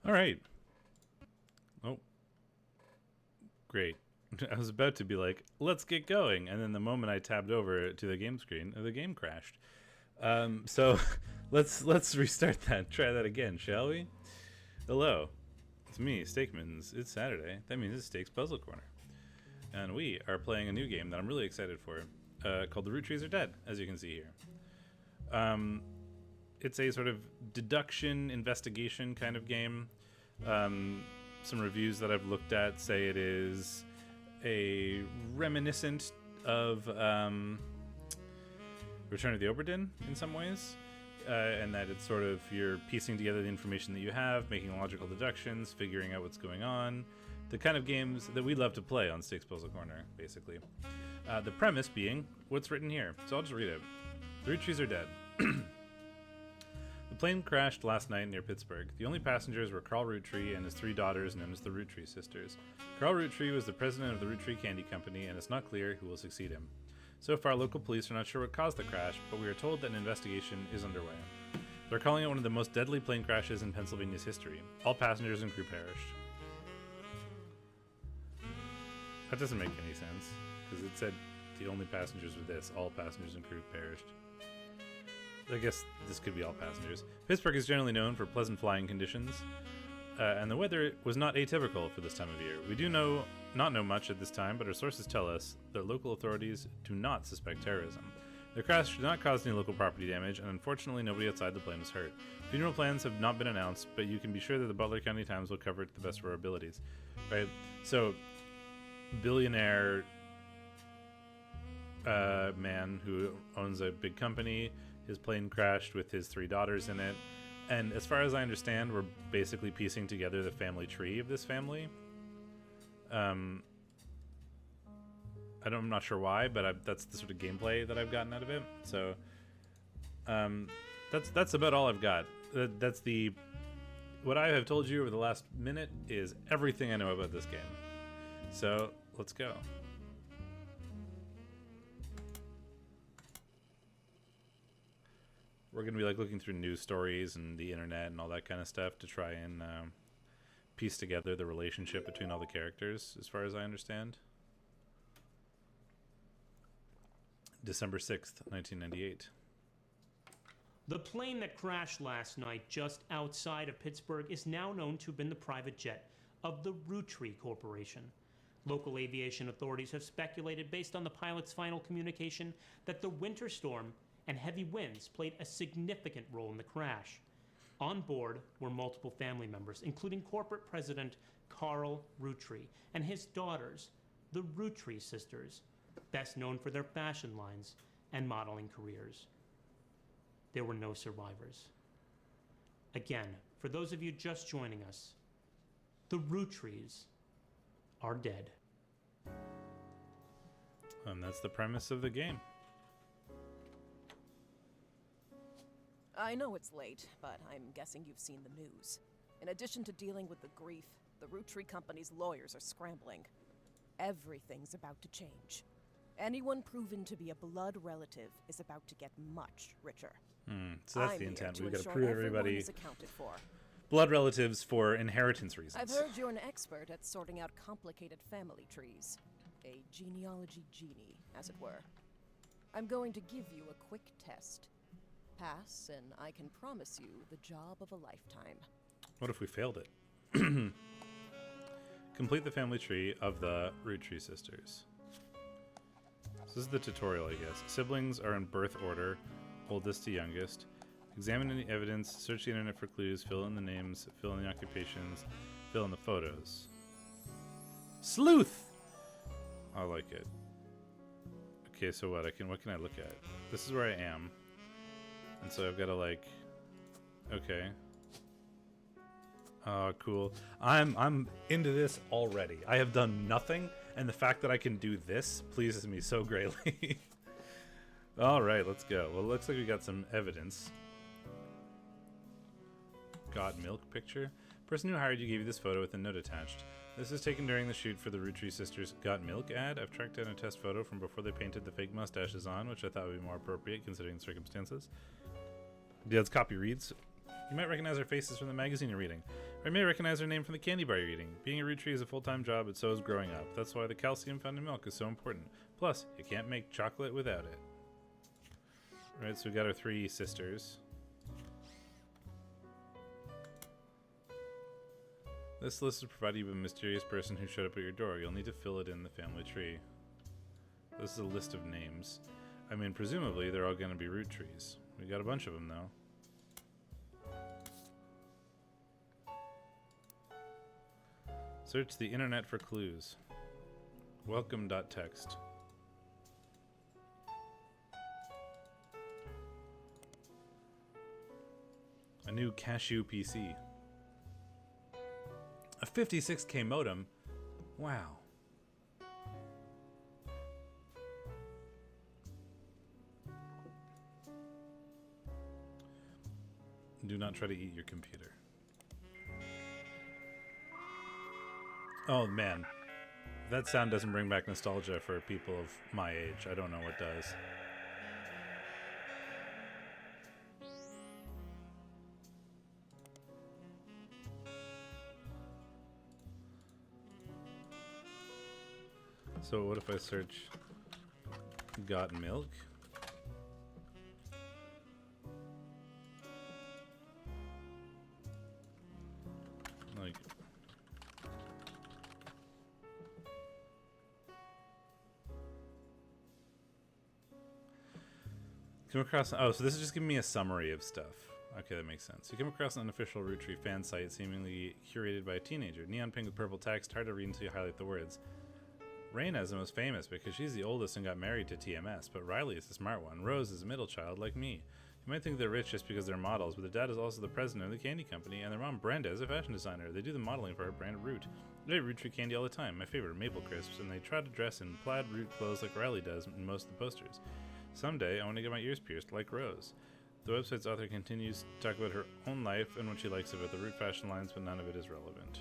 All right. Oh, great. I was about to be like, let's get going. And then the moment I tabbed over to the game screen, the game crashed. So let's restart that. Try that again, shall we? Hello. It's me, Steakman's. It's Saturday. That means it's Steak's Puzzle Corner. And we are playing a new game that I'm really excited for, called The Roottrees Are Dead, as you can see here. It's a sort of deduction investigation kind of game. Some reviews that I've looked at say it is a reminiscent of Return of the Obra Dinn in some ways, and that it's sort of you're piecing together the information that you have, making logical deductions, figuring out what's going on. The kind of games that we love to play on Steak's Puzzle Corner, basically. The premise being what's written here. So I'll just read it. The Roottrees are dead. The plane crashed last night near Pittsburgh. The only passengers were Carl Roottree and his 3 daughters, known as the Roottrees sisters. Carl Roottree was the president of the Roottrees Candy Company, and it's not clear who will succeed him. So far, local police are not sure what caused the crash, but we are told that an investigation is underway. They're calling it one of the most deadly plane crashes in Pennsylvania's history. All passengers and crew perished. That doesn't make any sense, because it said the only passengers were this. All passengers and crew perished. I guess this could be all passengers. Pittsburgh is generally known for pleasant flying conditions, and the weather was not atypical for this time of year. We do not know much at this time, but our sources tell us that local authorities do not suspect terrorism. The crash did not cause any local property damage, and unfortunately nobody outside the plane was hurt. Funeral plans have not been announced, but you can be sure that the Butler County Times will cover it to the best of our abilities. Right? So, billionaire man who owns a big company. His plane crashed with his 3 daughters in it. And as far as I understand, we're basically piecing together the family tree of this family. I'm not sure why, but that's the sort of gameplay that I've gotten out of it. So that's about all I've got. What I have told you over the last minute is everything I know about this game. So let's go. We're going to be like looking through news stories and the internet and all that kind of stuff to try and piece together the relationship between all the characters, as far as I understand. December 6th, 1998. The plane that crashed last night just outside of Pittsburgh is now known to have been the private jet of the Roottrees Corporation. Local aviation authorities have speculated, based on the pilot's final communication, that the winter storm and heavy winds played a significant role in the crash. On board were multiple family members, including corporate president Carl Roottree and his daughters, the Roottrees sisters, best known for their fashion lines and modeling careers. There were no survivors. Again, for those of you just joining us, the Roottrees are dead. And that's the premise of the game. I know it's late, but I'm guessing you've seen the news. In addition to dealing with the grief, the Roottrees Company's lawyers are scrambling. Everything's about to change. Anyone proven to be a blood relative is about to get much richer. So that's the intent. We've got to ensure prove everyone everybody is accounted for. blood relatives for inheritance reasons. I've heard you're an expert at sorting out complicated family trees. A genealogy genie, as it were. I'm going to give you a quick test. Pass, and I can promise you the job of a lifetime. What if we failed it? Complete the family tree of the Roottrees sisters. So this is the tutorial, I guess. Siblings are in birth order, oldest to youngest. Examine any evidence, search the internet for clues, fill in the names, fill in the occupations, fill in the photos. Sleuth! I like it. Okay, so what can I look at? This is where I am. And so I've got to like, okay. Oh, cool. I'm into this already. I have done nothing, and the fact that I can do this pleases me so greatly. All right, let's go. Well, it looks like we got some evidence. Got milk picture. Person who hired you gave you this photo with a note attached. This is taken during the shoot for the Roottrees sisters' Got Milk ad. I've tracked down a test photo from before they painted the fake mustaches on, which I thought would be more appropriate considering the circumstances. Yeah, its copy reads, You might recognize our faces from the magazine you're reading, or you may recognize our name from the candy bar you're eating. Being a Roottrie is a full-time job, but so is growing up. That's why the calcium found in milk is so important. Plus, you can't make chocolate without it. Right, so we got our 3 sisters. This list is provided you with a mysterious person who showed up at your door. You'll need to fill it in the family tree. This is a list of names. I mean, presumably they're all going to be Roottrees. We got a bunch of them, though. Search the internet for clues. Welcome.txt. A new Cashew PC. A 56K modem? Wow. Do not try to eat your computer. Oh man. If that sound doesn't bring back nostalgia for people of my age, I don't know what does. So what if I search got milk? Like come across, oh, so this is just giving me a summary of stuff. Okay, that makes sense. You come across an unofficial Roottrie fan site seemingly curated by a teenager. Neon pink with purple text, hard to read until you highlight the words. Raina is the most famous because she's the oldest and got married to TMS, but Riley is the smart one. Rose is a middle child like me. You might think they're rich just because they're models, but their dad is also the president of the candy company, and their mom, Brenda, is a fashion designer. They do the modeling for our brand Root. They eat Roottrie candy all the time, my favorite, Maple Crisps, and they try to dress in plaid Root clothes like Riley does in most of the posters. Someday, I want to get my ears pierced like Rose. The website's author continues to talk about her own life and what she likes about the Root fashion lines, but none of it is relevant.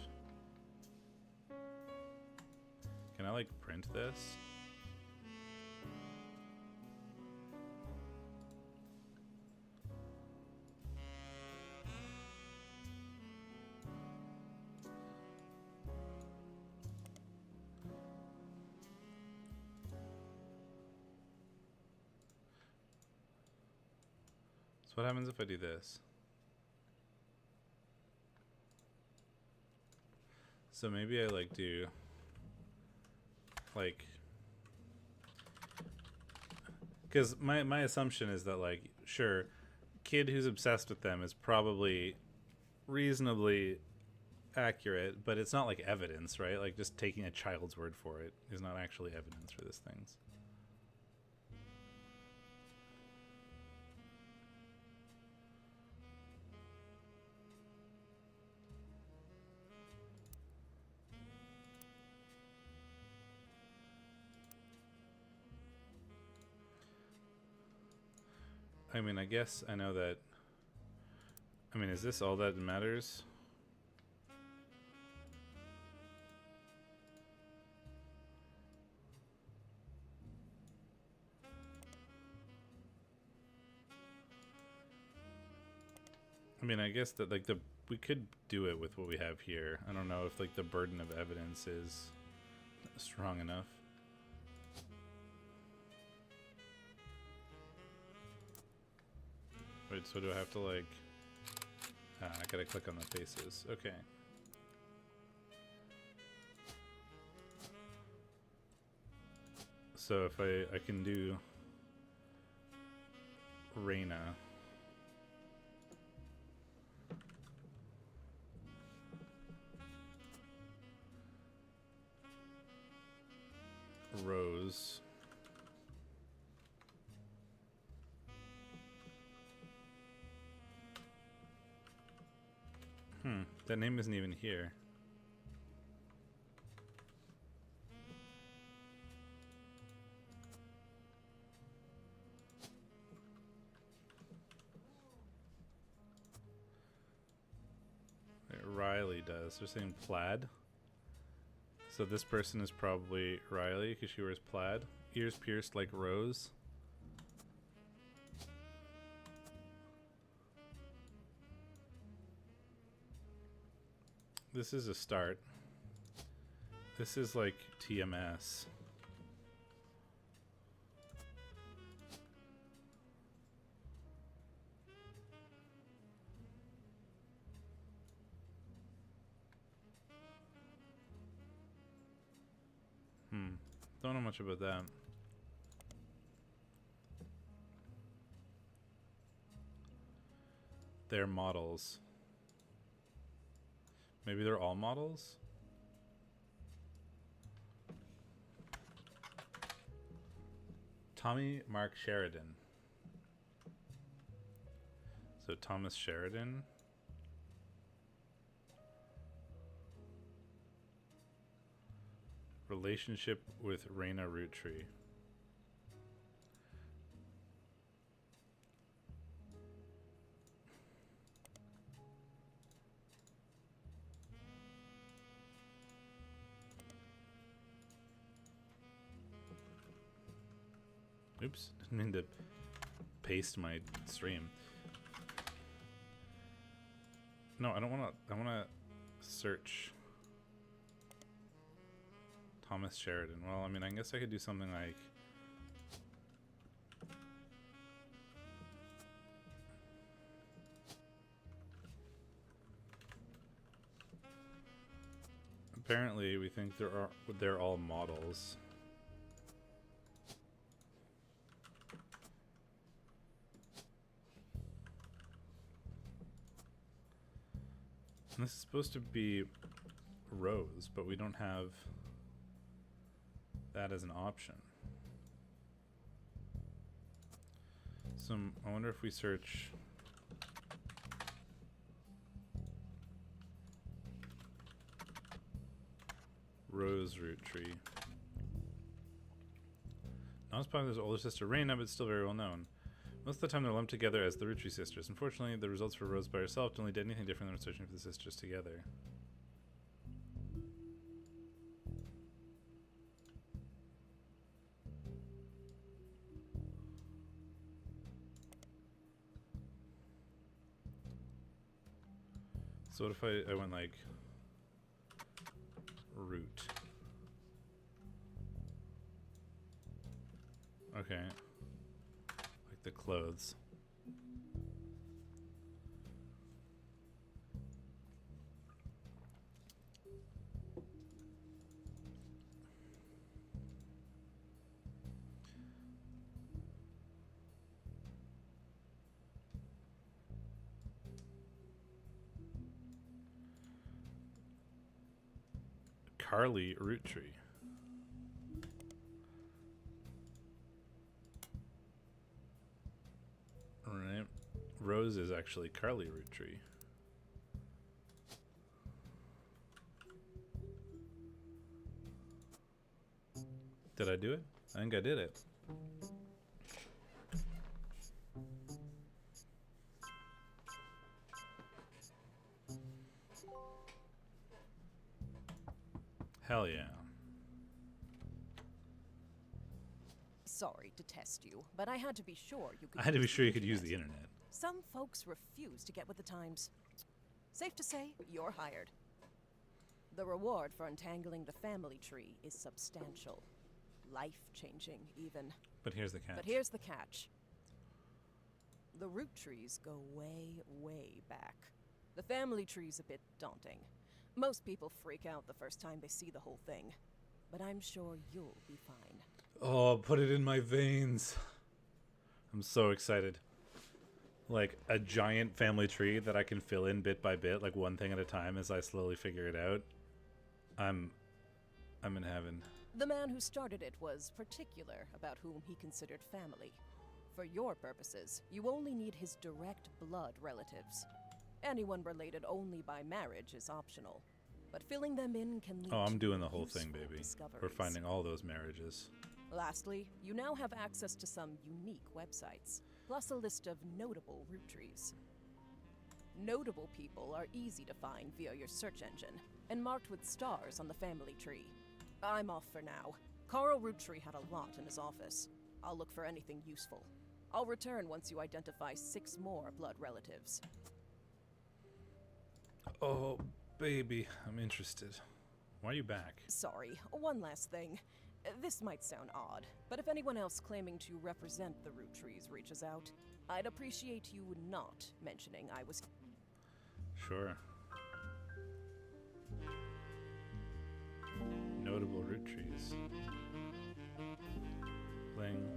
Can I, like, print this? So what happens if I do this? So maybe I, like, do... like, because my assumption is that, like, sure, kid who's obsessed with them is probably reasonably accurate, but it's not like evidence, right? Like, just taking a child's word for it is not actually evidence for these things. I mean, I guess I know that. I mean, is this all that matters? I mean, I guess that, like, we could do it with what we have here. I don't know if, like, the burden of evidence is strong enough. Wait, so do I have to, like... I gotta click on the faces. Okay. So if I can do... Raina. Rose. That name isn't even here. Riley does. They're saying plaid. So this person is probably Riley because she wears plaid. Ears pierced like Rose. This is a start. This is like TMS. Don't know much about that. They're models. Maybe they're all models? Tommy Mark Sheridan. So Thomas Sheridan. Relationship with Raina Rootree. Oops, didn't mean to paste my stream. No, I don't want to. I want to search Thomas Sheridan. Well, I mean, I guess I could do something like apparently we think they're all models. And this is supposed to be Rose, but we don't have that as an option. So I wonder if we search Rose Rootree. Not as popular as older sister Raina, but still very well known. Most of the time they're lumped together as the Rootree sisters. Unfortunately, the results for Rose by herself don't lead to anything different than searching for the sisters together. So what if I went like root? Okay. Like the clothes. Carly Rootree. Alright. Rose is actually Carly Rootree. Did I do it? I think I did it. Hell yeah. Sorry to test you, but I had to be sure you could. I had to be sure you could use the internet. Some folks refuse to get with the times. Safe to say, you're hired. The reward for untangling the family tree is substantial. Life-changing, even. But here's the catch. But here's the catch. The Roottrees go way, way back. The family tree's a bit daunting. Most people freak out the first time they see the whole thing. But I'm sure you'll be fine. Oh, put it in my veins. I'm so excited. Like a giant family tree that I can fill in bit by bit, like one thing at a time as I slowly figure it out. I'm in heaven. The man who started it was particular about whom he considered family. For your purposes, you only need his direct blood relatives. Anyone related only by marriage is optional, but filling them in can lead Oh, I'm to doing the whole useful thing, baby. We're discoveries. finding all those marriages. Lastly, you now have access to some unique websites, plus a list of notable Roottrees. Notable people are easy to find via your search engine, and marked with stars on the family tree. I'm off for now. Carl Roottree had a lot in his office. I'll look for anything useful. I'll return once you identify 6 more blood relatives. Oh, Baby, I'm interested. Why are you back? Sorry, one last thing. This might sound odd, but if anyone else claiming to represent the Roottrees reaches out, I'd appreciate you not mentioning I was... Sure. Notable Roottrees. Bling.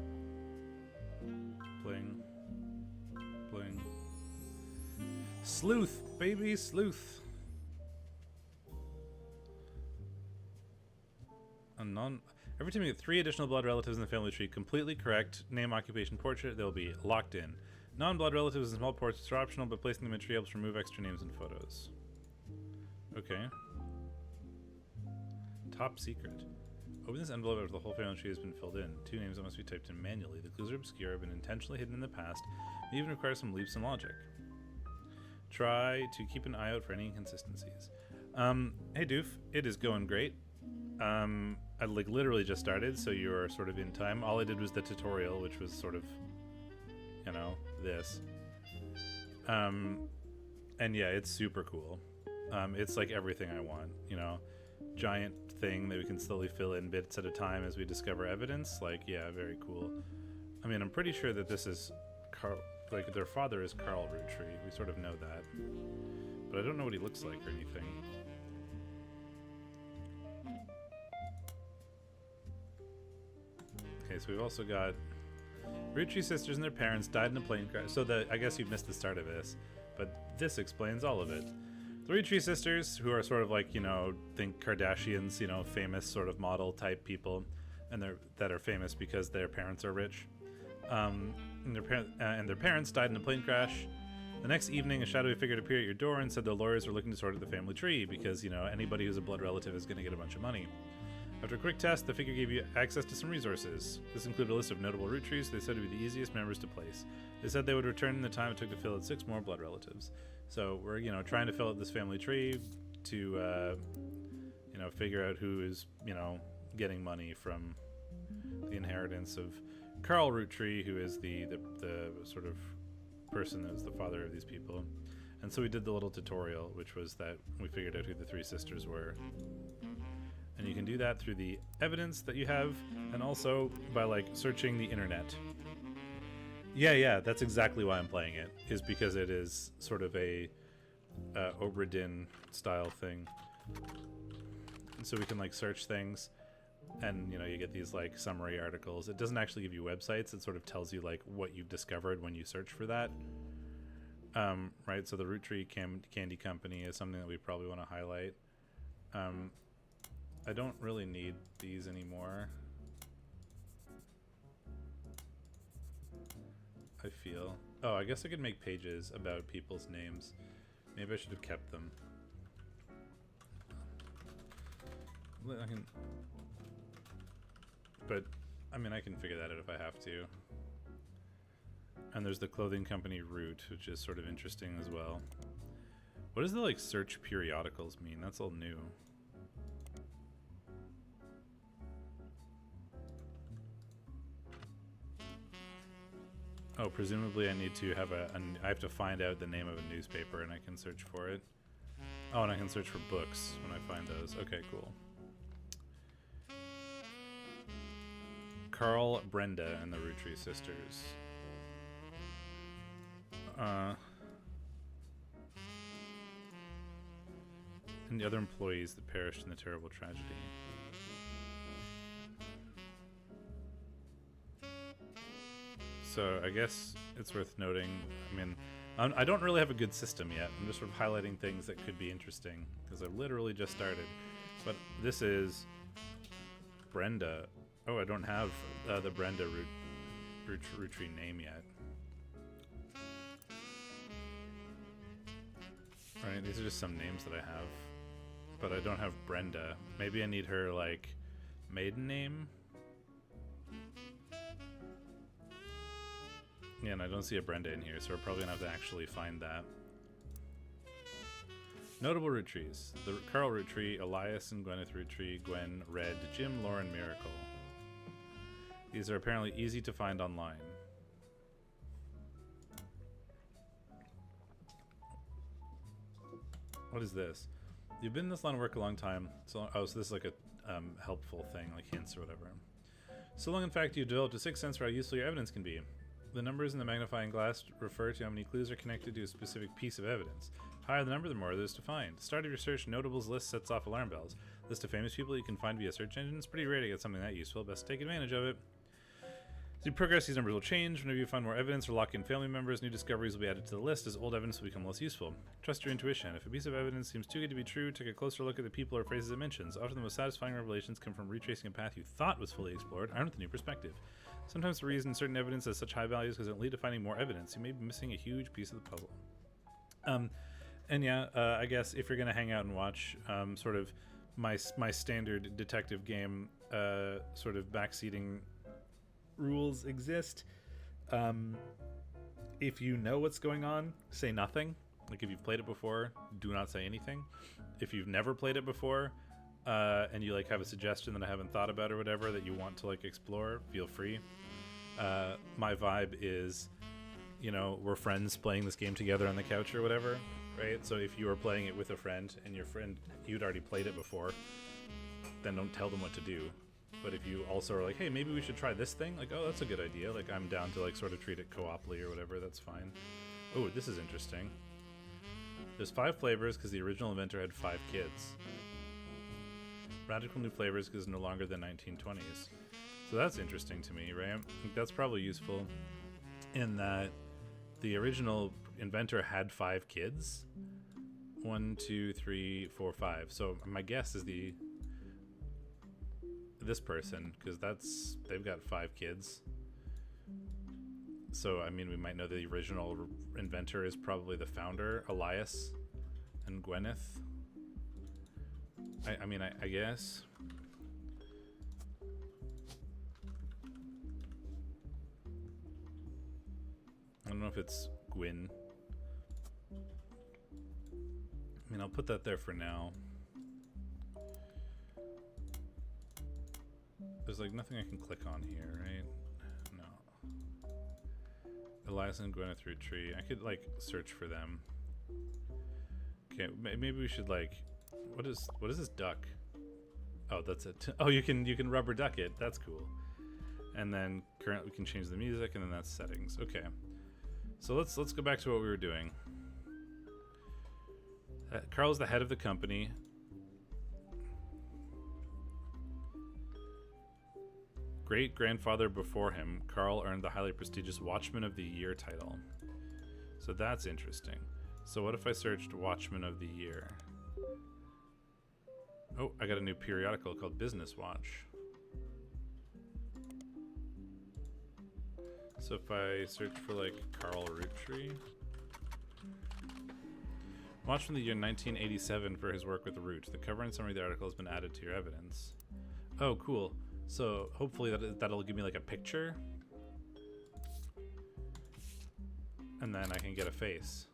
Bling. Bling. Sleuth, baby, sleuth. Every time you get 3 additional blood relatives in the family tree, completely correct name, occupation, portrait, they'll be locked in. Non-blood relatives and small portraits are optional, but placing them in tree helps remove extra names and photos. Okay. Top secret. Open this envelope after the whole family tree has been filled in. 2 names that must be typed in manually. The clues are obscure, have been intentionally hidden in the past, may even require some leaps in logic. Try to keep an eye out for any inconsistencies. Hey Doof, it is going great. I literally just started, so you're sort of in time. All I did was the tutorial, which was sort of, you know, this. And yeah, it's super cool. It's like everything I want, you know. Giant thing that we can slowly fill in bits at a time as we discover evidence. Like, yeah, very cool. I mean, I'm pretty sure that this is Carl, like their father is Carl Rootree. We sort of know that, but I don't know what he looks like or anything. Okay, so we've also got Rootree sisters and their parents died in a plane crash. So I guess you missed the start of this, but this explains all of it. The Rootree sisters, who are sort of like, you know, think Kardashians, you know, famous sort of model type people, and that are famous because their parents are rich. And their parents died in a plane crash. The next evening, a shadowy figure appeared at your door and said the lawyers were looking to sort out the family tree because, you know, anybody who's a blood relative is going to get a bunch of money. After a quick test, the figure gave you access to some resources. This included a list of notable Roottrees they said would be the easiest members to place. They said they would return in the time it took to fill out 6 more blood relatives. So we're, you know, trying to fill out this family tree to, you know, figure out who is, you know, getting money from the inheritance of Carl Rootree, who is the sort of person that was the father of these people. And so we did the little tutorial, which was that we figured out who the 3 sisters were. And you can do that through the evidence that you have, and also by, like, searching the internet. Yeah, that's exactly why I'm playing it, is because it is sort of a Obra Dinn style thing. And so we can, like, search things, and, you know, you get these, like, summary articles. It doesn't actually give you websites. It sort of tells you, like, what you've discovered when you search for that. Right, so the Rootree Candy Company is something that we probably want to highlight. I don't really need these anymore. I feel. Oh, I guess I could make pages about people's names. Maybe I should have kept them. I can, but I mean, I can figure that out if I have to. And there's the clothing company Root, which is sort of interesting as well. What does the, like, search periodicals mean? That's all new. Oh, presumably I need to have I have to find out the name of a newspaper and I can search for it. Oh, and I can search for books when I find those. Okay, cool. Carl, Brenda, and the Rootree sisters. And the other employees that perished in the terrible tragedy. So I guess it's worth noting, I mean, I don't really have a good system yet. I'm just sort of highlighting things that could be interesting because I literally just started. But this is Brenda. Oh, I don't have the Brenda Rootree name yet. Alright, these are just some names that I have. But I don't have Brenda. Maybe I need her, like, maiden name? Yeah, and I don't see a Brenda in here, so we're probably gonna have to actually find that. Notable Roottrees. The Carl Rootree, Elias and Gwyneth Rootree, Gwen, Red, Jim, Lauren, Miracle. These are apparently easy to find online. What is this? You've been in this line of work a long time. So this is like a helpful thing, like hints or whatever. So long, in fact, you've developed a sixth sense for how useful your evidence can be. The numbers in the magnifying glass refer to how many clues are connected to a specific piece of evidence. The higher the number, the more there is to find. Start of your search notables list sets off alarm bells. List of famous people you can find via search engine. It's pretty rare to get something that useful. Best take advantage of it. As you progress, these numbers will change. Whenever you find more evidence or lock in family members, new discoveries will be added to the list as old evidence will become less useful. Trust your intuition. If a piece of evidence seems too good to be true, take a closer look at the people or phrases it mentions. Often the most satisfying revelations come from retracing a path you thought was fully explored, armed with a new perspective. Sometimes the reason certain evidence has such high values because it will lead to finding more evidence. You may be missing a huge piece of the puzzle. I guess if you're going to hang out and watch sort of my standard detective game sort of backseating rules exist. If you know what's going on, say nothing. Like if you've played it before, do not say anything. If you've never played it before and you like have a suggestion that I haven't thought about or whatever that you want to like explore, feel free. My vibe is, you know, we're friends playing this game together on the couch or whatever, right? So if you are playing it with a friend and your friend, you'd already played it before, then don't tell them what to do. But if you also are like, hey, maybe we should try this thing, like, oh, that's a good idea. Like, I'm down to like sort of treat it co-oply or whatever. That's fine. Oh, this is interesting. There's 5 flavors because the original inventor had 5 kids. Radical new flavors because no longer the 1920s. So that's interesting to me, right? I think that's probably useful in that the original inventor had 5 kids. 1, 2, 3, 4, 5. So my guess is this person, because they've got 5 kids. So I mean, we might know the original inventor is probably the founder, Elias and Gwyneth. I guess. I don't know if it's Gwyn. I mean, I'll put that there for now. There's like nothing I can click on here, right? No. Elias and Gwyneth Roottrees. I could like search for them. Okay, maybe we should like. What is this duck? Oh, that's it. Oh, you can rubber duck it. That's cool. And then currently we can change the music, and then that's settings. Okay. So let's go back to what we were doing. Carl's the head of the company. Great-grandfather before him, Carl earned the highly prestigious Watchman of the Year title. So that's interesting. So what if I searched Watchman of the Year? Oh, I got a new periodical called Business Watch. So if I search for like Carl Roottrees. Watchman of the Year 1987 for his work with Root. The cover and summary of the article has been added to your evidence. Oh, cool. So hopefully that'll give me like a picture. And then I can get a face.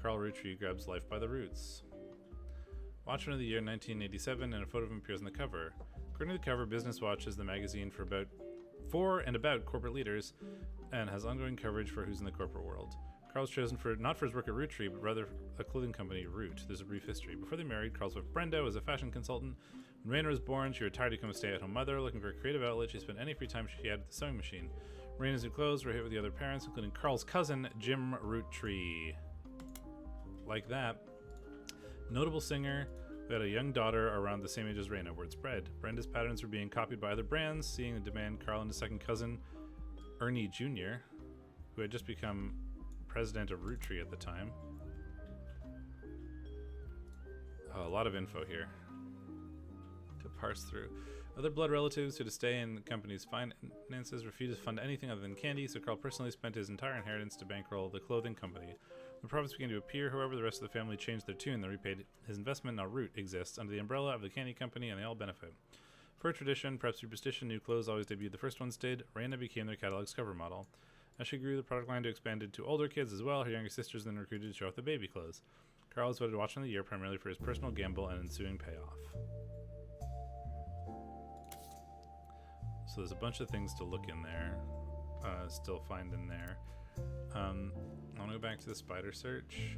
Carl Roottrees grabs life by the roots. Watchman of the Year 1987, and a photo of him appears on the cover. According to the cover, Business Watch is the magazine for and about corporate leaders, and has ongoing coverage for who's in the corporate world. Carl's chosen not for his work at Roottrees, but rather a clothing company, Root. There's a brief history. Before they married, Carl's wife Brenda was a fashion consultant. When Raina was born, she retired to become a stay-at-home mother. Looking for a creative outlet, she spent any free time she had at the sewing machine. Raina's new clothes were a hit with the other parents, including Carl's cousin, Jim Roottrees. Like that. Notable singer who had a young daughter around the same age as Raina. Word spread. Brenda's patterns were being copied by other brands. Seeing the demand, Carl and his second cousin, Ernie Jr., who had just become president of Roottrees at the time. A lot of info here to parse through. Other blood relatives who to stay in the company's finances refused to fund anything other than candy, so Carl personally spent his entire inheritance to bankroll the clothing company. When profits began to appear, however, the rest of the family changed their tune. They repaid his investment. Now Root exists under the umbrella of the candy company, and they all benefit. For tradition, perhaps superstition, new clothes always debuted. The first ones did. Raina became their catalog's cover model. As she grew, the product line expanded to older kids as well. Her younger sisters then recruited to show off the baby clothes. Carl was voted Watchman of the Year primarily for his personal gamble and ensuing payoff. So there's a bunch of things to look in there, still find in there. I want to go back to the spider search.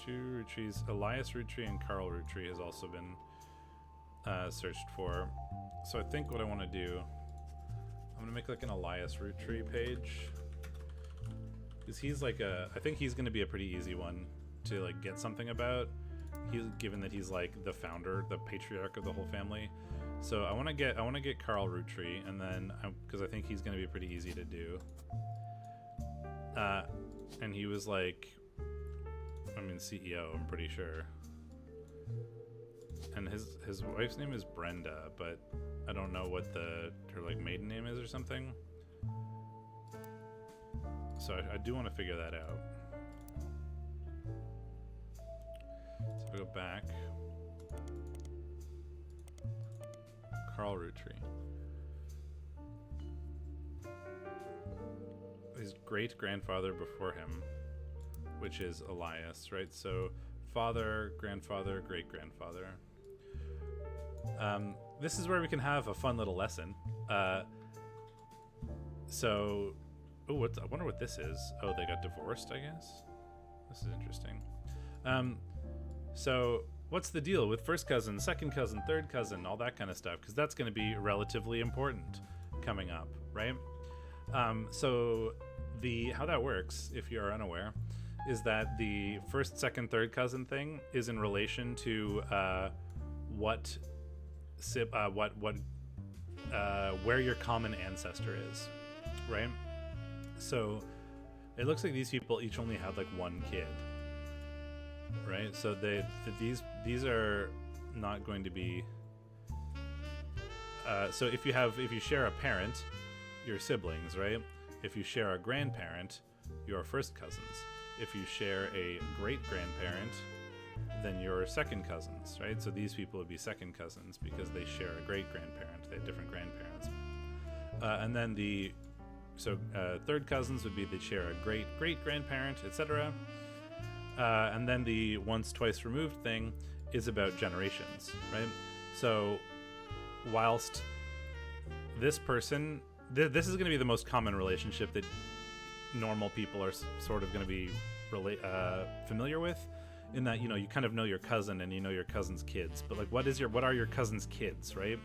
2 Roottrees. Elias Roottree and Carl Rootree has also been searched for. So I think what I want to do, I'm gonna make like an Elias Roottree page, because he's like I think he's gonna be a pretty easy one to like get something about. Given that he's like the founder, the patriarch of the whole family. So I want to get Carl Roottree, and then because I think he's gonna be pretty easy to do. And he was like, I mean, CEO, I'm pretty sure. And his wife's name is Brenda, but I don't know what her like maiden name is or something. So I do want to figure that out. So if I go back, Carl Roottree. His great grandfather before him, which is Elias, right? So father, grandfather, great grandfather. This is where we can have a fun little lesson. I wonder what this is. Oh, they got divorced, I guess. This is interesting. So what's the deal with first cousin, second cousin, third cousin, all that kind of stuff? Because that's going to be relatively important coming up, right? So how that works, if you're unaware, is that the first, second, third cousin thing is in relation to where your common ancestor is, right? So it looks like these people each only had like one kid, right? So these are not going to be. So if you share a parent, you're siblings, right? If you share a grandparent, you're first cousins. If you share a great grandparent, then you're second cousins, right? So these people would be second cousins because they share a great grandparent. They have different grandparents. And then third cousins would be they share a great great grandparent, etc. And then the once twice removed thing is about generations, right? So whilst this person, this is going to be the most common relationship that normal people are sort of going to be familiar with, in that, you kind of know your cousin and you know your cousin's kids, but like what are your cousin's kids, right?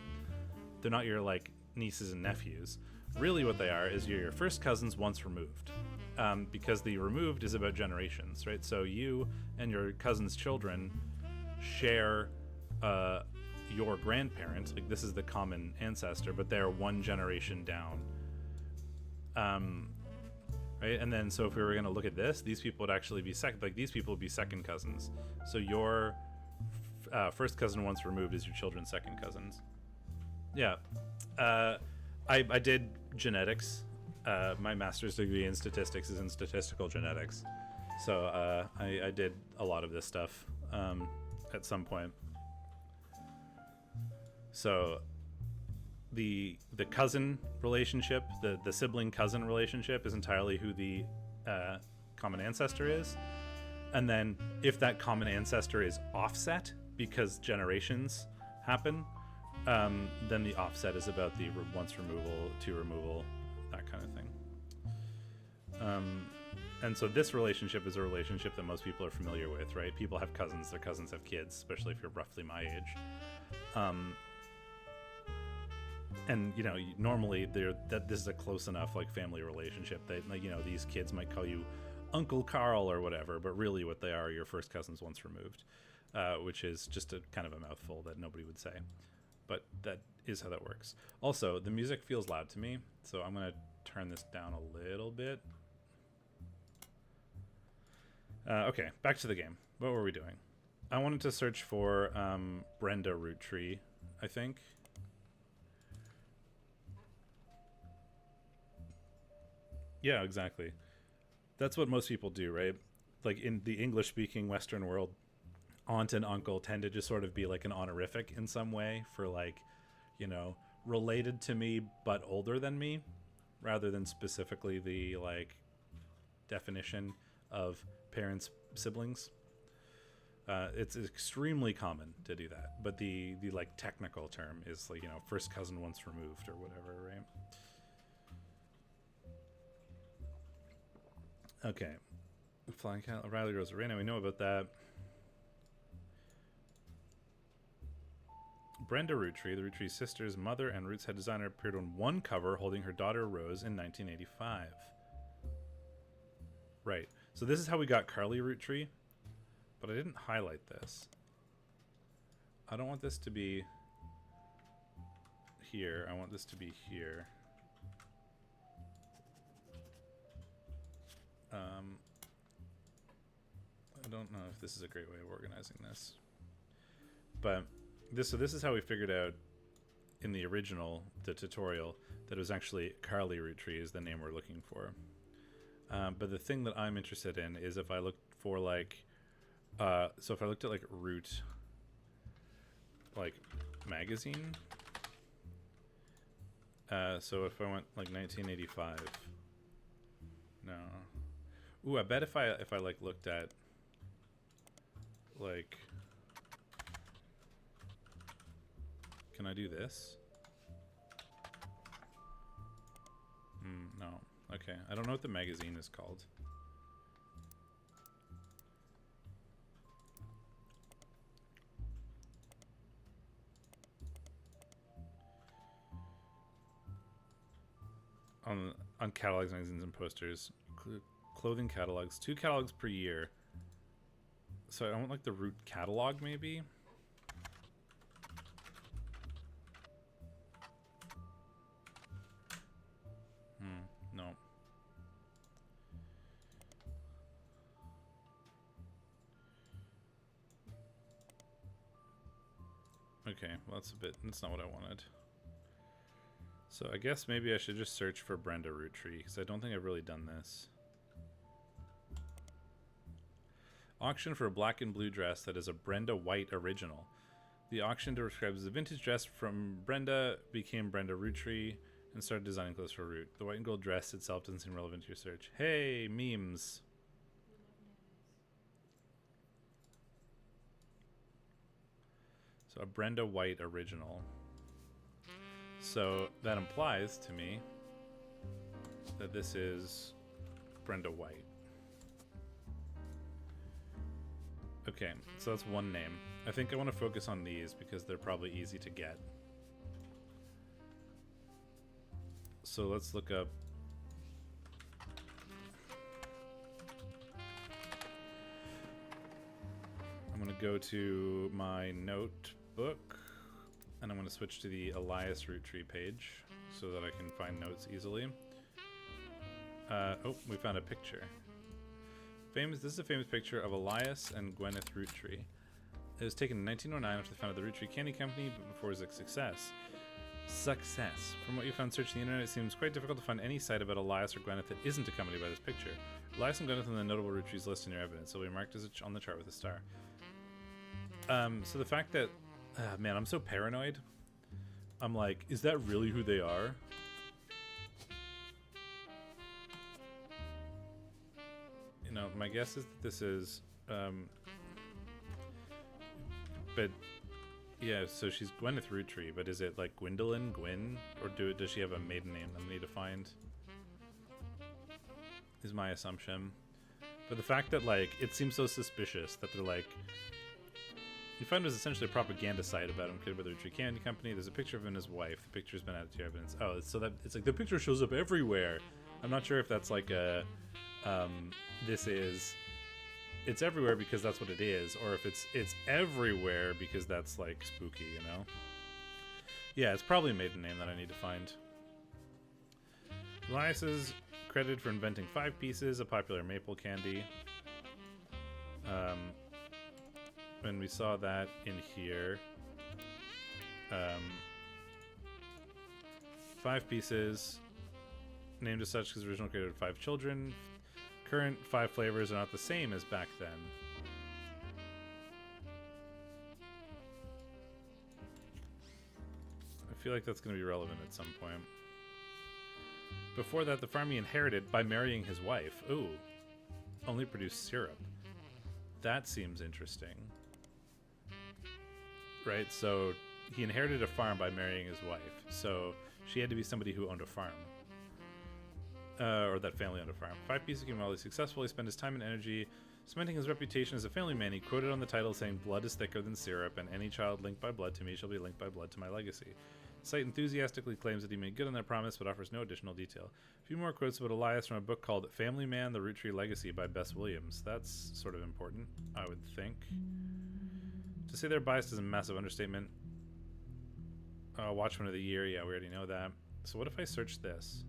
They're not your like nieces and nephews. Really what they are is you're your first cousins once removed, because the removed is about generations, right? So you and your cousin's children share your grandparents, like this is the common ancestor, but they're one generation down. Right? And then so if we were going to look at this, these people would actually be these people would be second cousins. So your first cousin once removed is your children's second cousins. Yeah. I did genetics. My master's degree in statistics is in statistical genetics. So I did a lot of this stuff at some point. So the cousin relationship, the sibling cousin relationship is entirely who the common ancestor is. And then if that common ancestor is offset because generations happen, then the offset is about the once removal, two removal, that kind of thing. And so this relationship is a relationship that most people are familiar with, right? People have cousins, their cousins have kids, especially if you're roughly my age. And normally this is a close enough like family relationship that these kids might call you Uncle Carl or whatever, but really what they are your first cousins once removed, which is just a kind of a mouthful that nobody would say, but that is how that works. Also, the music feels loud to me, so I'm going to turn this down a little bit. Okay, back to the game. What were we doing? I wanted to search for Brenda Roottree, I think. Yeah, exactly. That's what most people do, right? Like in the English-speaking Western world, aunt and uncle tend to just sort of be like an honorific in some way for like, related to me but older than me, rather than specifically the like definition of parents, siblings. It's extremely common to do that, but the like technical term is like first cousin once removed or whatever, right? Okay, Flying Cat, Riley Rosarena, we know about that. Brenda Roottree, the Roottree sisters' mother and Roots head designer, appeared on one cover holding her daughter Rose in 1985. Right. So this is how we got Carly Roottree, but I didn't highlight this. I don't want this to be here. I want this to be here. I don't know if this is a great way of organizing this, but this is how we figured out in the original, the tutorial, that it was actually Carly Roottree is the name we're looking for. But the thing that I'm interested in is if I look for like, so if I looked at like Root, like magazine. So if I went like 1985, no. Ooh, I bet if I like looked at like, can I do this? No. Okay, I don't know what the magazine is called. On catalogs, magazines, and posters, clothing catalogs, 2 catalogs per year. So I want like the Root catalog, maybe. No. Okay, well that's not what I wanted. So I guess maybe I should just search for Brenda Roottree, because I don't think I've really done this. Auction for a black and blue dress that is a Brenda White original. The auction describes the vintage dress from Brenda, became Brenda Roottree, and started designing clothes for Root. The white and gold dress itself doesn't seem relevant to your search. Hey, memes. So a Brenda White original. So that implies to me that this is Brenda White. Okay, so that's one name. I think I want to focus on these because they're probably easy to get. So let's look up. I'm going to go to my notebook. And I'm going to switch to the Elias Roottree page so that I can find notes easily. Oh, we found a picture. This is a famous picture of Elias and Gwyneth Roottree. It was taken in 1909 after they founded the Roottree Candy Company, but before it was a success. From what you found searching the internet, it seems quite difficult to find any site about Elias or Gwyneth that isn't accompanied by this picture. Elias and Gwyneth on the notable Roottrees list in your evidence. They'll be marked as on the chart with a star. So the fact that man, I'm so paranoid. I'm like, is that really who they are? You know, my guess is that this is, but yeah, so she's Gwyneth Roottree, but is it like Gwendolyn, Gwyn, or does she have a maiden name that I need to find? Is my assumption. But the fact that like, it seems so suspicious that they're like, you find it was essentially a propaganda site about him created by the Roottree Candy Company. There's a picture of him and his wife. The picture's been added to your evidence. Oh, so that it's like the picture shows up everywhere. I'm not sure if that's like a it's everywhere because that's what it is, or if it's everywhere because that's like spooky, you know? Yeah, it's probably a maiden name that I need to find. Elias is credited for inventing 5 Pieces, a popular maple candy. And we saw that in here. 5 Pieces, named as such because the original created 5 children. Current 5 flavors are not the same as back then. I feel like that's going to be relevant at some point. Before that, the farm he inherited by marrying his wife. Ooh, only produced syrup. That seems interesting. Right, so he inherited a farm by marrying his wife. So she had to be somebody who owned a farm. Or that family owned a farm. 5 Pieces became wildly successful. He spent his time and energy Cementing his reputation as a family man, he quoted on the title saying, "Blood is thicker than syrup, and any child linked by blood to me shall be linked by blood to my legacy." The site enthusiastically claims that he made good on that promise, but offers no additional detail. A few more quotes about Elias from a book called Family Man, The Rootree Legacy by Bess Williams. That's sort of important, I would think. To say they're biased is a massive understatement. Watchman of the Year, yeah, we already know that. So what if I search this?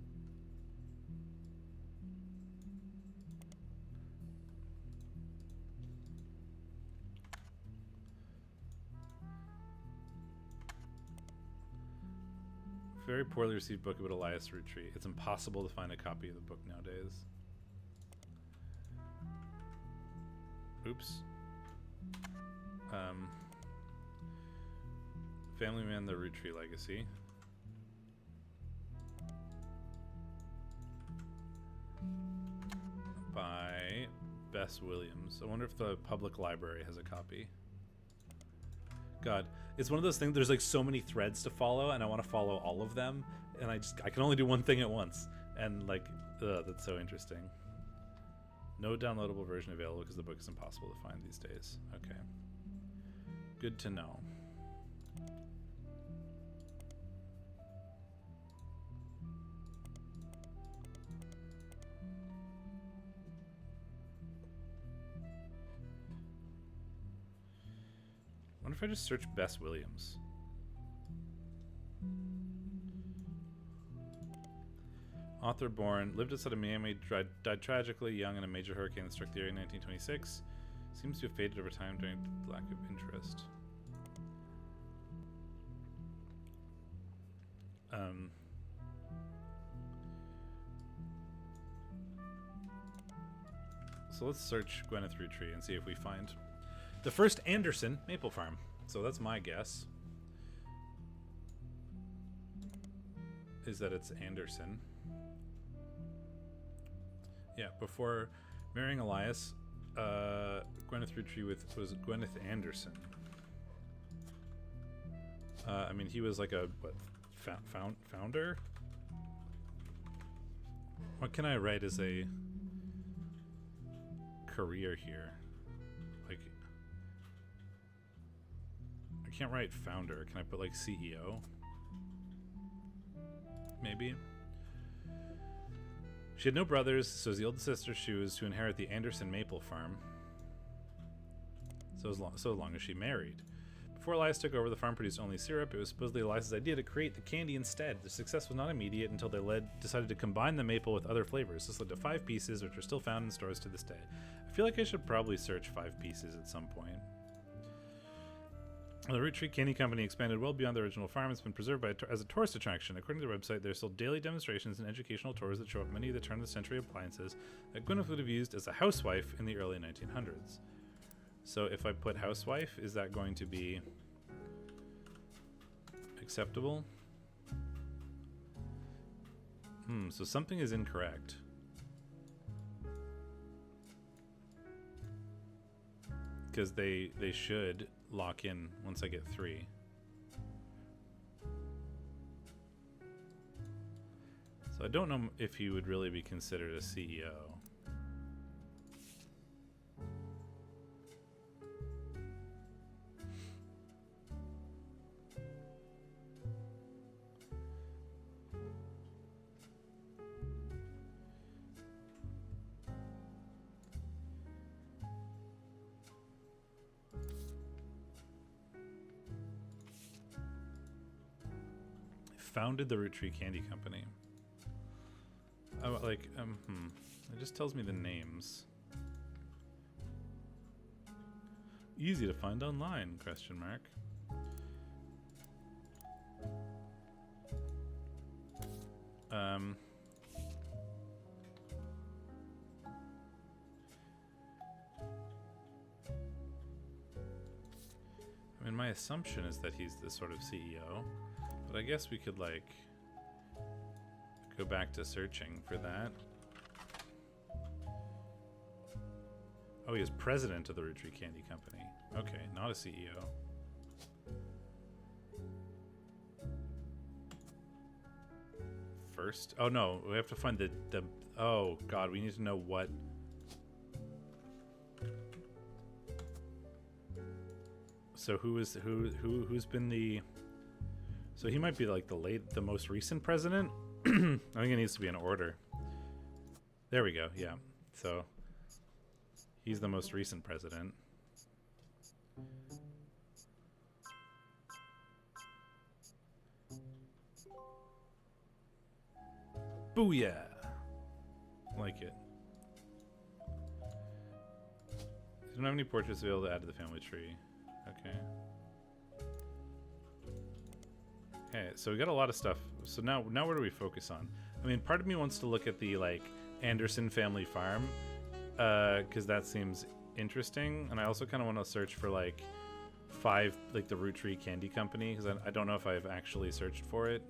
Very poorly received book about Elias Rootree. It's impossible to find a copy of the book nowadays. Oops. Family Man, The Rootree Legacy. By Bess Williams. I wonder if the public library has a copy. God, it's one of those things, there's like so many threads to follow and I want to follow all of them, and I can only do one thing at once, and like that's so interesting. No downloadable version available because the book is impossible to find these days. Okay, good to know. I wonder if I just search Bess Williams. Author born, lived outside of Miami, died tragically young in a major hurricane that struck the area in 1926. Seems to have faded over time during lack of interest. So let's search Gwyneth Rootree and see if we find the first Anderson maple farm. So that's my guess, is that it's Anderson. Yeah, before marrying Elias, Gwyneth Rootree was Gwyneth Anderson. I mean, he was like a founder. What can I write as a career here? Like, I can't write founder. Can I put like CEO? Maybe. She had no brothers, so as the oldest sister, she was to inherit the Anderson maple farm. So long as she married. Before Elias took over, the farm produced only syrup. It was supposedly Elias's idea to create the candy instead. The success was not immediate until they decided to combine the maple with other flavors. This led to 5 pieces, which are still found in stores to this day. I feel like I should probably search 5 pieces at some point. The Rootree Candy Company expanded well beyond the original farm. It's been preserved as a tourist attraction. According to their website, there are still daily demonstrations and educational tours that show off many of the turn-of-the-century appliances that Gwyneth would have used as a housewife in the early 1900s. So if I put housewife, is that going to be acceptable? So something is incorrect. Because they should lock in once I get 3. So I don't know if he would really be considered a CEO. Founded the Rootree Candy Company. It just tells me the names. Easy to find online, question mark. I mean, my assumption is that he's the sort of CEO. But I guess we could, like, go back to searching for that. Oh, he is president of the Rootree Candy Company. Okay, not a CEO. First? Oh, no, we have to find the oh, God, we need to know what So who's been the? So he might be like the most recent president. I think it needs to be in order. There we go. Yeah. So he's the most recent president. Booyah! Like it. I don't have any portraits available to add to the family tree. Okay. Okay, so we got a lot of stuff. So now where do we focus on? I mean, part of me wants to look at the like Anderson family farm, because that seems interesting, and I also kind of want to search for like the Roottrees Candy Company, because I don't know if I've actually searched for it.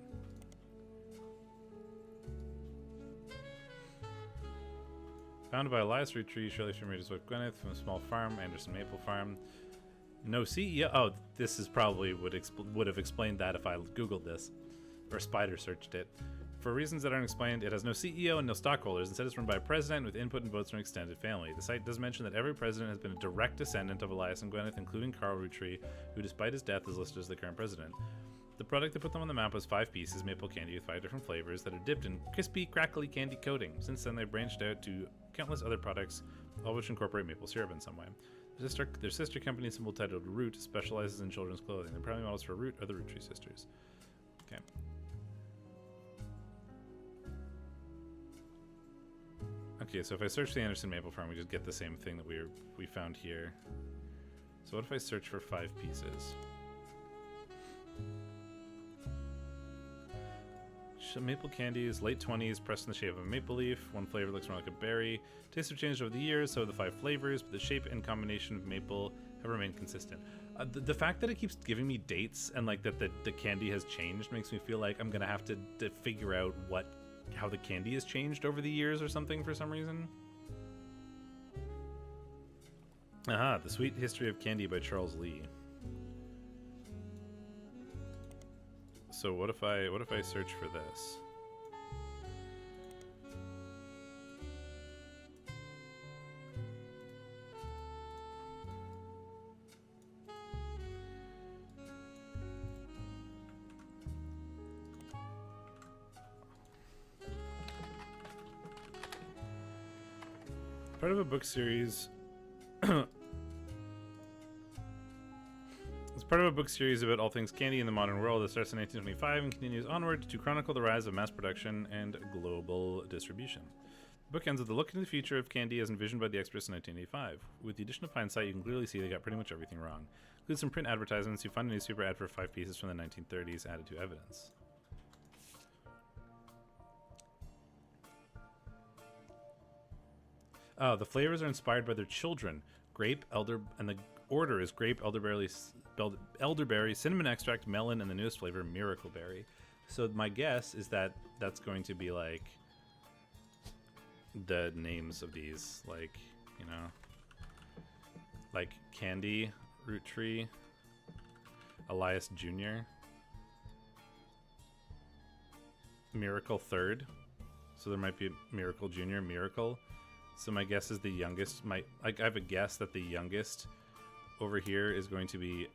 Founded by Elias Roottrees, Shirley married his wife Gwyneth from a small farm, Anderson Maple Farm. No CEO. Oh, this is probably would have explained that if I Googled this or spider searched it. For reasons that aren't explained, it has no CEO and no stockholders. Instead, it's run by a president with input and votes from an extended family. The site does mention that every president has been a direct descendant of Elias and Gwyneth, including Carl Roottrees, who, despite his death, is listed as the current president. The product that put them on the map was 5 pieces maple candy with 5 different flavors that are dipped in crispy, crackly candy coating. Since then, they've branched out to countless other products, all of which incorporate maple syrup in some way. Their sister company, symbol titled Root, specializes in children's clothing. The primary models for Root are the Roottrees sisters. Okay. Okay, so if I search the Anderson Maple Farm, we just get the same thing that we found here. So what if I search for 5 pieces? Maple candies, late 20s, pressed in the shape of a maple leaf. One flavor looks more like a berry. Tastes have changed over the years, so have the 5 flavors, but the shape and combination of maple have remained consistent. The fact that it keeps giving me dates and like that the candy has changed makes me feel like I'm gonna have to figure out how the candy has changed over the years or something for some reason. Aha, The Sweet History of Candy by Charles Lee. So what if I search for this? Part of a book series. It's part of a book series about all things candy in the modern world that starts in 1925 and continues onward to chronicle the rise of mass production and global distribution. The book ends with a look into the future of candy as envisioned by the experts in 1985. With the addition of hindsight, you can clearly see they got pretty much everything wrong. Include some print advertisements. You find a newspaper ad for 5 pieces from the 1930s added to evidence. Oh, the flavors are inspired by their children. Grape, elder, and the order is grape, elderberry, cinnamon extract, melon, and the newest flavor, miracle berry. So my guess is that that's going to be like the names of these, like, you know, like Candy, Roottrees, Elias Jr., Miracle Third. So there might be Miracle Jr., Miracle. So my guess is the youngest I have a guess that the youngest over here is going to be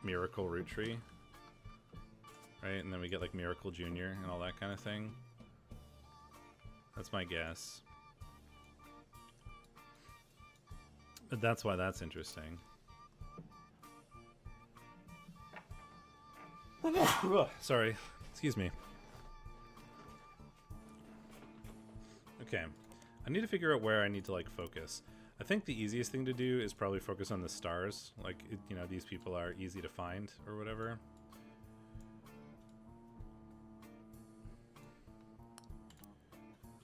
Miracle Roottrees, right? And then we get like Miracle Jr. and all that kind of thing. That's my guess. But that's why that's interesting. Sorry. Excuse me. Okay. I need to figure out where I need to like focus. I think the easiest thing to do is probably focus on the stars. Like, you know, these people are easy to find or whatever.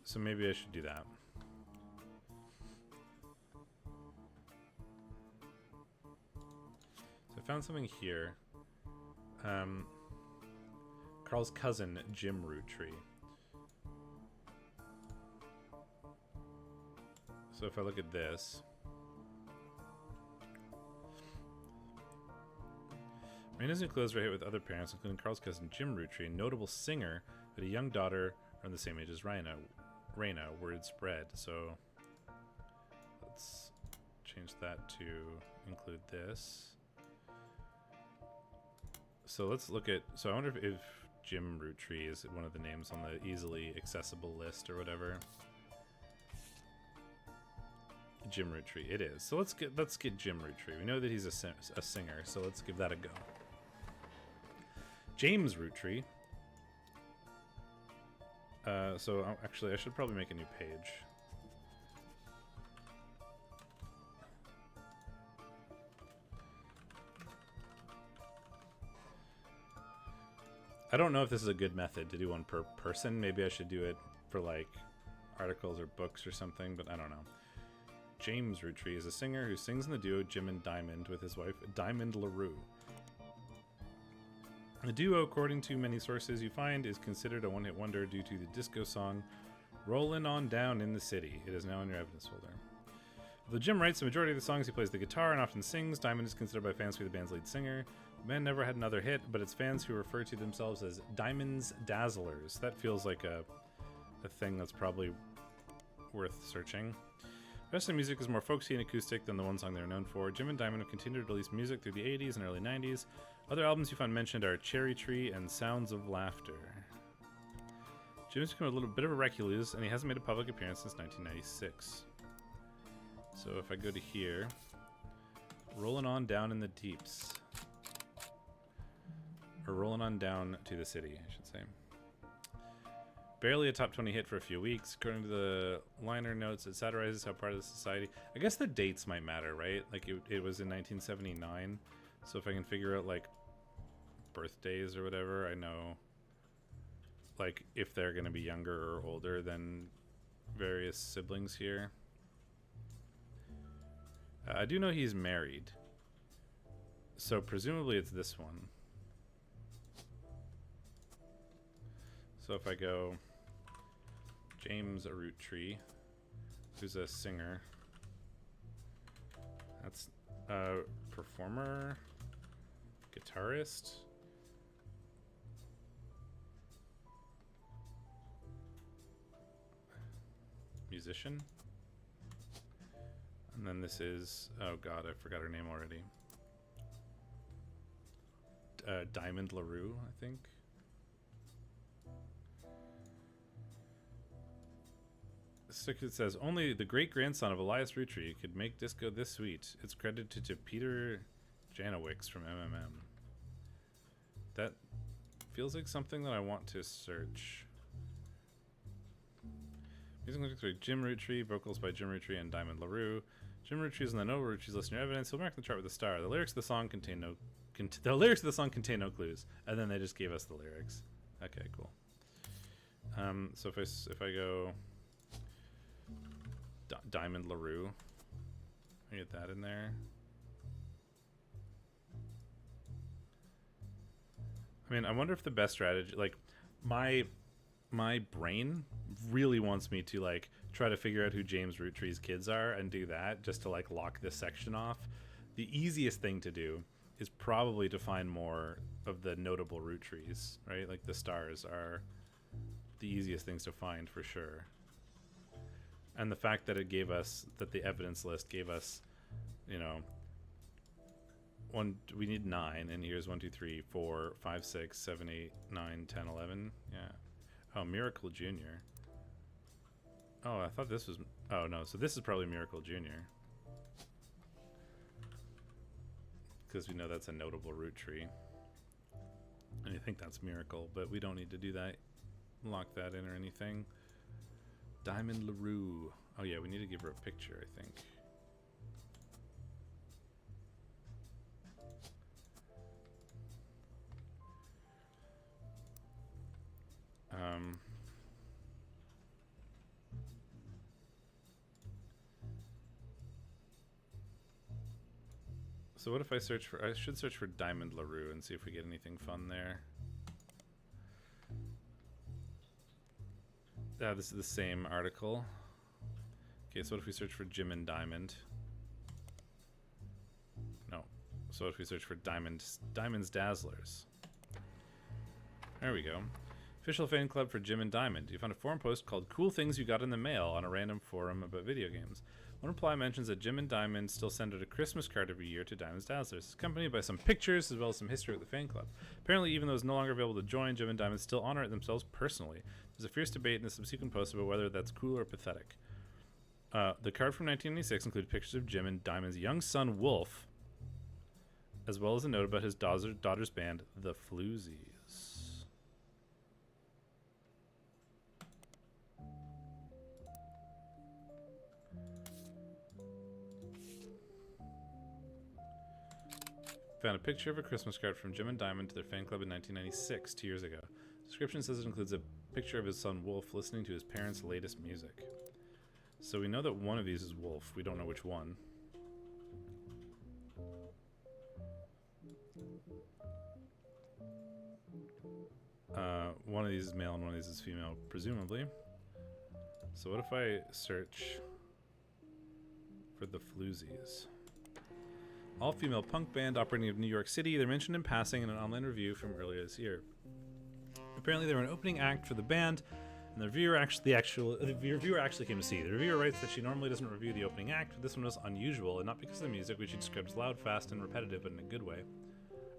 So maybe I should do that. So I found something here. Carl's cousin, Jim Roottrees. So if I look at this, Raina's new clothes were hit with other parents, including Carl's cousin Jim Roottrees, a notable singer, but a young daughter around the same age as Raina. Word spread. So let's change that to include this. So let's look at. So I wonder if Jim Roottrees is one of the names on the easily accessible list or whatever. Jim Roottrees, it is. So let's get Jim Roottrees. We know that he's a singer, so let's give that a go. James Roottrees. So actually, I should probably make a new page. I don't know if this is a good method to do one per person. Maybe I should do it for like articles or books or something, but I don't know. James Roottrees is a singer who sings in the duo Jim and Diamond with his wife Diamond LaRue. The duo, according to many sources you find, is considered a one-hit wonder due to the disco song Rollin' On Down in the City. It is now in your evidence folder. Though Jim writes the majority of the songs, he plays the guitar and often sings. Diamond is considered by fans to be the band's lead singer. The band never had another hit, but it's fans who refer to themselves as Diamond's Dazzlers. That feels like a thing that's probably worth searching. The rest of the music is more folksy and acoustic than the one song they're known for. Jim and Diamond have continued to release music through the 80s and early 90s. Other albums you find mentioned are Cherry Tree and Sounds of Laughter. Jim's become a little bit of a recluse, and he hasn't made a public appearance since 1996. So if I go to here, Rolling On Down in the Deeps. Or Rolling On Down to the City, I should say. Barely a top 20 hit for a few weeks. According to the liner notes, it satirizes how part of the society... I guess the dates might matter, right? Like, it was in 1979. So if I can figure out, like, birthdays or whatever, I know, like, if they're going to be younger or older than various siblings here. I do know he's married. So presumably it's this one. So if I go James Roottrees, who's a singer, that's a performer, guitarist, musician, and then this is, oh god, I forgot her name already. Diamond LaRue, I think. It says, only the great-grandson of Elias Roottrees could make disco this sweet. It's credited to Peter Janowicz from MMM. That feels like something that I want to search. Music lyrics by Jim Roottrees, vocals by Jim Roottrees and Diamond LaRue. Jim Roottrees and the No Roottrees listen to your evidence. He'll mark the chart with a star. The lyrics of the song contain no clues, and then they just gave us the lyrics. Okay, cool. So if I go Diamond LaRue, I get that in there. I mean, I wonder if the best strategy, like, my brain really wants me to, like, try to figure out who James Roottrees' kids are and do that just to, like, lock this section off. The easiest thing to do is probably to find more of the notable Roottrees, right? Like, the stars are the easiest things to find for sure. And the fact that it gave us, that the evidence list gave us, you know, we need 9, and here's 1, 2, 3, 4, 5, 6, 7, 8, 9, 10, 11. Yeah. Oh, Miracle Jr. Oh, I thought this was... Oh, no. So this is probably Miracle Jr. Because we know that's a notable Roottrees. And I think that's Miracle, but we don't need to do that. Lock that in or anything. Diamond LaRue. Oh, yeah. We need to give her a picture, I think. So what if I search for... I should search for Diamond LaRue and see if we get anything fun there. This is the same article. Okay, so what if we search for Jim and Diamond? No. So what if we search for Diamond's Dazzlers? There we go. Official fan club for Jim and Diamond. You found a forum post called Cool Things You Got in the Mail on a random forum about video games. One reply mentions that Jim and Diamond still send out a Christmas card every year to Diamond's Dazzlers, accompanied by some pictures as well as some history of the fan club. Apparently, even though it's no longer available to join, Jim and Diamond still honor it themselves personally. There's a fierce debate in the subsequent post about whether that's cool or pathetic. The card from 1996 included pictures of Jim and Diamond's young son, Wolf, as well as a note about his daughter's band, the Floozies. Found a picture of a Christmas card from Jim and Diamond to their fan club in 1996, 2 years ago. The description says it includes a picture of his son Wolf listening to his parents' latest music. So we know that one of these is Wolf. We don't know which one. One of these is male and one of these is female, presumably. So what if I search for the Floozies? All-female punk band operating in New York City. They're mentioned in passing in an online review from earlier this year. Apparently, they were an opening act for the band, and the reviewer actually came to see. The reviewer writes that she normally doesn't review the opening act, but this one was unusual, and not because of the music, which she describes loud, fast, and repetitive, but in a good way,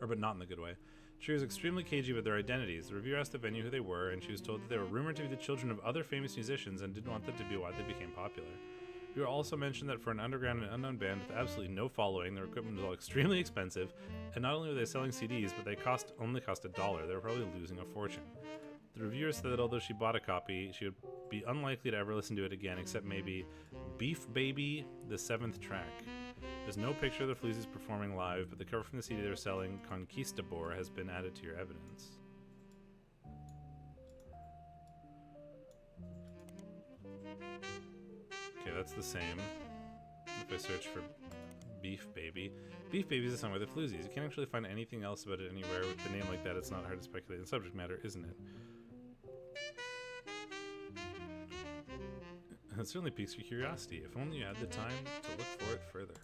but not in the good way. She was extremely cagey with their identities. The reviewer asked the venue who they were, and she was told that they were rumored to be the children of other famous musicians and didn't want them to be why they became popular. The reviewer also mentioned that for an underground and unknown band with absolutely no following, their equipment was all extremely expensive, and not only were they selling CDs, but they only cost $1. They were probably losing a fortune. The reviewer said that although she bought a copy, she would be unlikely to ever listen to it again, except maybe Beef Baby, the 7th track. There's no picture of the Floozies performing live, but the cover from the CD they're selling, Conquistador, has been added to your evidence. Okay, that's the same. If I search for Beef Baby. Beef Baby is a song by the Floozies. You can't actually find anything else about it anywhere. With the name like that, it's not hard to speculate on subject matter, isn't it? It certainly piques your curiosity. If only you had the time to look for it further.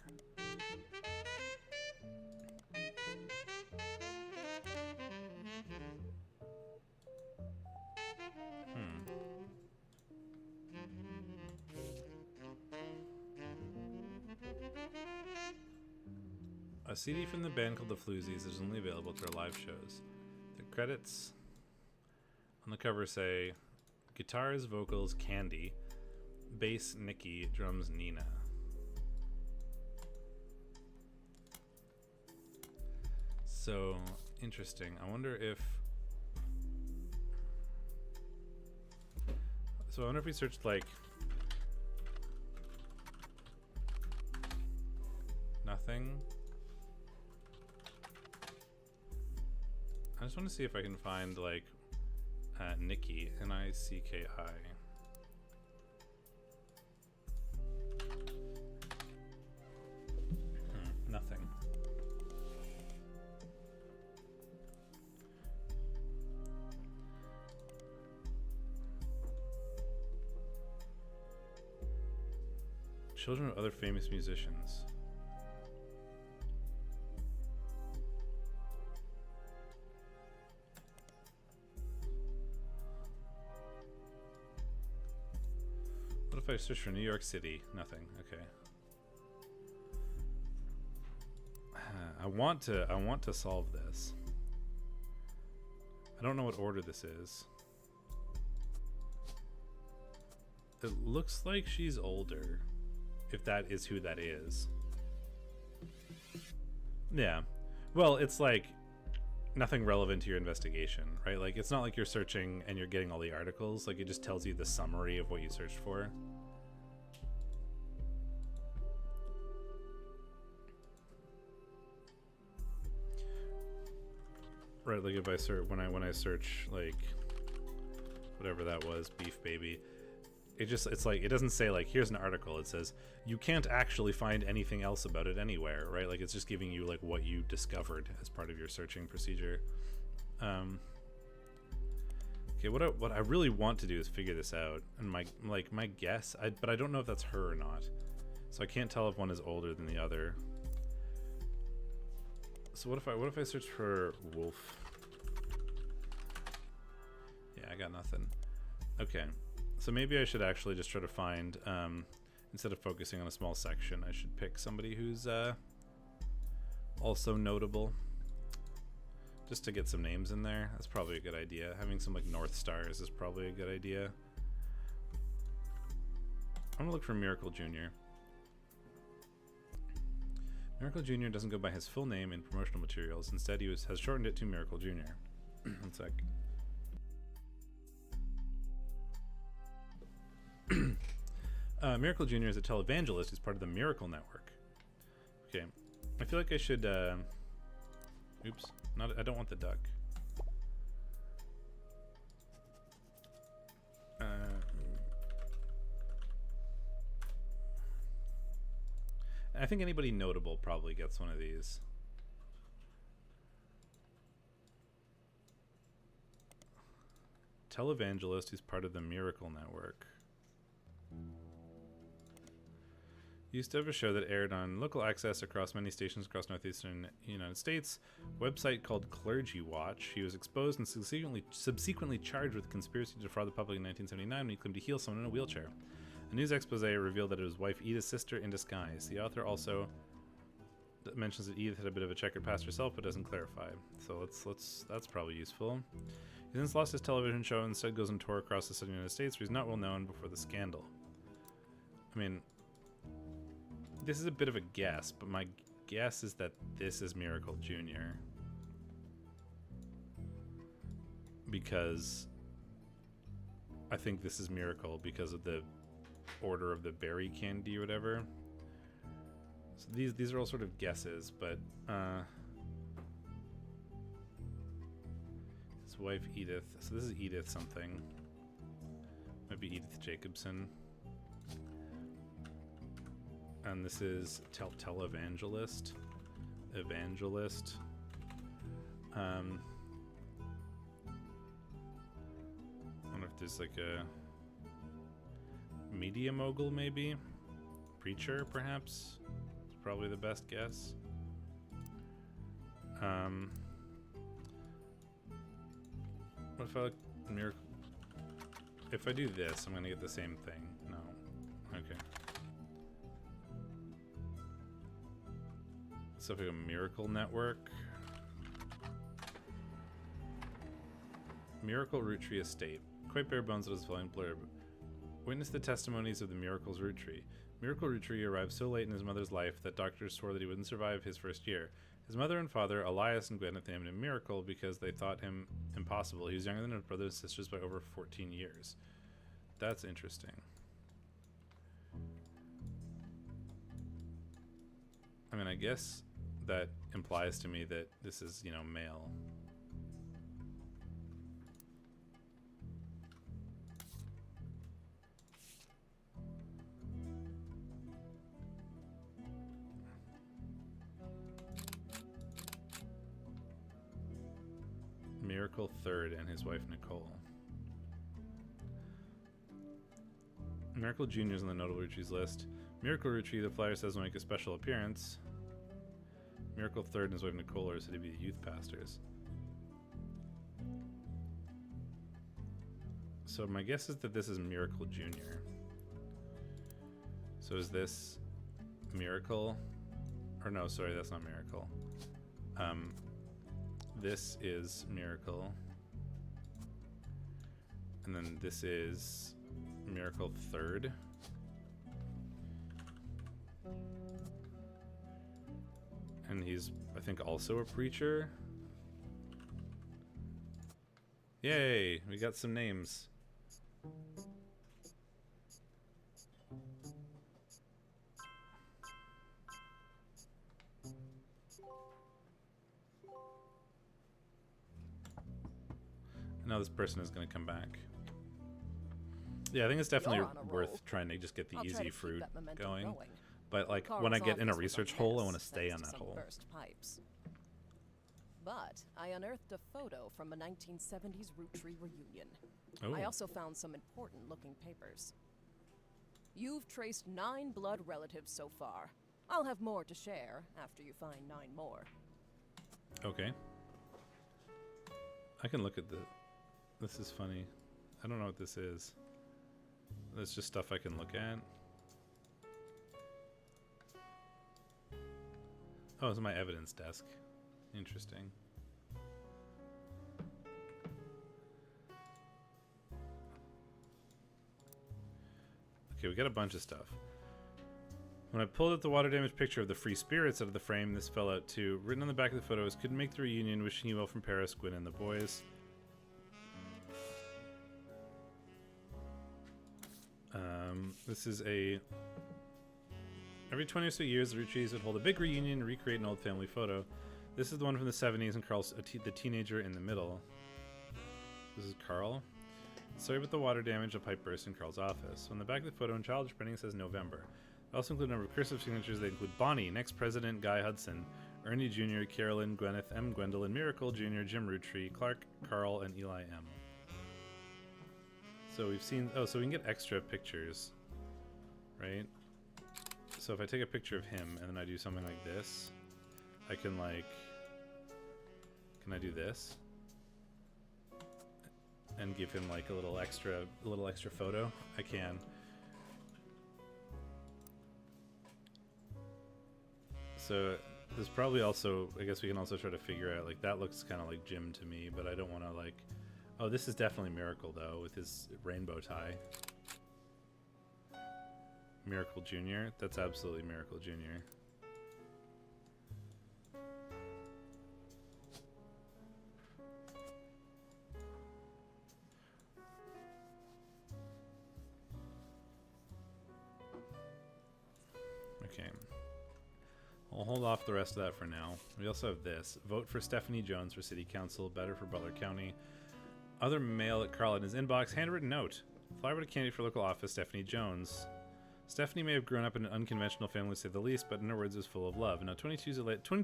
A CD from the band called the Floozies is only available to our live shows. The credits on the cover say guitars, vocals, Candy, bass, Nikki, drums, Nina. So interesting. I wonder if we searched like nothing. I just want to see if I can find like Nikki, N-I-C-K-I. Nothing. Children of other famous musicians. What if I search for New York City? Nothing. Okay. I want to solve this. I don't know what order this is. It looks like she's older, if that is who that is. Yeah. Well, it's like nothing relevant to your investigation, right? Like it's not like you're searching and you're getting all the articles. Like it just tells you the summary of what you searched for. Right, like if I search when I search like whatever that was, Beef Baby, it's like it doesn't say like here's an article. It says you can't actually find anything else about it anywhere, right? Like it's just giving you like what you discovered as part of your searching procedure. Okay, what I really want to do is figure this out, and my guess, but I don't know if that's her or not, so I can't tell if one is older than the other. So what if I search for Wolf? Yeah, I got nothing. Okay, so maybe I should actually just try to find instead of focusing on a small section, I should pick somebody who's also notable. Just to get some names in there. That's probably a good idea. Having some like North Stars is probably a good idea. I'm gonna look for Miracle Jr. Miracle Jr. doesn't go by his full name in promotional materials. Instead, he has shortened it to Miracle Jr. One sec. Miracle Jr. is a televangelist who's part of the Miracle Network. Okay. I feel like I should... oops. I don't want the duck. I think anybody notable probably gets one of these. Televangelist who's part of the Miracle Network. Used to have a show that aired on local access across many stations across northeastern United States. Website called Clergy Watch. He was exposed and subsequently charged with conspiracy to defraud the public in 1979 when he claimed to heal someone in a wheelchair. A news expose revealed that it was wife Edith's sister in disguise. The author also mentions that Edith had a bit of a checkered past herself, but doesn't clarify. So that's probably useful. He since lost his television show and instead goes on tour across the southern United States, where he's not well known before the scandal. I mean, this is a bit of a guess, but my guess is that this is Miracle Jr. Because I think this is Miracle because of the order of the berry candy or whatever. So these are all sort of guesses, but his wife Edith. So this is Edith something. Might be Edith Jacobson. And this is televangelist. Evangelist. I wonder if there's like a media mogul, maybe? Preacher, perhaps? It's probably the best guess. What if I look Miracle? If I do this, I'm gonna get the same thing. No. Okay. So like a Miracle Network. Miracle Roottrees Estate. Quite bare bones of his following blurb. Witness the testimonies of the Miracle's Roottrees. Miracle Roottrees arrived so late in his mother's life that doctors swore that he wouldn't survive his first year. His mother and father, Elias and Gwen, named him Miracle because they thought him impossible. He was younger than his brothers and sisters by over 14 years. That's interesting. I mean, I guess that implies to me that this is, male. Miracle Third and his wife Nicole. Miracle Jr. is on the notable Roottrees list. Miracle Roottrees, the flyer says, will make a special appearance. Miracle Third and his wife Nicole are said to be the youth pastors. So my guess is that this is Miracle Jr. So is this Miracle? Or no, sorry, that's not Miracle. This is Miracle. And then this is Miracle Third. And he's, I think, also a preacher. Yay, we got some names. Now this person is going to come back. Yeah, I think it's definitely worth trying to just get the easy fruit going. But like when I get in a research hole, I want to stay on that hole. But I unearthed a photo from a 1970s Roottrees reunion. Oh. I also found some important looking papers. You've traced 9 blood relatives so far. I'll have more to share after you find 9 more. Okay. I can look at the... This is funny. I don't know what this is. That's just stuff I can look at. Oh, it's my evidence desk. Interesting. Okay, we got a bunch of stuff. When I pulled out the water damage picture of the free spirits out of the frame, this fell out too. Written on the back of the photo is, couldn't make the reunion, wishing you well from Paris, Gwen and the boys. This is a... Every 20 or so years, the Roottrees would hold a big reunion and recreate an old family photo. This is the one from the 70s, and Carl's the teenager in the middle. This is Carl. Sorry about the water damage, a pipe burst in Carl's office. On the back of the photo in childish printing says November. They also include a number of cursive signatures. They include Bonnie, next president Guy Hudson, Ernie Jr., Carolyn, Gwyneth M., Gwendolyn, Miracle Jr., Jim Rootree, Clark, Carl, and Eli M. So we've seen... Oh, so we can get extra pictures, right? So if I take a picture of him and then I do something like this, I can like... Can I do this? And give him like a little extra photo? I can. So there's probably also, I guess we can also try to figure out, like, that looks kind of like Jim to me, but I don't want to like... Oh, this is definitely Miracle though, with his rainbow tie. Miracle Jr. That's absolutely Miracle Jr. Okay. I'll hold off the rest of that for now. We also have this. Vote for Stephanie Jones for City Council. Better for Butler County. Other mail at Carl in his inbox. Handwritten note. Flower candidate for local office, Stephanie Jones. Stephanie may have grown up in an unconventional family, to say the least, but in her words, is full of love. Now, 22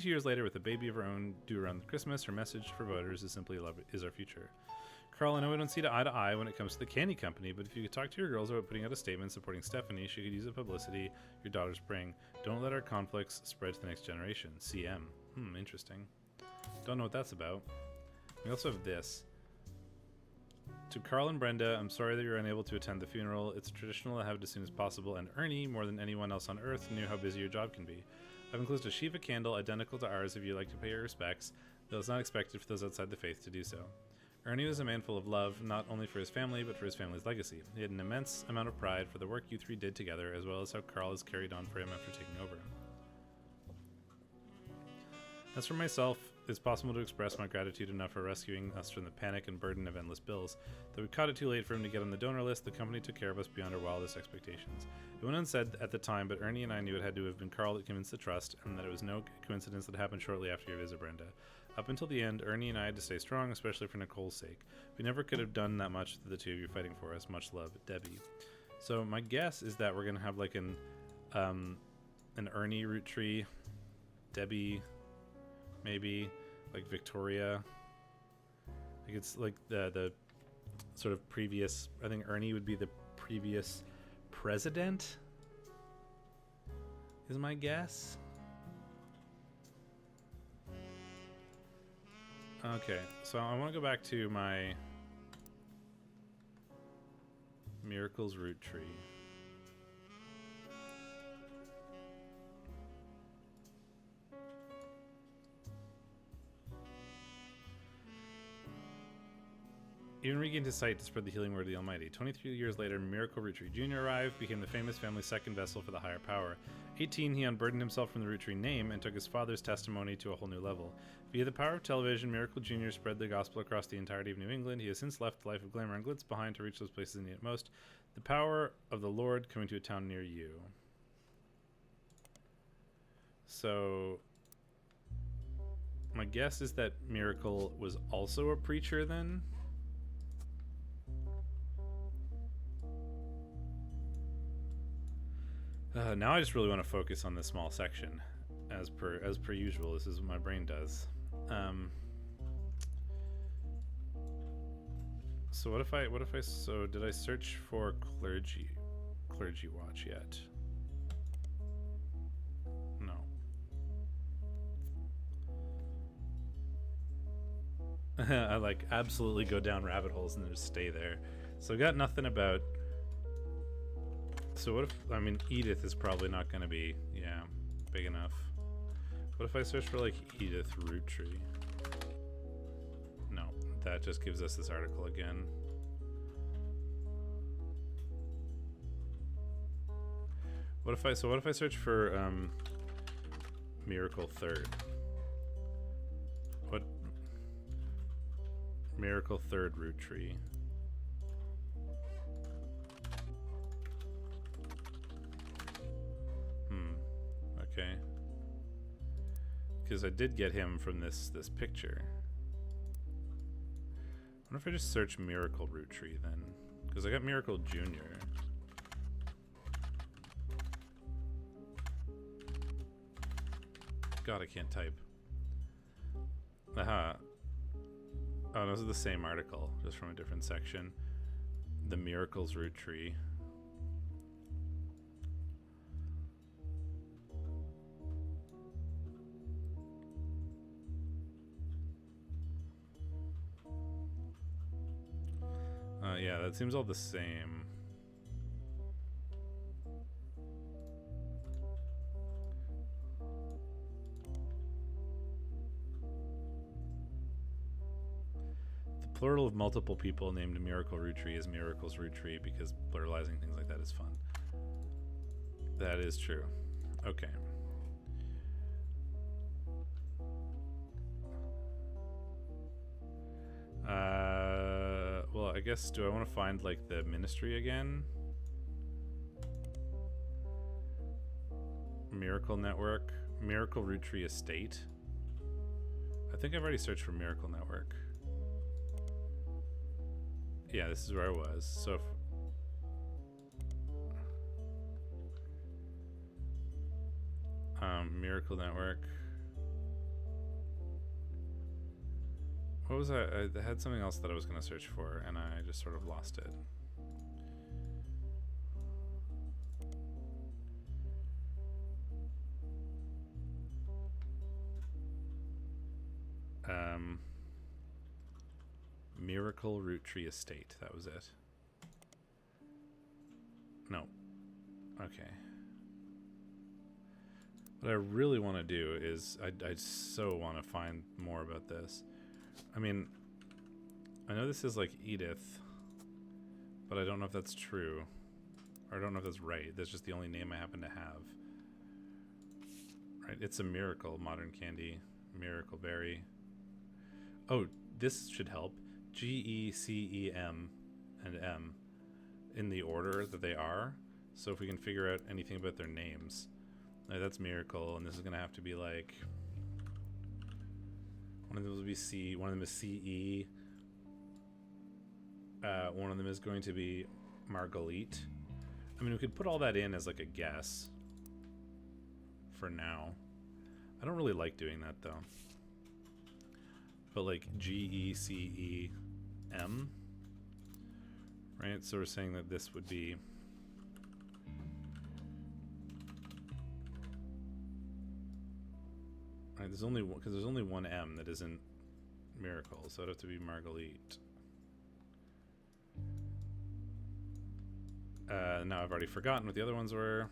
years later, with a baby of her own due around Christmas, her message for voters is simply love is our future. Carl, I know we don't see eye to eye when it comes to the candy company, but if you could talk to your girls about putting out a statement supporting Stephanie, she could use the publicity your daughters bring. Don't let our conflicts spread to the next generation. CM. Interesting. Don't know what that's about. We also have this. To Carl and Brenda, I'm sorry that you're unable to attend the funeral. It's traditional to have it as soon as possible, and Ernie, more than anyone else on Earth, knew how busy your job can be. I've enclosed a Shiva candle identical to ours if you'd like to pay your respects, though it's not expected for those outside the faith to do so. Ernie was a man full of love, not only for his family, but for his family's legacy. He had an immense amount of pride for the work you three did together, as well as how Carl has carried on for him after taking over. As for myself, it's possible to express my gratitude enough for rescuing us from the panic and burden of endless bills. Though we caught it too late for him to get on the donor list, the company took care of us beyond our wildest expectations. It went unsaid at the time, but Ernie and I knew it had to have been Carl that convinced the trust, and that it was no coincidence that happened shortly after your visit, Brenda. Up until the end, Ernie and I had to stay strong, especially for Nicole's sake. We never could have done that much with the two of you fighting for us. Much love, Debbie. So my guess is that we're gonna have like an Ernie Rootree, Debbie, maybe like Victoria. Like it's like the sort of previous. I think Ernie would be the previous president. Is my guess. Okay, so I want to go back to my Miracles root tree. Even regained his sight to spread the healing word of the Almighty. 23 years later, Miracle Rootree Jr. arrived, became the famous family's second vessel for the higher power. 18, he unburdened himself from the Rootree name and took his father's testimony to a whole new level. Via the power of television, Miracle Jr. spread the gospel across the entirety of New England. He has since left the life of glamour and glitz behind to reach those places in need it most. The power of the Lord coming to a town near you. So, my guess is that Miracle was also a preacher then? Now I just really want to focus on this small section, as per usual. This is what my brain does. So what if I so did I search for clergy watch yet? No. I like absolutely go down rabbit holes and then just stay there. So I got nothing about. So what if, I mean, Edith is probably not going to be, big enough. What if I search for like Edith Rootree? No, that just gives us this article again. What if I search for Miracle Third? What? Miracle Third Rootree. Okay. Because I did get him from this picture. I wonder if I just search Miracle Rootree then, because I got Miracle Junior. God, I can't type. Aha. Oh, those are the same article, just from a different section. The Miracles Rootree. Yeah, that seems all the same. The plural of multiple people named Miracle Rootree is Miracles Rootree because pluralizing things like that is fun. That is true. Okay. Well, I guess, do I want to find, like, the ministry again? Miracle Network. Miracle Rootree Estate. I think I've already searched for Miracle Network. Yeah, this is where I was. So if... Miracle Network. What was I had something else that I was going to search for, and I just sort of lost it. Miracle Rootree Estate. That was it. No. Okay. What I really want to do is I so want to find more about this. I mean, I know this is like Edith, but I don't know if that's true. Or I don't know if that's right. That's just the only name I happen to have. Right? It's a miracle, modern candy, miracle berry. Oh, this should help. G-E-C-E-M and M in the order that they are. So if we can figure out anything about their names. Like, that's miracle, and this is going to have to be like... One of them will be C, one of them is C-E. One of them is going to be Marguerite. I mean, we could put all that in as like a guess for now. I don't really like doing that though. But like G-E-C-E-M, right? So we're saying that this would be... Right, there's only one, because there's only one M that isn't miracle, so it'd have to be Marguerite. Now I've already forgotten what the other ones were.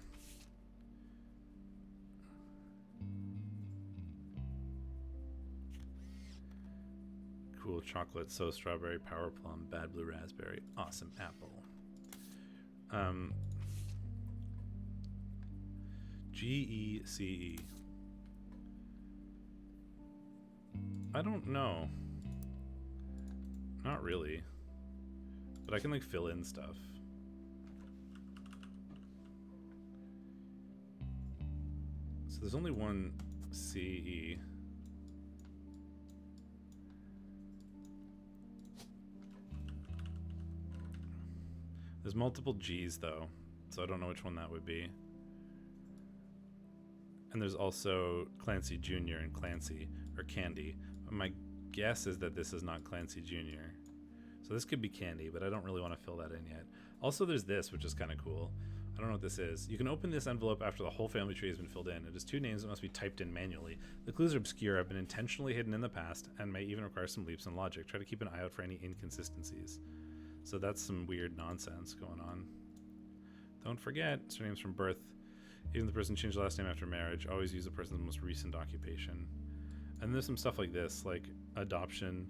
Cool chocolate, so strawberry, power plum, bad blue raspberry, awesome apple. G-E-C-E. I don't know. Not really. But I can like fill in stuff. So there's only one CE. There's multiple G's though, so I don't know which one that would be. And there's also Clancy Jr. and Clancy, or Candy. My guess is that this is not Clancy Jr. So this could be Candy, but I don't really want to fill that in yet. Also, there's this, which is kind of cool. I don't know what this is. You can open this envelope after the whole family tree has been filled in. It has two names that must be typed in manually. The clues are obscure, have been intentionally hidden in the past, and may even require some leaps in logic. Try to keep an eye out for any inconsistencies. So that's some weird nonsense going on. Don't forget, surnames from birth. Even the person changed the last name after marriage. Always use the person's most recent occupation. And there's some stuff like this, like adoption,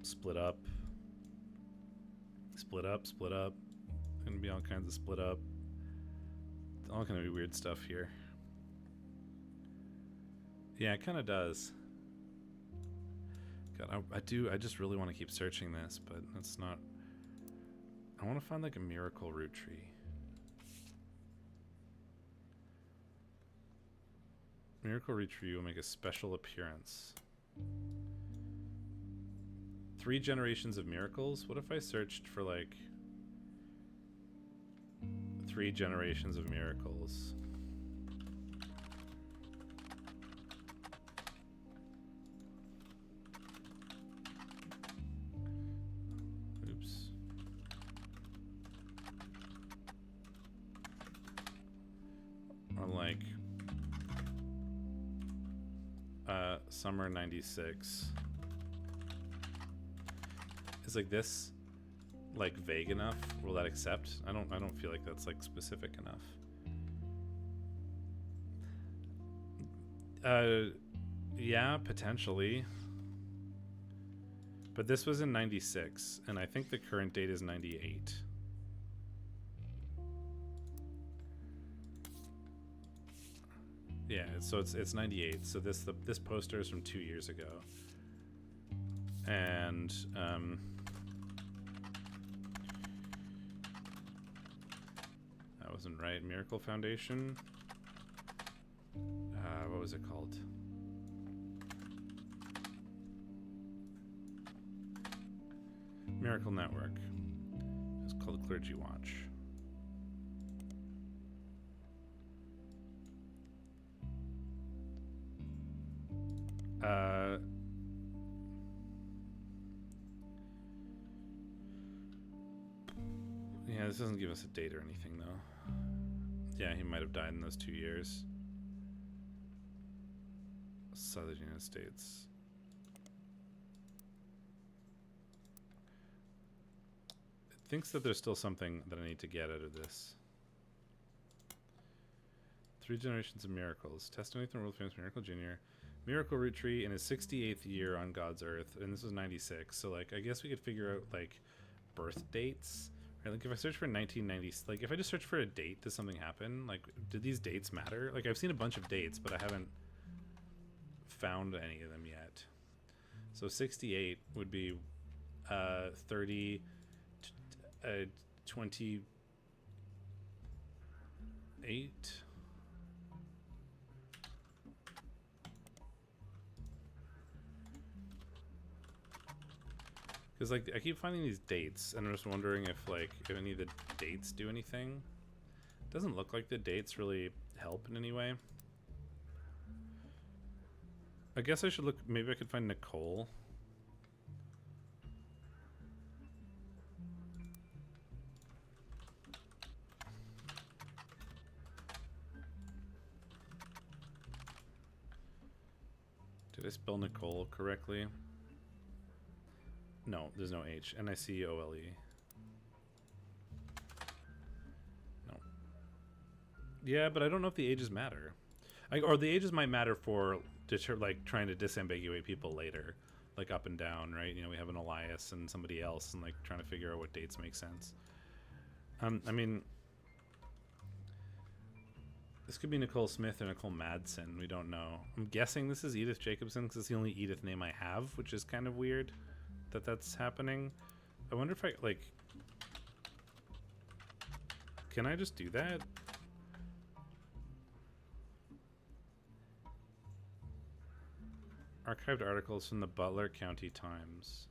split up. Gonna be all kinds of split up. All gonna be weird stuff here. Yeah, it kind of does. God, I just really want to keep searching this, but that's not. I want to find like a miracle root tree. Miracle root tree will make a special appearance. 3 generations of miracles? What if I searched for like 3 generations of miracles? Oops. Or like summer 96. Is like this like vague enough? Will that accept? I don't feel like that's like specific enough. Yeah, potentially. But this was in 96, and I think the current date is 98. Yeah, so it's 98. So this poster is from 2 years ago. And that wasn't right. Miracle Foundation. What was it called? Miracle Network. It's called Clergy Watch. Yeah, this doesn't give us a date or anything, though. Yeah, he might have died in those 2 years. Southern United States. It thinks that there's still something that I need to get out of this. 3 generations of miracles. Testimony from the world famous Miracle Jr. Miracle Root Tree in his 68th year on God's earth, and this was 96. So like, I guess we could figure out like birth dates. Right? Like if I search for 1990, like if I just search for a date, does something happen? Like, do these dates matter? Like I've seen a bunch of dates, but I haven't found any of them yet. So 68 would be 30, 28. Because like I keep finding these dates, and I'm just wondering if like if any of the dates do anything. It doesn't look like the dates really help in any way. I guess I should look. Maybe I could find Nicole. Did I spell Nicole correctly? No, there's no H. Nicole. No. Yeah, but I don't know if the ages matter. Or the ages might matter for like trying to disambiguate people later, like up and down, right? You know, we have an Elias and somebody else, and like trying to figure out what dates make sense. I mean, this could be Nicole Smith or Nicole Madsen. We don't know. I'm guessing this is Edith Jacobson because it's the only Edith name I have, which is kind of weird that that's happening. I wonder if I like. Can I just do that? Archived articles from the Butler County Times.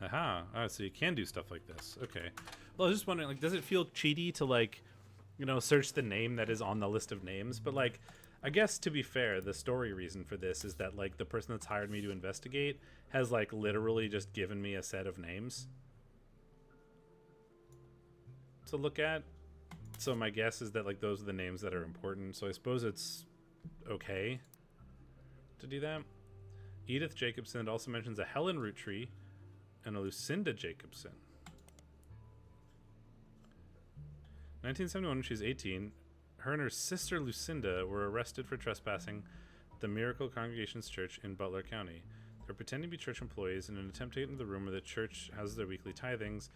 Aha. Oh, so you can do stuff like this. Okay. Well, I was just wondering, like, does it feel cheaty to, like, you know, search the name that is on the list of names? But, like, I guess to be fair, the story reason for this is that, like, the person that's hired me to investigate has, like, literally just given me a set of names to look at. So my guess is that, like, those are the names that are important. So I suppose it's okay to do that. Edith Jacobson also mentions a Helen Rootree and a Lucinda Jacobson. 1971, when she was 18, her and her sister Lucinda were arrested for trespassing the Miracle Congregation's church in Butler County. They're pretending to be church employees in an attempt to get into the room where the church houses their weekly tithings.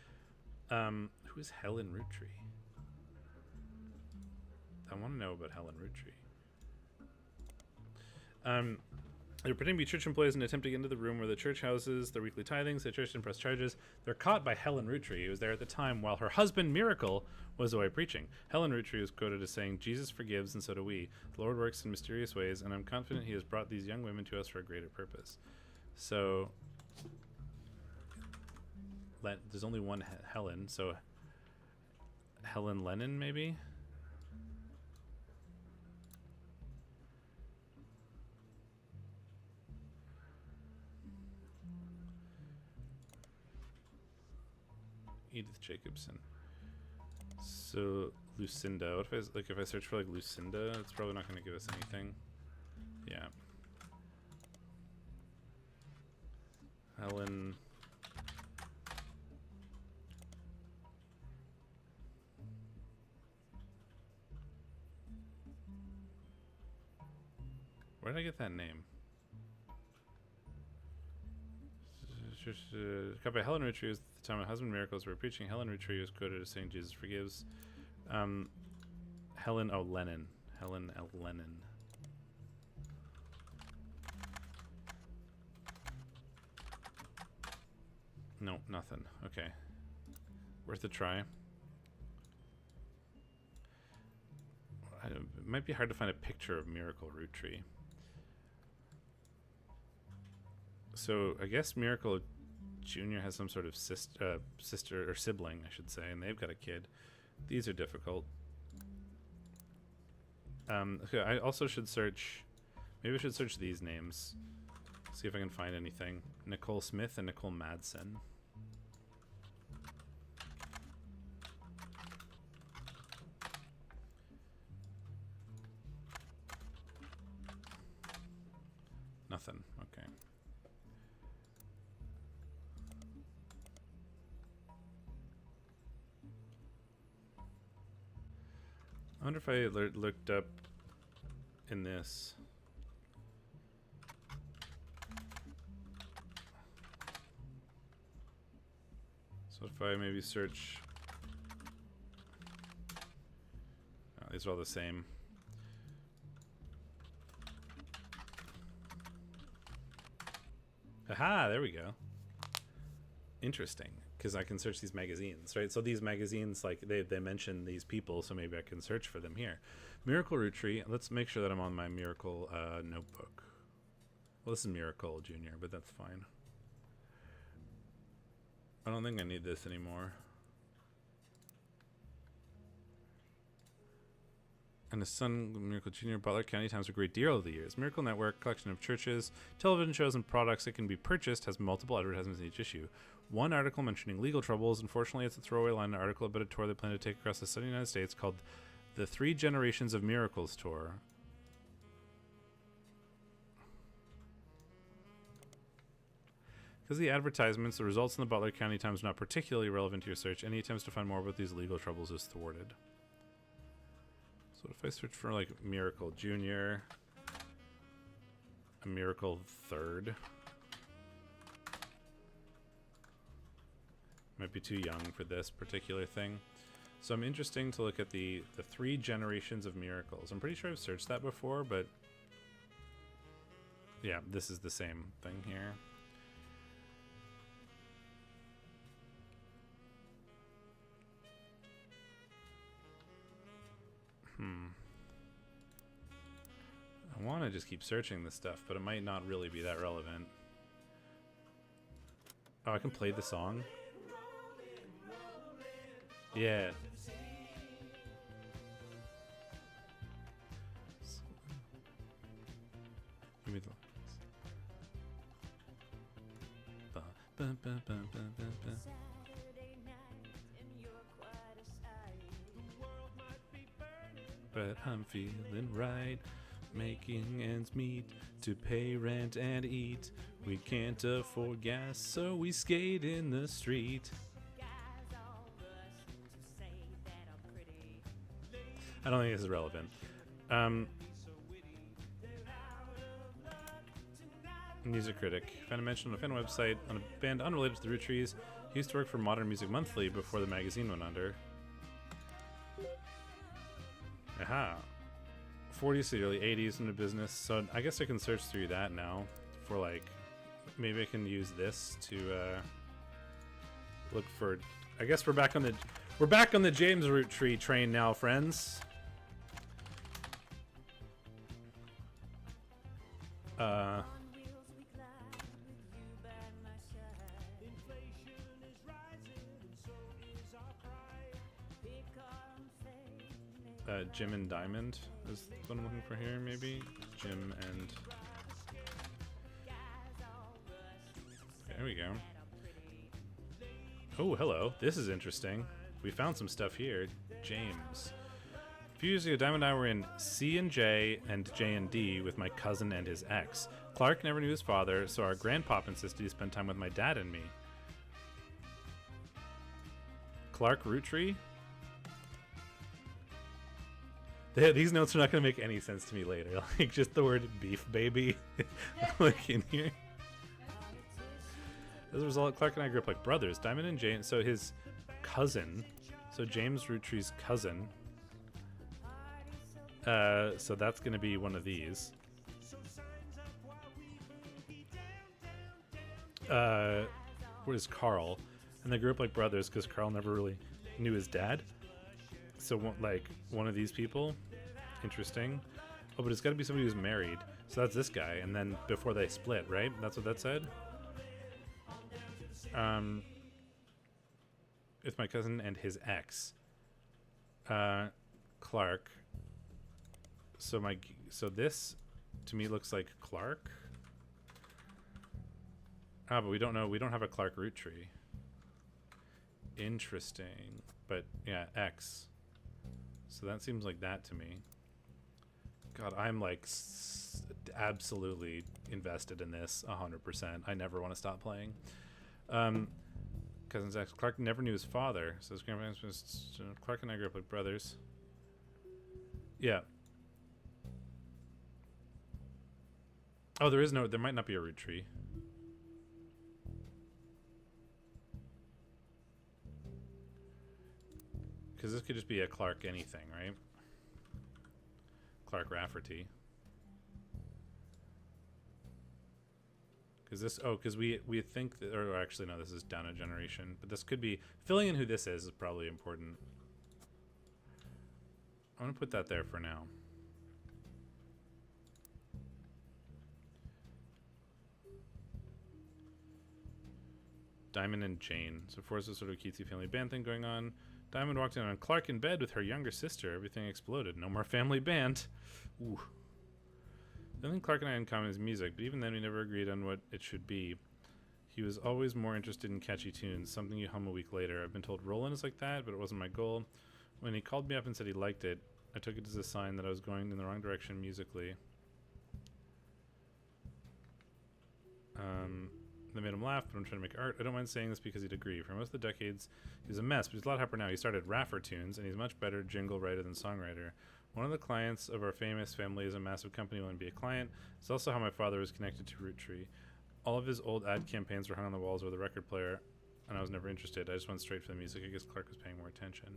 Who is Helen Rootree? I want to know about Helen Rootree. They're pretending to be church employees in an attempt to get into the room where the church houses their weekly tithings. The church didn't press charges. They're caught by Helen Rootree, who was there at the time while her husband, Miracle, was away preaching. Helen Rootree was quoted as saying, "Jesus forgives, and so do we. The Lord works in mysterious ways, and I'm confident he has brought these young women to us for a greater purpose." So, there's only one Helen, so Helen Lennon, maybe? Edith Jacobson. So Lucinda. What if I search for like Lucinda? It's probably not going to give us anything. Yeah. Helen. Where did I get that name? Cut by Helen Rootree was the time when husband miracles were preaching. Helen Rootree was quoted as saying Jesus forgives. Helen Lennon. Helen L. Lennon. No, nothing. Okay. Worth a try. It might be hard to find a picture of Miracle Rootree. So I guess Miracle Jr. has some sort of sister or sibling, I should say, and they've got a kid. These are difficult. Okay, I also should search. Maybe I should search these names. See if I can find anything. Nicole Smith and Nicole Madsen. Nothing. Okay. I wonder if I looked up in this. So if I maybe search, oh, these are all the same. Aha, there we go. Interesting, because I can search these magazines, right? So these magazines, like they mention these people, so maybe I can search for them here. Miracle Rootree. Let's make sure that I'm on my Miracle notebook. Well, this is Miracle Jr., but that's fine. I don't think I need this anymore. And his son, Miracle Jr., Butler County Times a great deal over the years. Miracle Network, collection of churches, television shows, and products that can be purchased, has multiple advertisements in each issue. One article mentioning legal troubles. Unfortunately, it's a throwaway line, an article about a tour they plan to take across the southern United States called the 3 Generations of Miracles Tour. Because of the advertisements, the results in the Butler County Times are not particularly relevant to your search. Any attempts to find more about these legal troubles is thwarted. So if I search for like Miracle Jr., a Miracle Third, might be too young for this particular thing. So I'm interested to look at the 3 Generations of Miracles. I'm pretty sure I've searched that before, but yeah, this is the same thing here. I want to just keep searching this stuff, but it might not really be that relevant. Oh, I can play the song? Yeah. Give me the... But I'm feeling right. making ends meet to pay rent and eat. We can't afford gas, so we skate in the street. I don't think this is relevant. Music critic. Found a mention on a fan website on a band unrelated to the Roottrees. He used to work for Modern Music Monthly before the magazine went under. Aha. 40s to the early 80s into business. So I guess I can search through that now for like, maybe I can use this to look for. I guess we're back on the James Roottrees train now, friends. Jim and Diamond is what I'm looking for here, maybe? Jim and... There we go. Oh, hello. This is interesting. We found some stuff here. James. A few years ago, Diamond and I were in C and J and J and D with my cousin and his ex. Clark never knew his father, so our grandpop insisted he spend time with my dad and me. Clark Roottrees? These notes are not going to make any sense to me later. Like, just the word beef baby, like, in here. As a result, Clark and I grew up like brothers. Diamond and Jane, so his cousin, so James Roottrees' cousin. So that's going to be one of these. What is Carl? And they grew up like brothers because Carl never really knew his dad. So, like, one of these people. Interesting. Oh, but it's got to be somebody who's married. So that's this guy. And then before they split, right? That's what that said? It's my cousin and his ex. Clark. So this, to me, looks like Clark. Ah, but we don't know. We don't have a Clark Roottrees. Interesting. But, yeah, X. So that seems like that to me. God, I'm like absolutely invested in this 100%. I never want to stop playing. Cousin's ex. Clark never knew his father. So his grandparents was Clark and I grew up like brothers. Yeah. Oh, there might not be a Roottrees. Because this could just be a Clark anything, right? Clark Rafferty. Because we think that, or actually no, this is down a generation, but this could be, filling in who this is probably important. I'm going to put that there for now. Diamond and Jane. So Forrest was sort of a cutesy family band thing going on. Diamond walked in on Clark in bed with her younger sister. Everything exploded. No more family band. Ooh. The only thing Clark and I had in common is music, but even then we never agreed on what it should be. He was always more interested in catchy tunes, something you hum a week later. I've been told Roland is like that, but it wasn't my goal. When he called me up and said he liked it, I took it as a sign that I was going in the wrong direction musically. They made him laugh, but I'm trying to make art. I don't mind saying this because he'd agree. For most of the decades, he was a mess, but he's a lot happier now. He started Raffer Tunes, and he's a much better jingle writer than songwriter. One of the clients of our famous family is a massive company wanting to be a client. It's also how my father was connected to Roottrees. All of his old ad campaigns were hung on the walls with a record player, and I was never interested. I just went straight for the music. I guess Clark was paying more attention.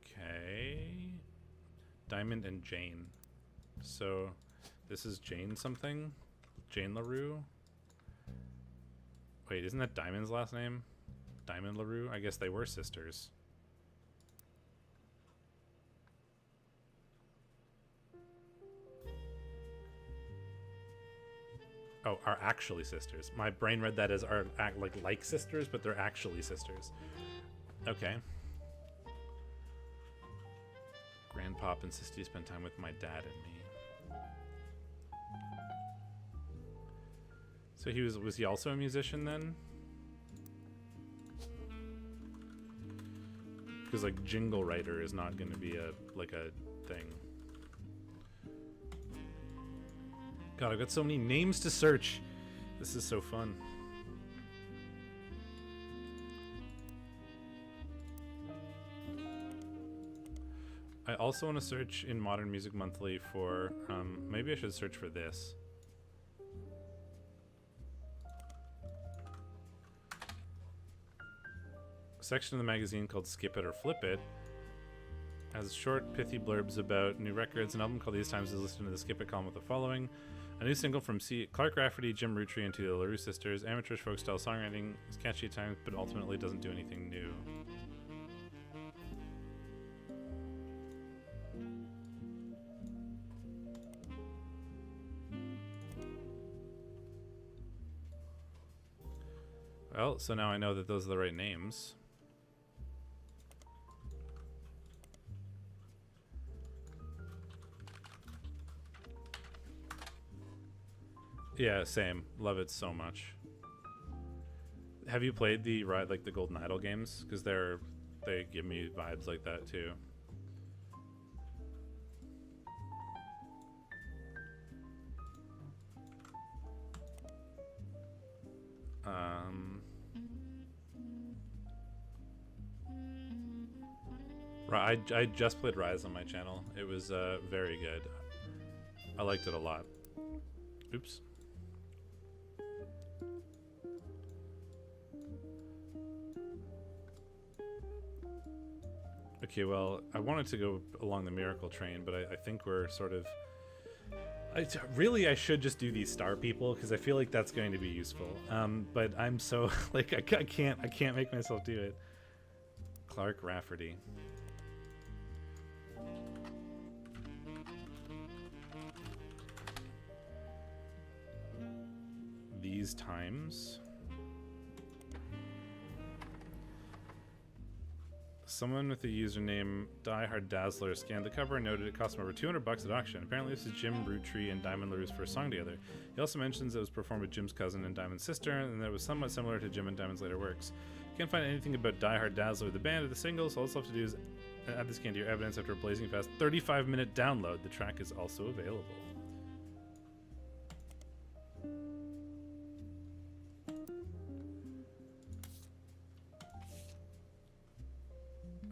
Okay. Diamond and Jane. So this is Jane something? Jane LaRue? Wait, isn't that Diamond's last name? Diamond LaRue? I guess they were sisters. Oh, are actually sisters. My brain read that as are like sisters, but they're actually sisters. Okay. Grandpop insisted he spend time with my dad and me. So was he also a musician then? Because like jingle writer is not going to be a thing. God, I've got so many names to search. This is so fun. I also want to search in Modern Music Monthly for, maybe I should search for this. A section of the magazine called Skip It or Flip It has short, pithy blurbs about new records. An album called These Times is listed in the Skip It column with the following. A new single from Clark Rafferty, Jim Roottrees, and two of the LaRue sisters. Amateurish folk-style songwriting is catchy at times, but ultimately doesn't do anything new. Well, so now I know that those are the right names. Yeah, same. Love it so much. Have you played the Golden Idol games? Because they give me vibes like that too. I just played Rise on my channel. It was very good. I liked it a lot. Oops. Okay, well, I wanted to go along the miracle train, but I think we're sort of... I should just do these star people, because I feel like that's going to be useful. But I'm so... like, I can't make myself do it. Clark Rafferty. These times... Someone with the username Die Dazzler scanned the cover and noted it cost him over $200 at auction. Apparently this is Jim Roottrees and Diamond LaRue's first song together. He also mentions it was performed with Jim's cousin and Diamond's sister, and that it was somewhat similar to Jim and Diamond's later works. Can't find anything about Die Dazzler, the band, or the single, so all it's left to do is add this can to your evidence after a blazing fast 35-minute download. The track is also available.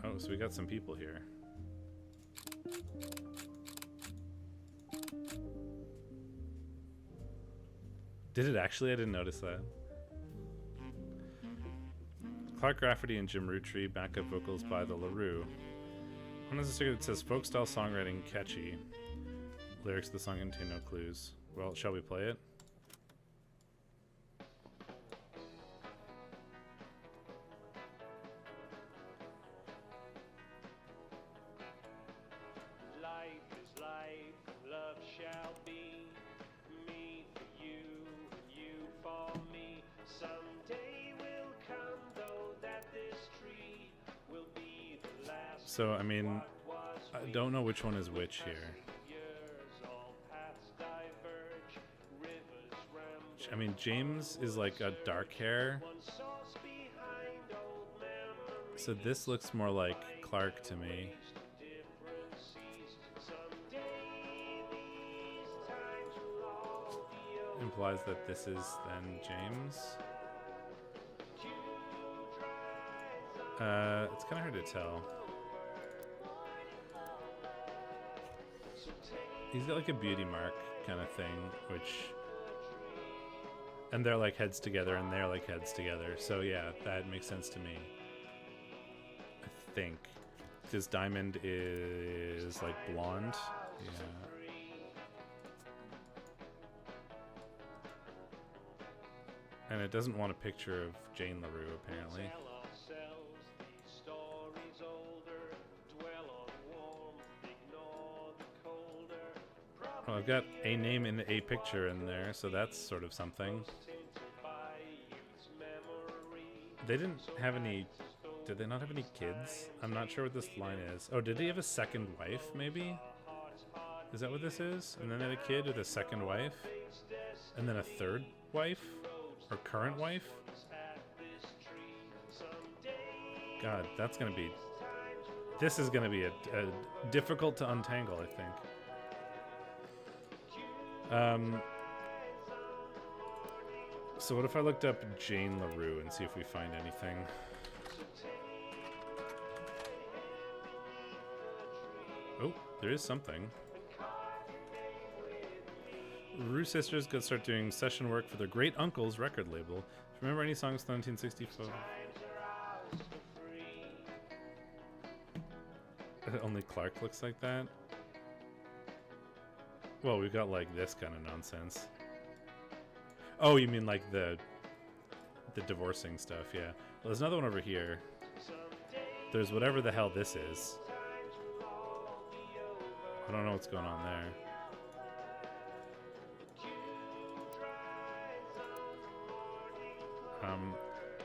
Oh, so we got some people here. Did it actually? I didn't notice that. Clark Rafferty and Jim Roottrees, backup vocals by the LaRue. One has a sticker that says folk style songwriting catchy. Lyrics of the song contain no clues. Well, shall we play it? So, I mean, I don't know which one is which here. I mean, James is like a dark hair. So this looks more like Clark to me. Implies that this is then James. It's kind of hard to tell. He's got like a beauty mark kind of thing, and they're like heads together and they're like heads together. So yeah, that makes sense to me. I think. Because Diamond is like blonde. Yeah. And it doesn't want a picture of Jane LaRue apparently. Well, I've got a name in a picture in there, so that's sort of something. They didn't have any... Did they not have any kids? I'm not sure what this line is. Oh, did he have a second wife, maybe? Is that what this is? And then they had a kid with a second wife? And then a third wife? Or current wife? God, that's gonna be... This is gonna be a difficult to untangle, I think. So what if I looked up Jane LaRue and see if we find anything? Oh, there is something. Rue sisters could start doing session work for their great uncle's record label. Remember any songs from 1964? Only Clark looks like that. Well, we've got like this kind of nonsense. Oh, you mean like the divorcing stuff? Yeah. Well, there's another one over here. There's whatever the hell this is. I don't know what's going on there.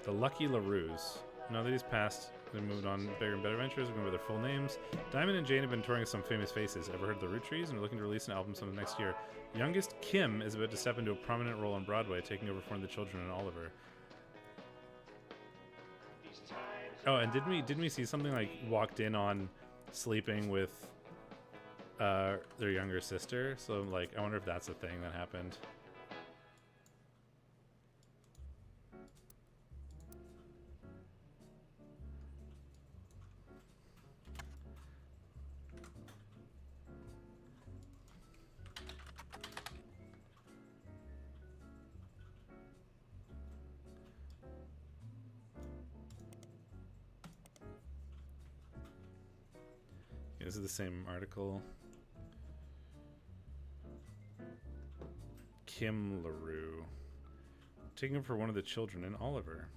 The Lucky LaRues. Now that he's passed, they moved on bigger and better ventures. Remember their full names. Diamond and Jane have been touring with some famous faces. Ever heard of the Roottrees? And are looking to release an album sometime next year. Youngest Kim is about to step into a prominent role on Broadway, taking over for one of the children in Oliver. Oh, and didn't we see something like walked in on sleeping with their younger sister? So like, I wonder if that's a thing that happened. This is the same article. Kim LaRue. Taking him for one of the children in Oliver.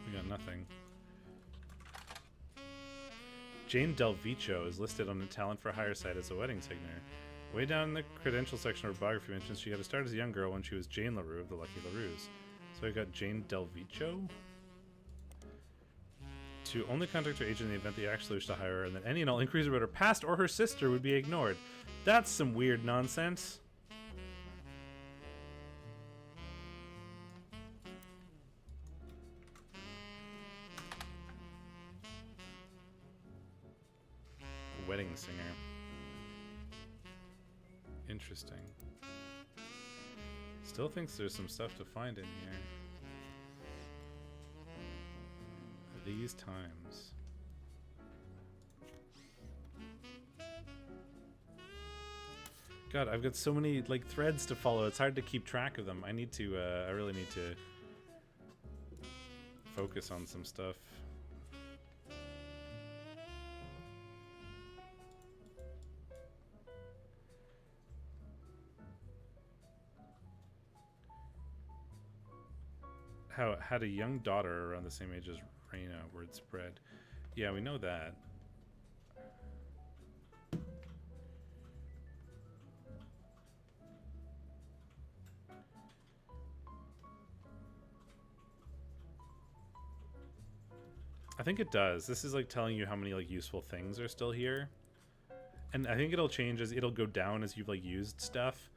We got nothing. Jane Del Vicio is listed on the talent for hire site as a wedding singer. Way down in the credential section of her biography mentions she got to start as a young girl when she was Jane LaRue of the Lucky LaRues. So I got Jane Del Vicio. To only contact her agent in the event they actually wish to hire her, and that any and all inquiries about her past or her sister would be ignored. That's some weird nonsense. Wedding singer. Interesting. Still thinks there's some stuff to find in here. These times. God, I've got so many like threads to follow. It's hard to keep track of them. I need to. I really need to focus on some stuff. How had a young daughter around the same age as Raina, word spread. Yeah, we know that. I think it does. This is like telling you how many like useful things are still here. And I think it'll change as it'll go down as you've like used stuff.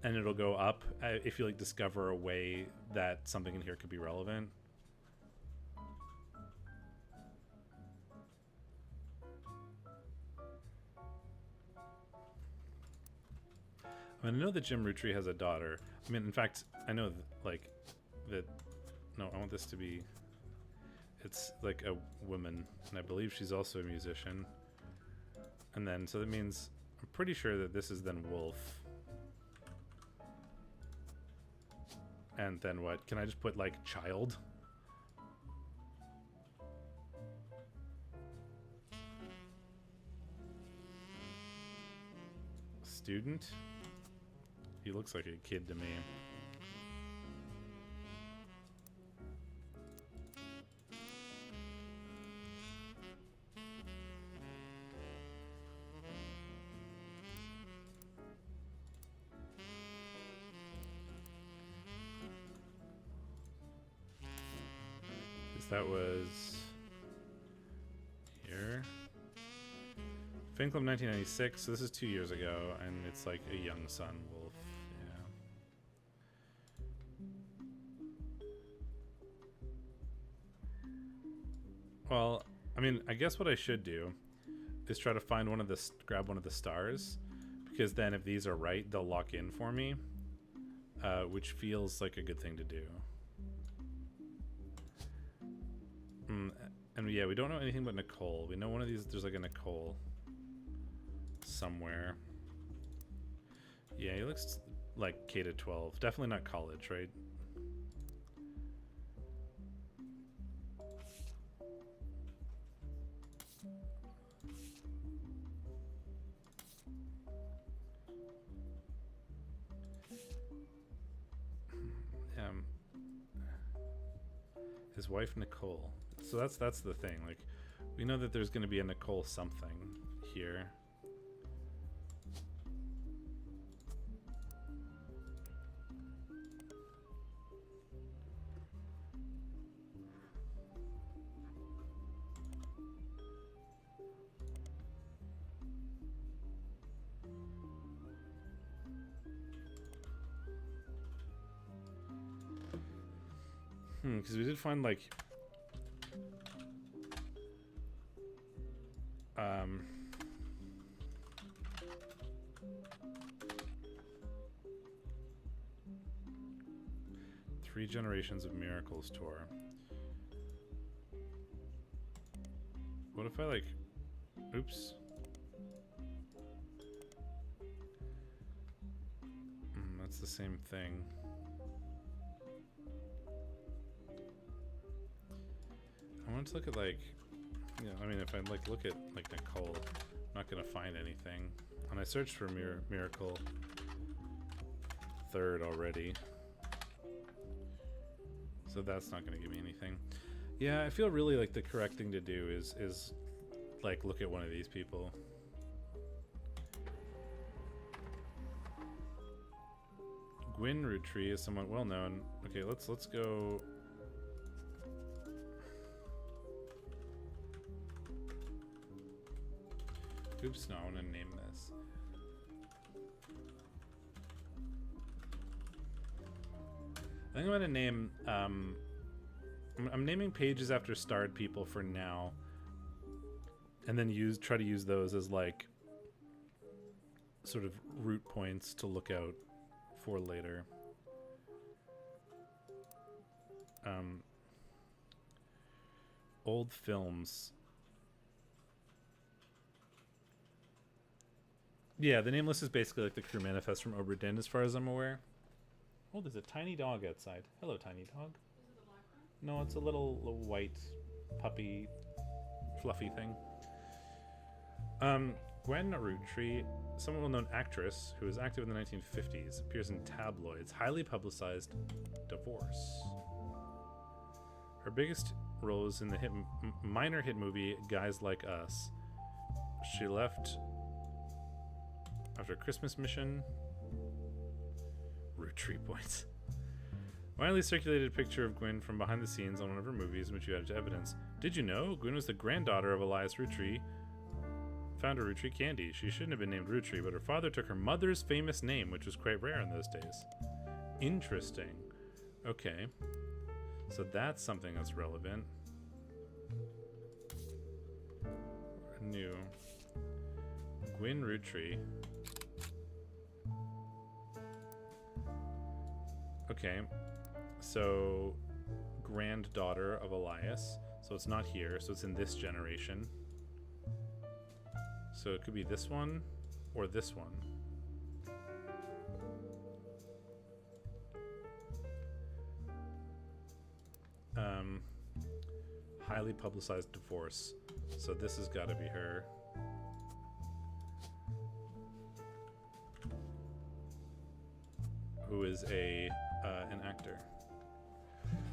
And it'll go up if you like discover a way that something in here could be relevant. I mean, I know that Jim Roottries has a daughter. I mean, in fact, I know like that. No, I want this to be. It's like a woman, and I believe she's also a musician. And then, so that means I'm pretty sure that this is then Wolf. And then what? Can I just put like child? Student? He looks like a kid to me. That was here. Fan Club 1996, so this is 2 years ago, and it's like a young son, Wolf. Yeah. Well, I mean, I guess what I should do is try to find grab one of the stars, because then if these are right, they'll lock in for me, which feels like a good thing to do. And yeah, we don't know anything but Nicole. We know one of these, there's like a Nicole somewhere. Yeah, he looks like K to 12. Definitely not college, right? His wife Nicole. So that's the thing. Like, we know that there's going to be a Nicole something here. Because we did find like Three Generations of Miracles tour. What if I like, oops. That's the same thing. I want to look at like, I mean, if I like look at like Nicole, I'm not gonna find anything. And I searched for Miracle third already, so that's not gonna give me anything. Yeah, I feel really like the correct thing to do is like look at one of these people. Gwyn Roottrees is somewhat well known. Okay, let's go. Oops, no, I want to name this. I think I'm going to name, I'm naming pages after starred people for now. And then try to use those as like sort of root points to look out for later. Old films. Yeah, the name list is basically like the crew manifest from Obra Dinn, as far as I'm aware. Oh, there's a tiny dog outside. Hello, tiny dog. Is it the black one? No, it's a little white, puppy, fluffy thing. Gwen Roottrees, some well-known actress who was active in the 1950s, appears in tabloids, highly publicized divorce. Her biggest role was in the minor hit movie Guys Like Us. She left after Christmas Mission. Roottrees points. Widely circulated picture of Gwyn from behind the scenes on one of her movies, in which you added to evidence. Did you know Gwyn was the granddaughter of Elias Roottrees, founder of Roottrees Candy? She shouldn't have been named Roottrees, but her father took her mother's famous name, which was quite rare in those days. Interesting. Okay. So that's something that's relevant. New. Gwyn Roottrees. Okay, so granddaughter of Elias. So it's not here, so it's in this generation. So it could be this one or this one. Highly publicized divorce. So this has got to be her. Who is an actor.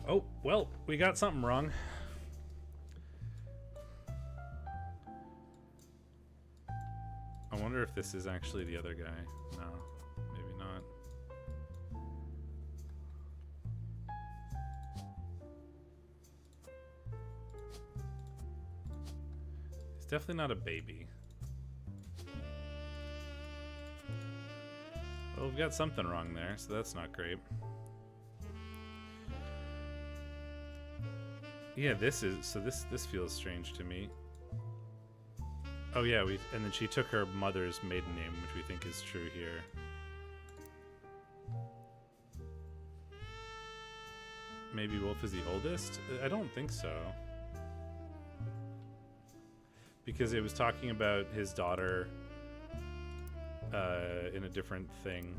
Oh, well, we got something wrong. I wonder if this is actually the other guy. No, maybe not. He's definitely not a baby. Well, we've got something wrong there, so that's not great. Yeah, this feels strange to me. Oh yeah, and then she took her mother's maiden name, which we think is true here. Maybe Wolf is the oldest? I don't think so. Because it was talking about his daughter in a different thing.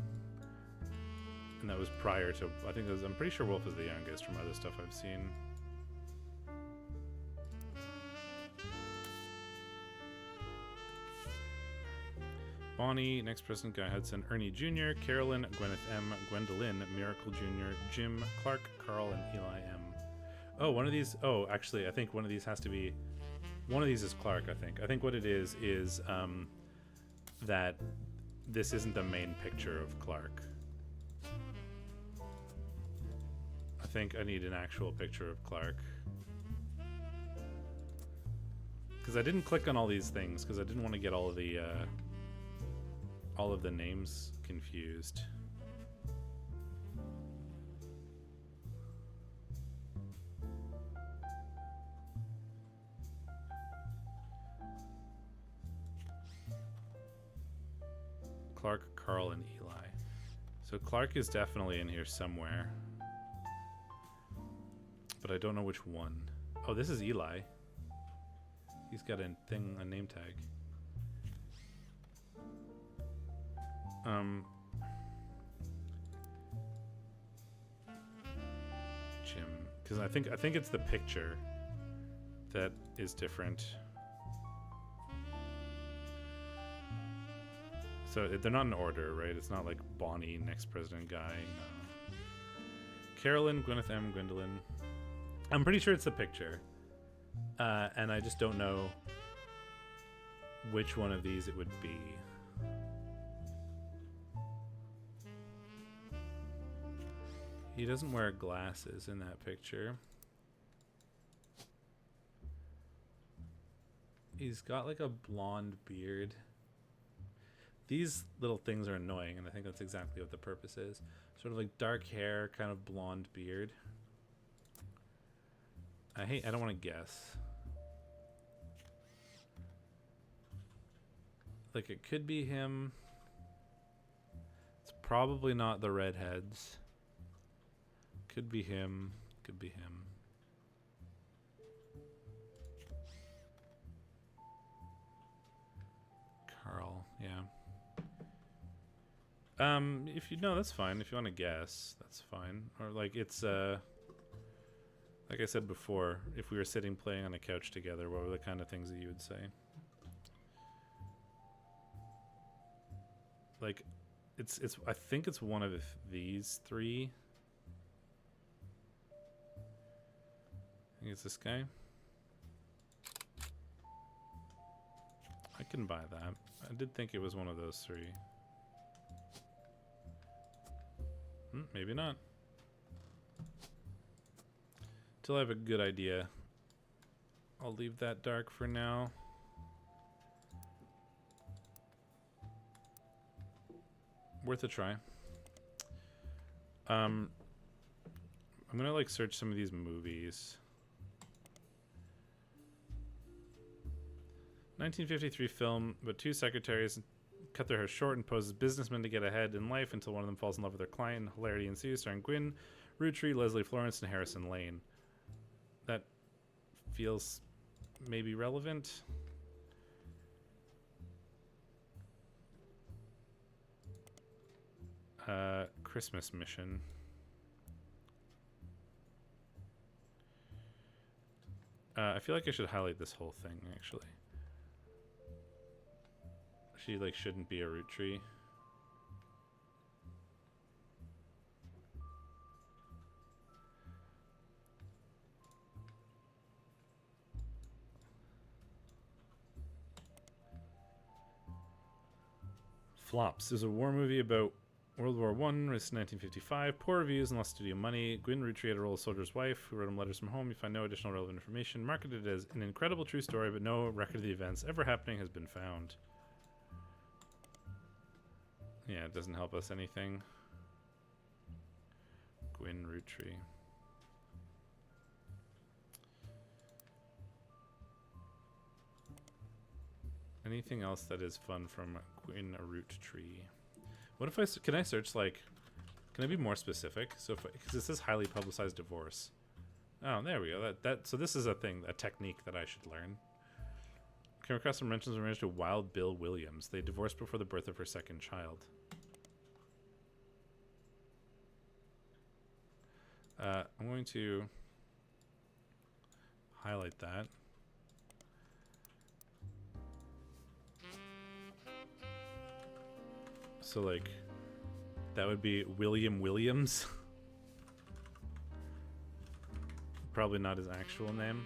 And that was prior to, I'm pretty sure Wolf is the youngest from other stuff I've seen. Bonnie, next president Guy Hudson, Ernie Jr., Carolyn, Gwyneth M., Gwendolyn, Miracle Jr., Jim, Clark, Carl, and Eli M. Oh, one of these, actually, I think one of these has to be, one of these is Clark, I think. I think what it is that this isn't the main picture of Clark. I think I need an actual picture of Clark. Because I didn't click on all these things, because I didn't want to get all of the names confused. Clark, Carl, and Eli. So Clark is definitely in here somewhere. But I don't know which one. Oh, this is Eli. He's got a name tag. Jim, because I think it's the picture that is different. So they're not in order, right? It's not like Bonnie, next president Guy. No. Carolyn, Gwyneth M., Gwendolyn. I'm pretty sure it's the picture, and I just don't know which one of these it would be. He doesn't wear glasses in that picture. He's got like a blonde beard. These little things are annoying, and I think that's exactly what the purpose is. Sort of like dark hair, kind of blonde beard. I don't want to guess. Like, it could be him. It's probably not the redheads. Could be him. Could be him. Carl, yeah. If you know, that's fine. If you want to guess, that's fine. Or like it's like I said before, if we were sitting playing on a couch together, what were the kind of things that you would say? Like, it's I think it's one of these three. I think it's this guy. I can buy that. I did think it was one of those three. Maybe not. Till I have a good idea. I'll leave that dark for now. Worth a try. I'm gonna like search some of these movies. 1953 film, but two secretaries cut their hair short and pose as businessmen to get ahead in life until one of them falls in love with their client and hilarity ensues, starring Gwyn, Roottrees, Leslie Florence, and Harrison Lane. That feels maybe relevant. Christmas Mission. I feel like I should highlight this whole thing, actually. She, like, shouldn't be a root tree. Flops. There's a war movie about World War I, released in 1955. Poor reviews and lost studio money. Gwyn Roottrees had a role as soldier's wife who wrote him letters from home. You find no additional relevant information. Marketed as an incredible true story, but no record of the events ever happening has been found. Yeah, it doesn't help us anything. Gwyn Roottrees. Anything else that is fun from in a Roottrees? What if can I search like, can I be more specific? So because it says highly publicized divorce. Oh, there we go. So this is a technique that I should learn. Came across some mentions of marriage to Wild Bill Williams. They divorced before the birth of her second child. I'm going to highlight that. So like, that would be William Williams. Probably not his actual name.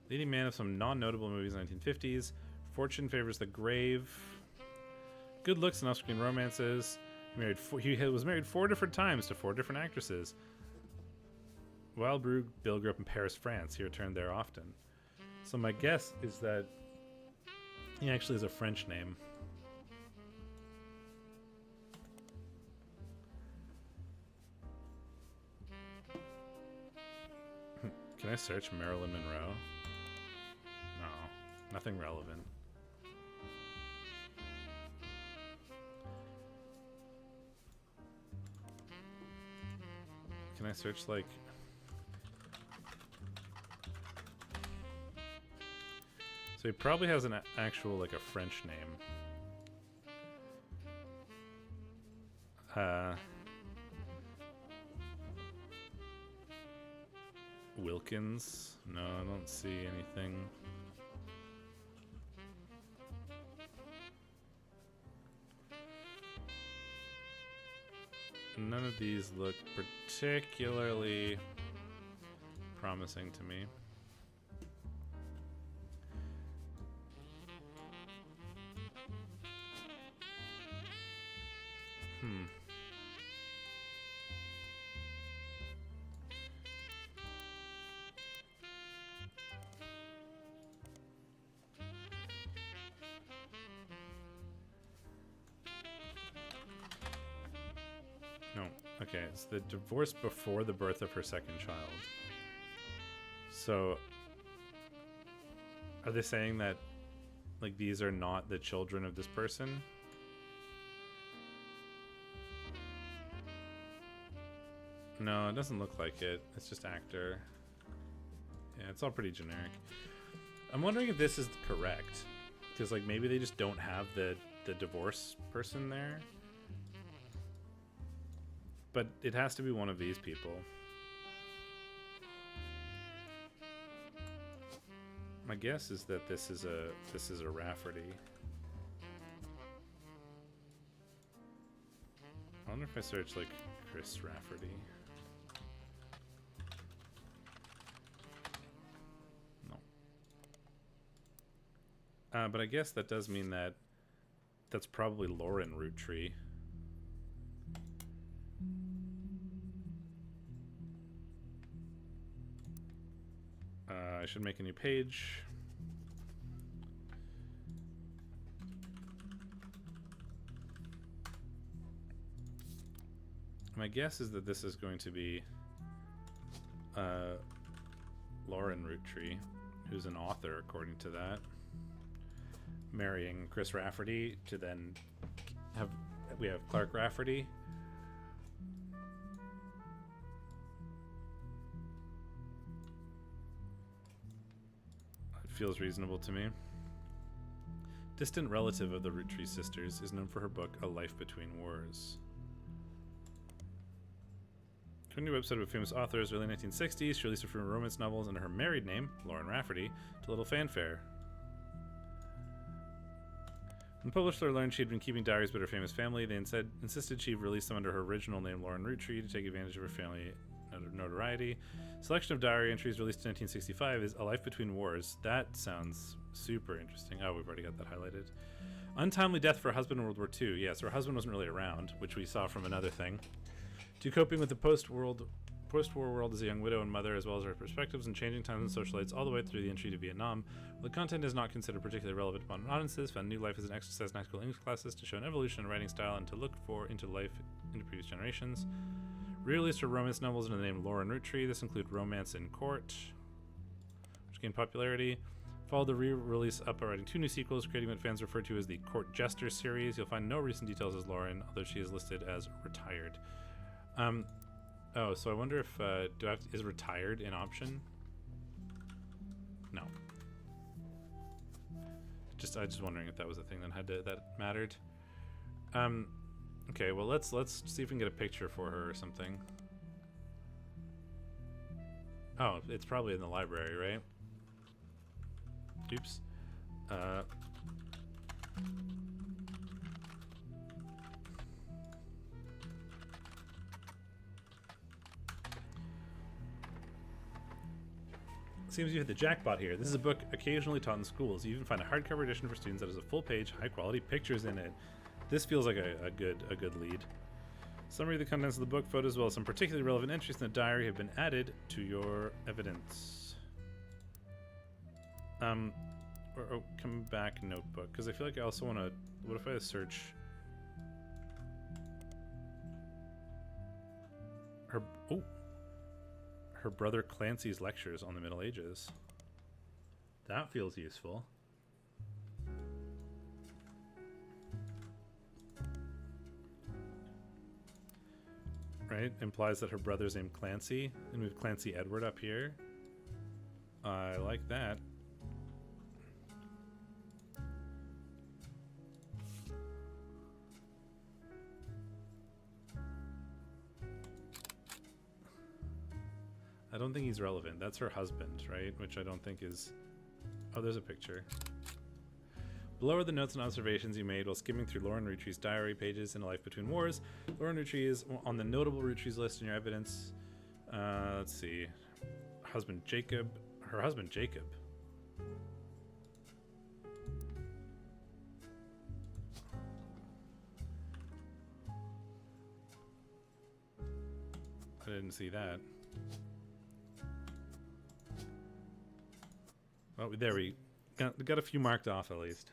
Leading man of some non-notable movies in the 1950s. Fortune favors the grave. Good looks and off-screen romances. He was married 4 different times to 4 different actresses. Wild Bill grew up in Paris, France. He returned there often. So my guess is that he actually has a French name. Can I search Marilyn Monroe? No, nothing relevant. Can I search like... So he probably has an actual, like a French name. Wilkins? No, I don't see anything. None of these look particularly promising to me. No. Okay, it's the divorce before the birth of her second child. So, are they saying that, like, these are not the children of this person? No, it doesn't look like it. It's just actor. Yeah, it's all pretty generic. I'm wondering if this is correct. Because, like, maybe they just don't have the divorce person there. But it has to be one of these people. My guess is that this is a Rafferty. I wonder if I search like Chris Rafferty. No. But I guess that does mean that that's probably Lauren Roottrees. I should make a new page. My guess is that this is going to be Lauren Roottrees, who's an author, according to that, marrying Chris Rafferty to then have Clark Rafferty. Feels reasonable to me. Distant relative of the Roottrees sisters, is known for her book A Life Between Wars. According to a website of famous authors, early 1960s, she released a few romance novels under her married name, Lauren Rafferty, to little fanfare. When the publisher learned she had been keeping diaries about her famous family, they instead insisted she release them under her original name, Lauren Roottrees, to take advantage of her family notoriety. Selection of diary entries released in 1965 is A Life Between Wars. That sounds super interesting. Oh, we've already got that highlighted. Untimely death for her husband in World War II. Yeah, so her husband wasn't really around, which we saw from another thing. To coping with the post-war world as a young widow and mother, as well as her perspectives and changing times and social lights all the way through the entry to Vietnam. The content is not considered particularly relevant to modern audiences, found new life as an exercise in high school English classes to show an evolution in writing style and to look for into life into previous generations. Re-released her romance novels under the name Lauren Roottrees. This include Romance in Court. gain popularity. Followed the re-release up by writing 2 new sequels, creating what fans refer to as the Court Jester series. You'll find no recent details as Lauren, although she is listed as retired. Oh, so I wonder if is retired an option? No. I just wondering if that was a thing that mattered. Okay, well let's see if we can get a picture for her or something. Oh, it's probably in the library, right? Oops. Seems you hit the jackpot here. This is a book occasionally taught in schools. You even find a hardcover edition for students that has a full-page, high-quality pictures in it. This feels like a good lead. Summary of the contents of the book, photos, as well as some particularly relevant entries in the diary have been added to your evidence. Come back notebook, because I feel like I also want to. What if I search her? Oh. Her brother Clancy's lectures on the Middle Ages. That feels useful. Right? Implies that her brother's named Clancy, and we have Clancy Edward up here. I like that. I don't think he's relevant. That's her husband, right? Which I don't think is... Oh, there's a picture. Below are the notes and observations you made while skimming through Lauren Roottrees' diary pages in A Life Between Wars. Lauren Roottrees on the notable Roottrees list in your evidence. Let's see. Her husband Jacob. I didn't see that. Oh, there we got a few marked off at least.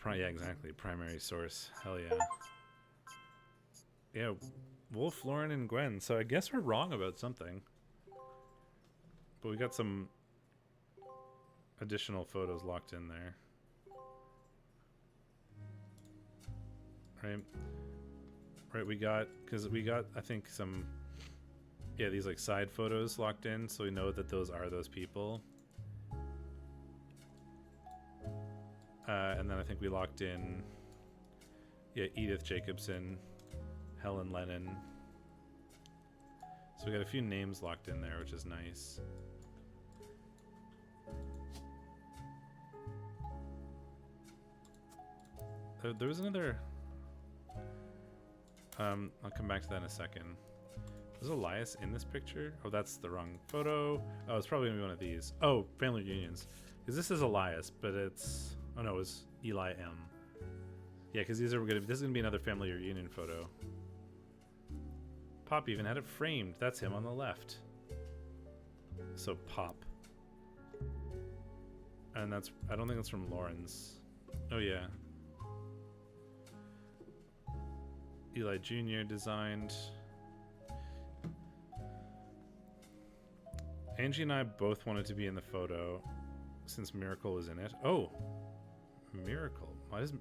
Yeah, exactly. Primary source. Hell yeah. Yeah, Wolf, Lauren, and Gwen. So I guess we're wrong about something. But we got some additional photos locked in there. Right, we got, I think, some... Yeah, these like side photos locked in, so we know that those are those people. And then I think we locked in, yeah, Edith Jacobson, Helen Lennon. So we got a few names locked in there, which is nice. There was another... I'll come back to that in a second. Is Elias in this picture? Oh, that's the wrong photo. Oh, it's probably gonna be one of these. Oh, family reunions. Because this is Elias, but it's... Oh no, it was Eli M. Yeah, because this is gonna be another family reunion photo. Pop even had it framed. That's him on the left. So Pop. And that's... I don't think that's from Lauren's. Oh yeah. Eli Jr. designed... Angie and I both wanted to be in the photo since Miracle was in it. Oh! Miracle. Why does...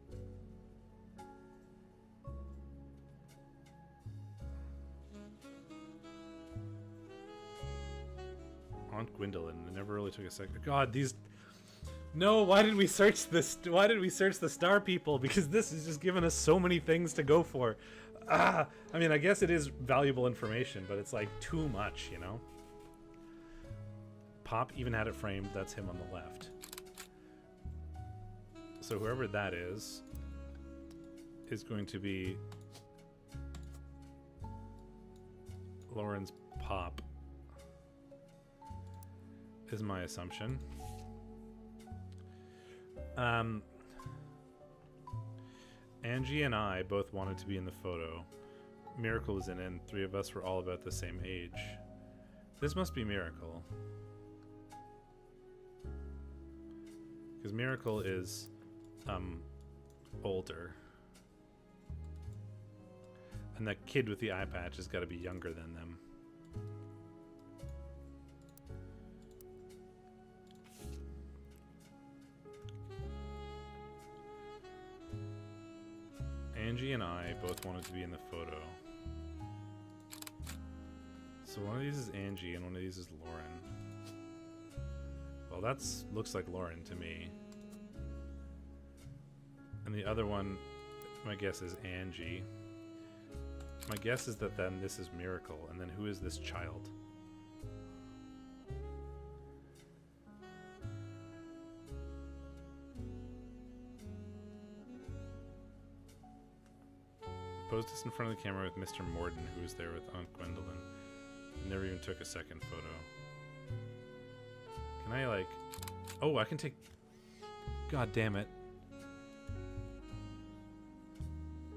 Aunt Gwendolyn. It never really took a second. God, these... No, why did we search this? Why did we search the star people? Because this is just giving us so many things to go for. I mean, I guess it is valuable information, but it's like too much, you know? Pop even had it framed. That's him on the left. So whoever that is going to be Lauren's Pop, is my assumption. Angie and I both wanted to be in the photo. Miracle was in it, and 3 of us were all about the same age. This must be Miracle. Because Miracle is older. And that kid with the eye patch has got to be younger than them. Angie and I both wanted to be in the photo. So one of these is Angie and one of these is Lauren. Well, that's looks like Lauren to me. And the other one, my guess is Angie. My guess is that then this is Miracle, and then who is this child? Posed this in front of the camera with Mr. Morden, who was there with Aunt Gwendolyn. Never even took a second photo. Can I, like... Oh, I can take... God damn it.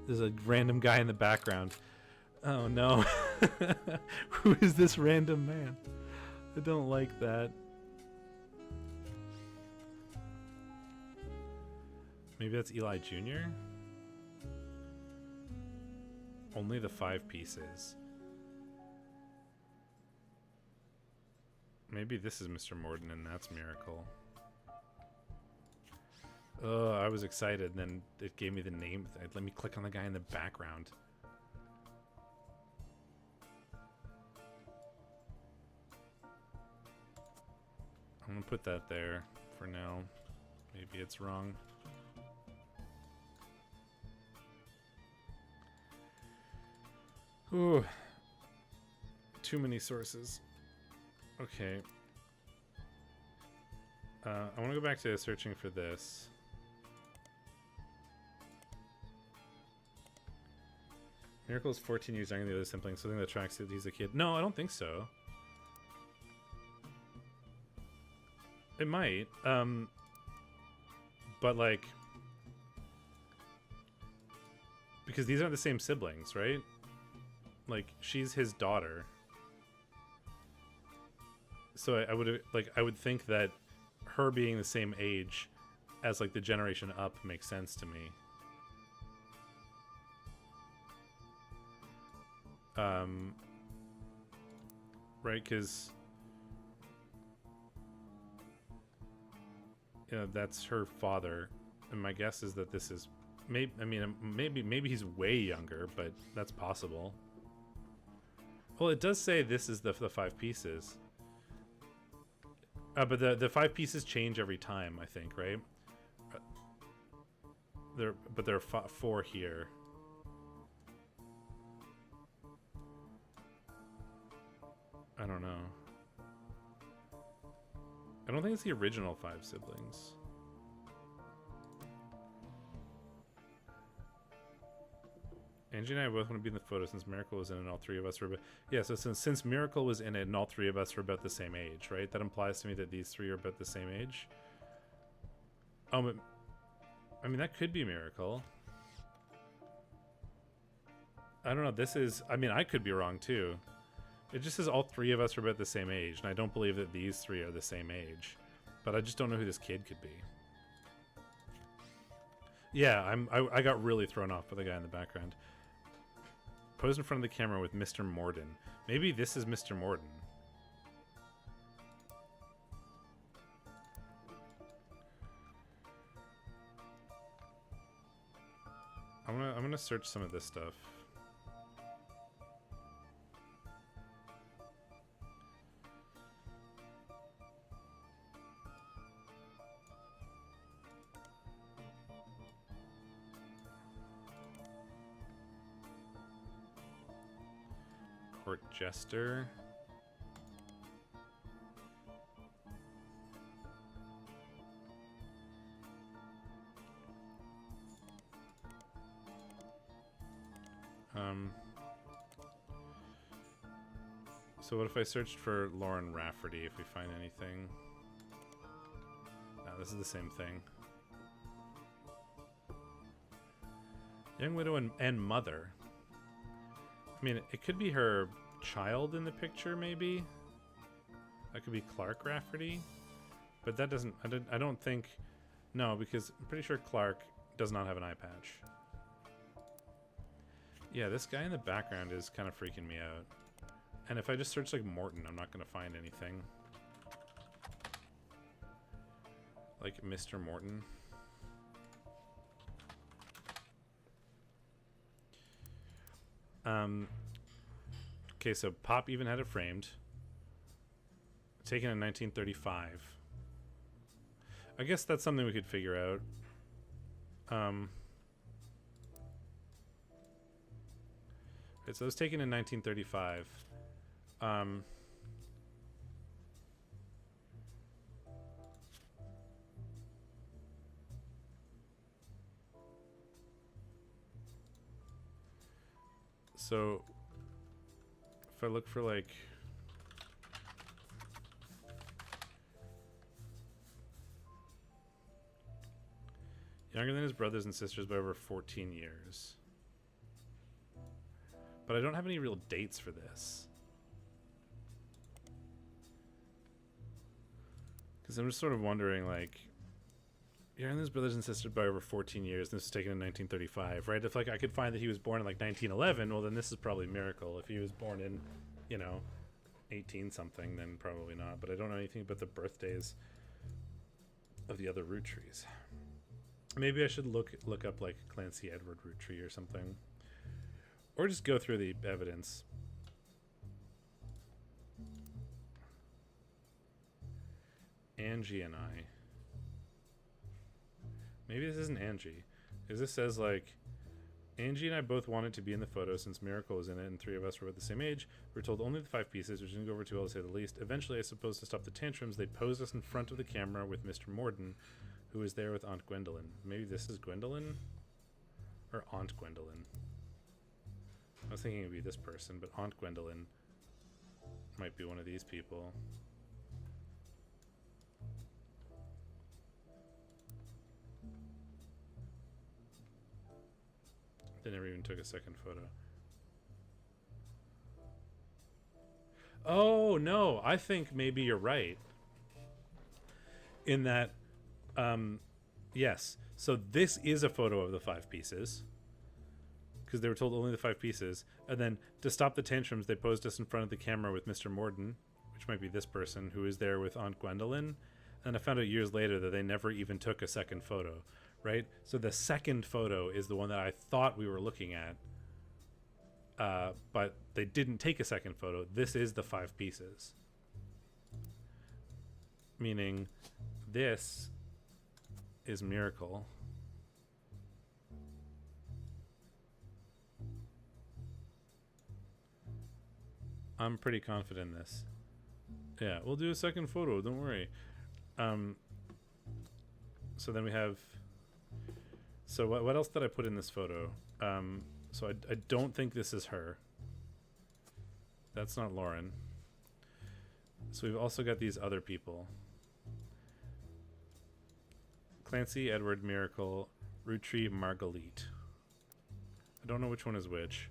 There's a random guy in the background. Oh, no. Who is this random man? I don't like that. Maybe that's Eli Jr.? Only the 5 pieces. Maybe this is Mr. Morden and that's Miracle. Oh, I was excited, and then it gave me the name. Let me click on the guy in the background. I'm gonna put that there for now. Maybe it's wrong. Ooh. Too many sources. Okay. I want to go back to searching for this. Miracle is 14 years younger than the other sibling, something that tracks that he's a kid. No, I don't think so. It might. But like... Because these aren't the same siblings, right? Like, she's his daughter. So I would think that her being the same age as like the generation up makes sense to me. Right, because you know, that's her father, and my guess is that this is maybe he's way younger, but that's possible. Well, it does say this is the 5 pieces. But the 5 pieces change every time, I think, right? There are 4 here. I don't know. I don't think it's the original 5 siblings. Angie and I both want to be in the photo since Miracle was in it and all 3 of us were... Yeah, so since Miracle was in it and all 3 of us were about the same age, right? That implies to me that these 3 are about the same age. But, I mean, that could be Miracle. I don't know. This is... I mean, I could be wrong, too. It just says all 3 of us are about the same age, and I don't believe that these 3 are the same age. But I just don't know who this kid could be. Yeah, I got really thrown off by the guy in the background. Pose in front of the camera with Mr. Morden. Maybe this is Mr. Morden. I'm gonna search some of this stuff. Court Jester. So what if I searched for Lauren Rafferty, if we find anything? No, this is the same thing. Young widow and mother. I mean, it could be her child in the picture, maybe. That could be Clark Rafferty, but that doesn't. I don't think. No, because I'm pretty sure Clark does not have an eye patch. Yeah, this guy in the background is kind of freaking me out. And if I just search like Morton, I'm not going to find anything. Like Mr. Morton. Okay, so Pop even had it framed. Taken in 1935. I guess that's something we could figure out. Right, so it was taken in 1935. So if I look for like younger than his brothers and sisters by over 14 years. But I don't have any real dates for this. Because I'm just sort of wondering, like, younger than his brothers and sisters by over 14 years, and this was taken in 1935, right? If, like, I could find that he was born in, like, 1911, well, then this is probably a miracle. If he was born in, 18-something, then probably not. But I don't know anything about the birthdays of the other Roottrees. Maybe I should look up like Clancy Edward Rootree or something, or just go through the evidence. Angie and I. Maybe this isn't Angie, because this says like Angie and I both wanted to be in the photo since Miracle was in it, and 3 of us were about the same age. We were told only the 5 pieces, which didn't go over too well to say the least. Eventually, I suppose to stop the tantrums, they posed us in front of the camera with Mr. Morden, who was there with Aunt Gwendolyn. Maybe this is Gwendolyn? Or Aunt Gwendolyn. I was thinking it would be this person, but Aunt Gwendolyn might be one of these people. They never even took a second photo. Oh, no. I think maybe you're right. In that... yes. So this is a photo of the 5 pieces, because they were told only the 5 pieces. And then to stop the tantrums, they posed us in front of the camera with Mr. Morden, which might be this person, who is there with Aunt Gwendolyn. And I found out years later that they never even took a second photo, right? So the second photo is the one that I thought we were looking at, but they didn't take a second photo. This is the 5 pieces. Meaning this is Miracle. I'm pretty confident in this. Yeah, we'll do a second photo, don't worry. So then we have... So what else did I put in this photo? So I don't think this is her. That's not Lauren. So we've also got these other people. Clancy, Edward, Miracle, Rootree, Marguerite. I don't know which one is which.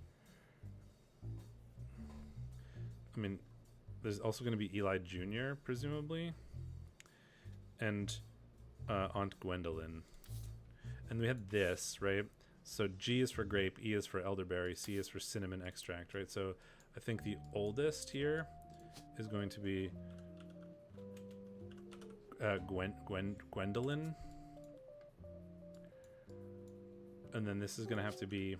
I mean, there's also going to be Eli Jr., presumably. And Aunt Gwendolyn. And we had this, right? So G is for grape, E is for elderberry, C is for cinnamon extract, right? So I think the oldest here is going to be Gwendolyn. And then this is going to have to be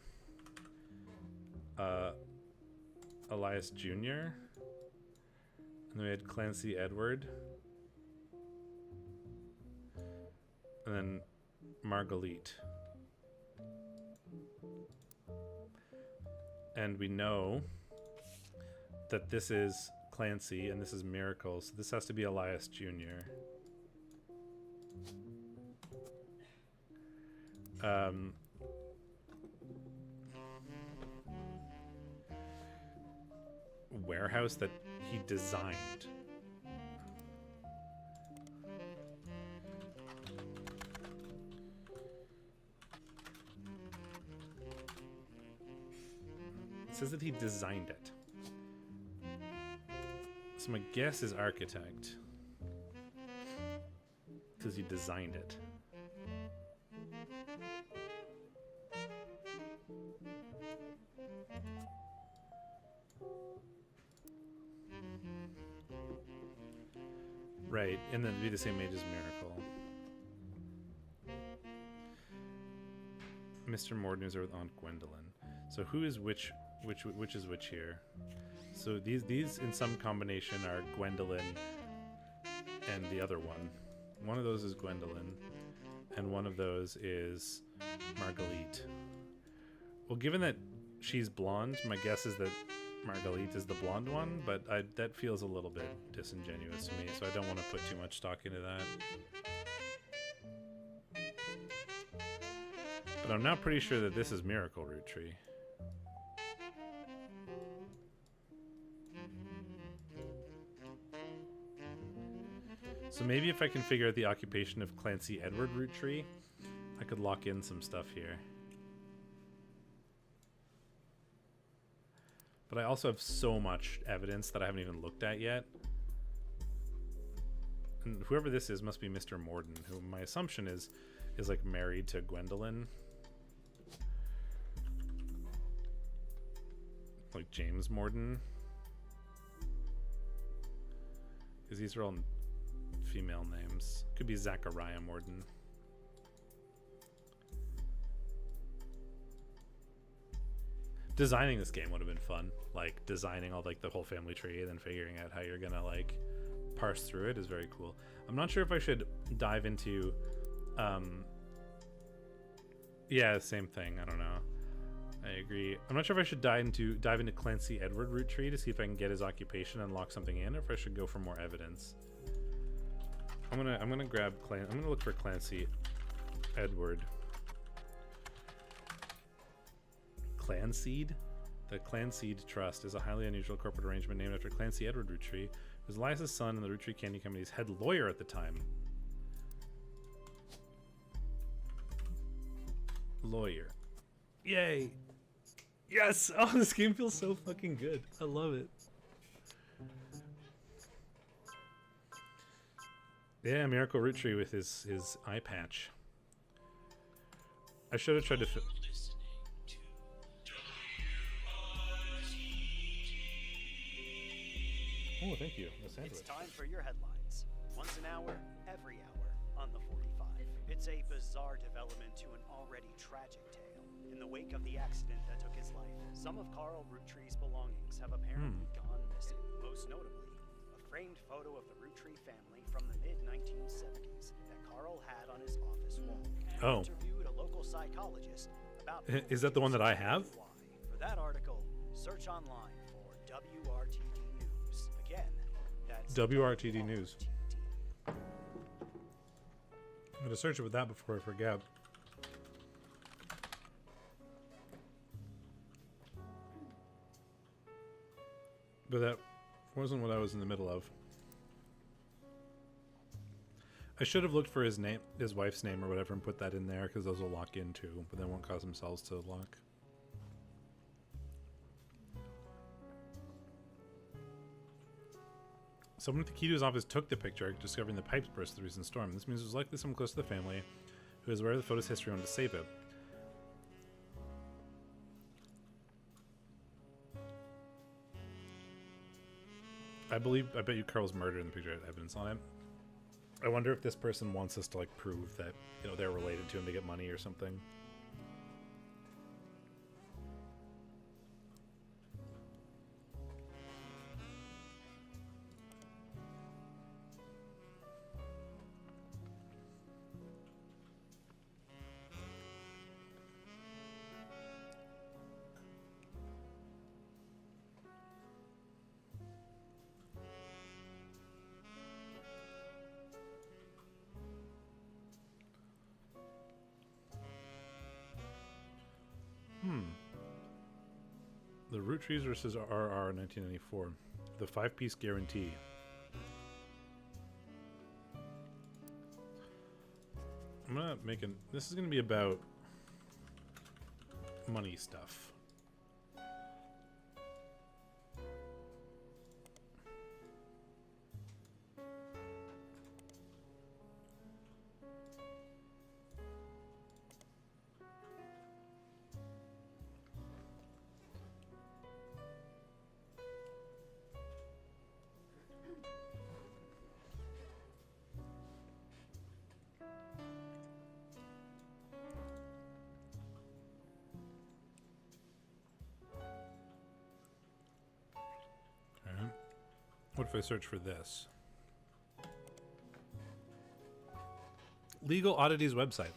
Elias Jr. And then we had Clancy Edward. And then Marguerite. And we know that this is Clancy and this is Miracle, so this has to be Elias Jr. Warehouse that he designed. It says that he designed it. So my guess is architect, because he designed it. Right, and then be the same age as Miracle. Mr. Morden is there with Aunt Gwendolyn. So who is which which is which here. So these in some combination are Gwendolyn and the other one. One of those is Gwendolyn, and one of those is Marguerite. Well, given that she's blonde, my guess is that Marguerite is the blonde one, but that feels a little bit disingenuous to me, so I don't want to put too much stock into that. But I'm now pretty sure that this is Miracle Rootree. So maybe if I can figure out the occupation of Clancy Edward Rootree, I could lock in some stuff here. But I also have so much evidence that I haven't even looked at yet. And whoever this is must be Mr. Morden, who my assumption is like married to Gwendolyn. Like James Morden. Because these are all female names. Could be Zachariah Morden. Designing this game would have been fun. Like designing all like the whole family tree and then figuring out how you're gonna like parse through it is very cool. I'm not sure if I should dive into yeah, same thing. I don't know. I agree. I'm not sure if I should dive into Clancy Edward Rootree to see if I can get his occupation and lock something in, or if I should go for more evidence. I'm gonna grab I'm gonna look for Clancy Edward. Clanseed? The Clanseed Trust is a highly unusual corporate arrangement named after Clancy Edward Rootree, who was Elias's son and the Rootree Candy Company's head lawyer at the time. Lawyer. Yay! Yes! Oh, this game feels so fucking good. I love it. Yeah, Miracle Rootree with his eye patch. I should have tried to... Oh, thank you. It's time for your headlines. Once an hour, every hour, on the 45. It's a bizarre development to an already tragic tale. In the wake of the accident that took his life, some of Carl Rootree's belongings have apparently gone missing. Most notably, a framed photo of the Rootree family from the mid-1970s that Carl had on his office wall. Oh. Interviewed a local psychologist about... Is that the one that I have? For that article, search online for WRTD News. Again, that's WRTD News. I'm going to search it with that before I forget. But that wasn't what I was in the middle of. I should have looked for his name, his wife's name or whatever, and put that in there, because those will lock in too, but they won't cause themselves to lock. Someone with the key to his office took the picture, discovering the pipes burst the recent storm. This means it was likely someone close to the family who is aware of the photo's history and wanted to save it. I bet you Carl's murdered in the picture had evidence on it. I wonder if this person wants us to like prove that, you know, they're related to him to get money or something. The Roottrees versus RR 1994. The 5-piece guarantee. I'm gonna make an... This is gonna be about money stuff. What if I search for this? Legal Oddities website.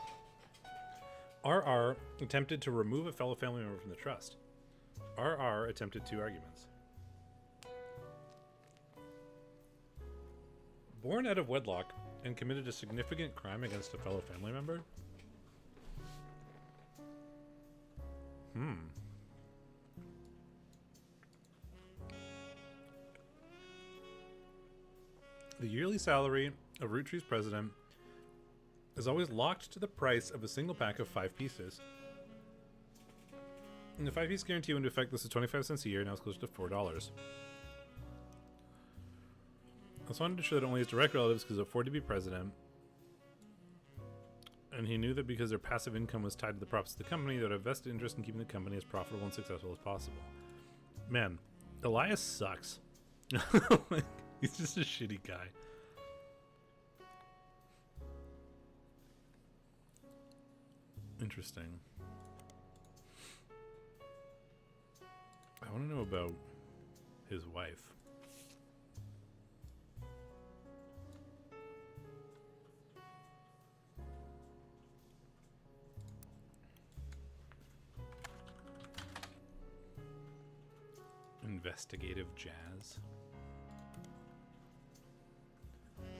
RR attempted to remove a fellow family member from the trust. RR attempted 2 arguments. Born out of wedlock and committed a significant crime against a fellow family member? The yearly salary of Roottrees president is always locked to the price of a single pack of 5 pieces. And the 5-piece guarantee went into effect. This is 25 cents a year. Now it's closer to $4. I just wanted to show that only his direct relatives could afford to be president. And he knew that because their passive income was tied to the profits of the company, they would have vested interest in keeping the company as profitable and successful as possible. Man, Elias sucks. He's just a shitty guy. Interesting. I want to know about his wife. Investigative jazz.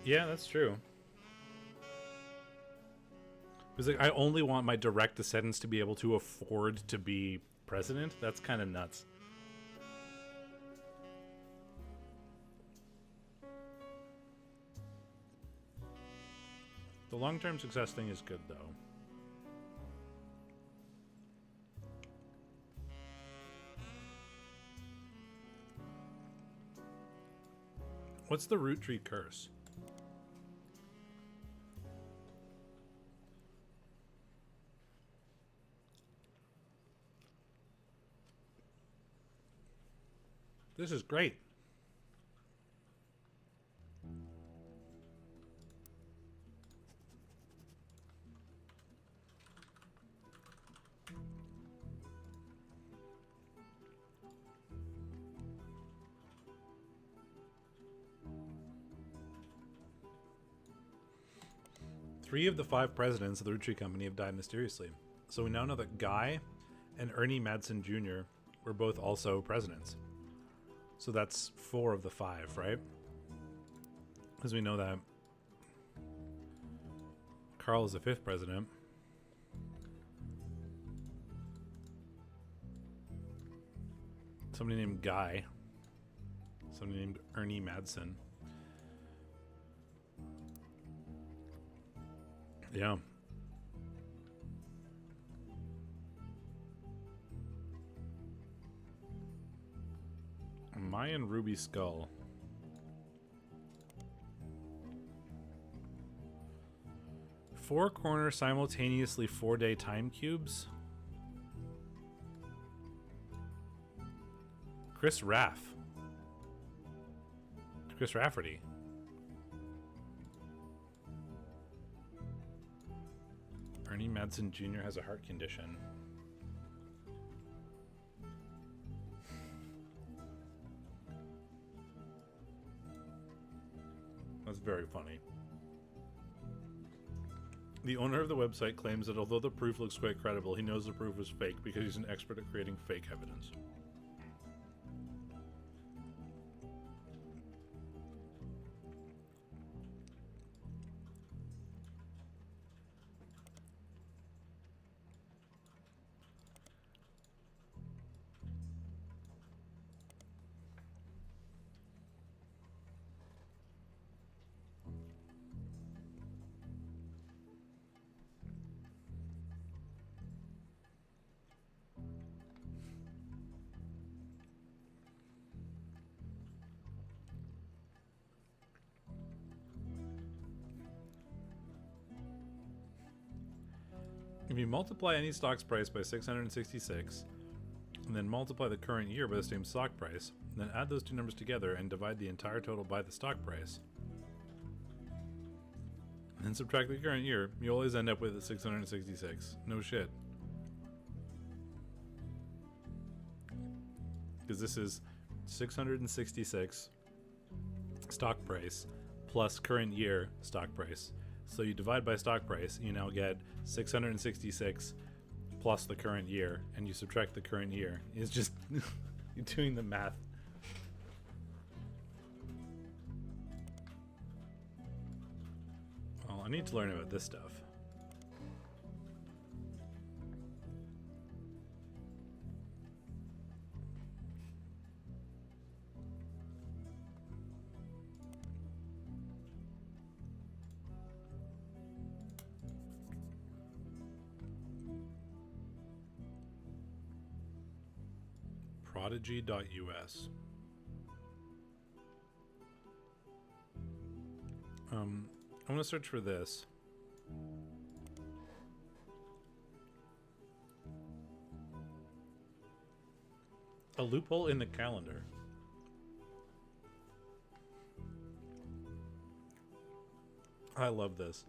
Yeah, that's true. It's like, I only want my direct descendants to be able to afford to be president. That's kind of nuts. The long-term success thing is good, though. What's the root tree curse? This is great. Three of the 5 presidents of the Roottrees Company have died mysteriously. So we now know that Guy and Ernie Madsen Jr. were both also presidents. So that's 4 of the 5, right? Because we know that Carl is the 5th president. Somebody named Guy. Somebody named Ernie Madsen. Yeah. Mayan ruby skull. Four corner simultaneously 4-day time cubes. Chris Rafferty. Ernie Madsen Jr. has a heart condition. That's very funny. The owner of the website claims that although the proof looks quite credible, he knows the proof is fake because he's an expert at creating fake evidence. If you multiply any stock's price by 666, and then multiply the current year by the same stock price, then add those two numbers together and divide the entire total by the stock price, and then subtract the current year, you always end up with 666. No shit. Because this is 666 stock price plus current year stock price. So you divide by stock price, you now get 666 plus the current year, and you subtract the current year. It's just you're doing the math. Well, I need to learn about this stuff. Prodigy.us. I'm gonna search for this. A loophole in the calendar. I love this.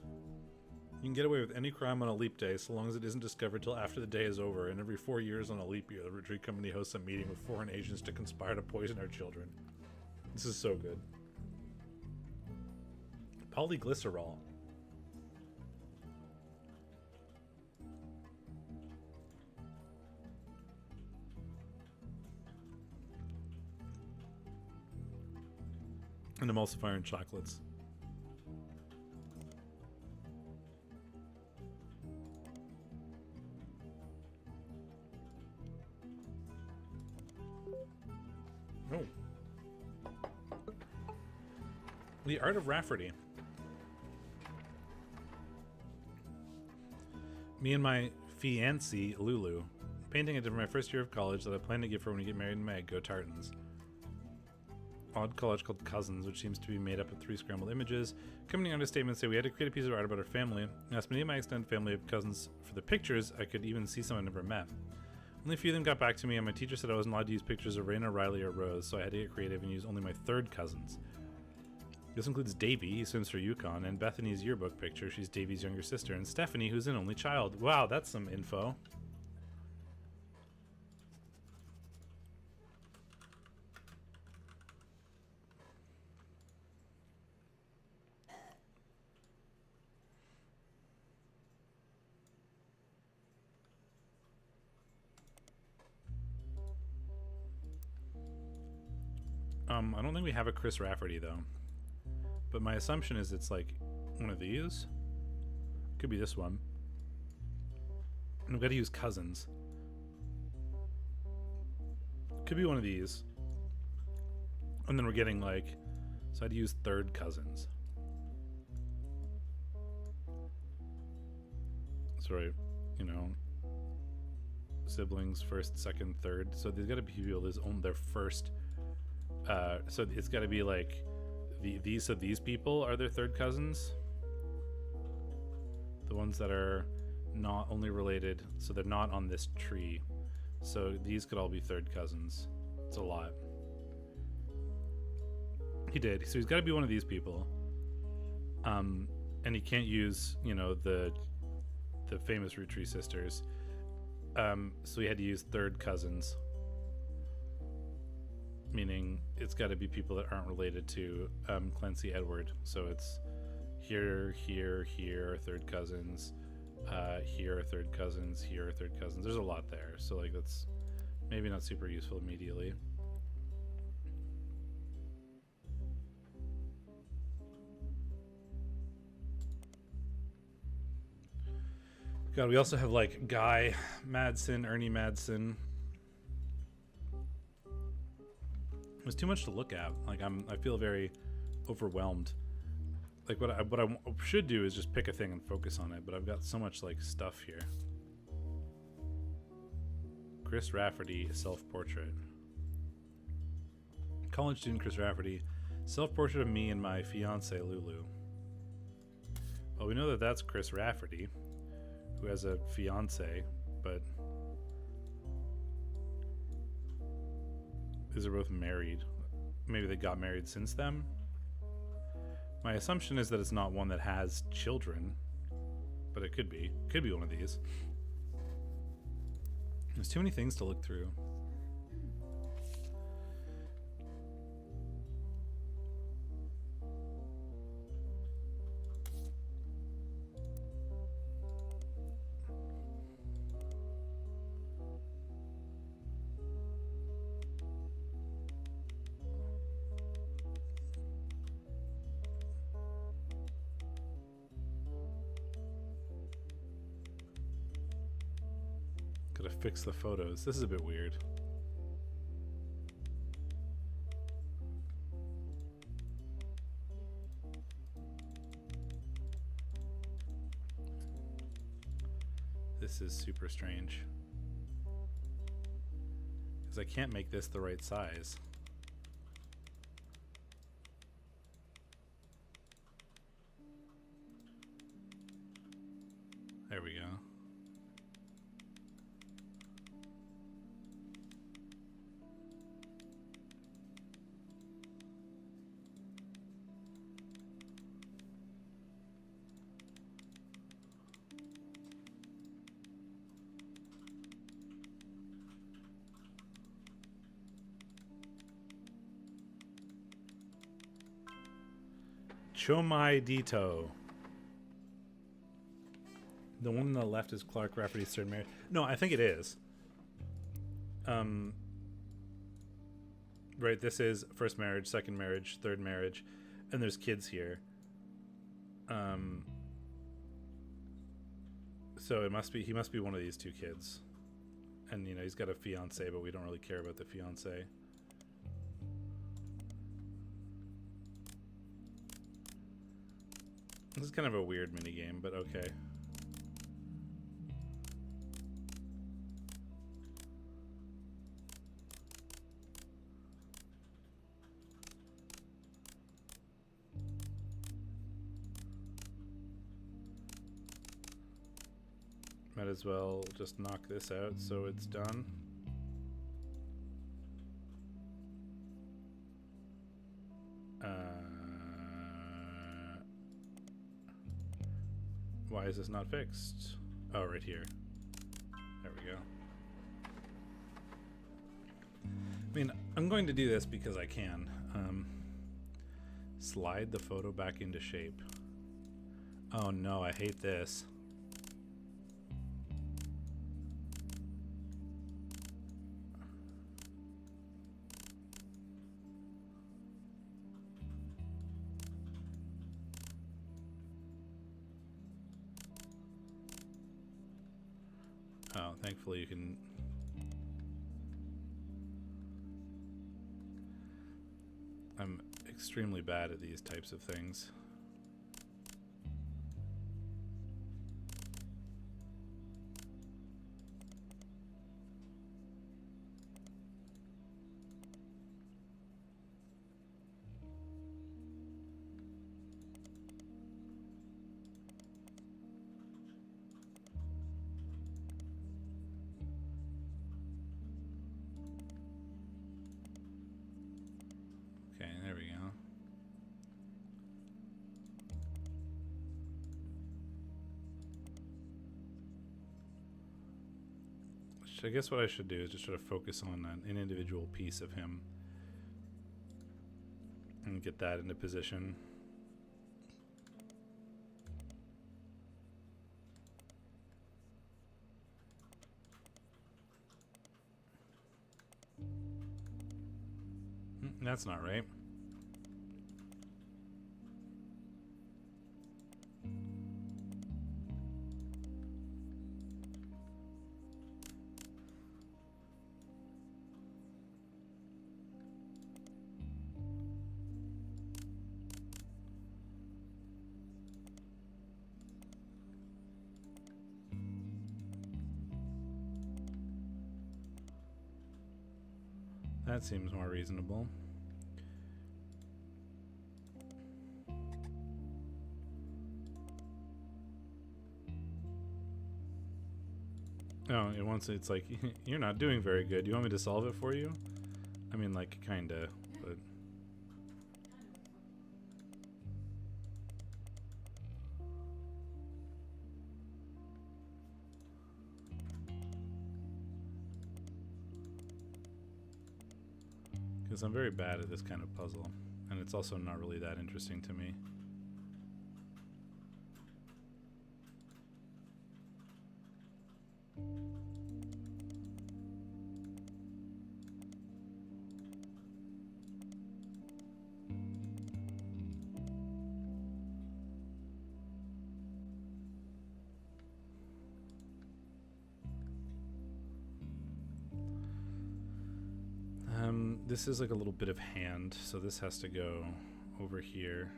You can get away with any crime on a leap day so long as it isn't discovered till after the day is over, and every 4 years on a leap year, the Roottrees Company hosts a meeting with foreign agents to conspire to poison our children. This is so good. Polyglycerol. An emulsifier in chocolates. Oh. The Art of Rafferty. Me and my fiancée, Lulu, painting it for my first year of college that I plan to give her when we get married in May. Go Tartans. Odd college called Cousins, which seems to be made up of 3 scrambled images. Coming on to statements say we had to create a piece of art about our family. I asked many of my extended family of cousins for the pictures. I could even see some I never met. Only a few of them got back to me, and my teacher said I wasn't allowed to use pictures of Raina, Riley, or Rose, so I had to get creative and use only my 3rd cousins. This includes Davy, he swims for Yukon, and Bethany's yearbook picture. She's Davy's younger sister, and Stephanie, who's an only child. Wow, that's some info. I don't think we have a Chris Rafferty, though. But my assumption is it's like one of these. Could be this one. And we've got to use cousins. Could be one of these. And then we're getting like... So I'd use 3rd cousins. Sorry, you know... Siblings, 1st, 2nd, 3rd. So there's got to be people that own their first... so it's got to be like these people are their 3rd cousins. The ones that are not only related, so they're not on this tree. So these could all be 3rd cousins. It's a lot. He did. So he's got to be one of these people. And he can't use, you know, the famous Roottrees sisters. So he had to use 3rd cousins. Meaning it's got to be people that aren't related to Clancy Edward. So it's here, 3rd cousins, here are 3rd cousins, here are 3rd cousins. There's a lot there. So like that's maybe not super useful immediately. God, we also have like Guy Madsen, Ernie Madsen. It's too much to look at. Like I feel very overwhelmed. Like what I should do is just pick a thing and focus on it, but I've got so much like stuff here. Chris Rafferty self-portrait. College student Chris Rafferty, self-portrait of me and my fiance Lulu. Well, we know that that's Chris Rafferty, who has a fiance, but they're both married. Maybe they got married since then. My assumption is that it's not one that has children, but it could be. Could be one of these. There's too many things to look through. gotta fix the photos. This is a bit weird. This is super strange. Because I can't make this the right size. There we go. Chomai Dito. The one on the left is Clark Rafferty's third marriage. No, I think it is. Right, this is first marriage, second marriage, third marriage, and there's kids here. So it must be, he must be one of these two kids. And, you know, he's got a fiance, but we don't really care about the fiance. This is kind of a weird minigame, but okay. Might as well just knock this out so it's done. Why is this not fixed? Oh, right here. There we go. I mean, I'm going to do this because I can. Slide the photo back into shape. Oh no, I hate this. Oh, thankfully you can... I'm extremely bad at these types of things. Okay, there we go. I guess what I should do is just try to focus on an individual piece of him and get that into position. That's not right. That seems more reasonable. Oh, it wants, it's like, you're not doing very good. Do you want me to solve it for you? I mean, like, kinda, but... Because I'm very bad at this kind of puzzle, and it's also not really that interesting to me. This is like a little bit of hand, so this has to go over here.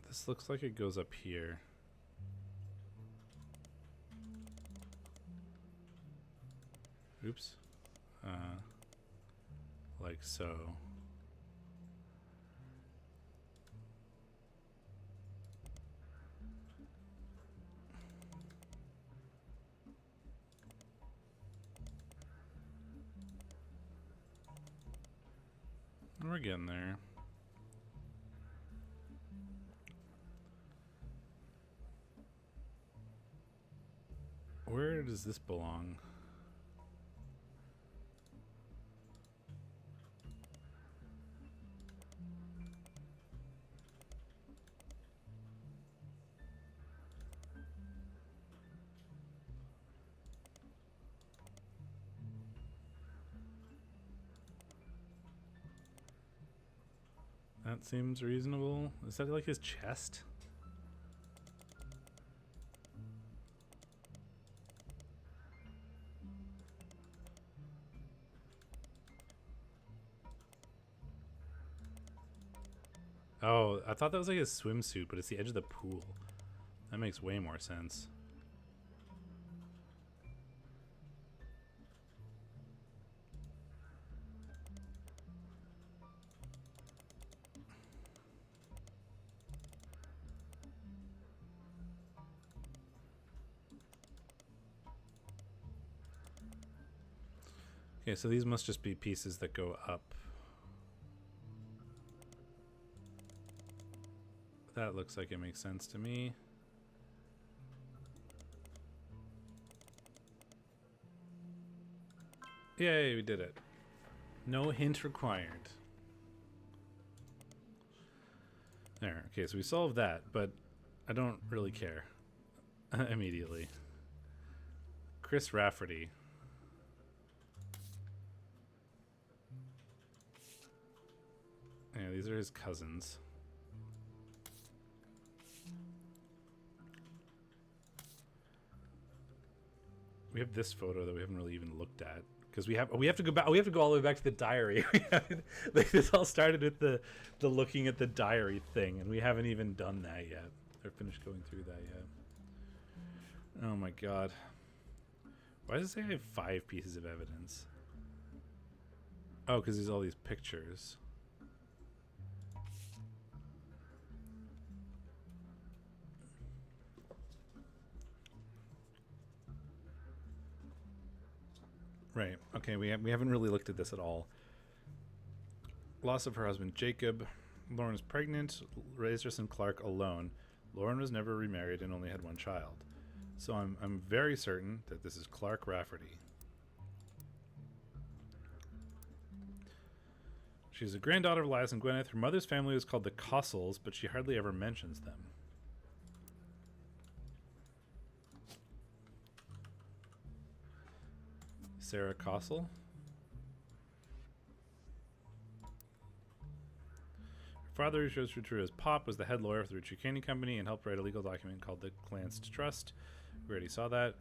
This looks like it goes up here. Oops. Like so. We're getting there. Where does this belong? That seems reasonable. Is that like his chest? Oh, I thought that was like his swimsuit, but it's the edge of the pool. That makes way more sense. Okay, so these must just be pieces that go up. That looks like it makes sense to me. Yay, we did it. No hint required. There, okay, so we solved that, but I don't really care. Immediately. Chris Rafferty. Yeah, these are his cousins. We have this photo that we haven't really even looked at because we have to go back. We have to go all the way back to the diary. Like this all started with the looking at the diary thing, and we haven't even done that yet. Or finished going through that yet. Oh my god! Why does it say I have 5 pieces of evidence? Oh, because there's all these pictures. Right. Okay, we haven't really looked at this at all. Loss of her husband, Jacob. Lauren is pregnant, raised her son Clark alone. Lauren was never remarried and only had 1 child. So I'm very certain that this is Clark Rafferty. She's a granddaughter of Elias and Gwyneth. Her mother's family was called the Cossels, but she hardly ever mentions them. Sarah Kossel. Her father, who shows Roottrees as Pop, was the head lawyer for the Roottrees Candy Company and helped write a legal document called the Glanced Trust. We already saw that.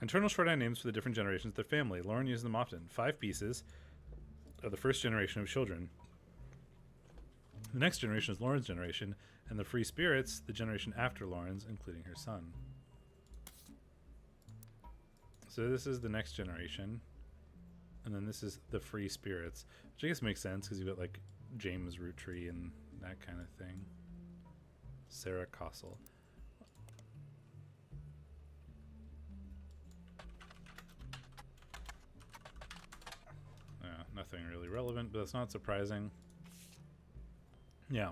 Internal shorthand names for the different generations of their family. Lauren uses them often. 5 pieces of the first generation of children. The next generation is Lauren's generation, and the free spirits, the generation after Lauren's, including her son. So this is the next generation, and then this is the free spirits, which I guess makes sense because you've got like James Roottree and that kind of thing. Sarah Kossel. Nothing really relevant, but that's not surprising. Yeah.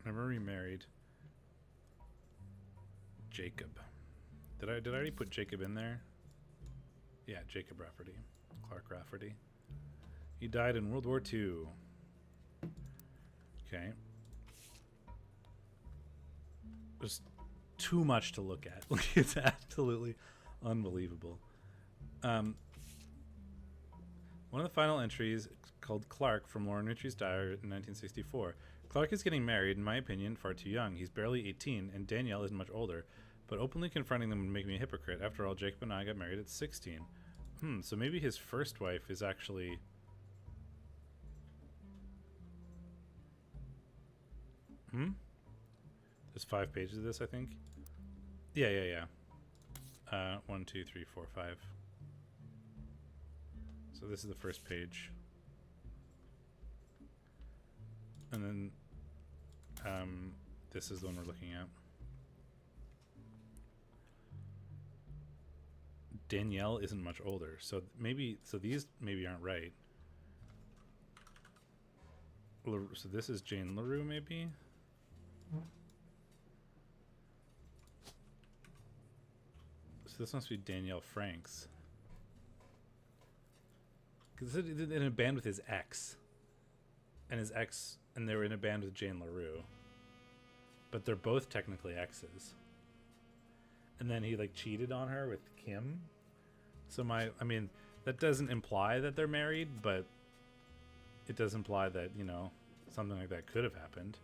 Never remarried. Jacob. Did I already put Jacob in there? Yeah, Jacob Rafferty. Clark Rafferty. He died in World War II. Okay. There's too much to look at. Like, it's absolutely unbelievable. One of the final entries called Clark from Lauren Roottrees' diary in 1964. Clark is getting married, in my opinion, far too young. He's barely 18, and Danielle isn't much older. But openly confronting them would make me a hypocrite. After all, Jacob and I got married at 16. So maybe his first wife is actually... There's 5 pages of this, I think. Yeah. 1, 2, 3, 4, 5. So this is the first page. And then this is the one we're looking at. Danielle isn't much older, so these maybe aren't right. So this is Jane LaRue, maybe. So this must be Danielle Franks, because they're in a band with his ex, and they were in a band with Jane LaRue, but they're both technically exes. And then he like cheated on her with Kim. So I mean, that doesn't imply that they're married, but it does imply that, you know, something like that could have happened.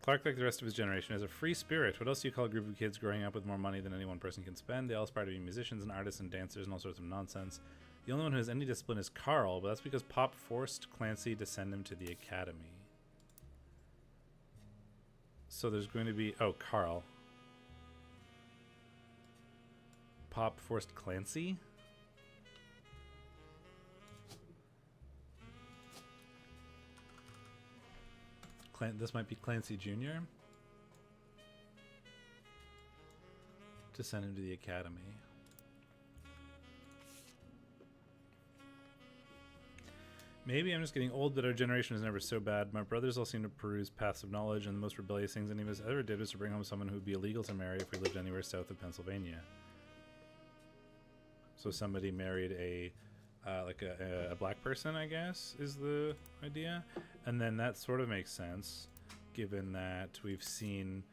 Clark, like the rest of his generation, is a free spirit. What else do you call a group of kids growing up with more money than any one person can spend? They all aspire to be musicians and artists and dancers and all sorts of nonsense. The only one who has any discipline is Carl, but that's because Pop forced Clancy to send him to the academy. So there's going to be... Oh, Carl. Pop forced Clancy? This might be Clancy Jr. to send him to the academy. Maybe I'm just getting old, but our generation is never so bad. My brothers all seem to peruse paths of knowledge, and the most rebellious things any of us ever did was to bring home someone who would be illegal to marry if we lived anywhere south of Pennsylvania. So somebody married a black person, I guess, is the idea. And then that sort of makes sense, given that we've seen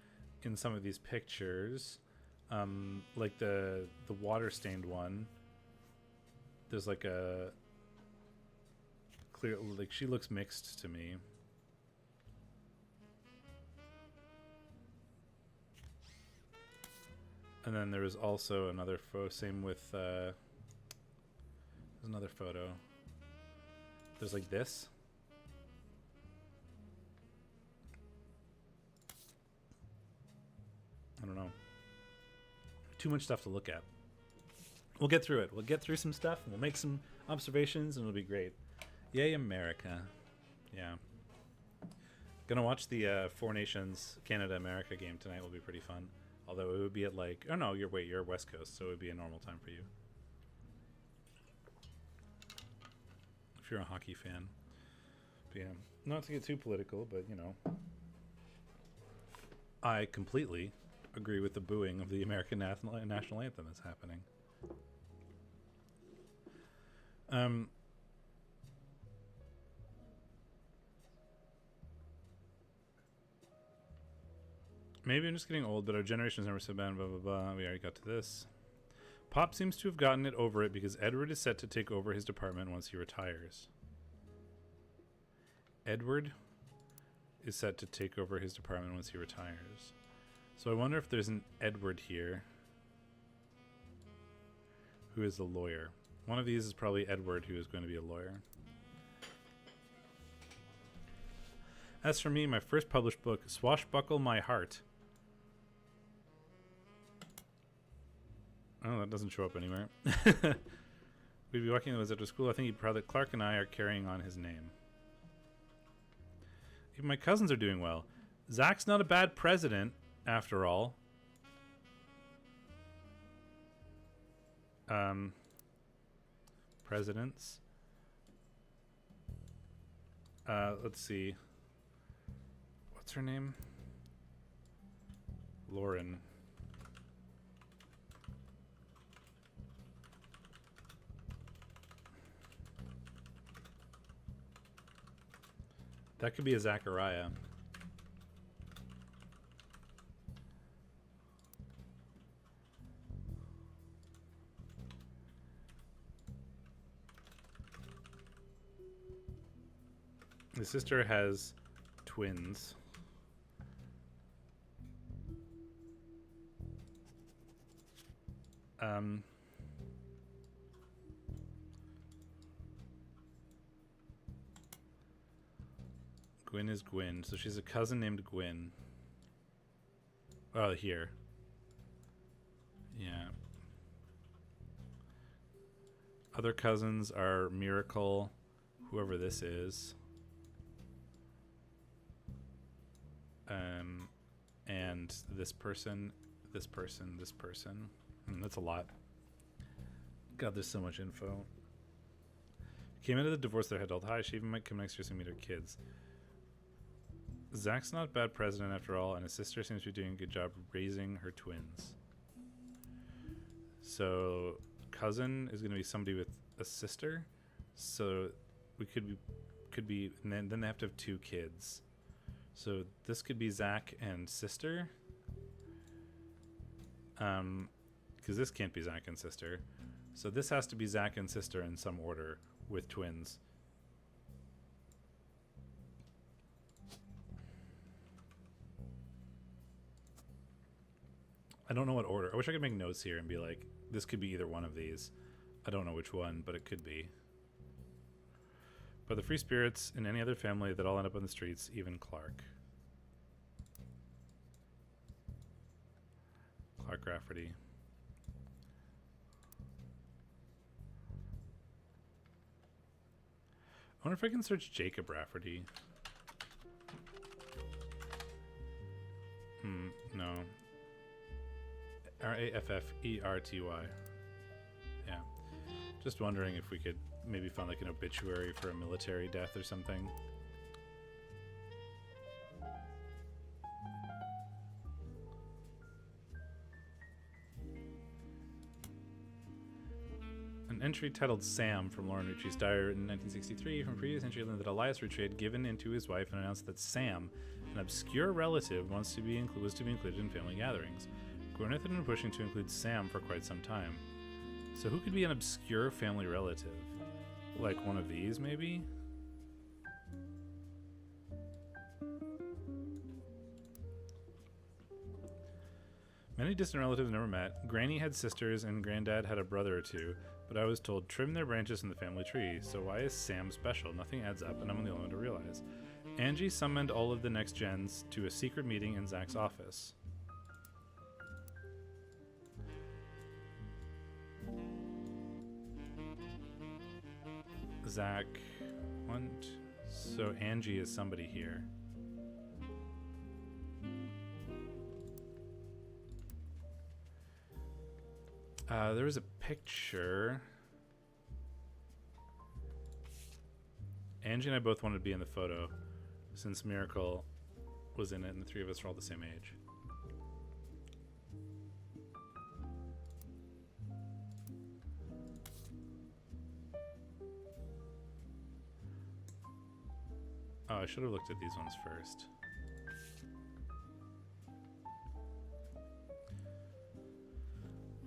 in some of these pictures, like the water-stained one, there's like a clear, like, she looks mixed to me. And then there was also another photo, same with, there's another photo. There's like this. I don't know. Too much stuff to look at. We'll get through it. We'll get through some stuff, and we'll make some observations, and it'll be great. Yay, America. Yeah. Gonna watch the Four Nations Canada-America game tonight. Will be pretty fun. Although it would be at like... Oh, no, you're West Coast, so it would be a normal time for you. If you're a hockey fan. But yeah, not to get too political, but, you know. I completely agree with the booing of the American national anthem that's happening. Maybe I'm just getting old, but our generation is never so bad, blah, blah, blah. We already got to this. Pop seems to have gotten it over it because Edward is set to take over his department once he retires. Edward is set to take over his department once he retires. So I wonder if there's an Edward here who is a lawyer. One of these is probably Edward, who is going to be a lawyer. As for me, my first published book, Swashbuckle My Heart. Oh, that doesn't show up anywhere. We'd be walking the woods after school. I think he'd proud that Clark and I are carrying on his name. Even my cousins are doing well. Zach's not a bad president, after all. Presidents. Let's see. What's her name? Lauren. That could be a Zachariah. The sister has twins. Gwyn is Gwyn, so she's a cousin named Gwyn. Oh, here. Yeah. Other cousins are Miracle, whoever this is. And this person, this person, this person. That's a lot. God, there's so much info. Came into the divorce their head held high. She even might come next year to meet her kids. Zach's not a bad president after all, and his sister seems to be doing a good job raising her twins. So, cousin is going to be somebody with a sister. So, we could be, and then they have to have 2 kids. So this could be Zach and sister. Because this can't be Zach and sister. So this has to be Zach and sister in some order with twins. I don't know what order. I wish I could make notes here and be like, this could be either one of these. I don't know which one, but it could be. But the free spirits in any other family that all end up on the streets, even Clark. Clark Rafferty. I wonder if I can search Jacob Rafferty. No. Rafferty. Yeah. Just wondering if we could maybe find like an obituary for a military death or something. An entry titled Sam from Lauren Roottrees' diary written in 1963. From a previous entry, learned that Elias Roottrees had given in to his wife and announced that Sam, an obscure relative, was to be included in family gatherings. Gwyneth had been pushing to include Sam for quite some time. So who could be an obscure family relative? Like one of these, maybe? Many distant relatives never met. Granny had sisters and Granddad had a brother or two, but I was told trim their branches in the family tree. So why is Sam special? Nothing adds up, and I'm the only one to realize. Angie summoned all of the next gens to a secret meeting in Zach's office. Zach, so Angie is somebody here. There was a picture. Angie and I both wanted to be in the photo since Miracle was in it and the 3 of us are all the same age. Oh, I should have looked at these ones first.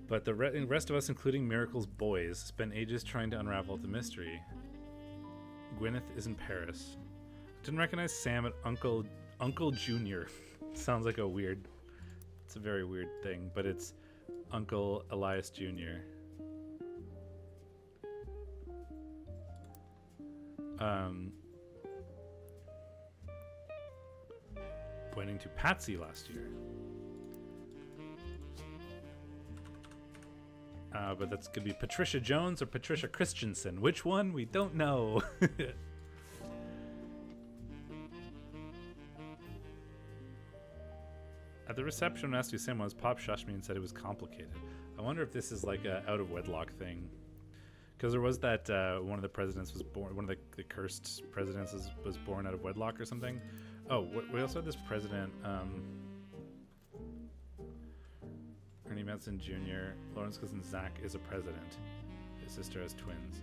But the rest of us, including Miracle's boys, spent ages trying to unravel the mystery. Gwyneth is in Paris. Didn't recognize Sam at Uncle Junior. Sounds like it's a very weird thing, but it's Uncle Elias Jr. Pointing to Patsy last year. But that's going to be Patricia Jones or Patricia Christensen. Which one? We don't know. At the reception, when asked who Sam was, Pop shushed me and said it was complicated. I wonder if this is like a out of wedlock thing. Because there was that one of the presidents was born, one of the cursed presidents was born out of wedlock or something. Oh, we also had this president, Ernie Madsen Jr. Lauren's cousin Zach is a president. His sister has twins.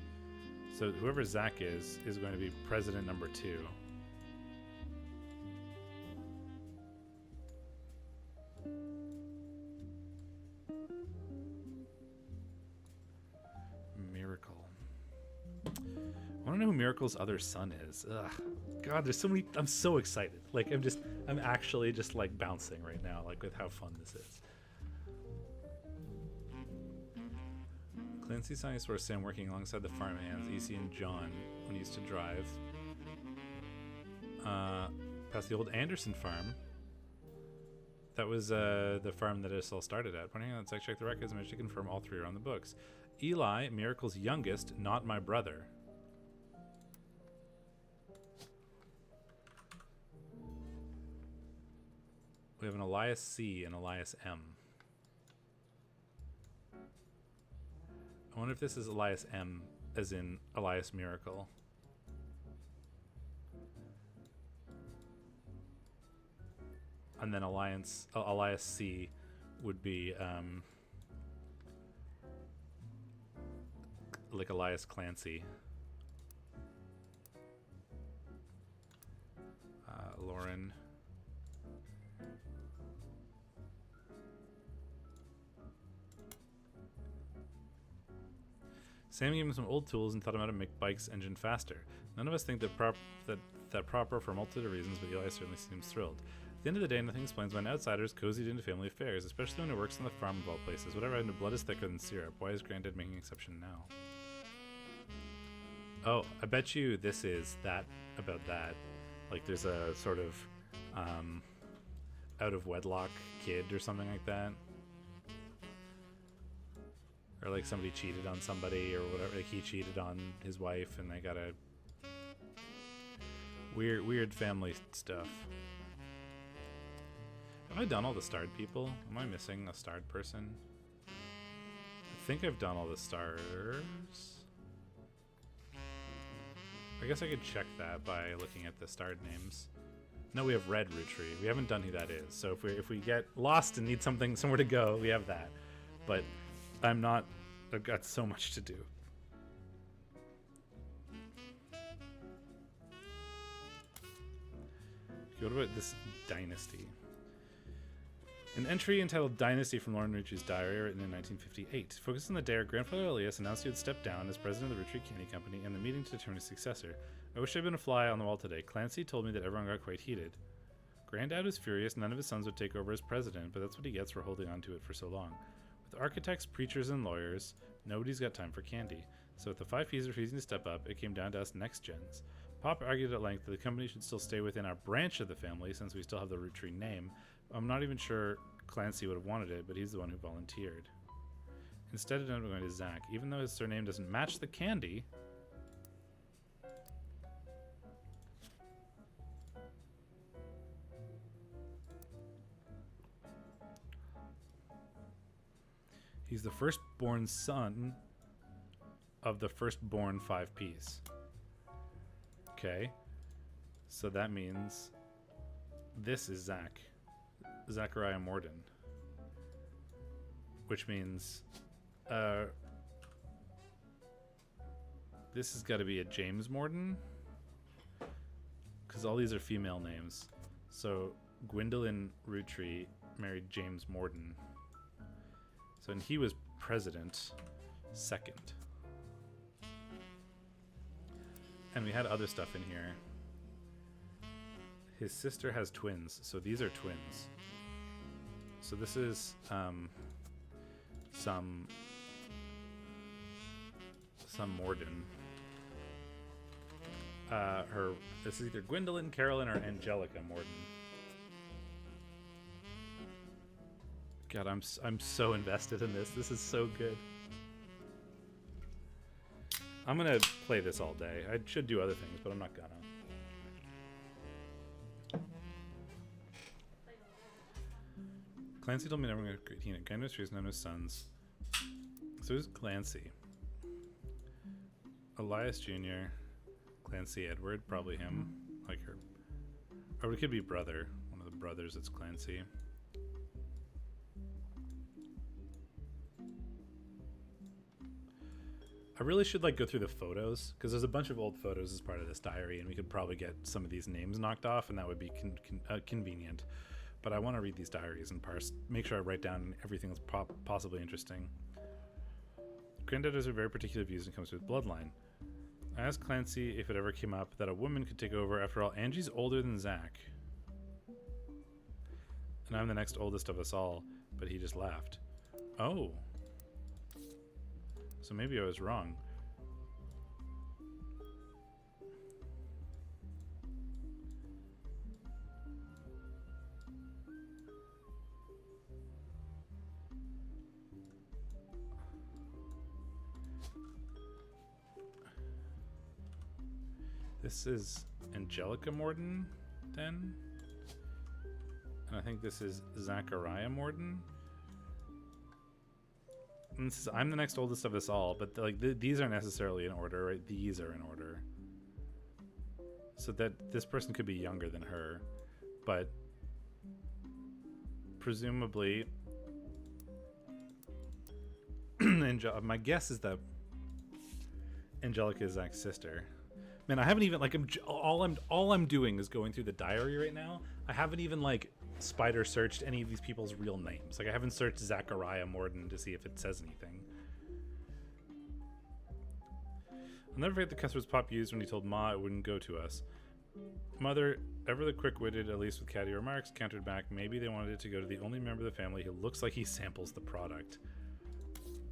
So whoever Zach is going to be president number 2. Miracle. I want to know who Miracle's other son is. Ugh. God, there's so many. I'm so excited. Like, I'm actually just like bouncing right now, like with how fun this is. Clancy saw where Sam working alongside the farm hands, EC and John, when he used to drive. Past the old Anderson farm. That was the farm that it all started at. Pointing out, I checked the records and managed to confirm all 3 are on the books. Eli, Miracle's youngest, not my brother. We have an Elias C and Elias M. I wonder if this is Elias M, as in Elias Miracle. And then Elias C would be like Elias Clancy. Lauren. Sam gave him some old tools and taught him how to make bike's engine faster. None of us think that proper for a multitude of reasons, but Eli certainly seems thrilled. At the end of the day, nothing explains why an outsider is cozied into family affairs, especially when it works on the farm of all places. Whatever happened to blood is thicker than syrup? Why is Granddad making an exception now? Oh, I bet you this is that about that. Like there's a sort of out of wedlock kid or something like that. Or like somebody cheated on somebody or whatever. Like he cheated on his wife and they got a weird family stuff. Have I done all the starred people? Am I missing a starred person? I think I've done all the stars. I guess I could check that by looking at the starred names. No, we have Red Rootree. We haven't done who that is. So if we get lost and need somewhere to go, we have that. But I've got so much to do. What about this Dynasty? An entry entitled Dynasty from Lauren Roottree's diary, written in 1958. Focused on the day our grandfather Elias announced he had stepped down as president of the Rootree Candy Company and the meeting to determine his successor. I wish I'd been a fly on the wall today. Clancy told me that everyone got quite heated. Granddad was furious none of his sons would take over as president, but that's what he gets for holding on to it for so long. With architects, preachers, and lawyers, nobody's got time for candy. So with the 5 Ps refusing to step up, it came down to us next gens. Pop argued at length that the company should still stay within our branch of the family since we still have the Rootree name. I'm not even sure Clancy would have wanted it, but he's the one who volunteered. Instead, it ended up going to Zach. Even though his surname doesn't match the candy, he's the firstborn son of the firstborn 5 Ps. Okay. So that means this is Zach. Zachariah Morden. Which means this has got to be a James Morden. Because all these are female names. So Gwendolyn Rootree married James Morden. So, and he was president second. And we had other stuff in here. His sister has twins, so these are twins. So this is some Morden. This is either Gwendolyn, Carolyn, or Angelica Morden. God, I'm so invested in this. This is so good. I'm gonna play this all day. I should do other things, but I'm not gonna. Clancy told me never going to Tina. Gandalf's trees, none of his sons. So who's Clancy? Elias Jr., Clancy Edward, probably him. Like her. Or it could be brother. One of the brothers that's Clancy. I really should like go through the photos because there's a bunch of old photos as part of this diary, and we could probably get some of these names knocked off, and that would be convenient. But I want to read these diaries and parse, make sure I write down everything that's possibly interesting. Granddad has a very particular views when it comes to his bloodline. I asked Clancy if it ever came up that a woman could take over. After all, Angie's older than Zach, and I'm the next oldest of us all. But he just laughed. Oh. So maybe I was wrong. This is Angelica Morden, then? And I think this is Zachariah Morden. And this is, I'm the next oldest of us all, but like these aren't necessarily in order, right? These are in order. So that this person could be younger than her, but presumably, my guess is that Angelica is Zach's sister. Man, I haven't even like all I'm doing is going through the diary right now. I haven't even like spider searched any of these people's real names. Like I haven't searched Zachariah Morden to see if it says anything. I'll never forget the cuss words Pop used when he told Ma it wouldn't go to us. Mother, ever the quick-witted, at least with catty remarks, countered back, maybe they wanted it to go to the only member of the family who looks like he samples the product.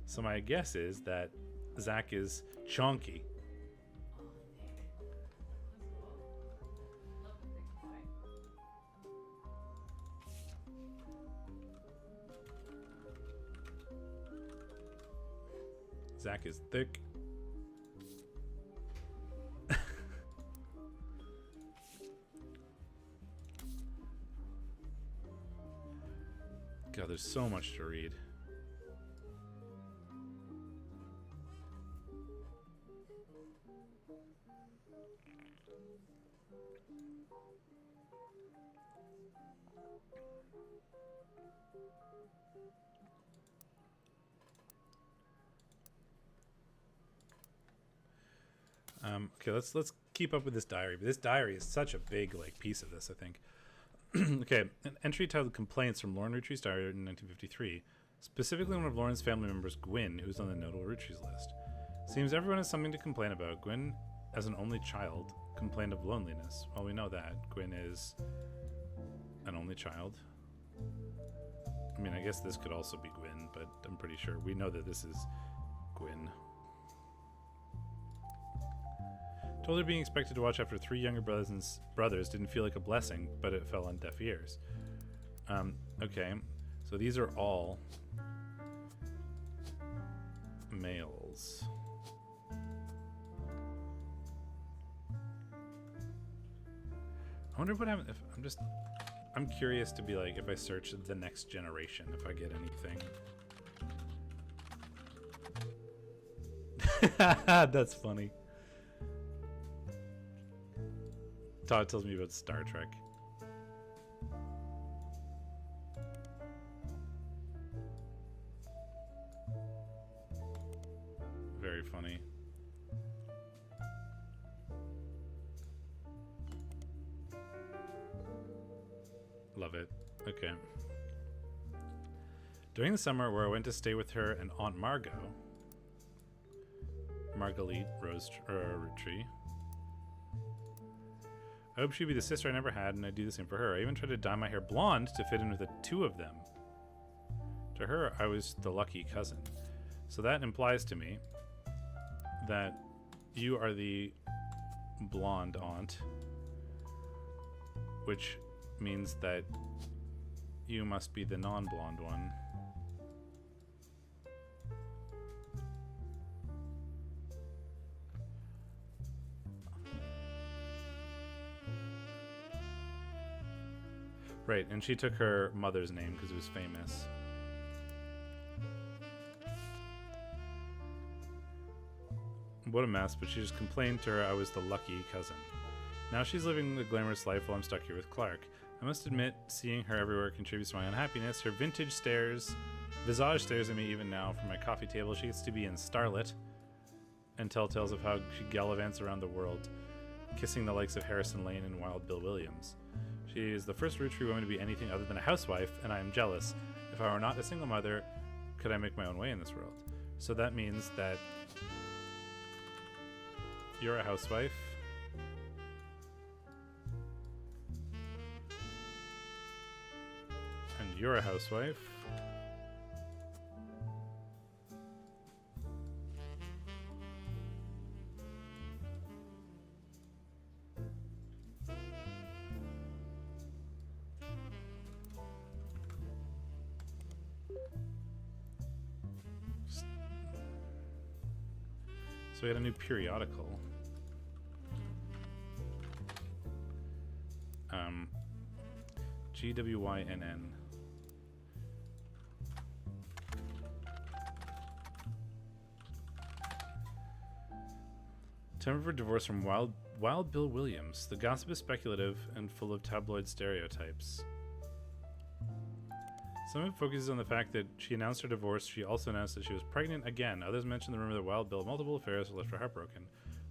So my guess is that Zach is chonky. Zach is thick. God, there's so much to read. Okay, let's keep up with this diary. But this diary is such a big like piece of this, I think. Okay, an entry titled "Complaints" from Lauren Roottrees' diary in 1953. Specifically, one of Lauren's family members, Gwyn, who's on the notable Roottrees list. Seems everyone has something to complain about. Gwyn, as an only child, complained of loneliness. Well, we know that Gwyn is an only child. I mean, I guess this could also be Gwyn, but I'm pretty sure we know that this is Gwyn. Told her being expected to watch after 3 younger brothers didn't feel like a blessing, but it fell on deaf ears. Okay, so these are all males. I wonder what happens if I'm curious to be like, if I search the next generation, if I get anything. That's funny. Todd tells me about Star Trek. Very funny. Love it. Okay. During the summer where I went to stay with her and Aunt Margot, Marguerite Roottrees, I hope she'd be the sister I never had, and I'd do the same for her. I even tried to dye my hair blonde to fit in with the 2 of them. To her, I was the lucky cousin. So that implies to me that you are the blonde aunt, which means that you must be the non-blonde one. Right, and she took her mother's name because it was famous. What a mess, but she just complained to her I was the lucky cousin. Now she's living a glamorous life while I'm stuck here with Clark. I must admit, seeing her everywhere contributes to my unhappiness. Her visage stares at me even now. From my coffee table, she gets to be in Starlet and tell tales of how she gallivants around the world, kissing the likes of Harrison Lane and Wild Bill Williams. She is the first Rootree woman to be anything other than a housewife, and I am jealous. If I were not a single mother, could I make my own way in this world? So that means that you're a housewife. And you're a housewife. So we had a new periodical. GWYNN. Time for divorce from Wild Bill Williams. The gossip is speculative and full of tabloid stereotypes. Some of it focuses on the fact that she announced her divorce. She also announced that she was pregnant again. Others mention the rumor that Wild Bill had multiple affairs left her heartbroken.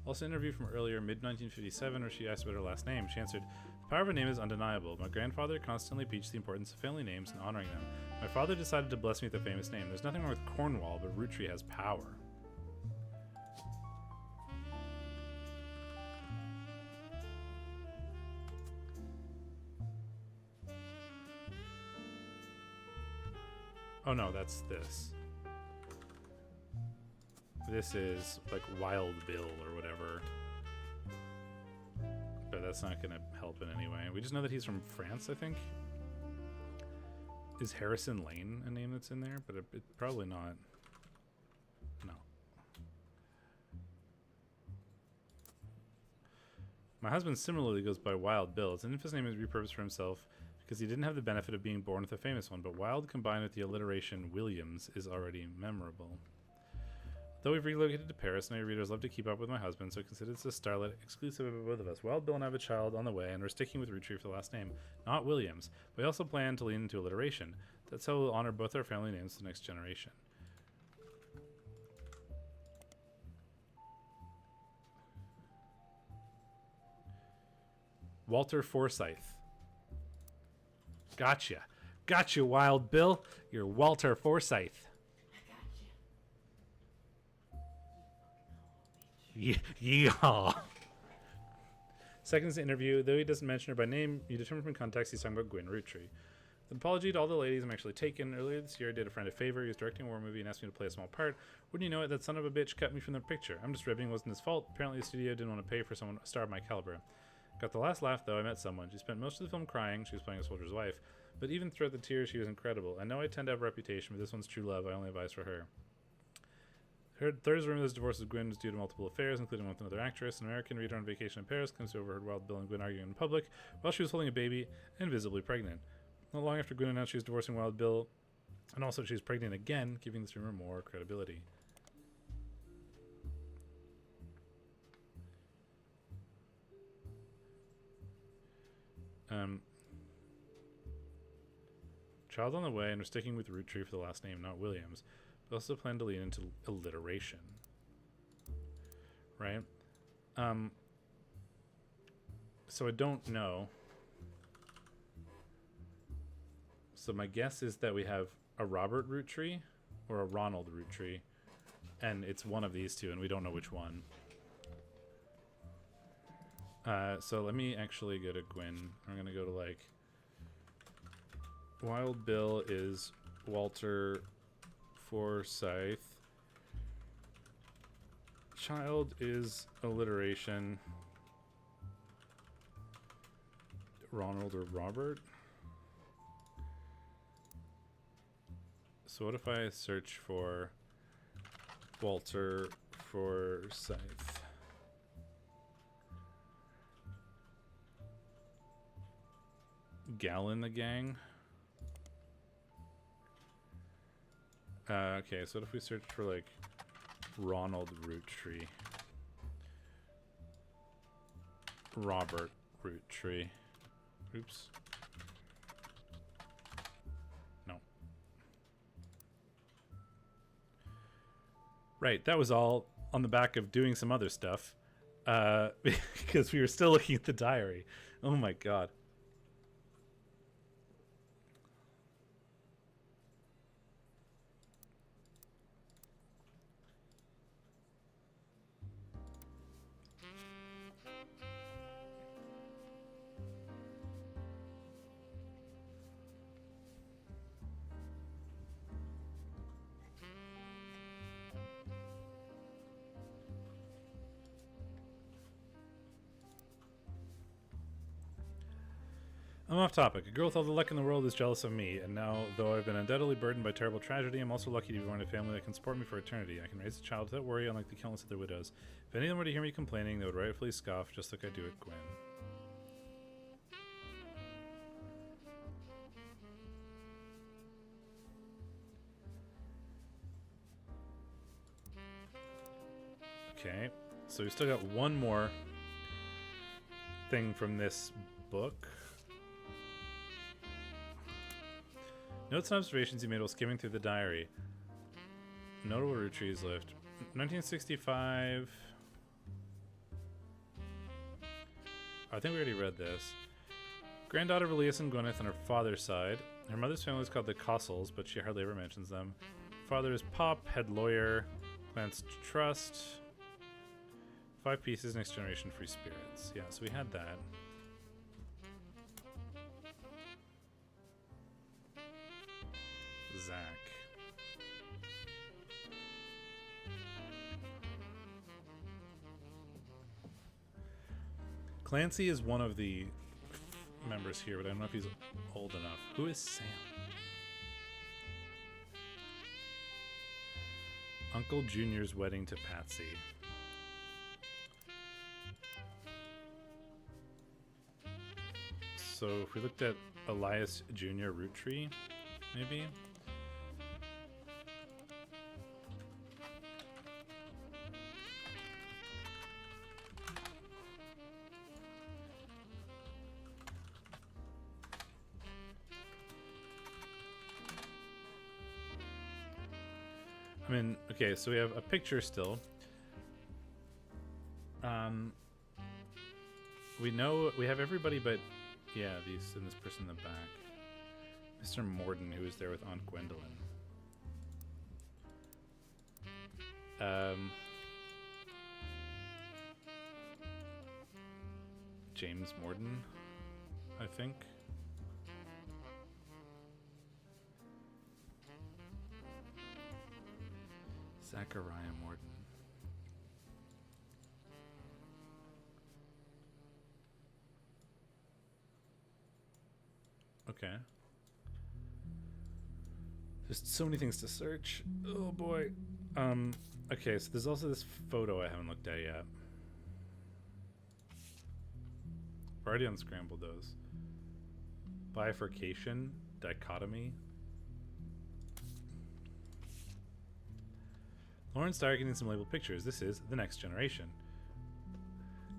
Also, an interview from earlier, mid-1957, where she asked about her last name. She answered, "The power of a name is undeniable. My grandfather constantly preached the importance of family names and honoring them. My father decided to bless me with a famous name. There's nothing wrong with Cornwall, but Rootree has power." Oh no, that's this. This is like Wild Bill or whatever. But that's not gonna help in any way. We just know that he's from France, I think. Is Harrison Lane a name that's in there? But it's probably not. No. My husband similarly goes by Wild Bill. It's an if his name is repurposed for himself because he didn't have the benefit of being born with a famous one, but Wild combined with the alliteration Williams is already memorable. Though we've relocated to Paris, many readers love to keep up with my husband, so consider this a starlet exclusive of both of us. Wild Bill and I have a child on the way, and we're sticking with Rootree for the last name, not Williams. We also plan to lean into alliteration. That's how we'll honor both our family names to the next generation. Walter Forsyth. Gotcha. Gotcha, Wild Bill. You're Walter Forsyth. Yeehaw. Second's the interview. Though he doesn't mention her by name, you determine from context he's talking about Gwen Rootree. An apology to all the ladies I'm actually taken. Earlier this year, I did a friend a favor. He was directing a war movie and asked me to play a small part. Wouldn't you know it, that son of a bitch cut me from the picture. I'm just ribbing. It wasn't his fault. Apparently the studio didn't want to pay for someone a star of my caliber. Got the last laugh, though. I met someone. She spent most of the film crying. She was playing a soldier's wife. But even throughout the tears, she was incredible. I know I tend to have a reputation, but this one's true love. I only have eyes for her. Her third rumor this divorce with Gwen was due to multiple affairs, including with another actress. An American reader on vacation in Paris comes to overheard Wild Bill and Gwen arguing in public while she was holding a baby and visibly pregnant. Not long after Gwen announced she was divorcing Wild Bill, and also she was pregnant again, giving this rumor more credibility. Child on the way, and we're sticking with Rootree for the last name, not Williams. We also plan to lean into alliteration. Right? So I don't know. So my guess is that we have a Robert Rootree or a Ronald Rootree, and it's one of these two, and we don't know which one. So let me actually go to Gwen. I'm gonna go to like Wild Bill is Walter Forsyth. Child is alliteration. Ronald or Robert. So what if I search for Walter Forsyth? Gal in the Gang. Okay, so what if we search for like Ronald Rootree? Robert Roottrees. Oops. No. Right, that was all on the back of doing some other stuff. Because we were still looking at the diary. Oh my god. I'm off topic. A girl with all the luck in the world is jealous of me, and now, though I've been undoubtedly burdened by terrible tragedy, I'm also lucky to be born in a family that can support me for eternity. I can raise a child without worry, unlike the countless other widows. If any of them were to hear me complaining, they would rightfully scoff, just like I do at Gwen. Okay, so we still got one more thing from this book. Notes and observations he made while skimming through the diary. Notable Roottrees lived. 1965. I think we already read this. Granddaughter of Elias and Gwyneth on her father's side. Her mother's family was called the Cossels, but she hardly ever mentions them. Father is Pop, head lawyer, Glance Trust. 5 pieces, next generation, free spirits. Yeah, so we had that. Zach. Clancy is one of the members here, but I don't know if he's old enough. Who is Sam? Uncle Junior's wedding to Patsy. So if we looked at Elias Jr. Roottree, maybe? I mean, okay, so we have a picture still. We know we have everybody, but yeah, these and this person in the back, Mr. Morden, who was there with Aunt Gwendolyn. James Morden, I think. Zachariah Morden. Okay. There's so many things to search. Oh boy. Okay, so there's also this photo I haven't looked at yet. I've already unscrambled those. Bifurcation, dichotomy. Lawrence Dyer getting some labeled pictures. This is The Next Generation.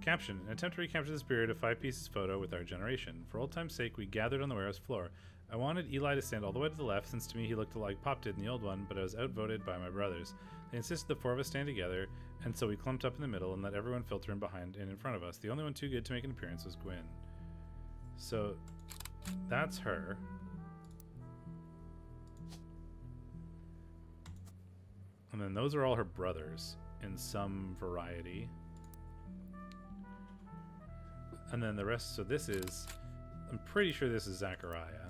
Caption: an attempt to recapture the spirit of 5 Pieces photo with our generation. For old time's sake, we gathered on the warehouse floor. I wanted Eli to stand all the way to the left, since to me he looked like Pop did in the old one, but I was outvoted by my brothers. They insisted the 4 of us stand together, and so we clumped up in the middle and let everyone filter in behind and in front of us. The only one too good to make an appearance was Gwen. So, that's her. And then those are all her brothers in some variety. And then the rest, so this is, I'm pretty sure this is Zachariah.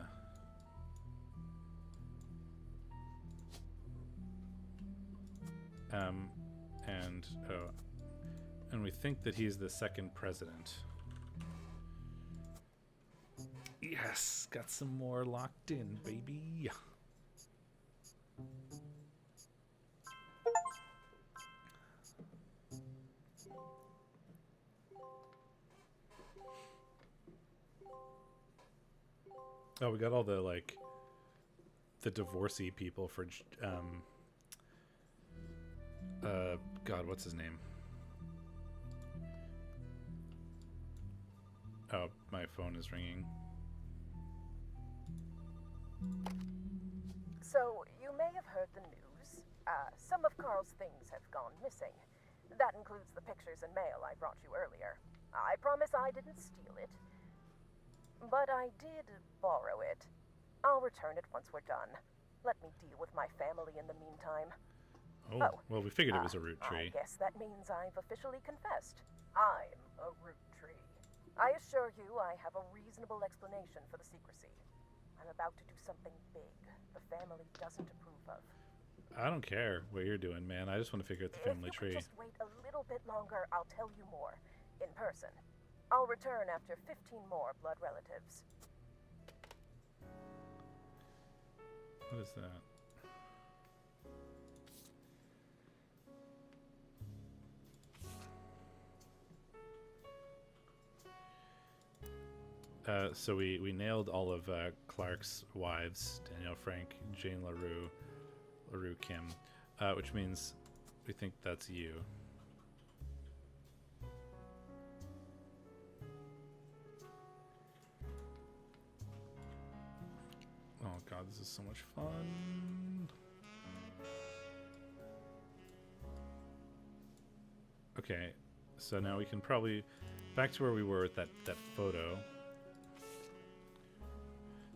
And we think that he's the 2nd president. Yes, got some more locked in, baby. Oh, we got all the, like, the divorcee people for, God, what's his name? Oh, my phone is ringing. So, you may have heard the news. Some of Carl's things have gone missing. That includes the pictures and mail I brought you earlier. I promise I didn't steal it. But I did borrow it. I'll return it once we're done. Let me deal with my family in the meantime. Oh, well, we figured it was a root tree. I guess that means I've officially confessed. I'm a root tree. I assure you I have a reasonable explanation for the secrecy. I'm about to do something big the family doesn't approve of. I don't care what you're doing, man. I just want to figure out the family If you tree. could just wait a little bit longer, I'll tell you more. In person. I'll return after 15 more blood relatives. What is that? So we nailed all of Clark's wives, Danielle Frank, Jane LaRue Kim, which means we think that's you. Oh god, this is so much fun. Okay, so now we can probably back to where we were with that photo.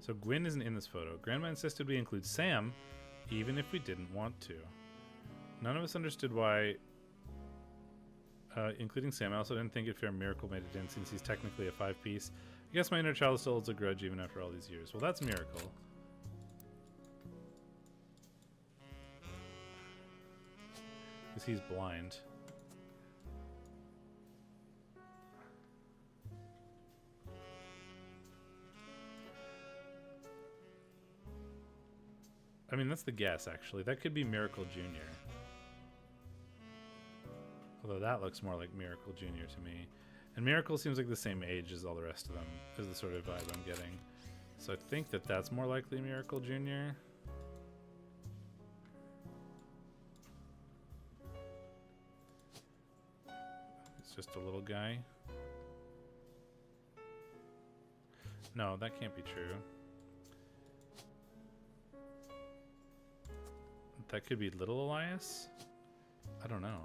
So Gwyn isn't in this photo. Grandma insisted we include Sam, even if we didn't want to. None of us understood why, including Sam. I also didn't think it fair Miracle made it in, since he's technically a 5-piece. I guess my inner child still holds a grudge even after all these years. Well, that's Miracle. Because he's blind. I mean, that's the guess, actually. That could be Miracle Jr. Although that looks more like Miracle Jr. to me. And Miracle seems like the same age as all the rest of them, is the sort of vibe I'm getting. So I think that that's more likely Miracle Jr. It's just a little guy. No, that can't be true. That could be little Elias? I don't know.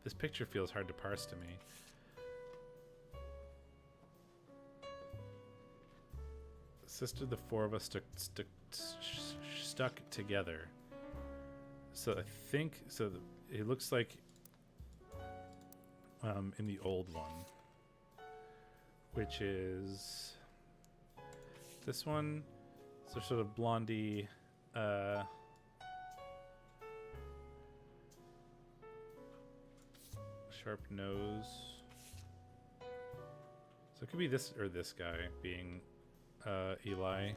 This picture feels hard to parse to me. Sister, the four of us stuck together. So I think, so it looks like in the old one, which is this one. So sort of blondie, sharp nose. So it could be this or this guy being Eli.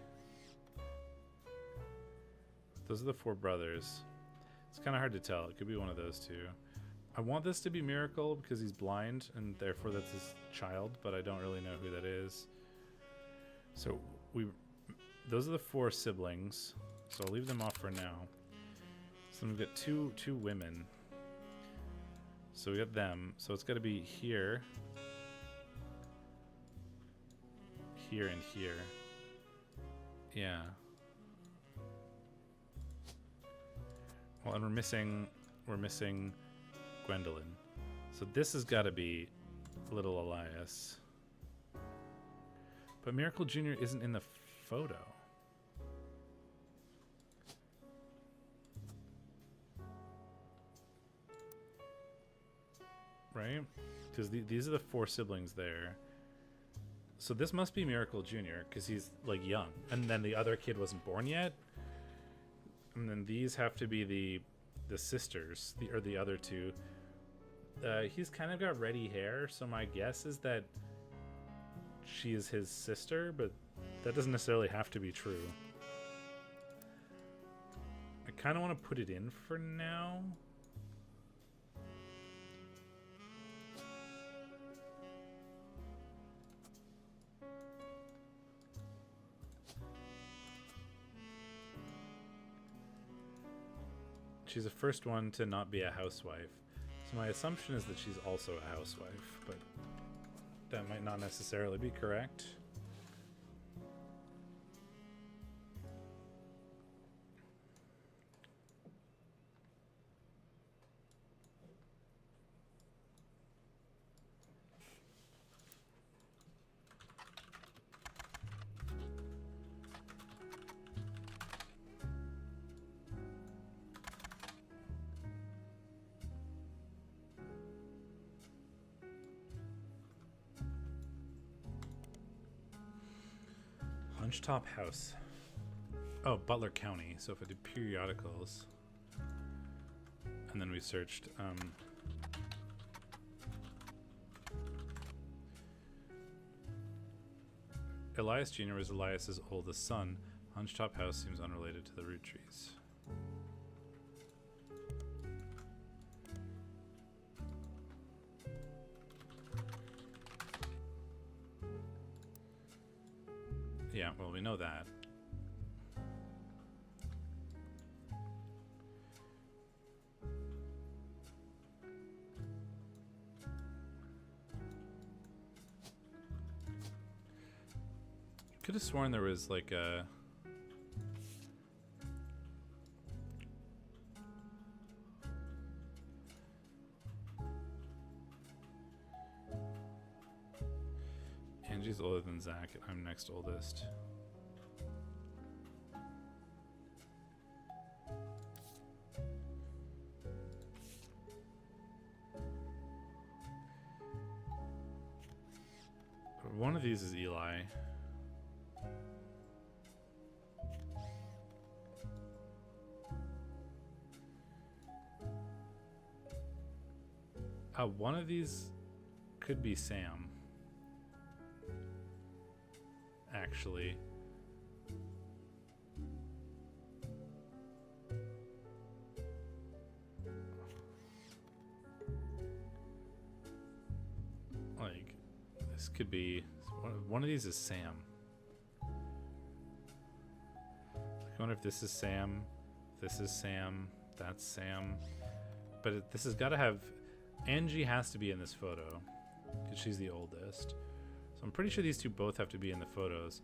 Those are the four brothers. It's kind of hard to tell. It could be one of those two. I want this to be Miracle because he's blind and therefore that's his child, but I don't really know who that is. So those are the four siblings. So I'll leave them off for now. So we've got two women. So we got them. So it's got to be here, here, and here. Yeah. Well, and we're missing Gwendolyn. So this has got to be little Elias. But Miracle Jr. isn't in the photo. Right? Because these are the four siblings there. So this must be Miracle Jr. because he's like young. And then the other kid wasn't born yet. And then these have to be the sisters, the other two. He's kind of got reddy hair, so my guess is that she is his sister, but that doesn't necessarily have to be true. I kind of want to put it in for now. She's the first one to not be a housewife. So my assumption is that she's also a housewife, but that might not necessarily be correct. Top house. Oh, Butler County. So if I do periodicals, and then we searched Elias Jr. was Elias's oldest son. Hunchtop House seems unrelated to the Roottrees. Yeah, well, we know that. Could have sworn there was like a Angie's older than Zach, and I'm next oldest. One of these is Eli. One of these could be Sam. Actually. Like, this could be... One of these is Sam. I wonder if this is Sam. This is Sam. That's Sam. But this has got to have... Angie has to be in this photo because she's the oldest. So I'm pretty sure these two both have to be in the photos.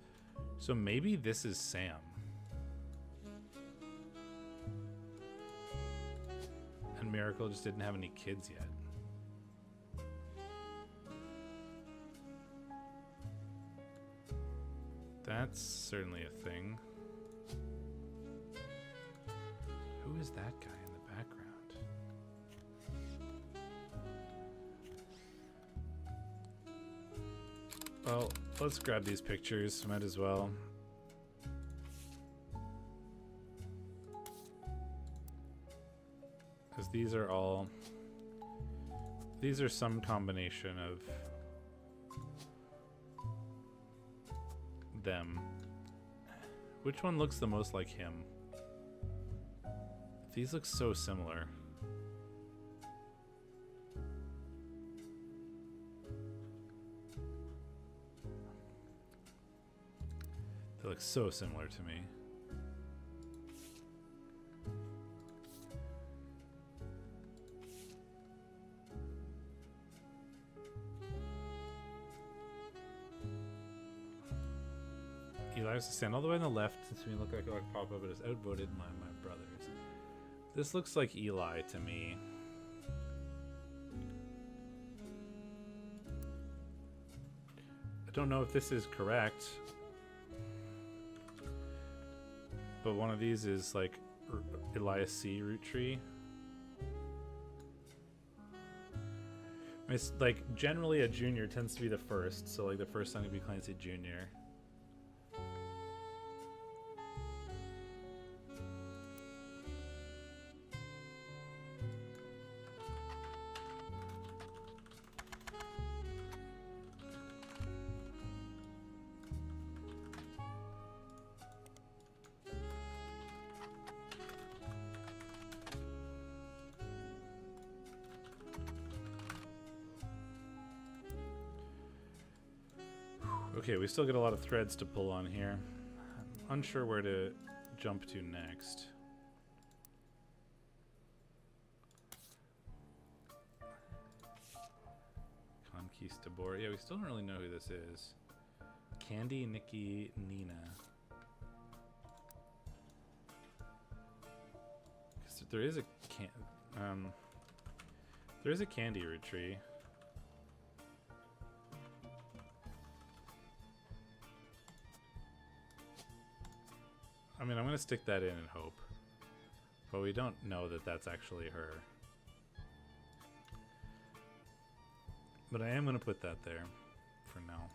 So maybe this is Sam. And Miracle just didn't have any kids yet. That's certainly a thing. Who is that guy in the background? Well, let's grab these pictures. Might as well. Because these are all... These are some combination of them. Which one looks the most like him? These look so similar. They look so similar to me. Eli has to stand all the way on the left since we look like Papa, but is outvoted by my brothers. This looks like Eli to me. I don't know if this is correct. But one of these is like Elias C. Roottree. It's like generally a junior tends to be the first, so like the first son would be Clancy Jr. Okay, we still get a lot of threads to pull on here. I'm unsure where to jump to next. Conquistador. Yeah, we still don't really know who this is. Candy, Nikki, Nina. There is a there is a candy root tree. I mean, I'm gonna stick that in and hope, but we don't know that that's actually her. But I am gonna put that there for now,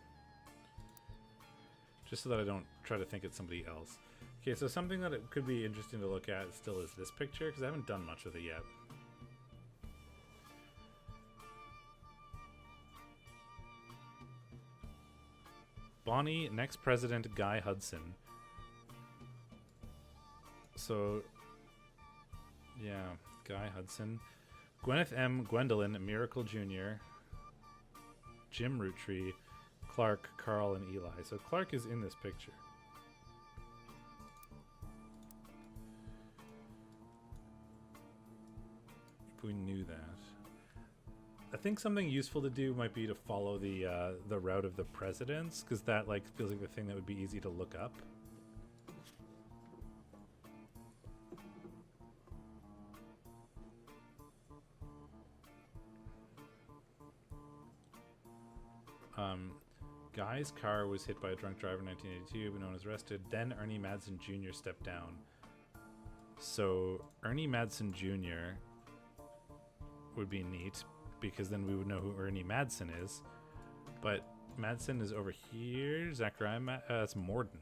just so that I don't try to think it's somebody else. Okay, so something that it could be interesting to look at still is this picture, because I haven't done much with it yet. Bonnie, next president, Guy Hudson. So, yeah, Guy Hudson. Gwyneth M. Gwendolyn, Miracle Jr., Jim Rootree, Clark, Carl, and Eli. So Clark is in this picture. If we knew that. I think something useful to do might be to follow the route of the presidents, because that like feels like the thing that would be easy to look up. Guy's car was hit by a drunk driver in 1982, but no one was arrested. Then Ernie Madsen Jr. stepped down. So Ernie Madsen Jr. would be neat, because then we would know who Ernie Madsen is. But Madsen is over here. Zachariah, that's Morden.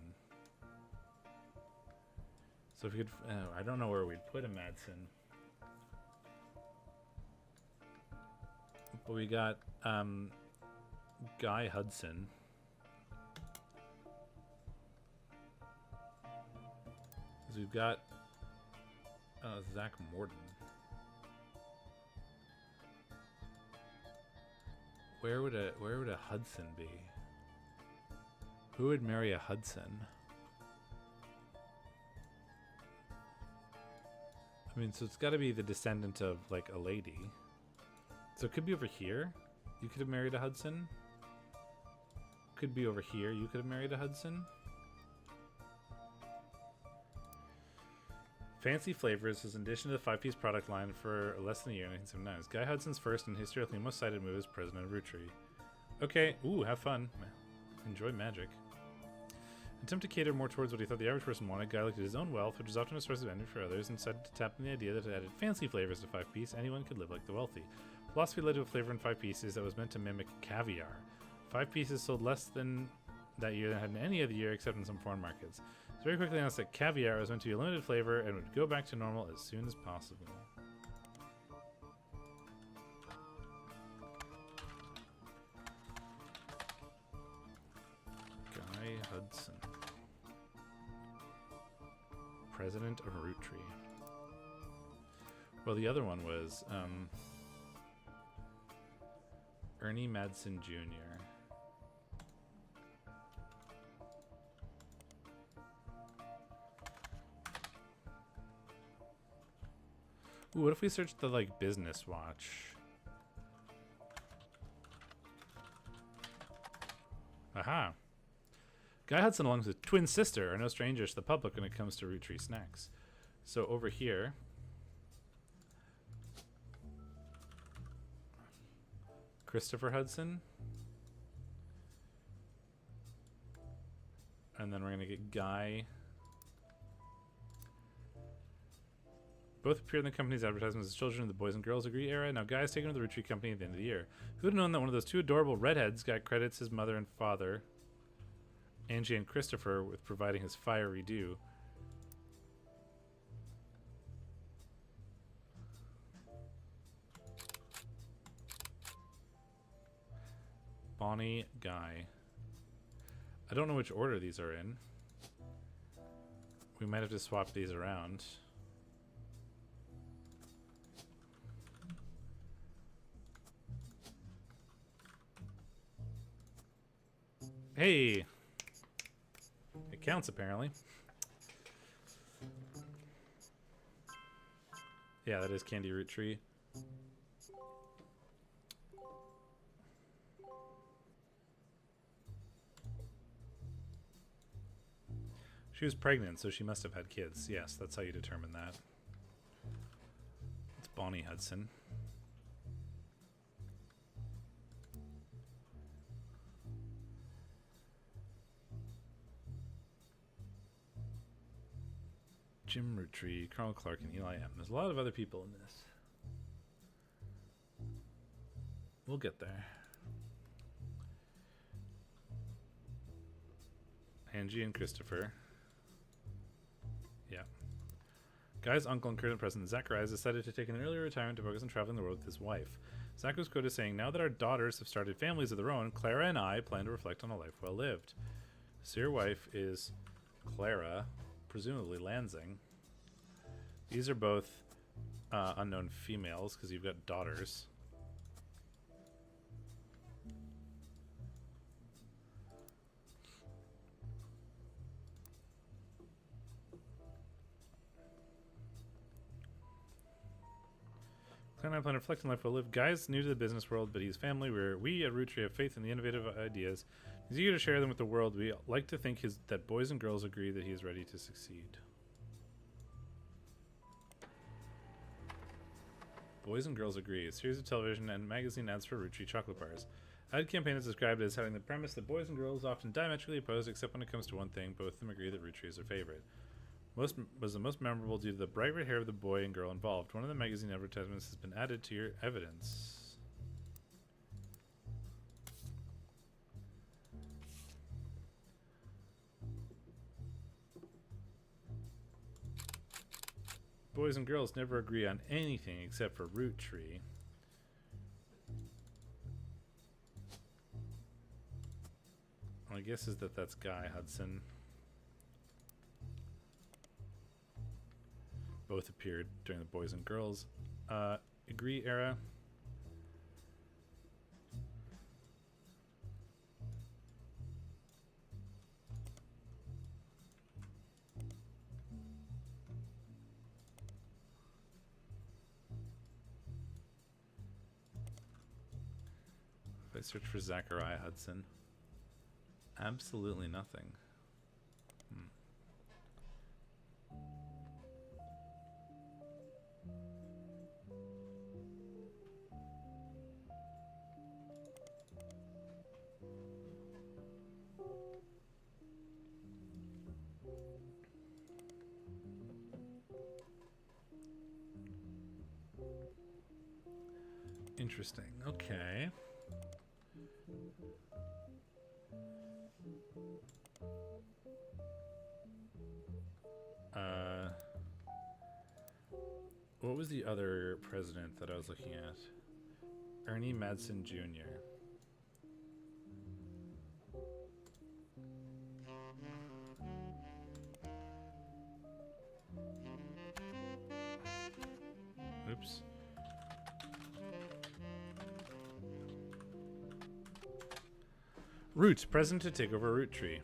So if we could, I don't know where we'd put a Madsen. But we got Guy Hudson. So we've got Zach Morden. Where would a Hudson be? Who would marry a Hudson? I mean, so it's got to be the descendant of like a lady. So it could be over here. You could have married a Hudson. Could be over here. You could have married a Hudson. Fancy Flavors is an addition to the 5-piece product line for less than a year in 1979. It's Guy Hudson's first and historically most cited move as president of Rootree. Okay, ooh, have fun. Enjoy magic. Attempt to cater more towards what he thought the average person wanted, Guy looked at his own wealth, which was often a source of envy for others, and decided to tap on the idea that it added fancy flavors to 5-piece, anyone could live like the wealthy. Philosophy led to a flavor in 5 pieces that was meant to mimic caviar. 5 pieces sold less than that year than had in any other year except in some foreign markets. It's very quickly announced that caviar was meant to be a limited flavor and would go back to normal as soon as possible. Guy Hudson. President of Rootree. Well, the other one was Ernie Madsen Jr. Ooh, what if we searched the like business watch? Aha. Guy Hudson, along with his twin sister, are no strangers to the public when it comes to Rootree snacks. So over here, Christopher Hudson. And then we're going to get Guy. Both appeared in the company's advertisements as children of the Boys and Girls Agree era. Now Guy is taken to the Rootree company at the end of the year. Who would have known that one of those two adorable redheads got credits his mother and father, Angie and Christopher, with providing his fiery due. Bonnie, Guy. I don't know which order these are in. We might have to swap these around. Hey! It counts, apparently. Yeah, that is Candy Root Tree. She was pregnant, so she must have had kids. Yes, that's how you determine that. It's Bonnie Hudson. Jim Roottrees, Carl Clark, and Eli M. There's a lot of other people in this. We'll get there. Angie and Christopher. Yeah. Guy's uncle and current president, Zacharias, decided to take an early retirement to focus on traveling the world with his wife. Zach was quoted saying, "Now that our daughters have started families of their own, Clara and I plan to reflect on a life well lived." So your wife is Clara, presumably Lansing. These are both unknown females because you've got daughters. Clara and I plan to reflect on life well lived. Guy's new to the business world, but he's family. We at Roottrees have faith in the innovative ideas. He's eager to share them with the world. We like to think that boys and girls agree that he is ready to succeed. Boys and girls agree. A series of television and magazine ads for Roottrees chocolate bars. Ad campaign is described as having the premise that boys and girls often diametrically opposed, except when it comes to one thing. Both of them agree that Roottrees is their favorite. Was the most memorable due to the bright red hair of the boy and girl involved. One of the magazine advertisements has been added to your evidence. Boys and girls never agree on anything except for Roottrees. My guess is that that's Guy Hudson. Both appeared during the Boys and Girls Agree era. If I search for Zachariah Hudson, absolutely nothing. Interesting. Okay. What was the other president that I was looking at? Ernie Madsen Jr. Oops. Root, president to take over Roottrees.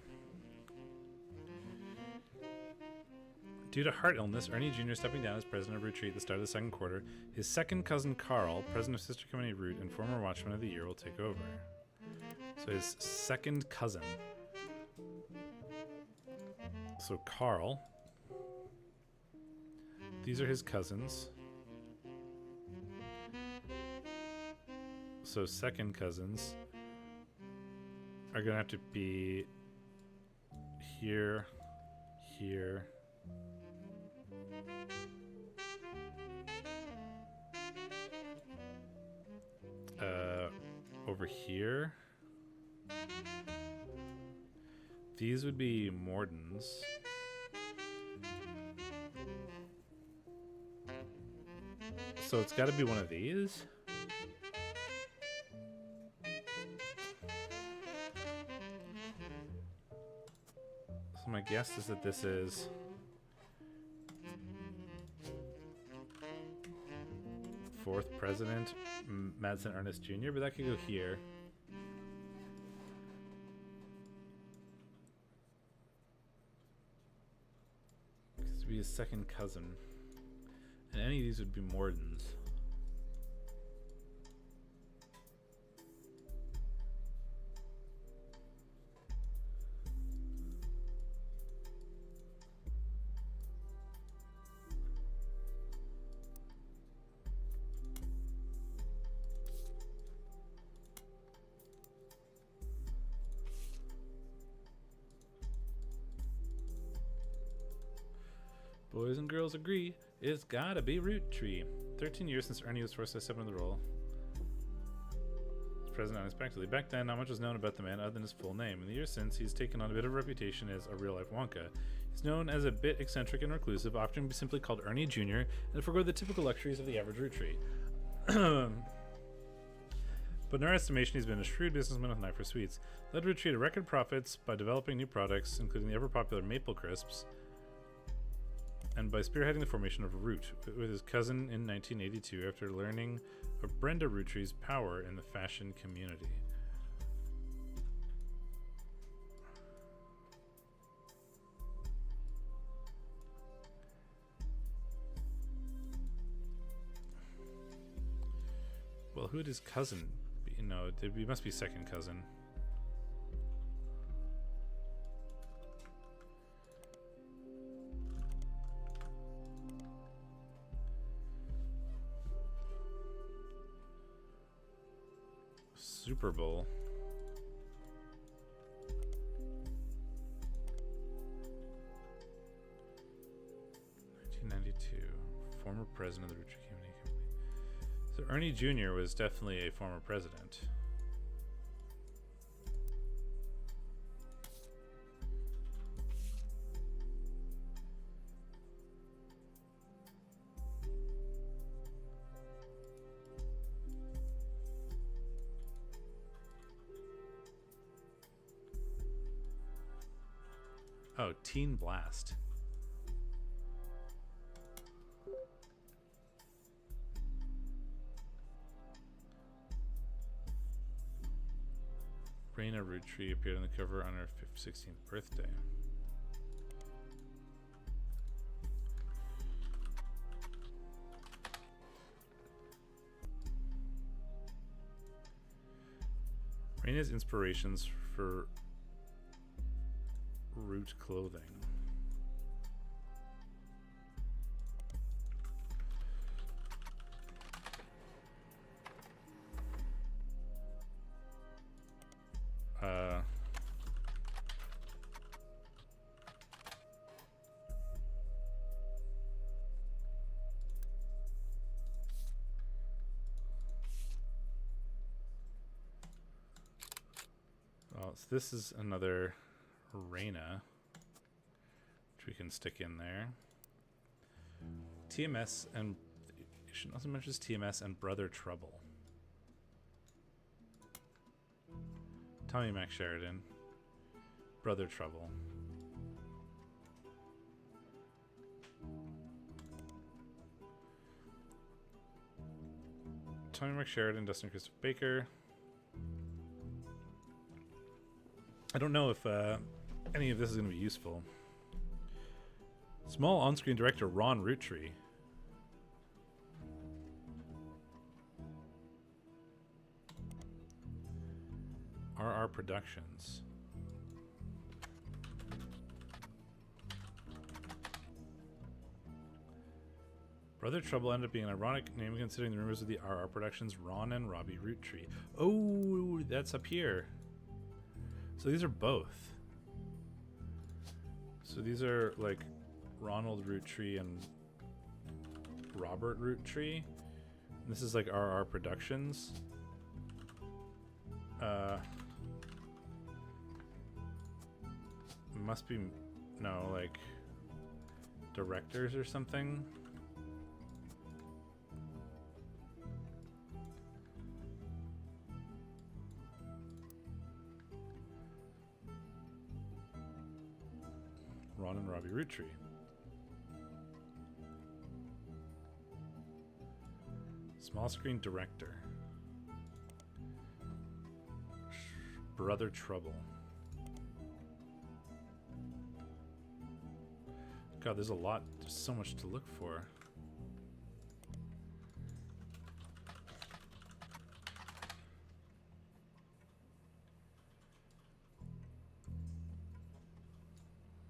Due to heart illness, Ernie Jr. stepping down as president of Roottrees at the start of the second quarter. His second cousin Carl, president of Sister Company Root and former Watchman of the Year, will take over. So his second cousin. So Carl. These are his cousins. So second cousins are going to have to be here, here, over here. These would be Mordens. So it's got to be one of these. So my guess is that this is fourth president, Madsen Ernest Jr., but that could go here. This would be his second cousin. And any of these would be Mordens. Boys and girls agree, it's gotta be Roottrees. 13 years since Ernie was forced to step into the role. He's present unexpectedly. Back then, not much was known about the man other than his full name. In the years since, he's taken on a bit of a reputation as a real-life Wonka. He's known as a bit eccentric and reclusive, often simply called Ernie Jr., and forego the typical luxuries of the average Roottrees. But in our estimation, he's been a shrewd businessman with an eye for sweets. Led Roottrees to record profits by developing new products, including the ever-popular Maple Crisps, and by spearheading the formation of Root with his cousin in 1982 after learning of Brenda Roottrees' power in the fashion community. Well, who would his cousin be? No, he must be second cousin. Super Bowl. Former president of the Roottrees Community Company. So Ernie Jr. was definitely a former president. Oh, Teen Blast. Raina Roottrees appeared on the cover on her 16th birthday. Raina's inspirations for Root clothing. Well, so this is another Raina, which we can stick in there. TMS and you should also mention TMS and Brother Trouble. Tommy Mac Sheridan, Brother Trouble. Tommy Mac Sheridan, Dustin Christopher Baker. I don't know if any of this is going to be useful. Small on-screen director Ron Roottrees. RR Productions. Brother Trouble ended up being an ironic name considering the rumors of the RR Productions Ron and Robbie Roottrees. Oh, that's up here. So these are both. So these are like Ronald Roottrees and Robert Roottrees. This is like RR Productions. Must be, no, like directors or something. Ron and Robbie Roottrees. Small screen director. Brother Trouble. God, there's a lot. There's so much to look for.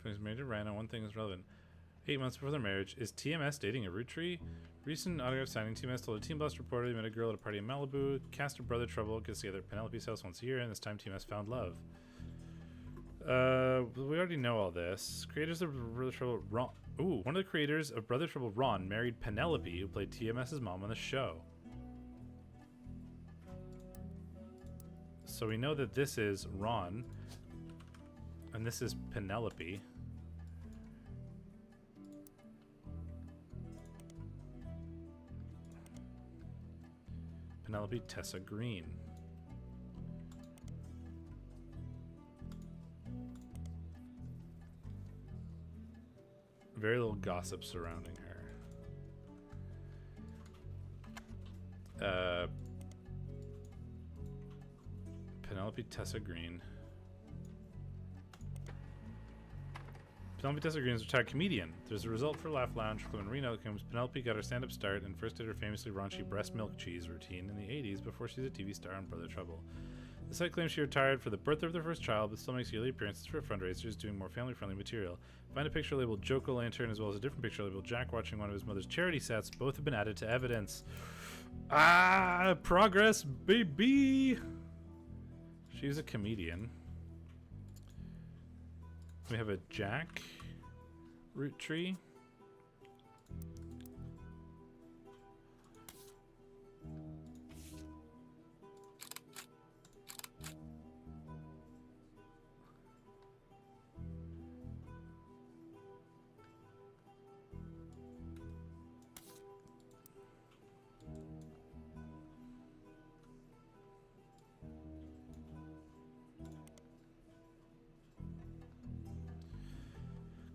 He's married to Rana. One thing is relevant. 8 months before their marriage, is TMS dating a Roottrees? Recent autograph signing, TMS told a Teen Blast reporter they met a girl at a party in Malibu. Cast of Brother Trouble gets together at Penelope's house once a year, and this time TMS found love. We already know all this. Creators of Brother Trouble, Ooh, one of the creators of Brother Trouble, Ron, married Penelope, who played TMS's mom on the show. So we know that this is Ron, and this is Penelope. Penelope Tessa Green. Very little gossip surrounding her. Penelope Tessa Green. Penelope Tessa Green is a retired comedian. There's a result for Laugh Lounge Club in Reno that comes. Penelope got her stand-up start and first did her famously raunchy breast milk cheese routine in the 80s before she's a TV star on Brother Trouble. The site claims she retired for the birth of their first child, but still makes yearly appearances for fundraisers, doing more family-friendly material. Find a picture labeled Joke-O-Lantern as well as a different picture labeled Jack watching one of his mother's charity sets. Both have been added to evidence. Ah, progress, baby! She's a comedian. We have a Jack Roottrees.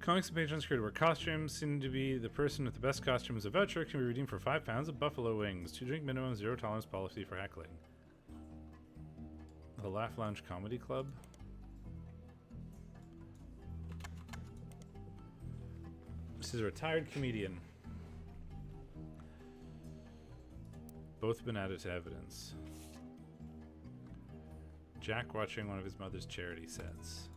Comics and patrons created wear costumes. Seem to be the person with the best costume as a voucher can be redeemed for 5 pounds of buffalo wings. 2 drink minimum, 0 tolerance policy for heckling. The Laugh Lounge Comedy Club. This is a retired comedian. Both have been added to evidence. Jack watching one of his mother's charity sets.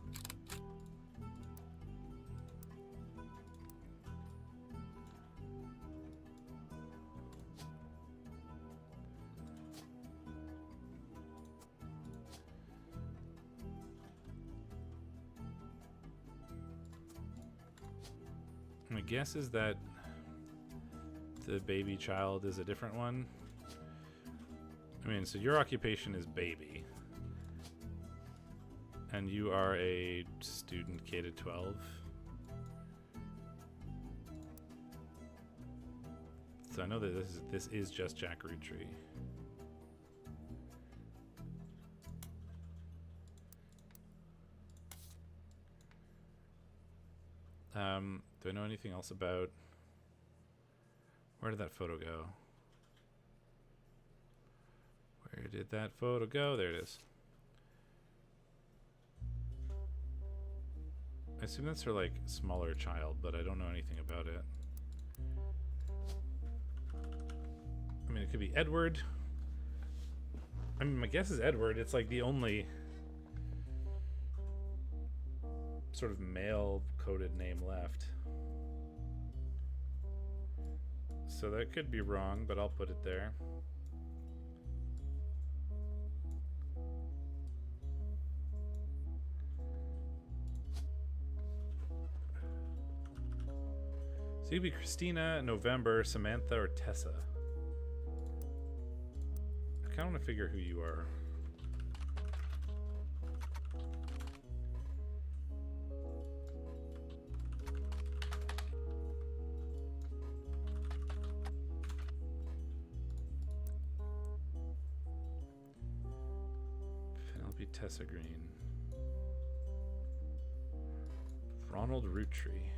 My guess is that the baby child is a different one. I mean, so your occupation is baby. And you are a student K to 12. So I know that this is just Jack Roottrees. Do I know anything else about... Where did that photo go? Where did that photo go? There it is. I assume that's her, like, smaller child, but I don't know anything about it. I mean, it could be Edward. I mean, my guess is Edward. It's, like, the only sort of male-coded name left. So that could be wrong, but I'll put it there. So you could be Christina, November, Samantha, or Tessa. I kind of want to figure who you are. Penelope Tessa Green. Ronald Roottrees.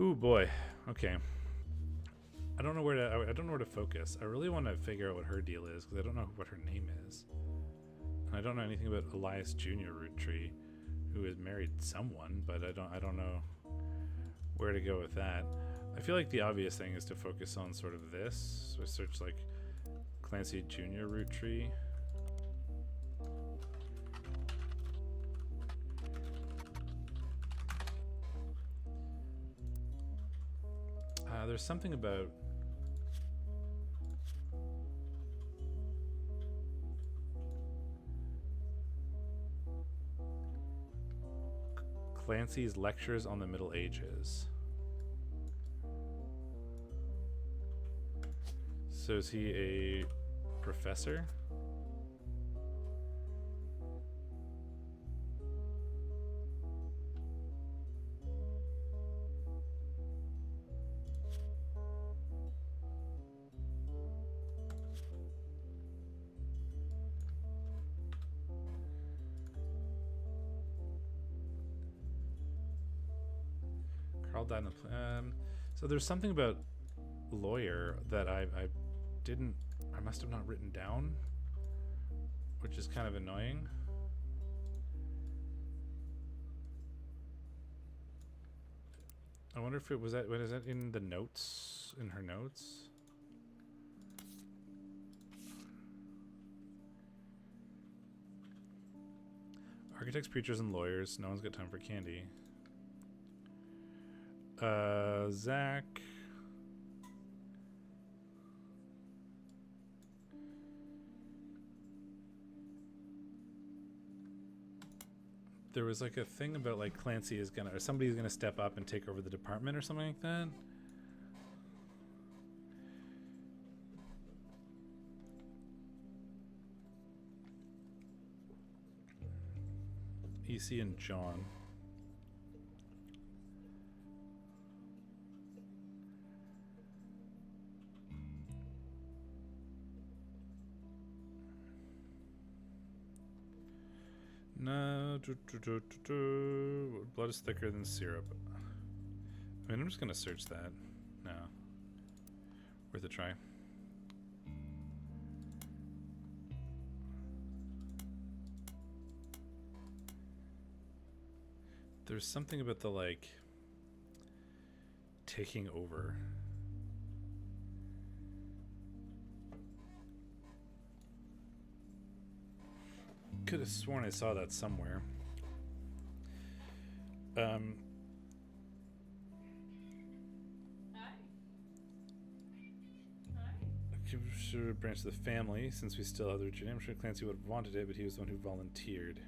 Ooh boy. Okay. I don't know where to focus. I really want to figure out what her deal is because I don't know what her name is. And I don't know anything about Elias Jr. Roottrees, who has married someone, but I don't know where to go with that. I feel like the obvious thing is to focus on sort of this. So I search like Clancy Jr. root tree. There's something about Clancy's lectures on the Middle Ages. So is he a professor? Carl died in the so there's something about lawyer that I must have not written down, which is kind of annoying. I wonder if it was that. What is that in the notes? In her notes? Architects, preachers, and lawyers. No one's got time for candy. Zach. There was like a thing about like Clancy is gonna, or somebody's gonna step up and take over the department or something like that. EC and John. No, blood is thicker than syrup. I mean, I'm just gonna search that. No, worth a try. There's something about the like taking over. Could have sworn I saw that somewhere. Hi. Should have branched the family since we still have the Virginia. I'm sure Clancy would have wanted it, but he was the one who volunteered.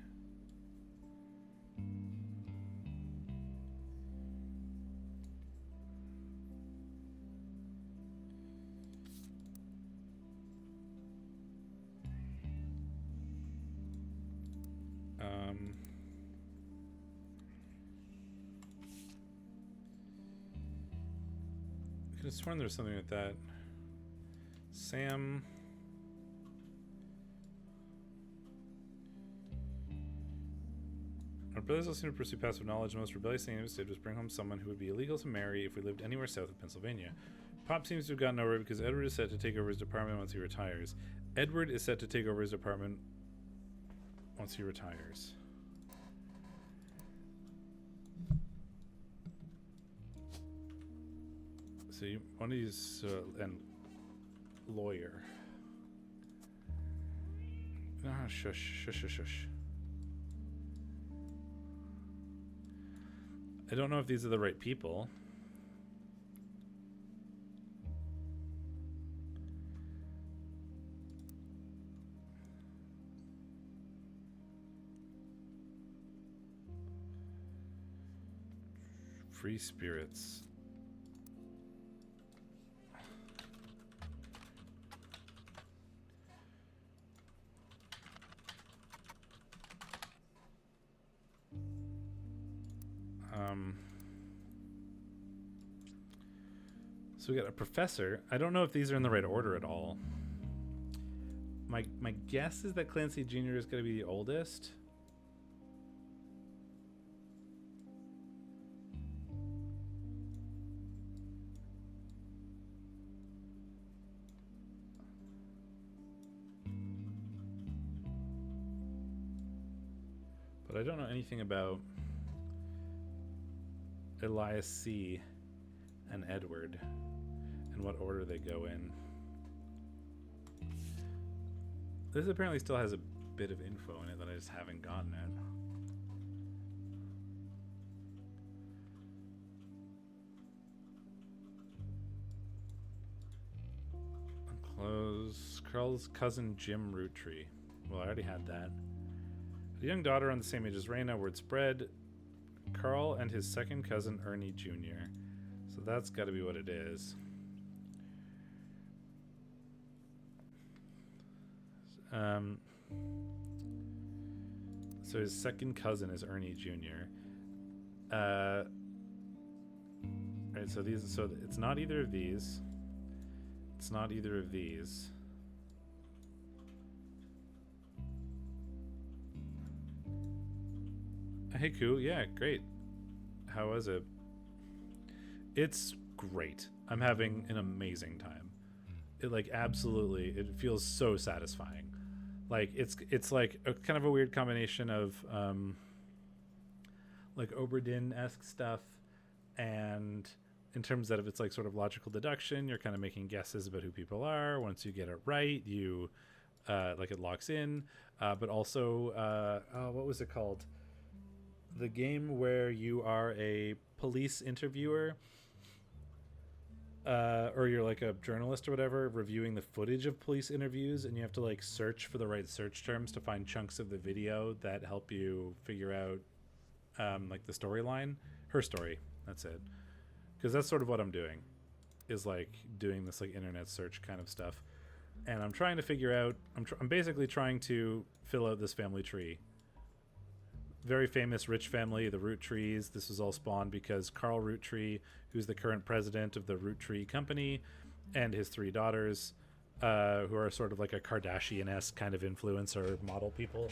I could have sworn there was something like that. Sam. Our brothers all seem to pursue passive knowledge. The most rebellious thing we did was bring home someone who would be illegal to marry if we lived anywhere south of Pennsylvania. Pop seems to have gotten over it because Edward is set to take over his department once he retires. Edward is set to take over his department once he retires. So you want to use and lawyer. Ah, shush. I don't know if these are the right people. Free spirits. So we got a professor. I don't know if these are in the right order at all. My guess is that Clancy Jr. is going to be the oldest. But I don't know anything about Elias C. and Edward, and what order they go in. This apparently still has a bit of info in it that I just haven't gotten at. Close. Carl's cousin Jim Rootree. Well, I already had that. A young daughter on the same age as Raina. Word spread. Carl and his second cousin Ernie Jr. So that's got to be what it is. So his second cousin is Ernie Jr. Right. So these. So it's not either of these. It's not either of these. Hey, cool. Yeah, great. How was it? It's great. I'm having an amazing time. It like absolutely. It feels so satisfying. Like it's like a kind of a weird combination of like Oberdin-esque stuff, and in terms of it's like sort of logical deduction, you're kind of making guesses about who people are. Once you get it right, you like it locks in. But also, what was it called? The game where you are a police interviewer, or you're like a journalist or whatever, reviewing the footage of police interviews, and you have to like search for the right search terms to find chunks of the video that help you figure out like the storyline. Her story. That's it. Because that's sort of what I'm doing, is like doing this like internet search kind of stuff, and I'm trying to figure out. I'm basically trying to fill out this family tree. Very famous rich family, the Roottrees. This was all spawned because Carl Roottree, who's the current president of the Roottree company, and his three daughters, who are sort of like a Kardashian-esque kind of influencer model people,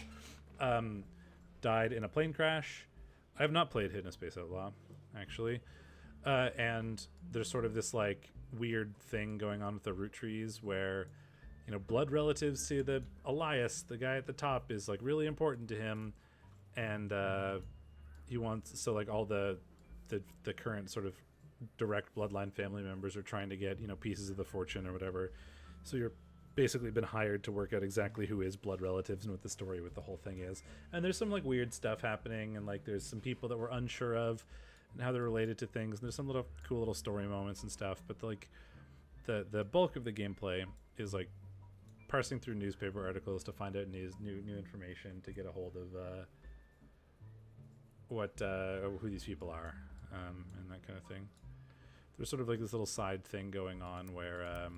died in a plane crash. I have not played Hidden Space Outlaw, actually. And there's sort of this like weird thing going on with the Roottrees where, you know, blood relatives to the Elias, the guy at the top, is like really important to him. And he wants, so like all the current sort of direct bloodline family members are trying to get, you know, pieces of the fortune or whatever. So you're basically been hired to work out exactly who is blood relatives and what the story with the whole thing is. And there's some like weird stuff happening, and like there's some people that we're unsure of and how they're related to things. And there's some little cool little story moments and stuff. But like the bulk of the gameplay is like parsing through newspaper articles to find out new information, to get a hold of who these people are, and that kind of thing. There's sort of like this little side thing going on where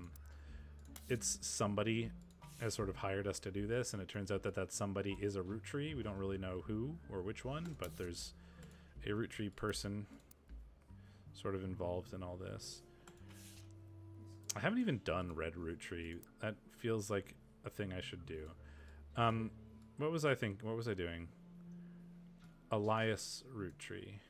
it's somebody has sort of hired us to do this, and it turns out that somebody is a Roottree. We don't really know who or which one, but there's a Roottree person sort of involved in all this. I haven't even done Red Roottree. That feels like a thing I should do. What was I doing? Elias Roottree.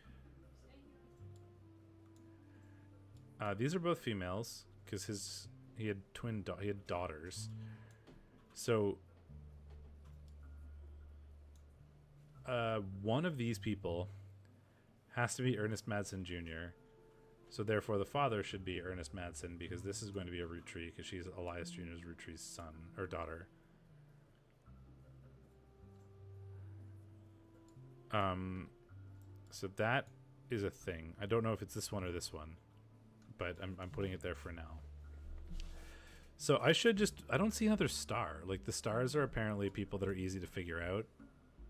These are both females because he had daughters. So one of these people has to be Ernest Madsen Jr. So therefore the father should be Ernest Madsen, because this is going to be a Roottree because she's Elias Jr.'s Roottree's son or daughter. So that is a thing. I don't know if it's this one or this one, but I'm putting it there for now. So I don't see another star. Like the stars are apparently people that are easy to figure out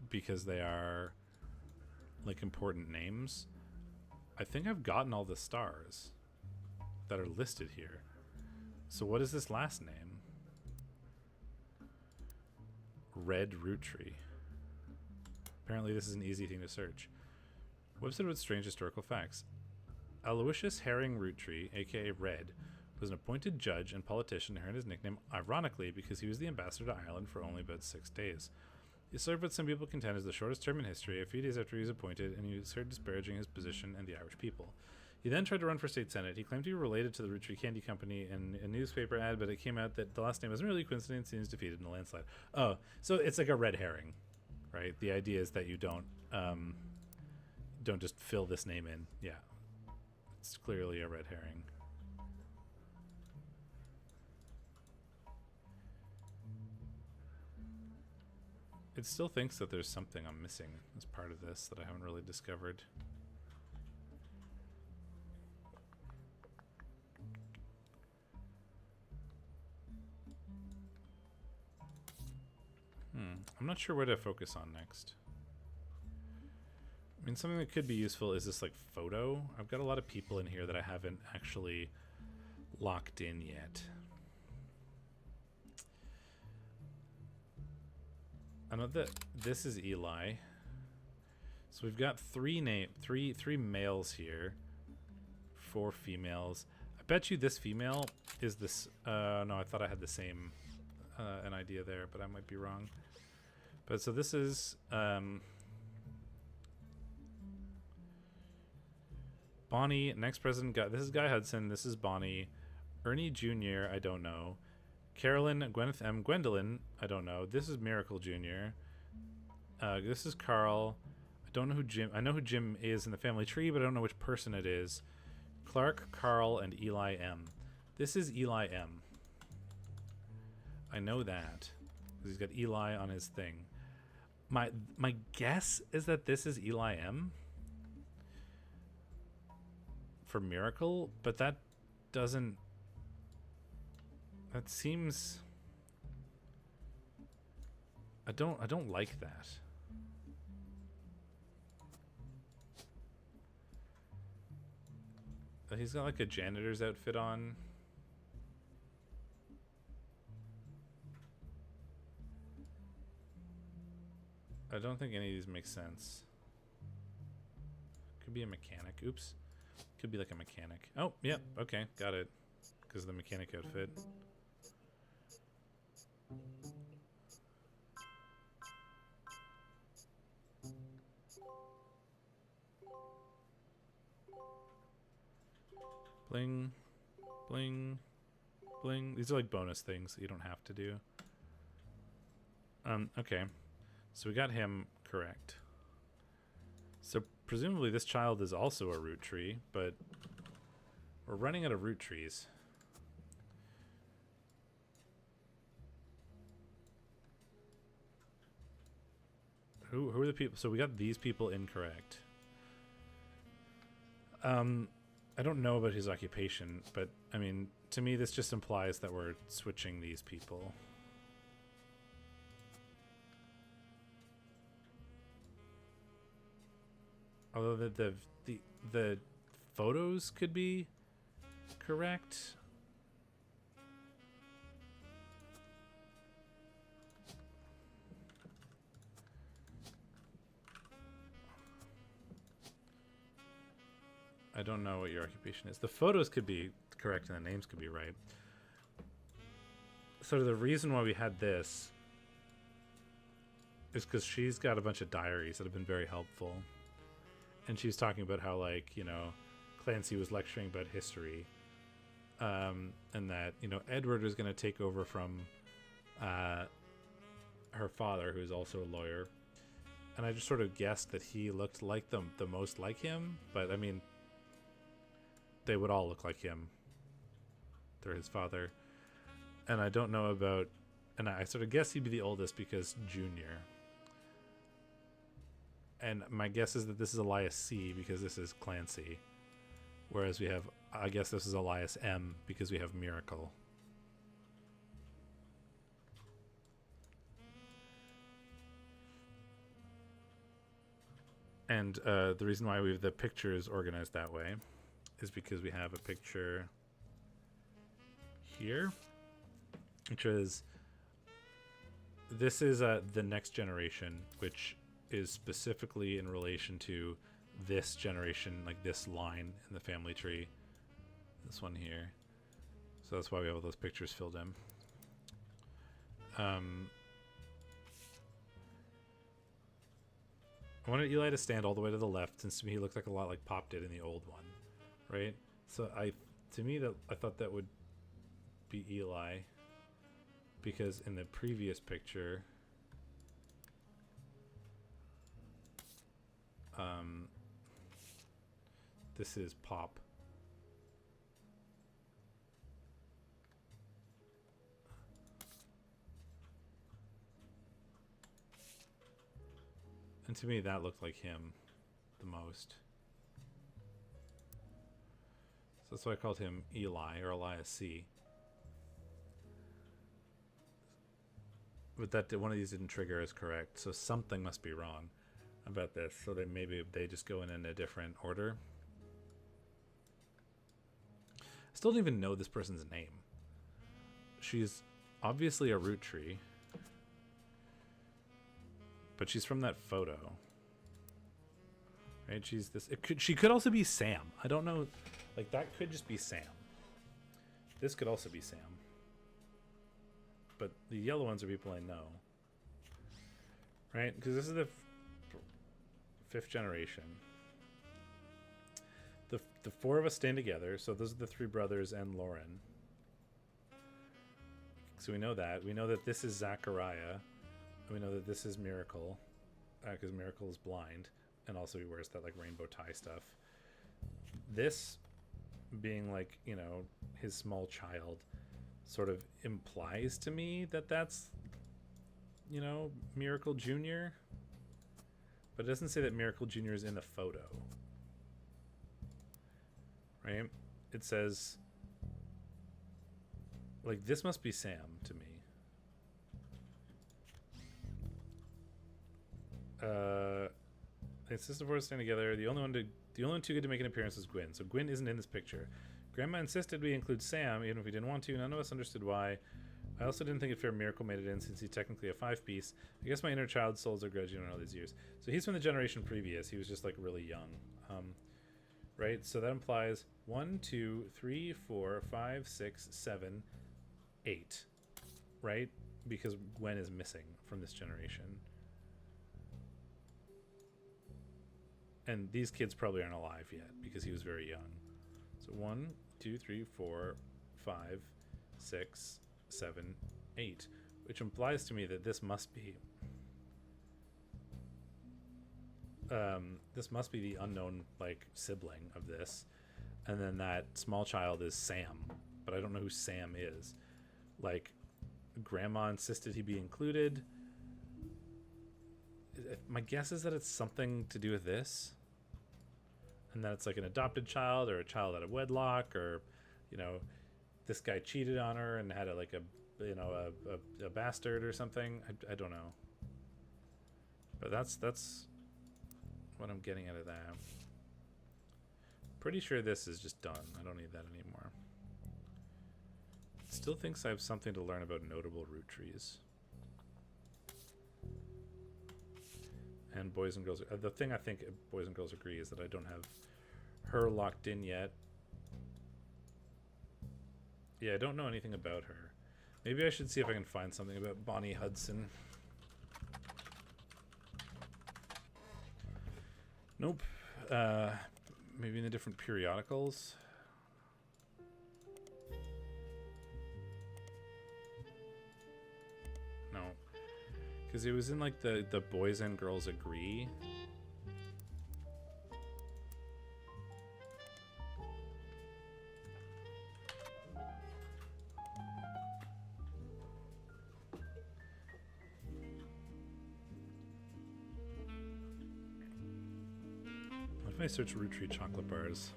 because they are like important names. I think I've gotten all the stars that are listed here. So what is this last name? Red Roottree. Apparently this is an easy thing to search. Website with strange historical facts. Aloysius Herring Roottree, aka Red, was an appointed judge and politician who earned his nickname ironically because he was the ambassador to Ireland for only about 6 days. He served what some people contend is the shortest term in history, a few days after he was appointed, and he was heard disparaging his position and the Irish people. He then tried to run for state senate. He claimed to be related to the Roottree Candy Company in a newspaper ad, but it came out that the last name wasn't really a coincidence. He was defeated in a landslide. Oh, so it's like a red herring, right? The idea is that you don't just fill this name in. Yeah, It's clearly a red herring. It still thinks that there's something I'm missing as part of this that I haven't really discovered. I'm not sure where to focus on next. I mean, something that could be useful is this, like, photo. I've got a lot of people in here that I haven't actually locked in yet. I know that this is Eli. So we've got three males here, 4 females. I bet you this female is this. No, I thought I had the same an idea there, but I might be wrong. But so this is Bonnie. Next president. This is Guy Hudson. This is Bonnie. Ernie Jr. I don't know. Carolyn, Gwyneth M. Gwendolyn, I don't know. This is Miracle Jr. This is Carl. I don't know who Jim... I know who Jim is in the family tree, but I don't know which person it is. Clark, Carl, and Eli M. This is Eli M. I know that. Because he's got Eli on his thing. My guess is that this is Eli M. For Miracle, but that doesn't... That seems... I don't like that. He's got like a janitor's outfit on. I don't think any of these make sense. Could be a mechanic. Oops. Could be like a mechanic. Oh, yeah. Okay, got it. Because of the mechanic outfit. Bling, bling, bling. These are like bonus things that you don't have to do. Okay. So we got him correct. So presumably this child is also a root tree, but we're running out of root trees. Who are the people? So we got these people incorrect. I don't know about his occupation, but I mean, to me, this just implies that we're switching these people. Although the photos could be correct. I don't know what your occupation is. The photos could be correct and the names could be right. So the reason why we had this is because she's got a bunch of diaries that have been very helpful. And she's talking about how, like, you know, Clancy was lecturing about history. And that, you know, Edward was going to take over from her father, who's also a lawyer. And I just sort of guessed that he looked like the most like him. But, I mean, they would all look like him. They're his father. And I don't know about... And I sort of guess he'd be the oldest because Junior. And my guess is that this is Elias C because this is Clancy. Whereas we have... I guess this is Elias M because we have Miracle. And the reason why we have the pictures organized that way is because we have a picture here, which is, this is the next generation, which is specifically in relation to this generation, like this line in the family tree, this one here. So that's why we have all those pictures filled in. I wanted Eli to stand all the way to the left, since to me he looked like a lot like Pop did in the old one. Right, so I thought that would be Eli, because in the previous picture, this is Pop, And to me, that looked like him the most. So that's why I called him Eli, or Elias C. But that one of these didn't trigger as correct, so something must be wrong about this. So that maybe they just go in a different order. I still don't even know this person's name. She's obviously a root tree, but she's from that photo, right? She's this. She could also be Sam. I don't know. Like, that could just be Sam. This could also be Sam. But the yellow ones are people I know, right? Because this is the fifth generation. The four of us stand together. So those are the three brothers and Lauren. So we know that. We know that this is Zachariah. We know that this is Miracle, because Miracle is blind, and also he wears that like rainbow tie stuff. This being like, you know, his small child sort of implies to me that that's, you know, Miracle Jr. But it doesn't say that Miracle Jr. is in the photo. Right? It says, like, this must be Sam to me. It's sister four standing together. The only one too good to make an appearance is Gwyn. So Gwyn isn't in this picture. Grandma insisted we include Sam, even if we didn't want to. None of us understood why. I also didn't think it fair Miracle made it in, since he's technically a 5-piece. I guess my inner child souls are grudging on all these years. So he's from the generation previous. He was just like really young. Right? So that implies 1, 2, 3, 4, 5, 6, 7, 8. Right? Because Gwen is missing from this generation. And these kids probably aren't alive yet because he was very young. So 1, 2, 3, 4, 5, 6, 7, 8, which implies to me that this must be the unknown like sibling of this, and then that small child is Sam, but I don't know who Sam is. Like, Grandma insisted he be included. My guess is that it's something to do with this, and that it's like an adopted child or a child out of wedlock, or, you know, this guy cheated on her and had a bastard or something. I don't know, but that's what I'm getting out of that. Pretty sure this is just done. I don't need that anymore. Still thinks I have something to learn about notable root trees. And boys and girls. The thing I think boys and girls agree is that I don't have her locked in yet. Yeah, I don't know anything about her. Maybe I should see if I can find something about Bonnie Hudson. Nope. Maybe in the different periodicals. No. Because it was in like the boys and girls agree. What if I search Roottrees chocolate bars?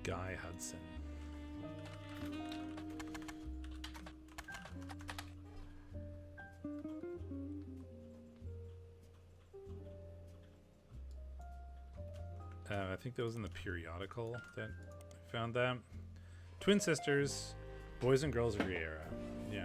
Guy Hudson. I think that was in the periodical that I found that. Twin sisters, boys and girls agree era. Yeah.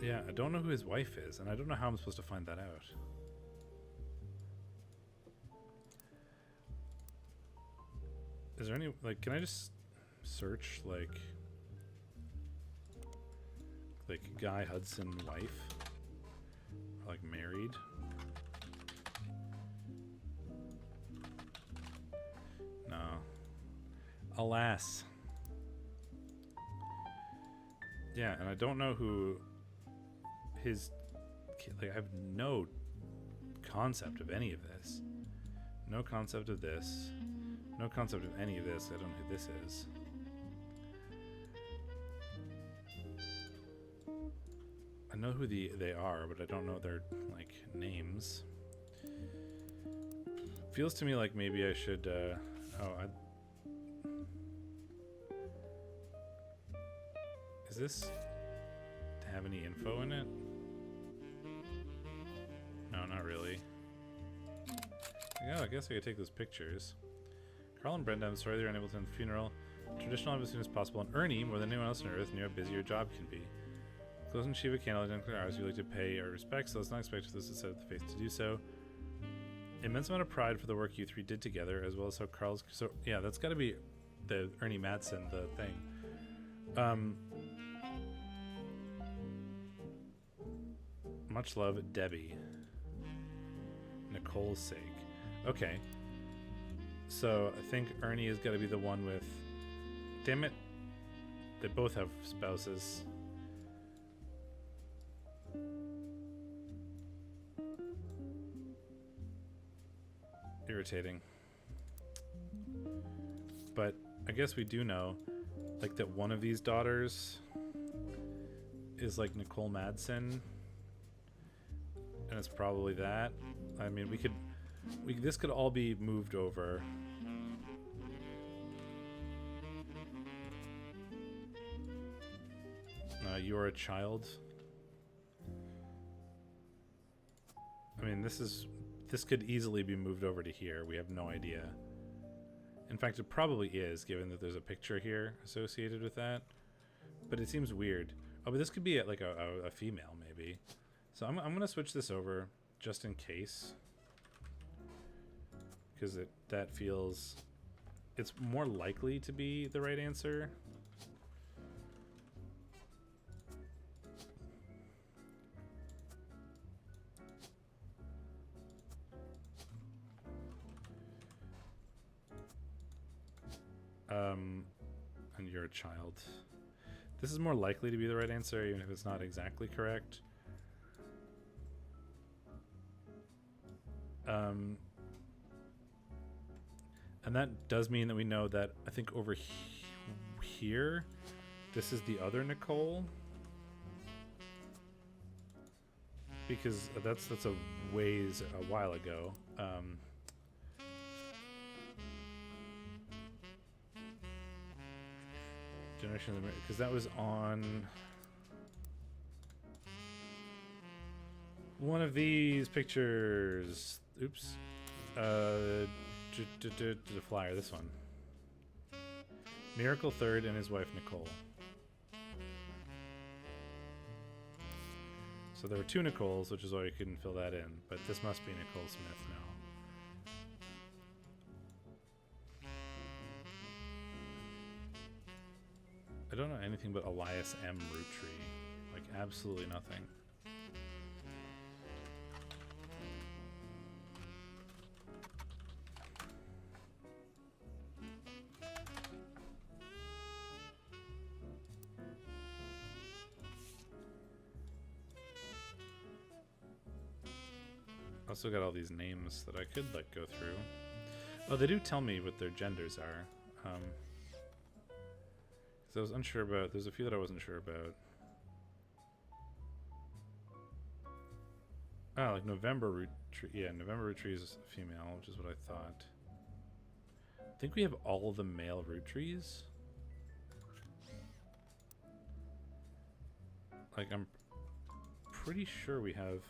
Yeah, I don't know who his wife is, and I don't know how I'm supposed to find that out. Is there any, like, can I just search, like Guy Hudson wife? Or, like, married? Alas. Yeah, and I don't know who his... Like, I have no concept of any of this. No concept of this. No concept of any of this. I don't know who this is. I know who they are, but I don't know their, like, names. Feels to me like maybe I should, Is this have any info in it? No, not really. Yeah, I guess I could take those pictures. Carl and Brenda, I'm sorry they were unable to attend the funeral. Traditional as soon as possible. And Ernie, more than anyone else on Earth, knew how busy your job can be. Closing Shiva candle at unclear hours, we like to pay our respects, so let's not expect us to set up the faith to do so. Immense amount of pride for the work you three did together, as well as how Carl's... So, yeah, that's got to be the Ernie Madsen, the thing. Much love, Debbie. Nicole's sake. Okay. So, I think Ernie has got to be the one with... Damn it. They both have spouses. Irritating. But I guess we do know, like, that one of these daughters is like Nicole Madsen, and it's probably that. I mean, this could all be moved over. You're a child. I mean, this could easily be moved over to here. We have no idea. In fact, it probably is, given that there's a picture here associated with that. But it seems weird. Oh, but this could be like a female, maybe. So I'm going to switch this over just in case. Because that feels... It's more likely to be the right answer. And you're a child. This is more likely to be the right answer, even if it's not exactly correct. And that does mean that we know that I think over here, this is the other Nicole. Because that's a while ago. Generation of the... Because that was on one of these pictures. Oops. The flyer, this one. Miracle Third and his wife Nicole. So there were two Nicoles, which is why we couldn't fill that in. But this must be Nicole Smith now. I don't know anything but Elias M. Rootree. Like, absolutely nothing. Also got all these names that I could, like, go through. Oh, they do tell me what their genders are. I was unsure about. There's a few that I wasn't sure about. Oh, like November Rootree. Yeah, November Rootree is female, which is what I thought. I think we have all the male Rootrees. Like, I'm pretty sure we have...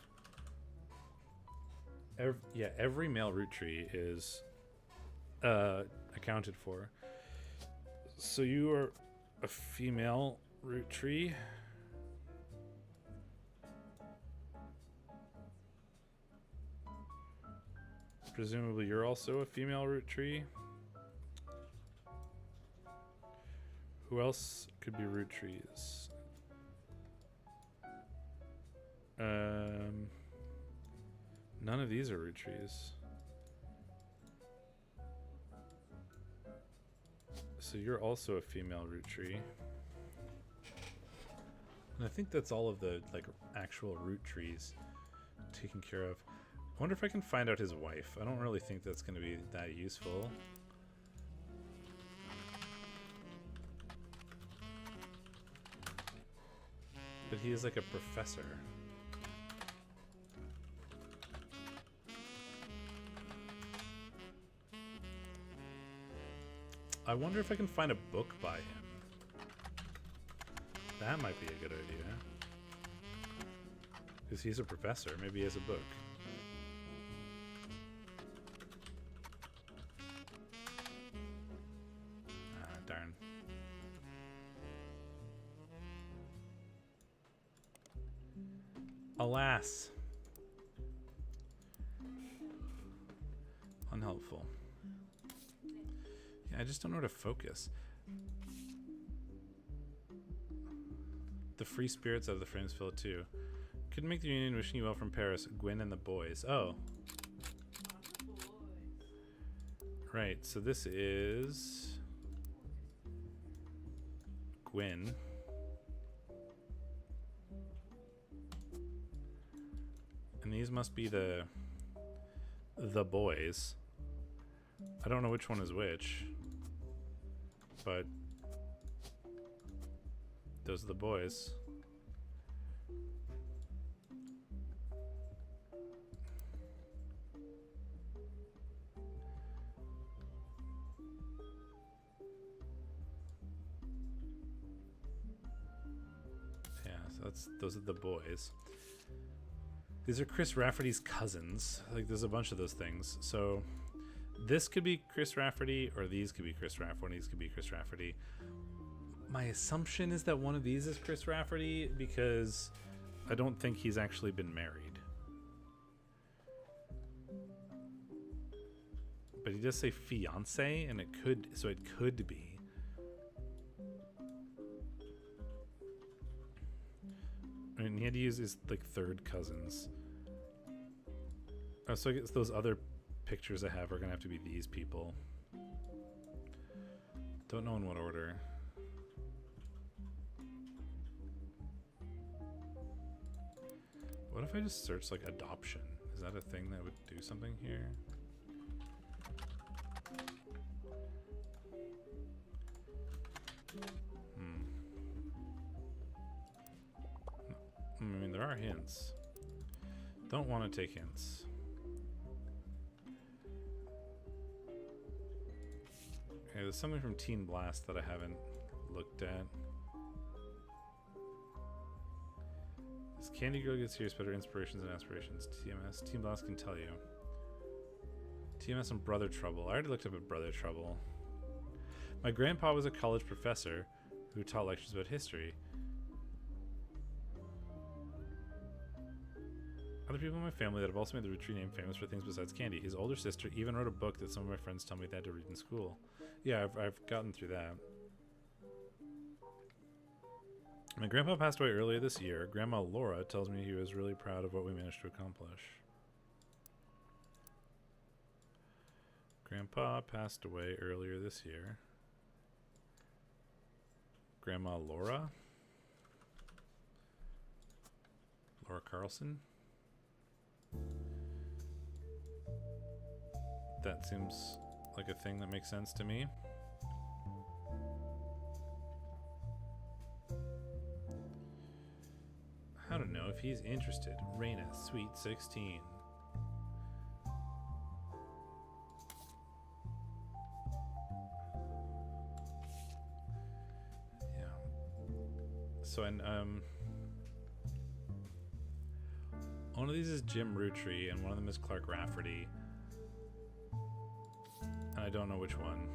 every male Rootree is accounted for. So you are a female Rootree. Presumably you're also a female Rootree. Who else could be Rootrees? None of these are Rootrees. So you're also a female Rootree. And I think that's all of the like actual Roottrees taken care of. I wonder if I can find out his wife. I don't really think that's going to be that useful. But he is like a professor. I wonder if I can find a book by him. That might be a good idea. Because he's a professor. Maybe he has a book. Ah, darn. Alas. Unhelpful. Yeah, I just don't know where to focus. The free spirits of the Framesville too. Couldn't make the reunion. Wishing you well from Paris. Gwen and the boys. Oh. Right, so this is Gwen. And these must be the boys. I don't know which one is which, but those are the boys. Yeah, so those are the boys. These are Chris Rafferty's cousins. Like, there's a bunch of those things. So this could be Chris Rafferty, or these could be Chris Rafferty, one of these could be Chris Rafferty. My assumption is that one of these is Chris Rafferty because I don't think he's actually been married. But he does say fiance, and it could be. I mean, he had to use his like third cousins. Oh, so I guess those other pictures I have are gonna have to be these people. Don't know in what order. What if I just search like adoption? Is that a thing that would do something here? I mean, there are hints. Don't want to take hints. Okay, there's something from Teen Blast that I haven't looked at. This Candy Girl gets serious, better inspirations and aspirations. TMS. Teen Blast can tell you. TMS and Brother Trouble. I already looked up at Brother Trouble. My grandpa was a college professor who taught lectures about history. Other people in my family that have also made the Rootree name famous for things besides candy. His older sister even wrote a book that some of my friends tell me they had to read in school. Yeah, I've gotten through that. My grandpa passed away earlier this year. Grandma Laura tells me he was really proud of what we managed to accomplish. Grandpa passed away earlier this year. Grandma Laura? Laura Carlson? That seems like a thing that makes sense to me. How to know if he's interested. Raina, sweet 16. Yeah. So, and one of these is Jim Rootree, and one of them is Clark Rafferty. And I don't know which one.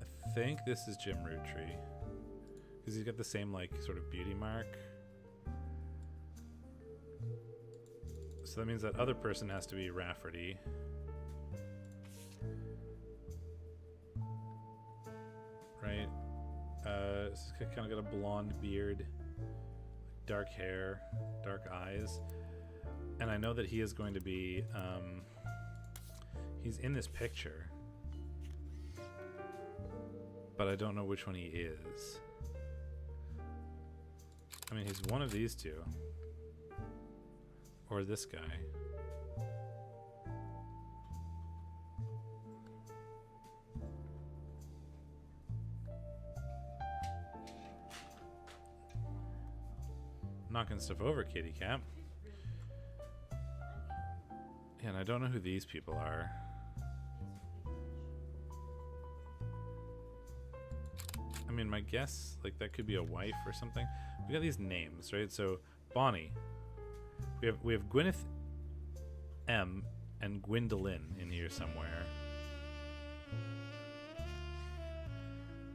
I think this is Jim Rootree. Because he's got the same, like, sort of beauty mark. So that means that other person has to be Rafferty. Right? He's kind of got a blonde beard. Dark hair, dark eyes, and I know that he is going to be He's in this picture. But I don't know which one he is. I mean, he's one of these two. Or this guy. Knocking stuff over, kitty cat. Yeah, and I don't know who these people are. I mean, my guess, like, that could be a wife or something. We got these names, right? So, Bonnie. We have Gwyneth M and Gwendolyn in here somewhere.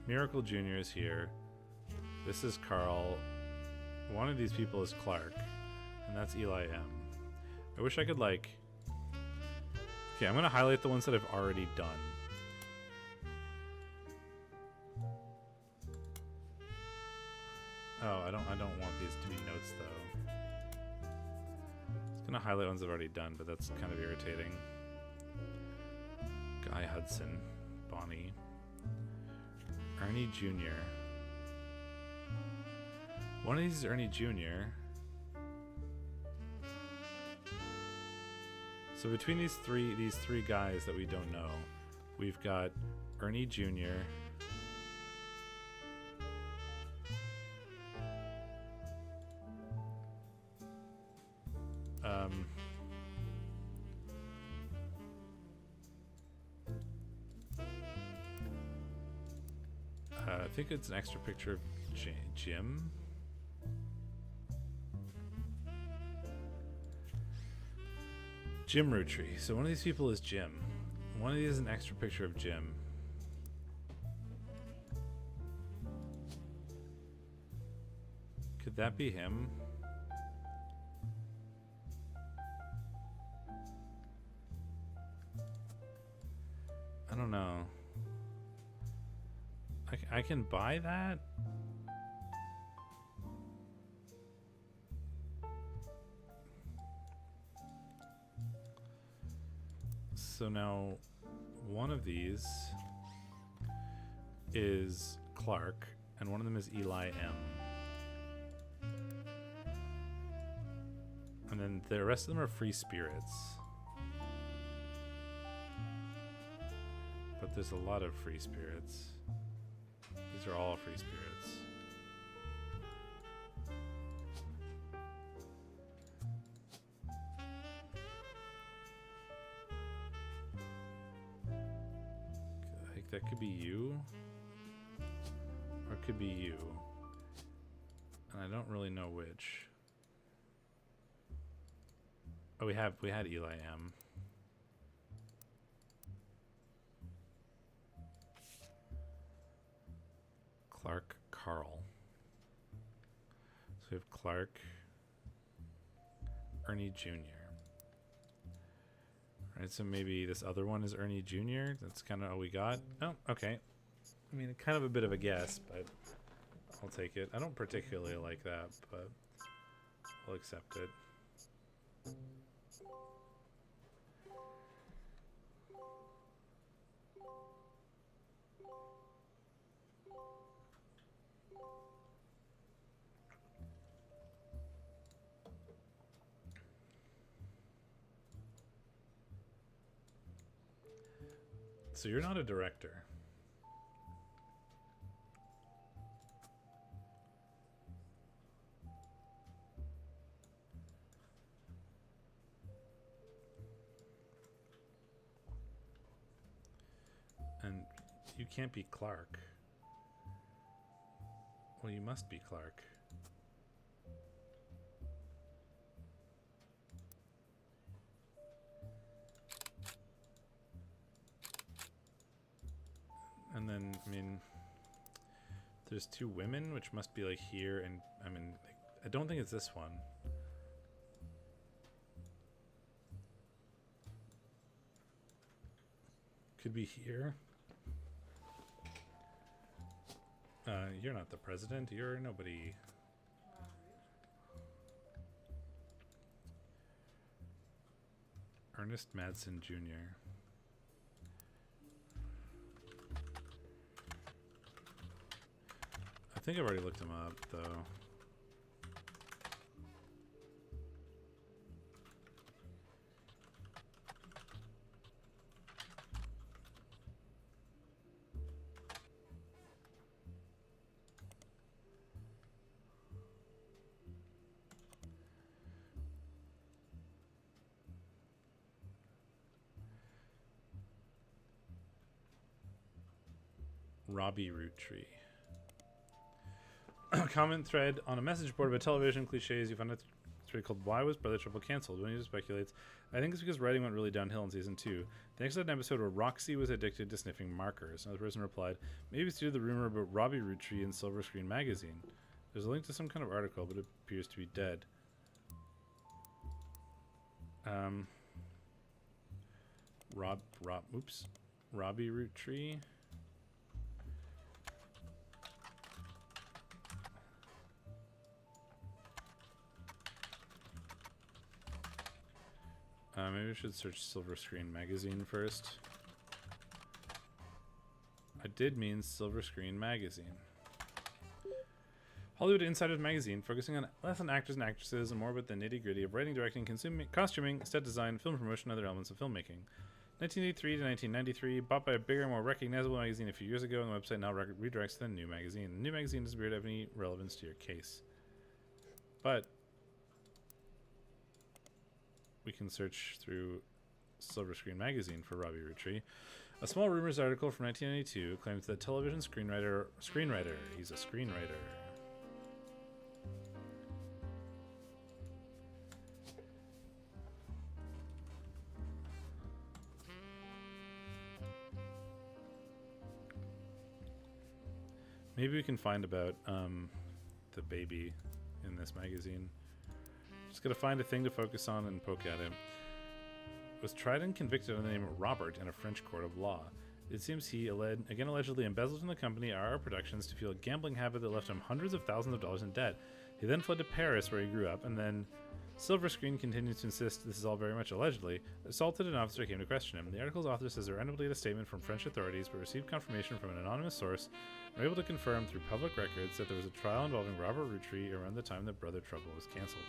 Miracle Jr. is here. This is Carl. One of these people is Clark. And that's Eli M. I wish I could, like... Okay, I'm going to highlight the ones that I've already done. Oh, I don't want these to be notes, though. I was going to highlight ones I've already done, but that's kind of irritating. Guy Hudson. Bonnie. Ernie Jr. One of these is Ernie Jr. So between these three guys that we don't know, we've got Ernie Jr. I think it's an extra picture of Jim. Jim Roottrees. So one of these people is Jim. One of these is an extra picture of Jim. Could that be him? I don't know. I can buy that? So now one of these is Clark and one of them is Eli M. And then the rest of them are free spirits. But there's a lot of free spirits. These are all free spirits. Like that could be you, or it could be you, and I don't really know which. Oh, we had Eli M. Clark Carl. So we have Clark, Ernie Jr. Alright, so maybe this other one is Ernie Jr. That's kind of all we got. Oh, okay. I mean, kind of a bit of a guess, but I'll take it. I don't particularly like that, but I'll accept it. So you're not a director. And you can't be Clark. Well, you must be Clark. And then, I mean, there's two women, which must be like here, and I mean, like, I don't think it's this one. Could be here. You're not the president. You're nobody. Ernest Madsen Jr. think I've already looked him up, though. Robbie Rootree. Comment thread on a message board about television cliches. You found a thread called "Why Was Brother Trouble Cancelled?" One user speculates, I think it's because writing went really downhill in season 2. The next had an episode where Roxy was addicted to sniffing markers. Another person replied, maybe it's due to the rumor about Robbie Rootree in Silver Screen magazine. There's a link to some kind of article, but it appears to be dead. Robbie Rootree. Maybe we should search Silver Screen magazine first. I did mean Silver Screen magazine. Hollywood Insiders magazine, focusing on less on actors and actresses and more about the nitty-gritty of writing, directing, costuming, set design, film promotion, and other elements of filmmaking. 1983 to 1993, bought by a bigger, more recognizable magazine a few years ago, and the website now redirects to the new magazine. The new magazine doesn't appear to have any relevance to your case. But we can search through Silver Screen magazine for Robbie Rootree. A small rumors article from 1992 claims that television screenwriter, he's a screenwriter. Maybe we can find about the baby in this magazine. Just gotta find a thing to focus on and poke at him. Was tried and convicted on the name of Robert in a French court of law. It seems he allegedly embezzled from the company RR Productions to fuel a gambling habit that left him hundreds of thousands of dollars in debt. He then fled to Paris, where he grew up, and then Silver Screen continues to insist this is all very much allegedly, assaulted an officer who came to question him. The article's author says they randomly had a statement from French authorities, but received confirmation from an anonymous source, and were able to confirm through public records that there was a trial involving Robert Rootree around the time that Brother Trouble was cancelled.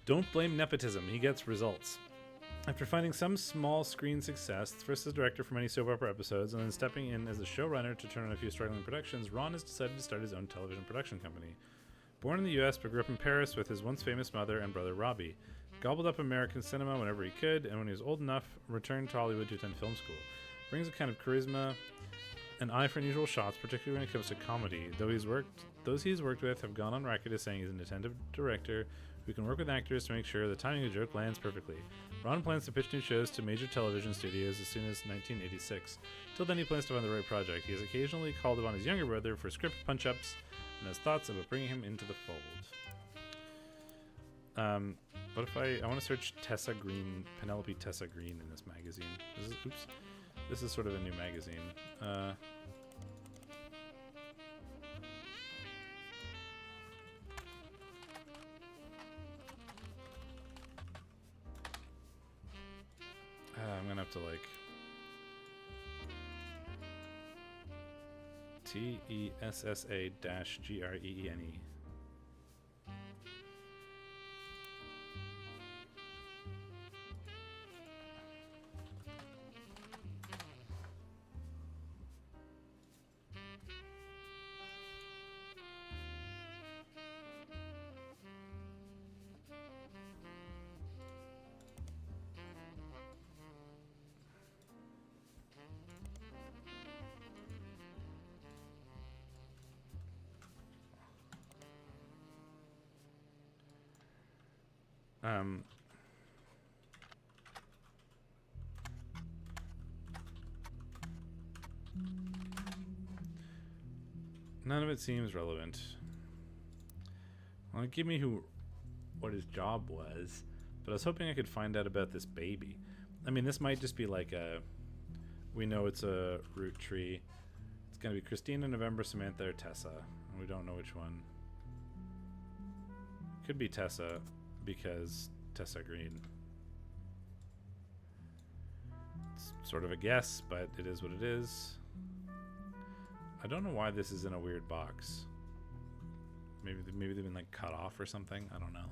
Don't blame nepotism, he gets results. After finding some small screen success, first as director for many soap opera episodes, and then stepping in as a showrunner to turn on a few struggling productions, Ron has decided to start his own television production company. Born in the US but grew up in Paris with his once famous mother and brother Robbie, gobbled up American cinema whenever he could, and when he was old enough, returned to Hollywood to attend film school. Brings a kind of charisma, an eye for unusual shots, particularly when it comes to comedy. Those he's worked with have gone on record as saying he's an attentive director who can work with actors to make sure the timing of the joke lands perfectly. Ron plans to pitch new shows to major television studios as soon as 1986. Till then, he plans to find the right project. He has occasionally called upon his younger brother for script punch-ups and has thoughts about bringing him into the fold. What if I want to search Penelope Tessa Green in this magazine. This is sort of a new magazine. I'm gonna have to like TESSA-GREENE. None of it seems relevant. Well, give me what his job was, but I was hoping I could find out about this baby. I mean, this might just be like we know it's a Rootree. It's gonna be Christina, November, Samantha, or Tessa, and we don't know which one. Could be Tessa, because Tessa Green. It's sort of a guess, but it is what it is. I don't know why this is in a weird box. Maybe they've been like cut off or something. I don't know.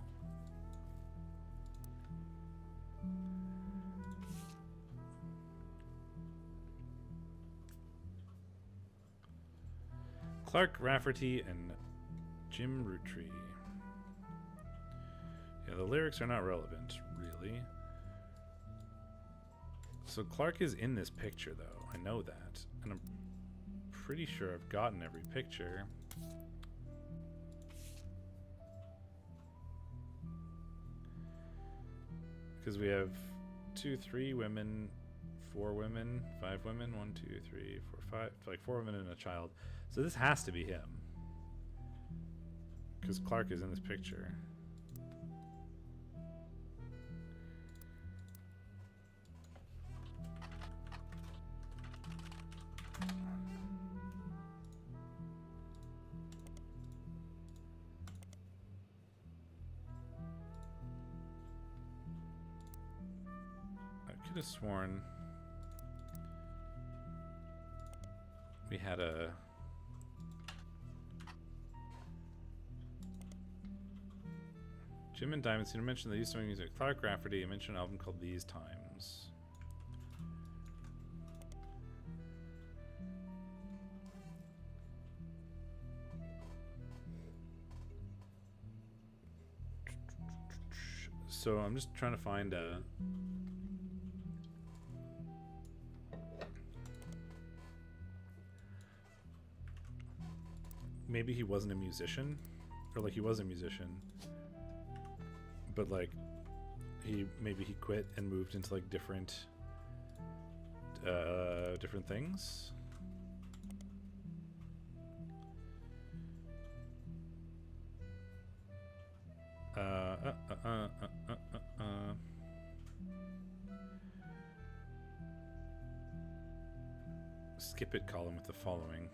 Clark Rafferty and Jim Roottrees. Yeah, the lyrics are not relevant, really. So Clark is in this picture, though. I know that. And I'm pretty sure I've gotten every picture. Because we have 2, 3 women, 4 women, 5 women, 1, 2, 3, 4, 5, like 4 women and a child. So this has to be him. Because Clark is in this picture. I could have sworn we had a Jim and Diamond seem to mention they used to make music. Clark Rafferty mentioned an album called These Times. So I'm just trying to find a maybe he wasn't a musician, or like he was a musician, but like maybe he quit and moved into like different things. Skip it column with the following.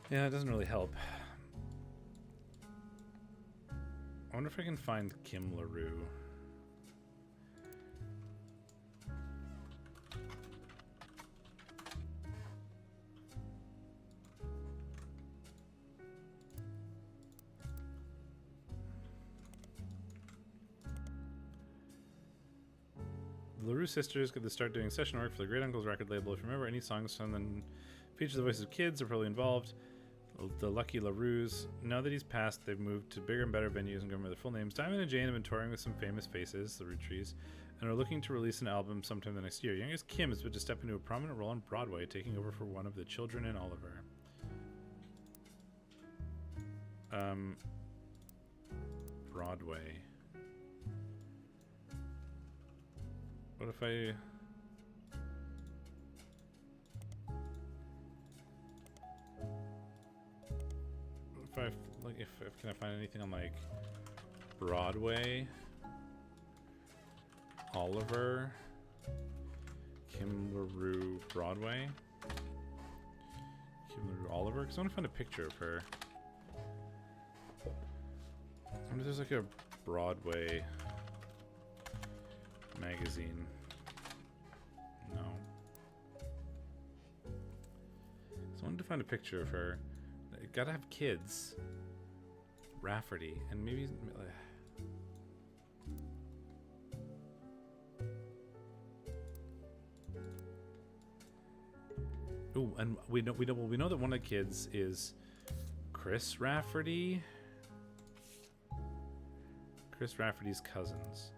Yeah, it doesn't really help. I wonder if I can find Kim LaRue. The LaRue sisters get to start doing session work for the Great Uncle's record label. If you remember any songs from them feature the voices of kids, are probably involved. The Lucky LaRues. Now that he's passed, they've moved to bigger and better venues and gone by their full names. Diamond and Jane have been touring with some famous faces, the Roottrees, and are looking to release an album sometime the next year. Youngest Kim is about to step into a prominent role on Broadway, taking over for one of the children in Oliver. Broadway. What if I... If can I find anything on like Broadway, Oliver, Kim LaRue, Broadway, Kim LaRue, Oliver? Because I want to find a picture of her. I wonder if there's like a Broadway magazine. No. So I wanted to find a picture of her. Gotta have kids. Rafferty, and maybe. Ooh, and we know that one of the kids is Chris Rafferty. Chris Rafferty's cousins.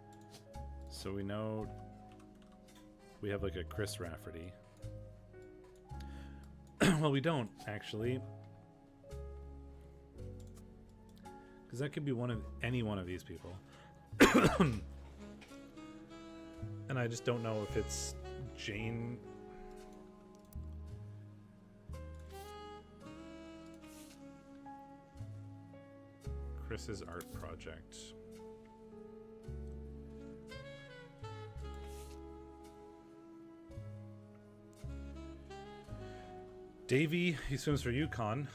So we know we have like a Chris Rafferty. Well, we don't actually. Because that could be any one of these people. And I just don't know if it's Jane. Chris's art project. Davy, he swims for Yukon.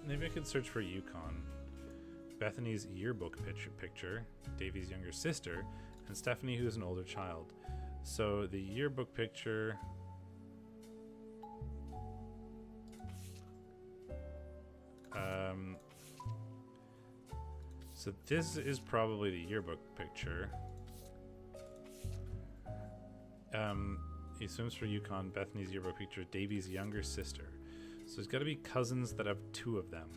Maybe I could search for Yukon. Bethany's yearbook picture, Davy's younger sister, and Stephanie, who is an older child. So the yearbook picture. So this is probably the yearbook picture. He swims for Yukon, Bethany's yearbook picture, Davy's younger sister. So there's got to be cousins that have two of them.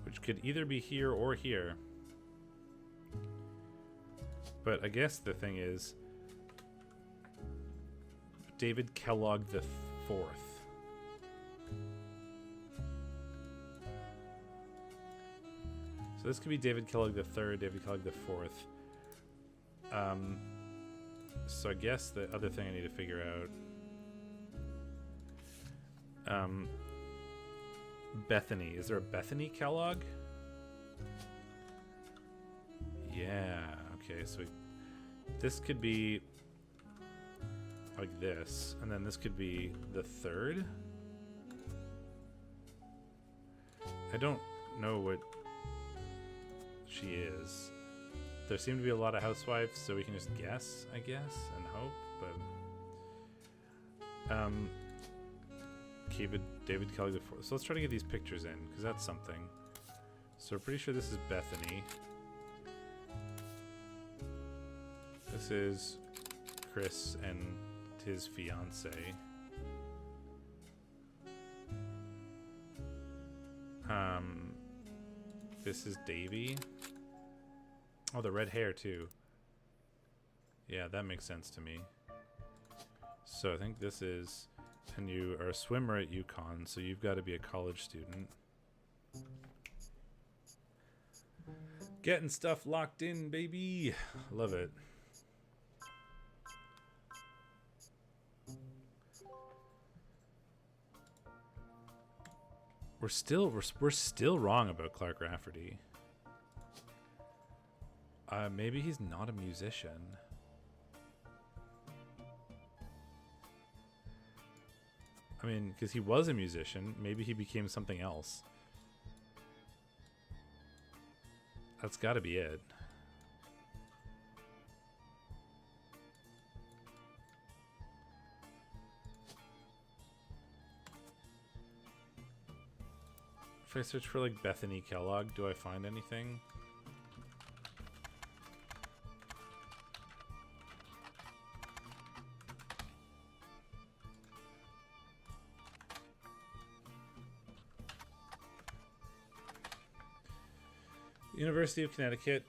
Which could either be here or here. But I guess the thing is, David Kellogg the Fourth. So this could be David Kellogg the Third, David Kellogg the Fourth. So I guess the other thing I need to figure out. Bethany. Is there a Bethany Kellogg? Yeah. Okay. So this could be like this, and then this could be the third. I don't know what she is. There seem to be a lot of housewives, so we can just guess, I guess, and hope. But David Kellogg the Fourth. So let's try to get these pictures in, because that's something. So we're pretty sure this is Bethany. This is Chris and his fiance. This is Davy. Oh, the red hair too. Yeah, that makes sense to me. So I think this is, and you are a swimmer at UConn, so you've got to be a college student. Getting stuff locked in, baby. Love it. We're still wrong about Clark Rafferty. Maybe he's not a musician. I mean, because he was a musician, maybe he became something else. That's got to be it. If I search for like Bethany Kellogg, do I find anything? University of Connecticut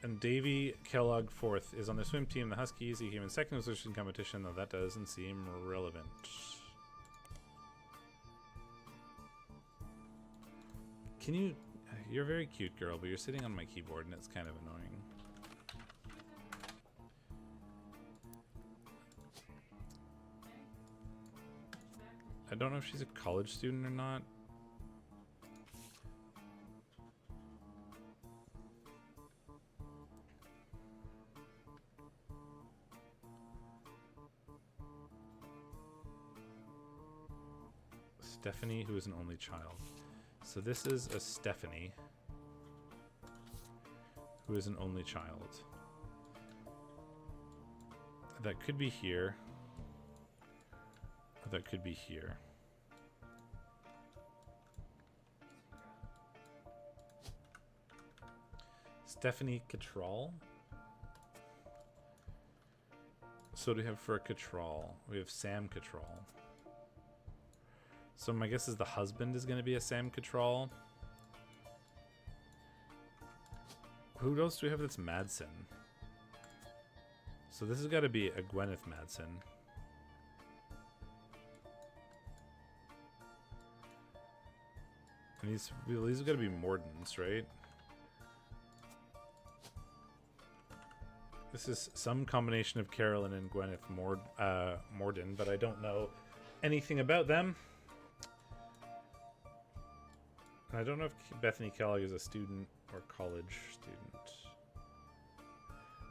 and Davy Kellogg Fourth is on the swim team. The Huskies, he came in second in the position competition, though that doesn't seem relevant. Can you... You're a very cute girl, but you're sitting on my keyboard and it's kind of annoying. I don't know if she's a college student or not. Stephanie, who is an only child. So this is a Stephanie, who is an only child. That could be here. Or that could be here. Stephanie Cattrall. So what do we have for a Cattrall? We have Sam Cattrall. So my guess is the husband is going to be a Sam Cattrall. Who else do we have that's Madsen? So this has got to be a Gwyneth Madsen. And these have got to be Mordens, right? This is some combination of Carolyn and Gwyneth Morden, but I don't know anything about them. I don't know if Bethany Kellogg is a student or college student.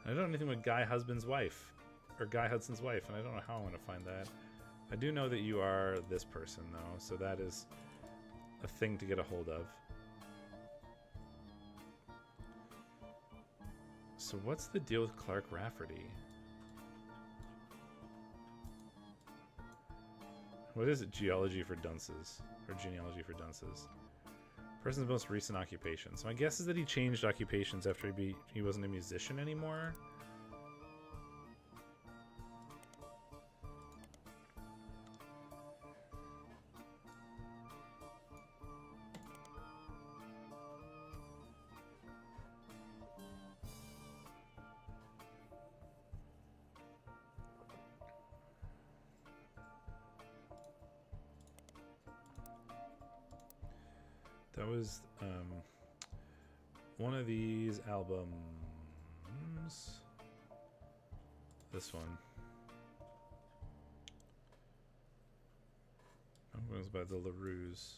I don't know anything about Guy Hudson's wife, and I don't know how I'm going to find that. I do know that you are this person, though, so that is a thing to get a hold of. So what's the deal with Clark Rafferty? What is it? Geology for dunces. Or genealogy for dunces. Person's most recent occupation. So my guess is that he changed occupations after he wasn't a musician anymore. That was one of these albums. This one. It was by the LaRues.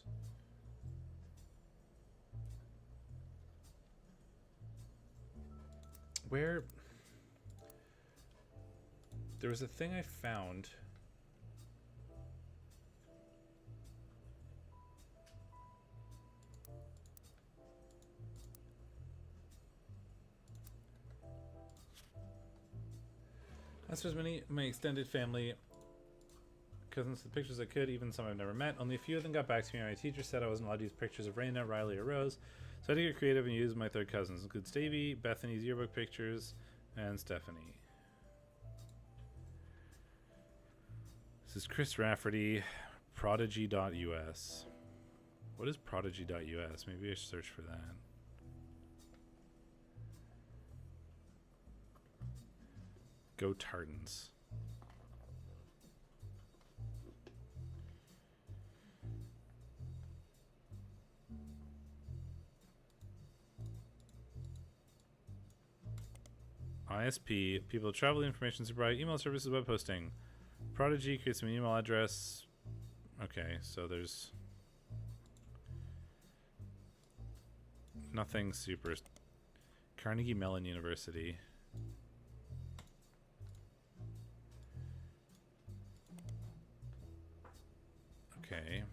Where there was a thing I found. That's as many my extended family, cousins, the pictures I could, even some I've never met. Only a few of them got back to me. My teacher said I wasn't allowed to use pictures of Raina, Riley, or Rose, so I had to get creative and use my third cousins. Include Stevie, Bethany's yearbook pictures, and Stephanie. This is Chris Rafferty, prodigy.us. What is prodigy.us? Maybe I should search for that. Go Tardens. ISP, people travel information to provide email services, web hosting. Prodigy creates an email address. Okay, so there's nothing super. Carnegie Mellon University. Okay.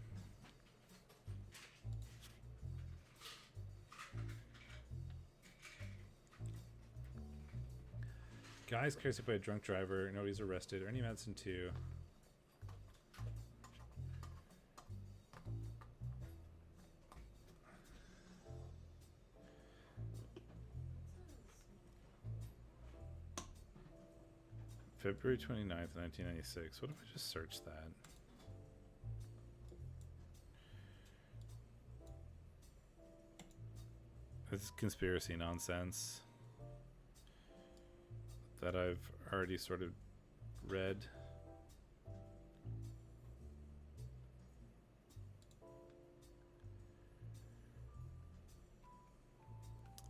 Guy's carried by a drunk driver. Nobody's arrested. Ernie Madsen 2. February 29th, 1996. What if I just search that? This is conspiracy nonsense that I've already sort of read.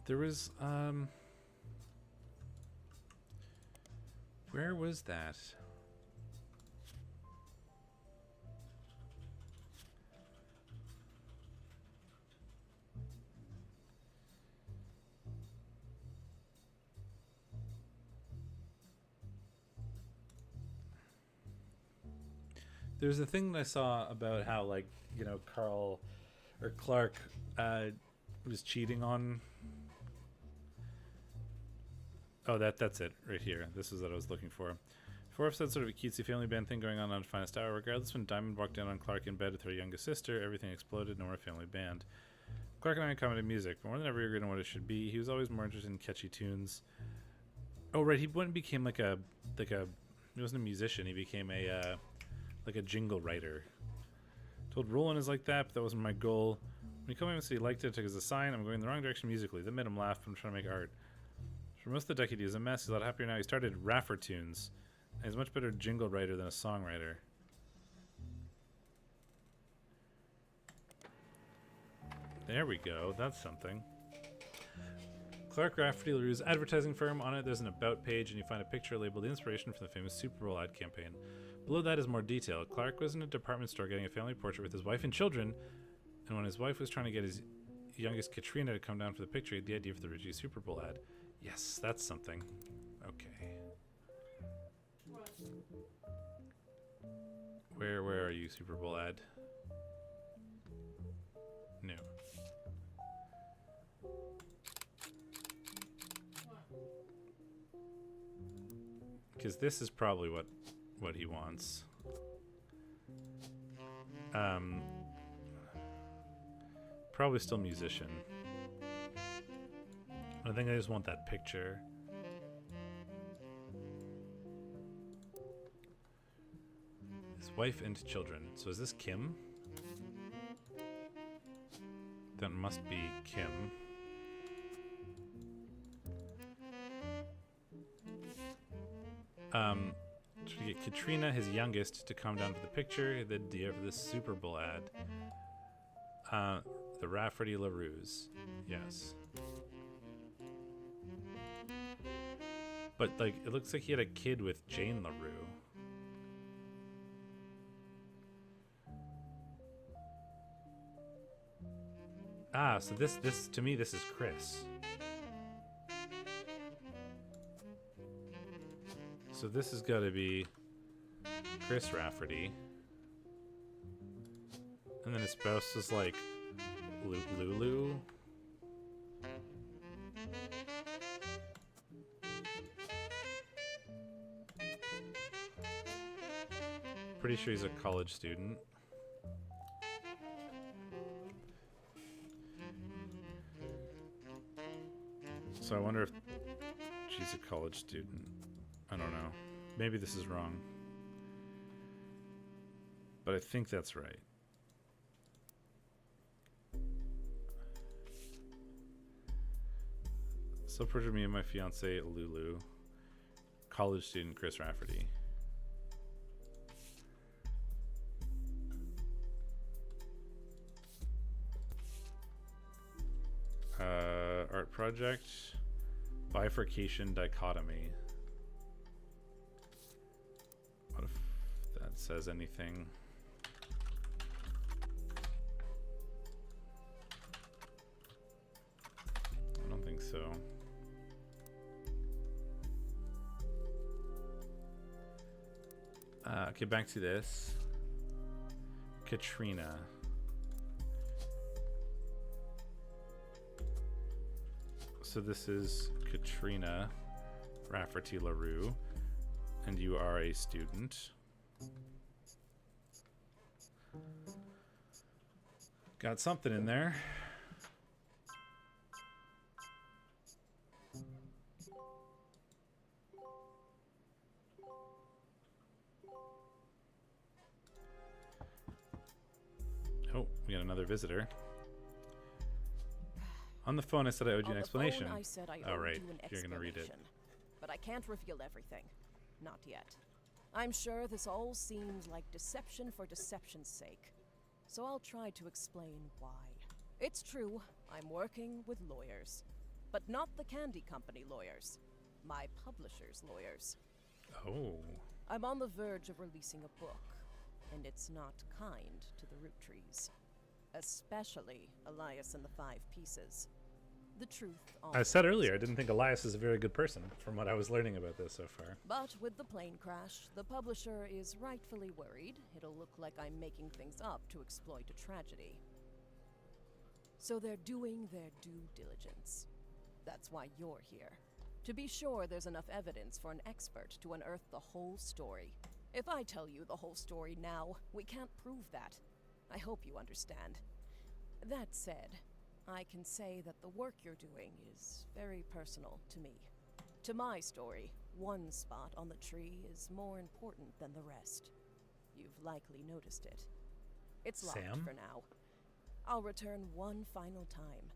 There was, where was that? There's a thing that I saw about how, like, you know, Carl or Clark was cheating on. Oh, that's it right here. This is what I was looking for. Before I've said sort of a cutesy family band thing going on Finest Hour. Regardless, when Diamond walked in on Clark in bed with her youngest sister, everything exploded. No more family band. Clark and I commented music, but more than ever agreed on what it should be. He was always more interested in catchy tunes. Oh, right. He went and became he wasn't a musician. He became a jingle writer. Told Roland is like that, but that wasn't my goal. When he told me and said he liked it, I took it as a sign. I'm going in the wrong direction musically. That made him laugh, but I'm trying to make art. For most of the decade, he was a mess. He's a lot happier now. He started Raffer Tunes. And he's a much better jingle writer than a songwriter. There we go. That's something. Clark Rafferty LaRue's advertising firm. On it, there's an About page, and you find a picture labeled The Inspiration from the famous Super Bowl ad campaign. Below that is more detail. Clark was in a department store getting a family portrait with his wife and children, And when his wife was trying to get his youngest Katrina to come down for the picture, he had the idea for the Roottrees Super Bowl ad. Yes, that's something. Okay. Where are you, Super Bowl ad? No. Because this is probably what he wants. Probably still musician. I think I just want that picture. His wife and children. So is this Kim? That must be Kim. To get Katrina, his youngest, to come down for the picture, the idea for this Super Bowl ad. The Rafferty LaRue's. Yes. But, like, it looks like he had a kid with Jane LaRue. Ah, so this to me, this is Chris. So this has got to be Chris Rafferty. And then his spouse is like Lulu. Pretty sure he's a college student. So I wonder if she's a college student. I don't know. Maybe this is wrong. But I think that's right. So picture me and my fiance Lulu. College student Chris Rafferty. Art project. Bifurcation dichotomy. What if that says anything? I don't think so. Okay, back to this. Katrina. So this is Katrina Rafferty LaRue, and you are a student. Got something in there. Oh, we got another visitor. On the phone, I said I owed you an explanation. I said I Oh, owed right. you an You're gonna read it. explanation. But I can't reveal everything. Not yet. I'm sure this all seems like deception for deception's sake. So I'll try to explain why. It's true, I'm working with lawyers. But not the candy company lawyers. My publisher's lawyers. Oh. I'm on the verge of releasing a book. And it's not kind to the Roottrees. Especially Elias and the Five Pieces. The truth I said earlier, I didn't think Elias is a very good person, from what I was learning about this so far. But with the plane crash, the publisher is rightfully worried it'll look like I'm making things up to exploit a tragedy. So they're doing their due diligence. That's why you're here. To be sure there's enough evidence for an expert to unearth the whole story. If I tell you the whole story now, we can't prove that. I hope you understand. That said, I can say that the work you're doing is very personal to me. To my story, one spot on the tree is more important than the rest. You've likely noticed it. It's locked Sam? for now. I'll return one final time,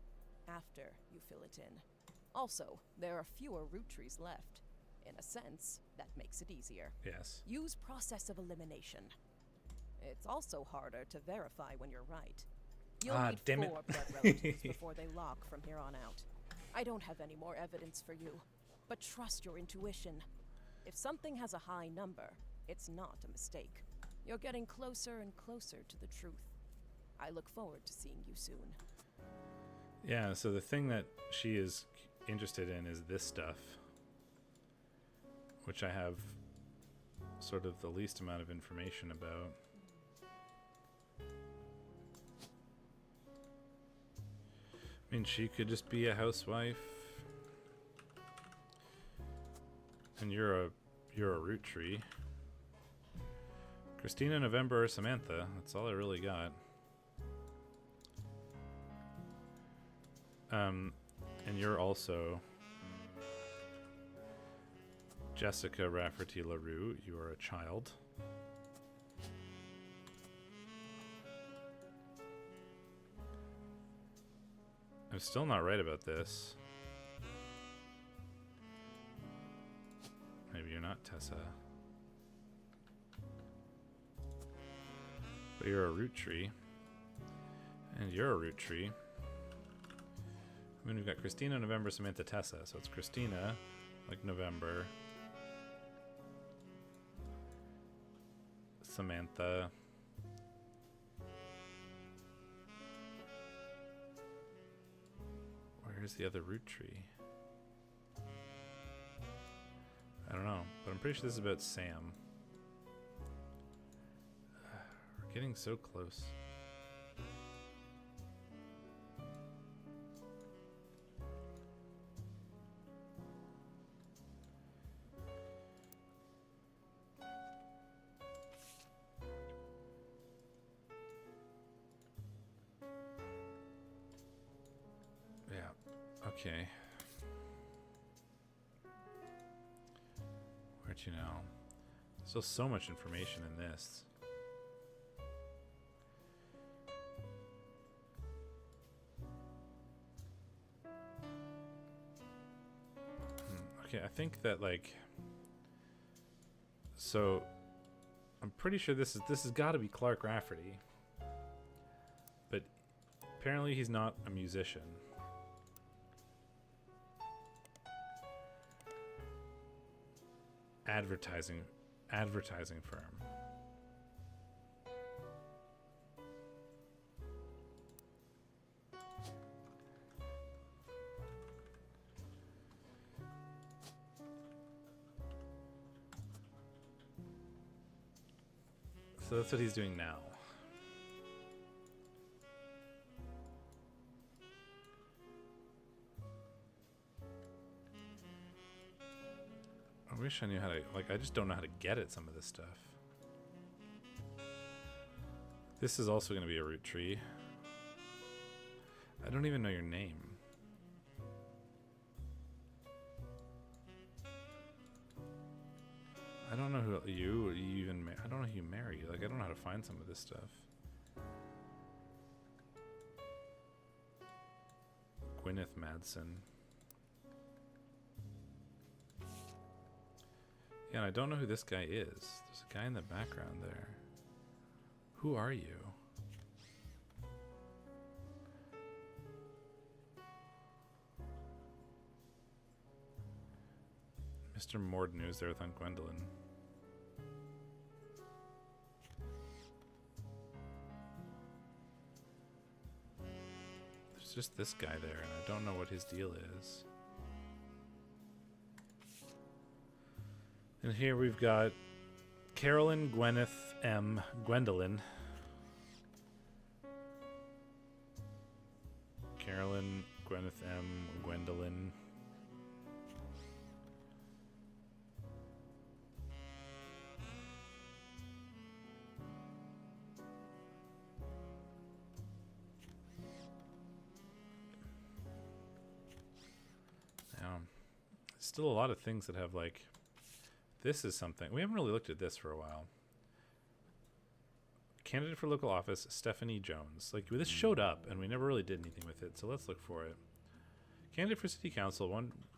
after you fill it in. Also, there are fewer Roottrees left. In a sense, that makes it easier. Yes. Use process of elimination. It's also harder to verify when you're right. You'll need damn it. 4 blood relatives before they lock from here on out. I don't have any more evidence for you, but trust your intuition. If something has a high number, it's not a mistake. You're getting closer and closer to the truth. I look forward to seeing you soon. Yeah, so the thing that she is interested in is this stuff, which I have sort of the least amount of information about. I mean, she could just be a housewife. And you're a root tree. Christina, November, or Samantha. That's all I really got. And you're also Jessica Rafferty LaRue. You are a child. I'm still not right about this. Maybe you're not Tessa. But you're a root tree. And you're a root tree. I mean, we've got Christina, November, Samantha, Tessa. So it's Christina, like November. Samantha. Where's the other root tree? I don't know, but I'm pretty sure this is about Sam. We're getting so close. Okay. Where'd you know? There's still so much information in this. Okay, I think that like. So, I'm pretty sure this has got to be Clark Rafferty, but apparently he's not a musician. Advertising firm. So that's what he's doing now. I wish I knew how to, like, I just don't know how to get at some of this stuff. This is also going to be a root tree. I don't even know your name. I don't know who you even, I don't know who you married. Like, I don't know how to find some of this stuff. Gwyneth Madsen. Yeah, and I don't know who this guy is. There's a guy in the background there. Who are you? Mr. Morden, who's there with Aunt Gwendolyn. There's just this guy there, and I don't know what his deal is. And here we've got Carolyn, Gwyneth M, Gwendolyn. Carolyn, Gwyneth M, Gwendolyn. Still a lot of things that have like, this is something we haven't really looked at this for a while. Candidate for local office, Stephanie Jones. Like, this showed up and we never really did anything with it, so let's look for it. Candidate for city council,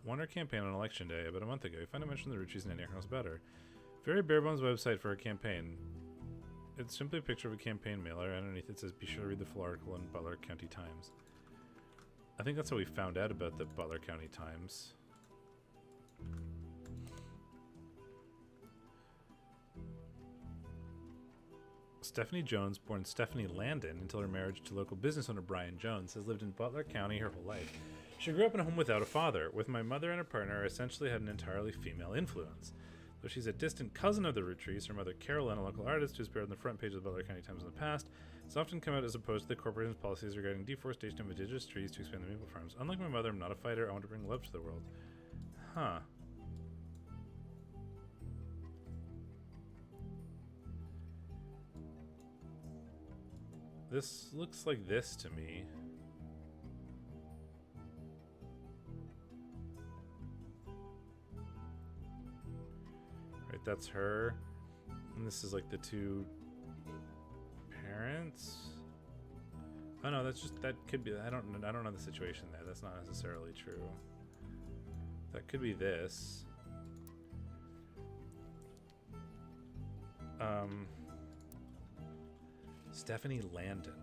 won her campaign on election day about a month ago. You find a mention of the Roottrees and Indiana Knows Better. Very bare bones website for a campaign. It's simply a picture of a campaign mailer. Underneath it says, be sure to read the full article in Butler County Times. I think that's how we found out about the Butler County Times. Stephanie Jones, born Stephanie Landon until her marriage to local business owner Brian Jones, has lived in Butler County her whole life. She grew up in a home without a father, with my mother and her partner essentially had an entirely female influence. Though she's a distant cousin of the Roottrees, her mother Carolyn, a local artist who's appeared on the front page of the Butler County Times in the past, has often come out as opposed to the corporation's policies regarding deforestation of indigenous trees to expand the maple farms. Unlike my mother, I'm not a fighter. I want to bring love to the world. Huh. This looks like this to me. Right, that's her. And this is like the two parents. Oh no, that's just, that could be, I don't know the situation there. That's not necessarily true. That could be this. Stephanie Landon,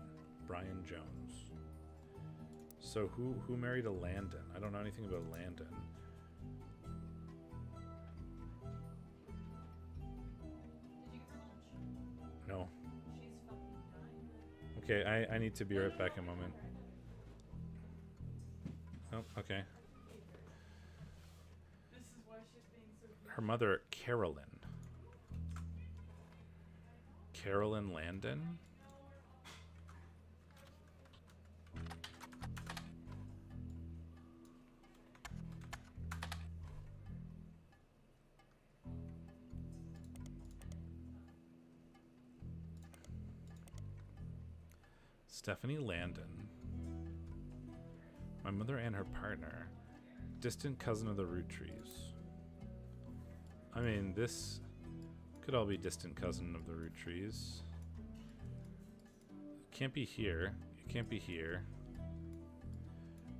Brian Jones. So who married a Landon? I don't know anything about Landon. No. Okay, I need to be right back in a moment. Oh, okay. Her mother, Carolyn. Carolyn Landon? Stephanie Landon. My mother and her partner. Distant cousin of the Roottrees. I mean, this could all be distant cousin of the Roottrees. Can't be here. It can't be here.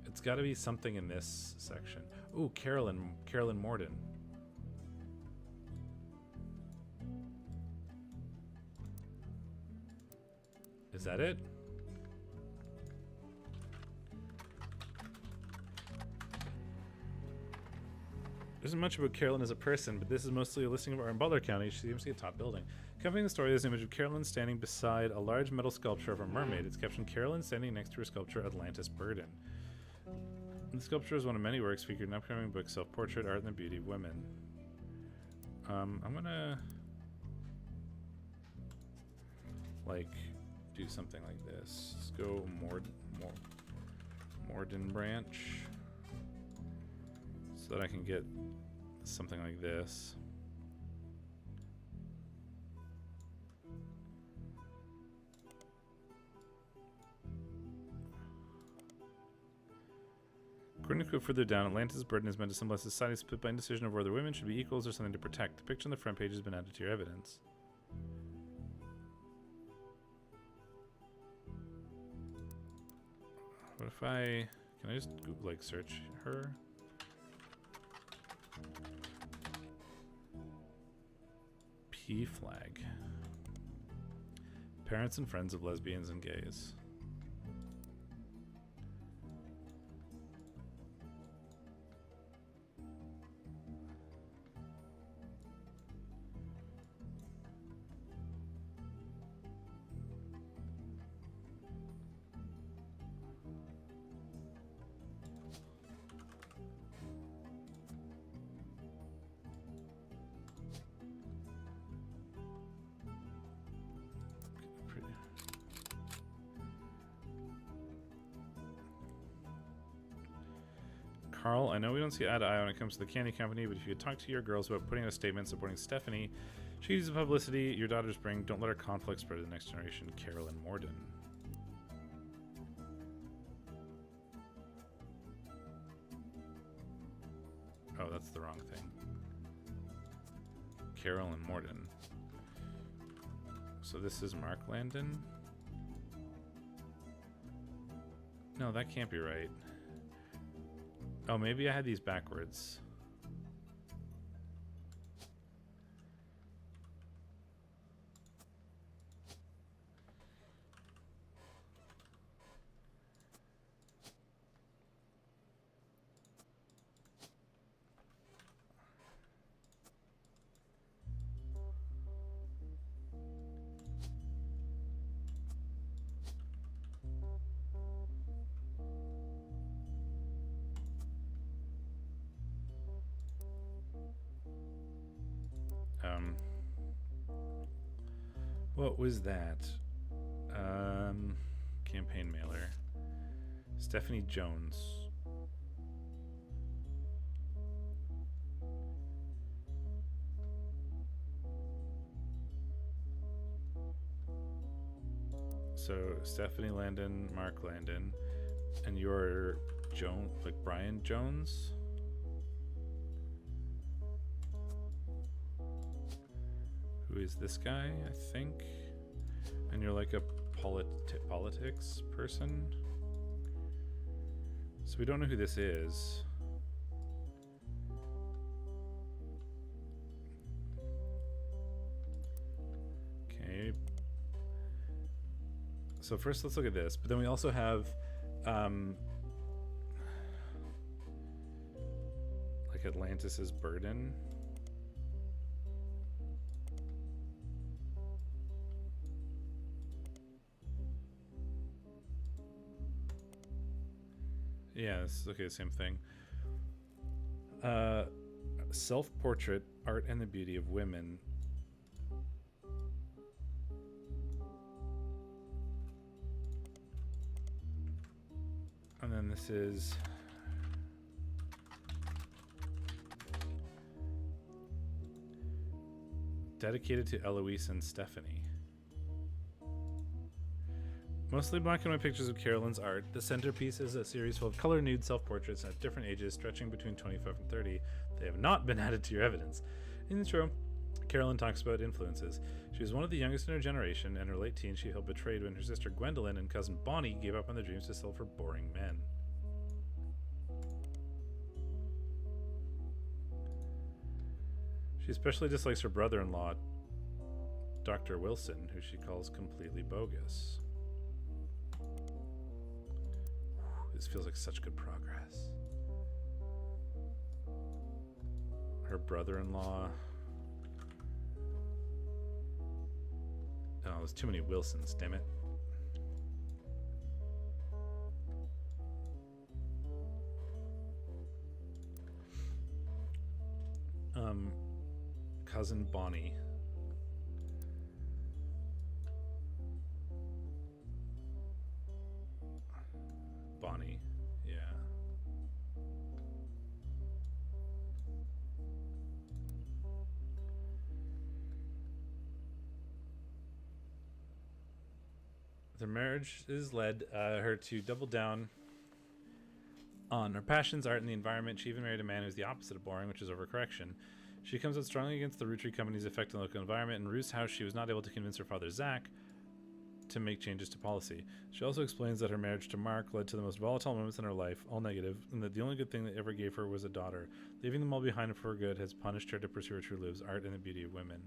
It's got to be something in this section. Ooh, Carolyn Morden. Is that it? There isn't much about Carolyn as a person, but this is mostly a listing of her in Butler County. She seems to be a top building. Accompanying the story is an image of Carolyn standing beside a large metal sculpture of a mermaid. It's captioned, Carolyn standing next to her sculpture, Atlantis Burden. The sculpture is one of many works featured in an upcoming book, Self-Portrait, Art and the Beauty of Women. I'm gonna like do something like this. Let's go Morden branch so that I can get something like this. According to quote further down, Atlantis' burden is meant to symbolize society split by indecision of whether women should be equals or something to protect. The picture on the front page has been added to your evidence. What if can I just like search her? P flag. Parents and friends of lesbians and gays. Carl, I know we don't see eye to eye when it comes to the candy company, but if you could talk to your girls about putting out a statement supporting Stephanie, she uses publicity your daughters bring. Don't let her conflict spread to the next generation. Carolyn Morden. Oh, that's the wrong thing. Carolyn Morden. So this is Mark Landon? No, that can't be right. Oh, maybe I had these backwards. What was that? Campaign mailer. Stephanie Jones. So Stephanie Landon, Mark Landon, and you're Joan, like Brian Jones. Who is this guy? I think. And you're like a politics person. So we don't know who this is. Okay. So first let's look at this, but then we also have like Atlantis's burden. Yeah, this is okay, same thing. Self-portrait, art and the beauty of women. And then this is dedicated to Eloise and Stephanie. Mostly black and white pictures of Carolyn's art. The centerpiece is a series full of color nude self-portraits at different ages, stretching between 25 and 30. They have not been added to your evidence. In the intro, Carolyn talks about influences. She was one of the youngest in her generation. In her late teens, she felt betrayed when her sister Gwendolyn and cousin Bonnie gave up on their dreams to settle for boring men. She especially dislikes her brother-in-law, Dr. Wilson, who she calls completely bogus. This feels like such good progress. Her brother-in-law. Oh, there's too many Wilsons, damn it. Cousin Bonnie. Bonnie, yeah. Their marriage has led her to double down on her passions, art, and the environment. She even married a man who's the opposite of boring, which is overcorrection. She comes out strongly against the Roottrees company's effect on the local environment. In Ruth's house, she was not able to convince her father, Zach, to make changes to policy. She also explains that her marriage to Mark led to the most volatile moments in her life, all negative, and that the only good thing that ever gave her was a daughter. Leaving them all behind for good has punished her to pursue her true loves, art and the beauty of women.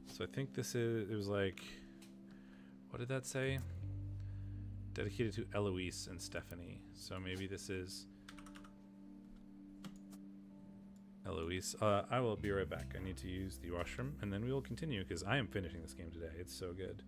So I think this is, it was like, what did that say? Dedicated to Eloise and Stephanie. So maybe this is Eloise. I will be right back. I need to use the washroom, and then we will continue, because I am finishing this game today. It's so good.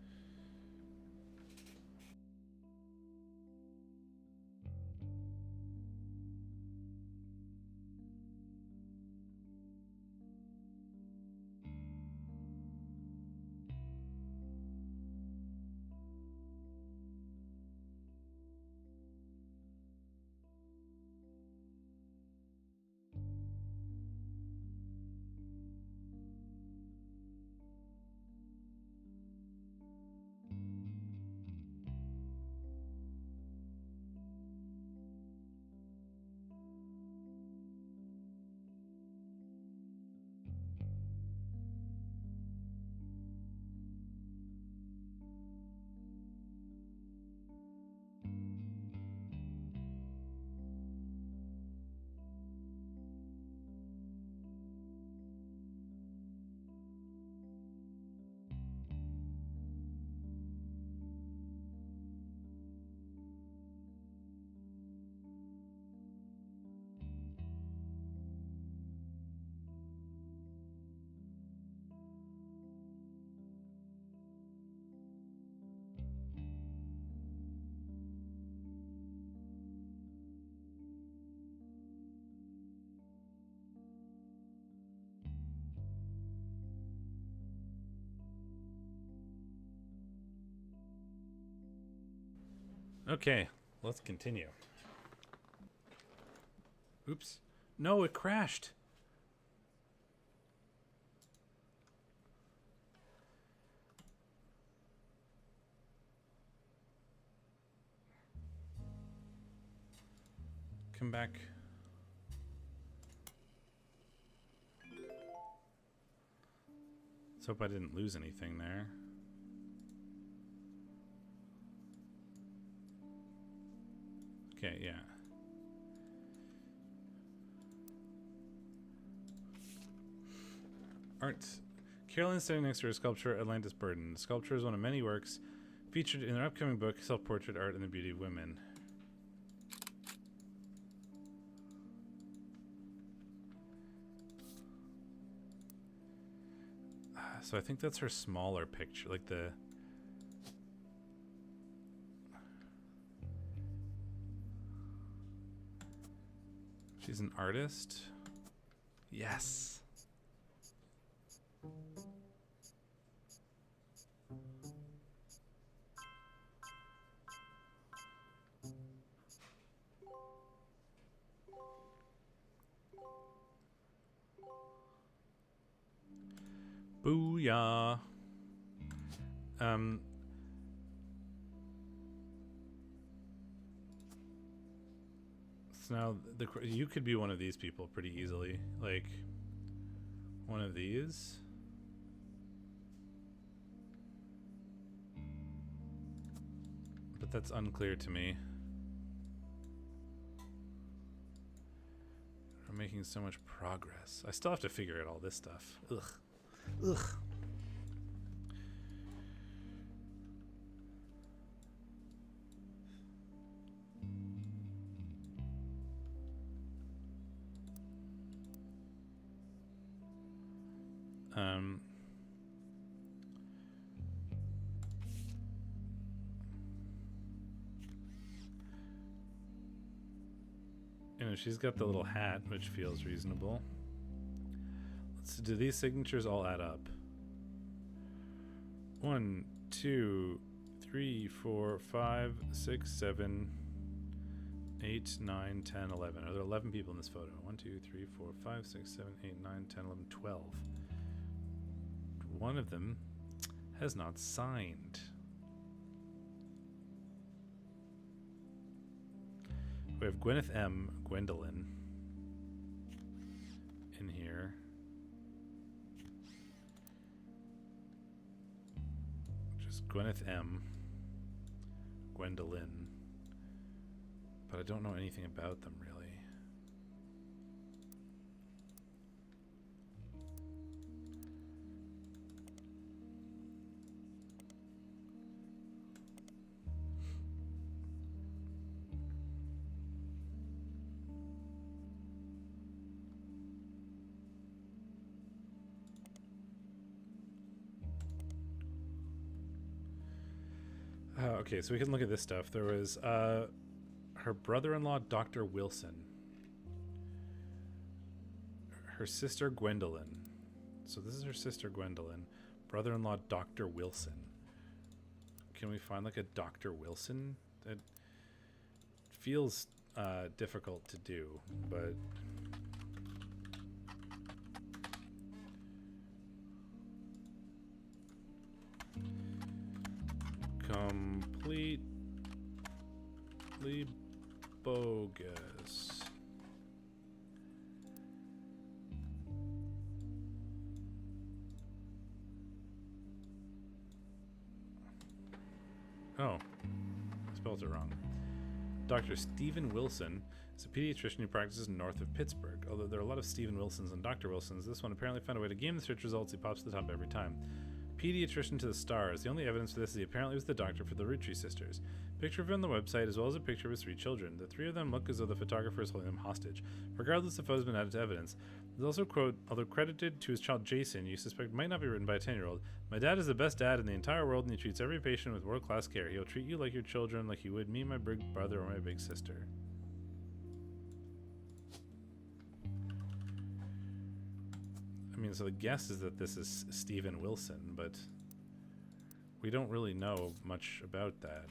Okay, let's continue. Oops. No, it crashed. Come back. Let's hope I didn't lose anything there. Okay, yeah. Art. Carolyn's standing next to her sculpture, Atlantis Burden. The sculpture is one of many works featured in their upcoming book, Self-Portrait Art and the Beauty of Women. So I think that's her smaller picture, like the... She's an artist? Yes! Booyah! So now you could be one of these people pretty easily, like one of these. But that's unclear to me. We're making so much progress. I still have to figure out all this stuff. Ugh. Ugh. You know, she's got the little hat, which feels reasonable. Do these signatures all add up? 1, 2, 3, 4, 5, 6, 7, 8, 9, 10, 11. Are there 11 people in this photo? 1, 2, 3, 4, 5, 6, 7, 8, 9, 10, 11, 12. One of them has not signed. We have Gwyneth M. Gwendolyn in here. Just Gwyneth M. Gwendolyn. But I don't know anything about them really. Okay, so we can look at this stuff. There was her brother-in-law, Dr. Wilson. Her sister, Gwendolyn. So this is her sister, Gwendolyn. Brother-in-law, Dr. Wilson. Can we find like a Dr. Wilson? It feels difficult to do, but... Completely bogus. Oh, I spelled it wrong. Dr. Stephen Wilson is a pediatrician who practices north of Pittsburgh. Although there are a lot of Stephen Wilsons and Dr. Wilsons, this one apparently found a way to game the search results. He pops to the top every time. Pediatrician to the stars. The only evidence for this is he apparently was the doctor for the Roottrees sisters. Picture of him on the website, as well as a picture of his 3 children. The 3 of them look as though the photographer is holding them hostage. Regardless, the photo has been added to evidence. There's also a quote, although credited to his child Jason, you suspect might not be written by a 10-year-old. My dad is the best dad in the entire world, and he treats every patient with world-class care. He'll treat you like your children, like he would me, my big brother, or my big sister. I mean, so the guess is that this is Stephen Wilson, but we don't really know much about that.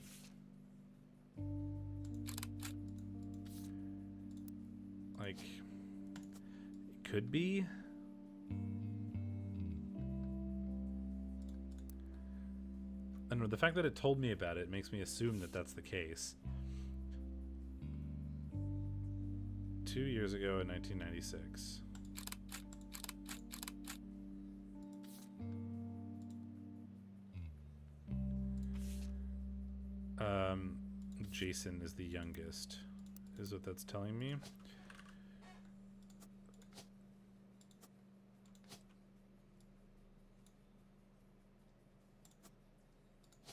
Like, it could be. I don't know, the fact that it told me about it makes me assume that that's the case. 2 years ago in 1996. Jason is the youngest, is what that's telling me.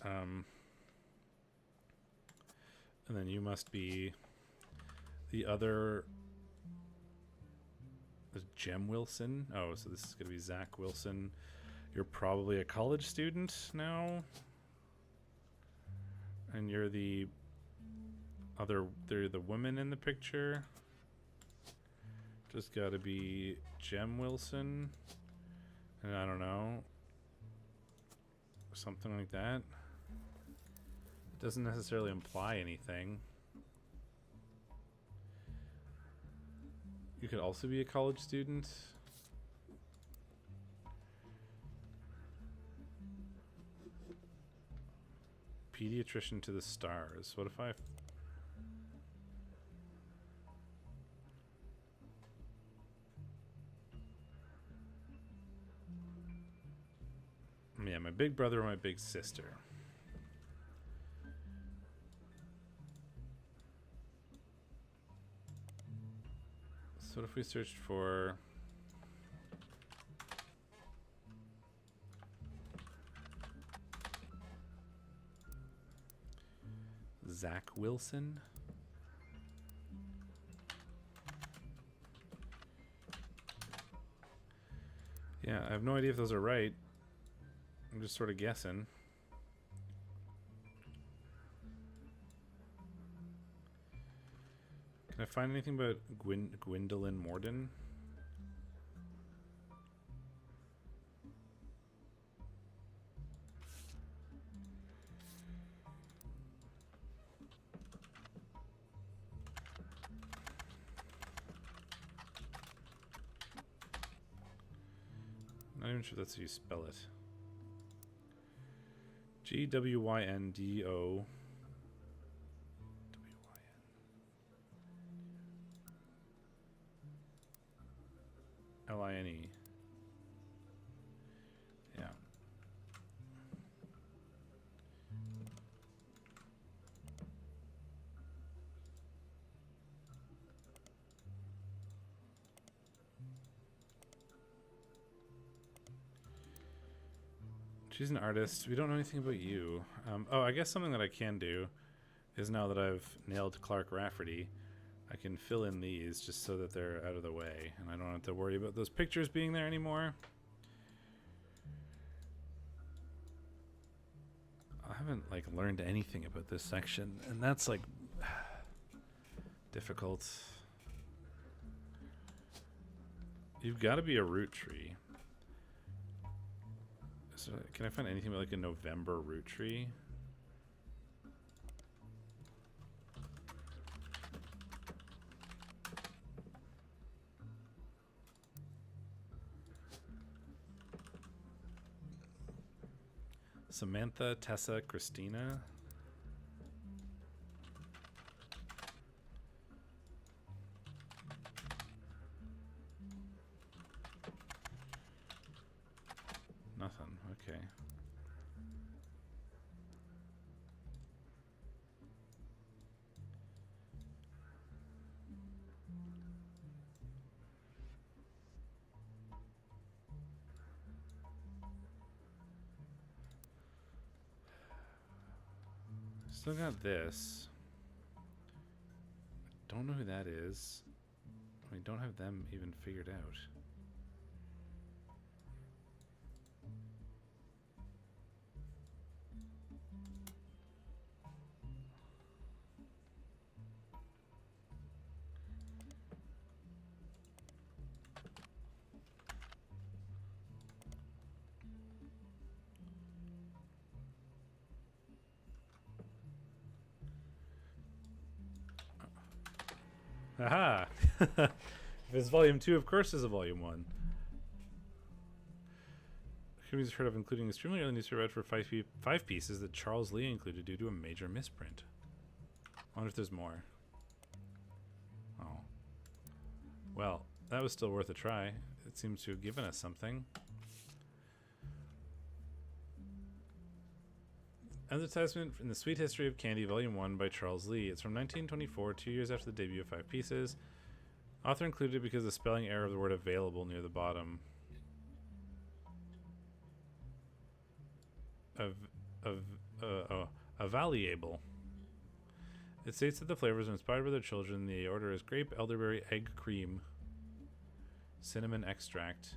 And then you must be the other. There's Jem Wilson. Oh, so this is going to be Zach Wilson. You're probably a college student now. And you're the other, they're the woman in the picture. Just got to be Jem Wilson. And I don't know. Something like that. It doesn't necessarily imply anything. You could also be a college student. Pediatrician to the stars. What if I... Yeah, my big brother or my big sister. So what if we searched for... Zach Wilson? Yeah, I have no idea if those are right. I'm just sort of guessing. Can I find anything about Gwendolyn Morden? Not even sure that's how you spell it. Gwyndow. Line. Yeah. She's an artist. We don't know anything about you. Oh, I guess something that I can do is, now that I've nailed Clark Rafferty, I can fill in these just so that they're out of the way and I don't have to worry about those pictures being there anymore. I haven't like learned anything about this section, and that's like difficult. You've got to be a root tree. So can I find anything about like a November root tree? Samantha, Tessa, Christina. Nothing. Okay. Still got this. Don't know who that is. I don't have them even figured out. Aha! If it's volume 2, of course there's a volume 1. Communities heard of including extremely early newspaper read for five pieces that Charles Lee included due to a major misprint. I wonder if there's more. Oh. Well, that was still worth a try. It seems to have given us something. Advertisement in the Sweet History of Candy, Volume 1 by Charles Lee. It's from 1924, 2 years after the debut of Five Pieces. Author included because of the spelling error of the word available near the bottom. Available. It states that the flavors are inspired by their children. The order is grape, elderberry, egg cream, cinnamon extract,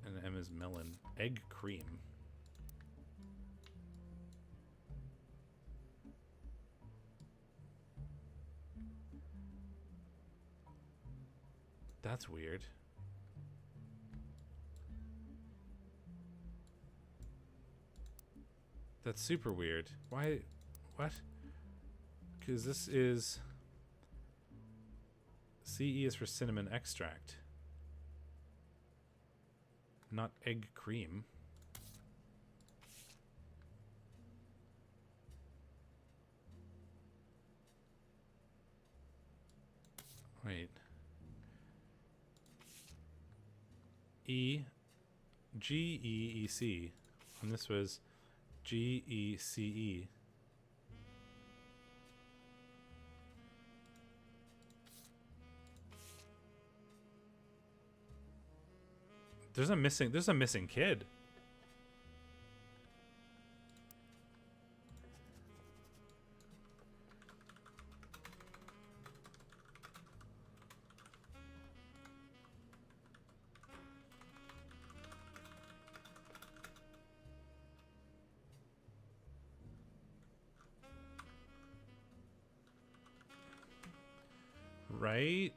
and M is melon. Egg cream. That's weird. That's super weird. Why? What? Because this is... CE is for cinnamon extract. Not egg cream. Wait. G-E-E-C. And this was G-E-C-E. There's a missing kid. Right?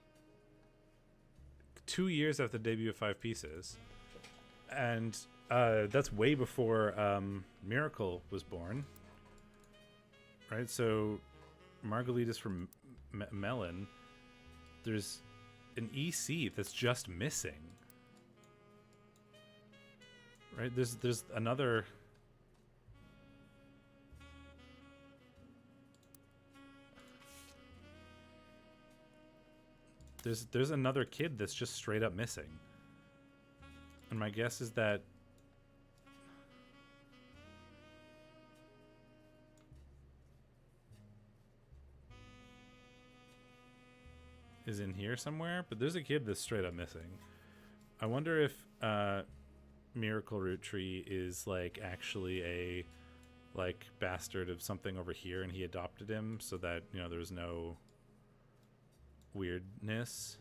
2 years after the debut of Five Pieces. And that's way before Miracle was born. Right? So Margaritas from Melon. There's an EC that's just missing. Right? There's another... There's another kid that's just straight up missing. And my guess is that is in here somewhere, but there's a kid that's straight up missing. I wonder if Miracle Roottrees is like actually a like bastard of something over here and he adopted him so that, you know, there's no weirdness.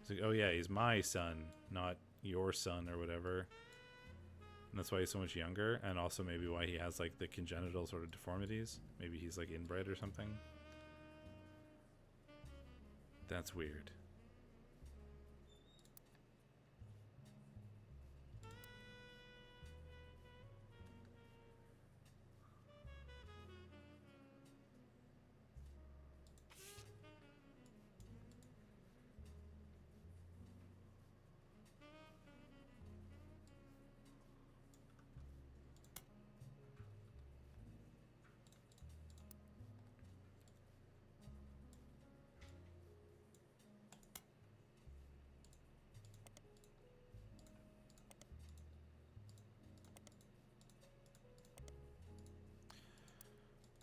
It's like, oh yeah, he's my son, not your son or whatever. And that's why he's so much younger, and also maybe why he has like the congenital sort of deformities. Maybe he's like inbred or something. That's weird.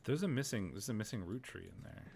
There's a missing Roottrees in there.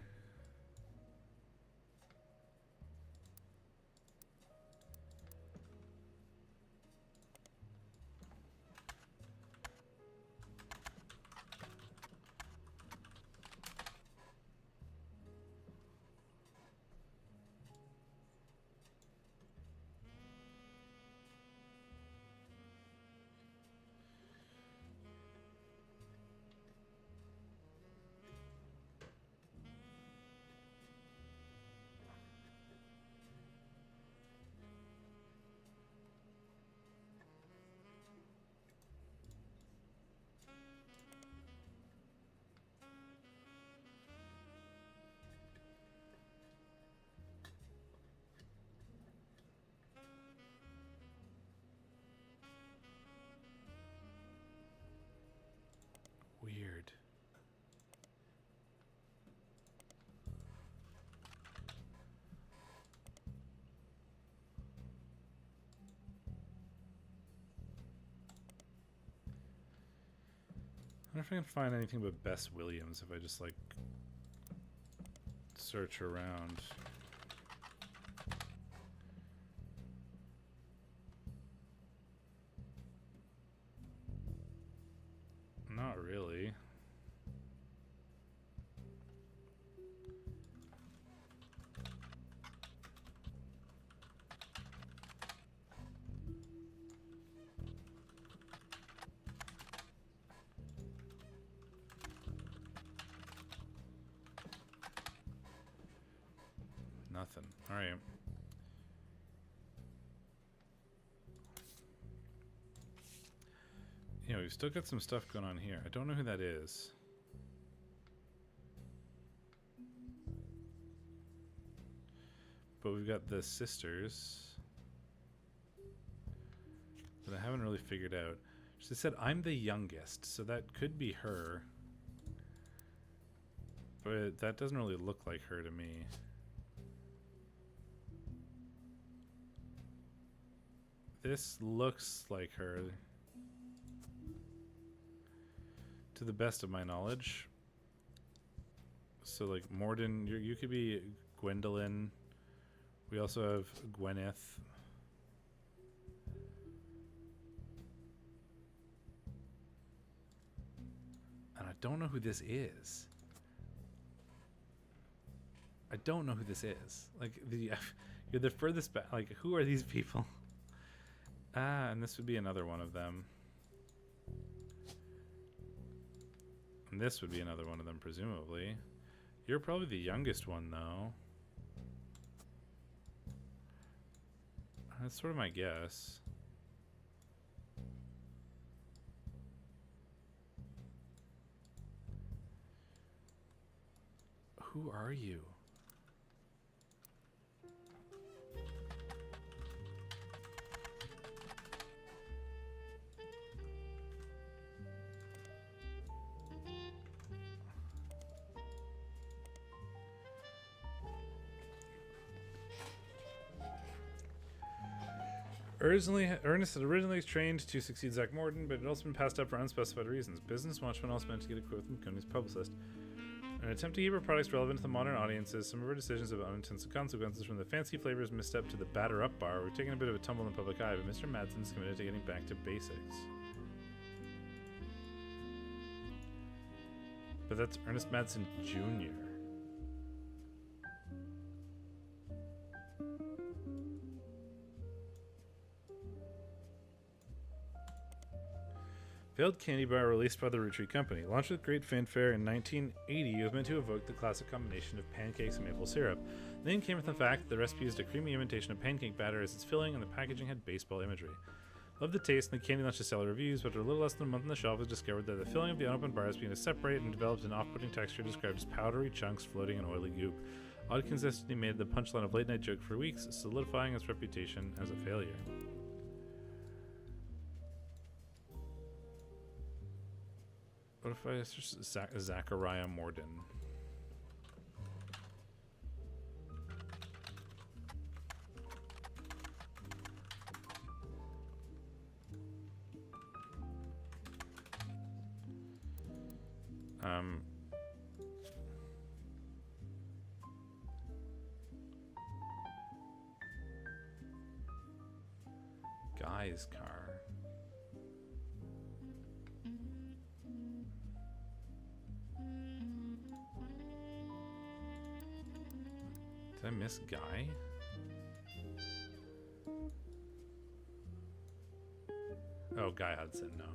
wonder if I can find anything but Bess Williams if I just like search around. Not really. Nothing. All right. You know, we've still got some stuff going on here. I don't know who that is. But we've got the sisters that I haven't really figured out. She said, I'm the youngest, so that could be her. But that doesn't really look like her to me. This looks like her. To the best of my knowledge. So like Morden, you could be Gwendolyn. We also have Gwyneth. And I don't know who this is. I don't know who this is. Like you're the furthest back. Like who are these people? Ah, and this would be another one of them. And this would be another one of them, presumably. You're probably the youngest one, though. That's sort of my guess. Who are you? Ernest had originally trained to succeed Zach Morton, but had also been passed up for unspecified reasons. Business Watchman also meant to get a quote from the company's publicist. In an attempt to keep her products relevant to the modern audiences, some of her decisions have unintended consequences, from the fancy flavors misstep to the batter up bar. We're taking a bit of a tumble in the public eye, but Mr. Madsen's committed to getting back to basics. But that's Ernest Madsen Jr. Failed candy bar released by the Roottrees Company. Launched with great fanfare in 1980, it was meant to evoke the classic combination of pancakes and maple syrup. The name came from the fact that the recipe used a creamy imitation of pancake batter as its filling, and the packaging had baseball imagery. Loved the taste, and the candy launched to stellar reviews, but after a little less than a month on the shelf, it was discovered that the filling of the unopened bars began to separate and developed an off-putting texture described as powdery chunks floating in oily goop. Odd consistency made the punchline of late-night joke for weeks, solidifying its reputation as a failure. What if I search Zachariah Morden? Guy's car. Did I miss Guy? Oh, Guy Hudson, no.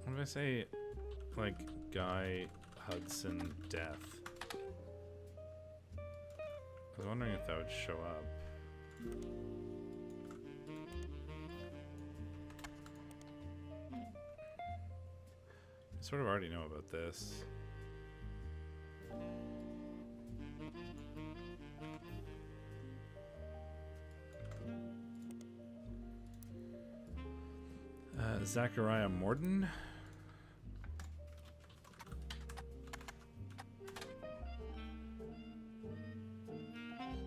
What if I say, like, Guy Hudson death? I was wondering if that would show up. I sort of already know about this. Zachariah Morden.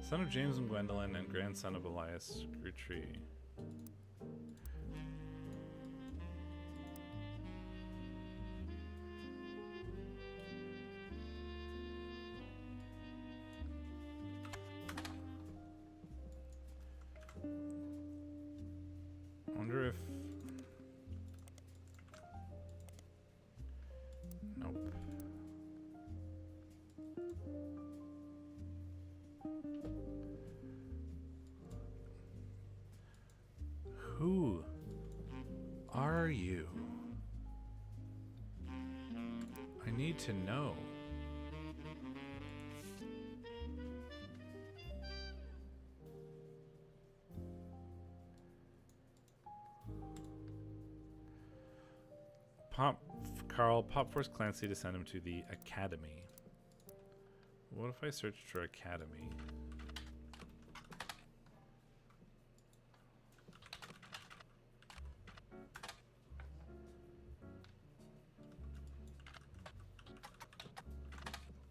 Son of James and Gwendolyn and grandson of Elias Roottrees. I wonder if... Nope. Who are you? I need to know. Pop forced Clancy to send him to the academy. What if I searched for academy?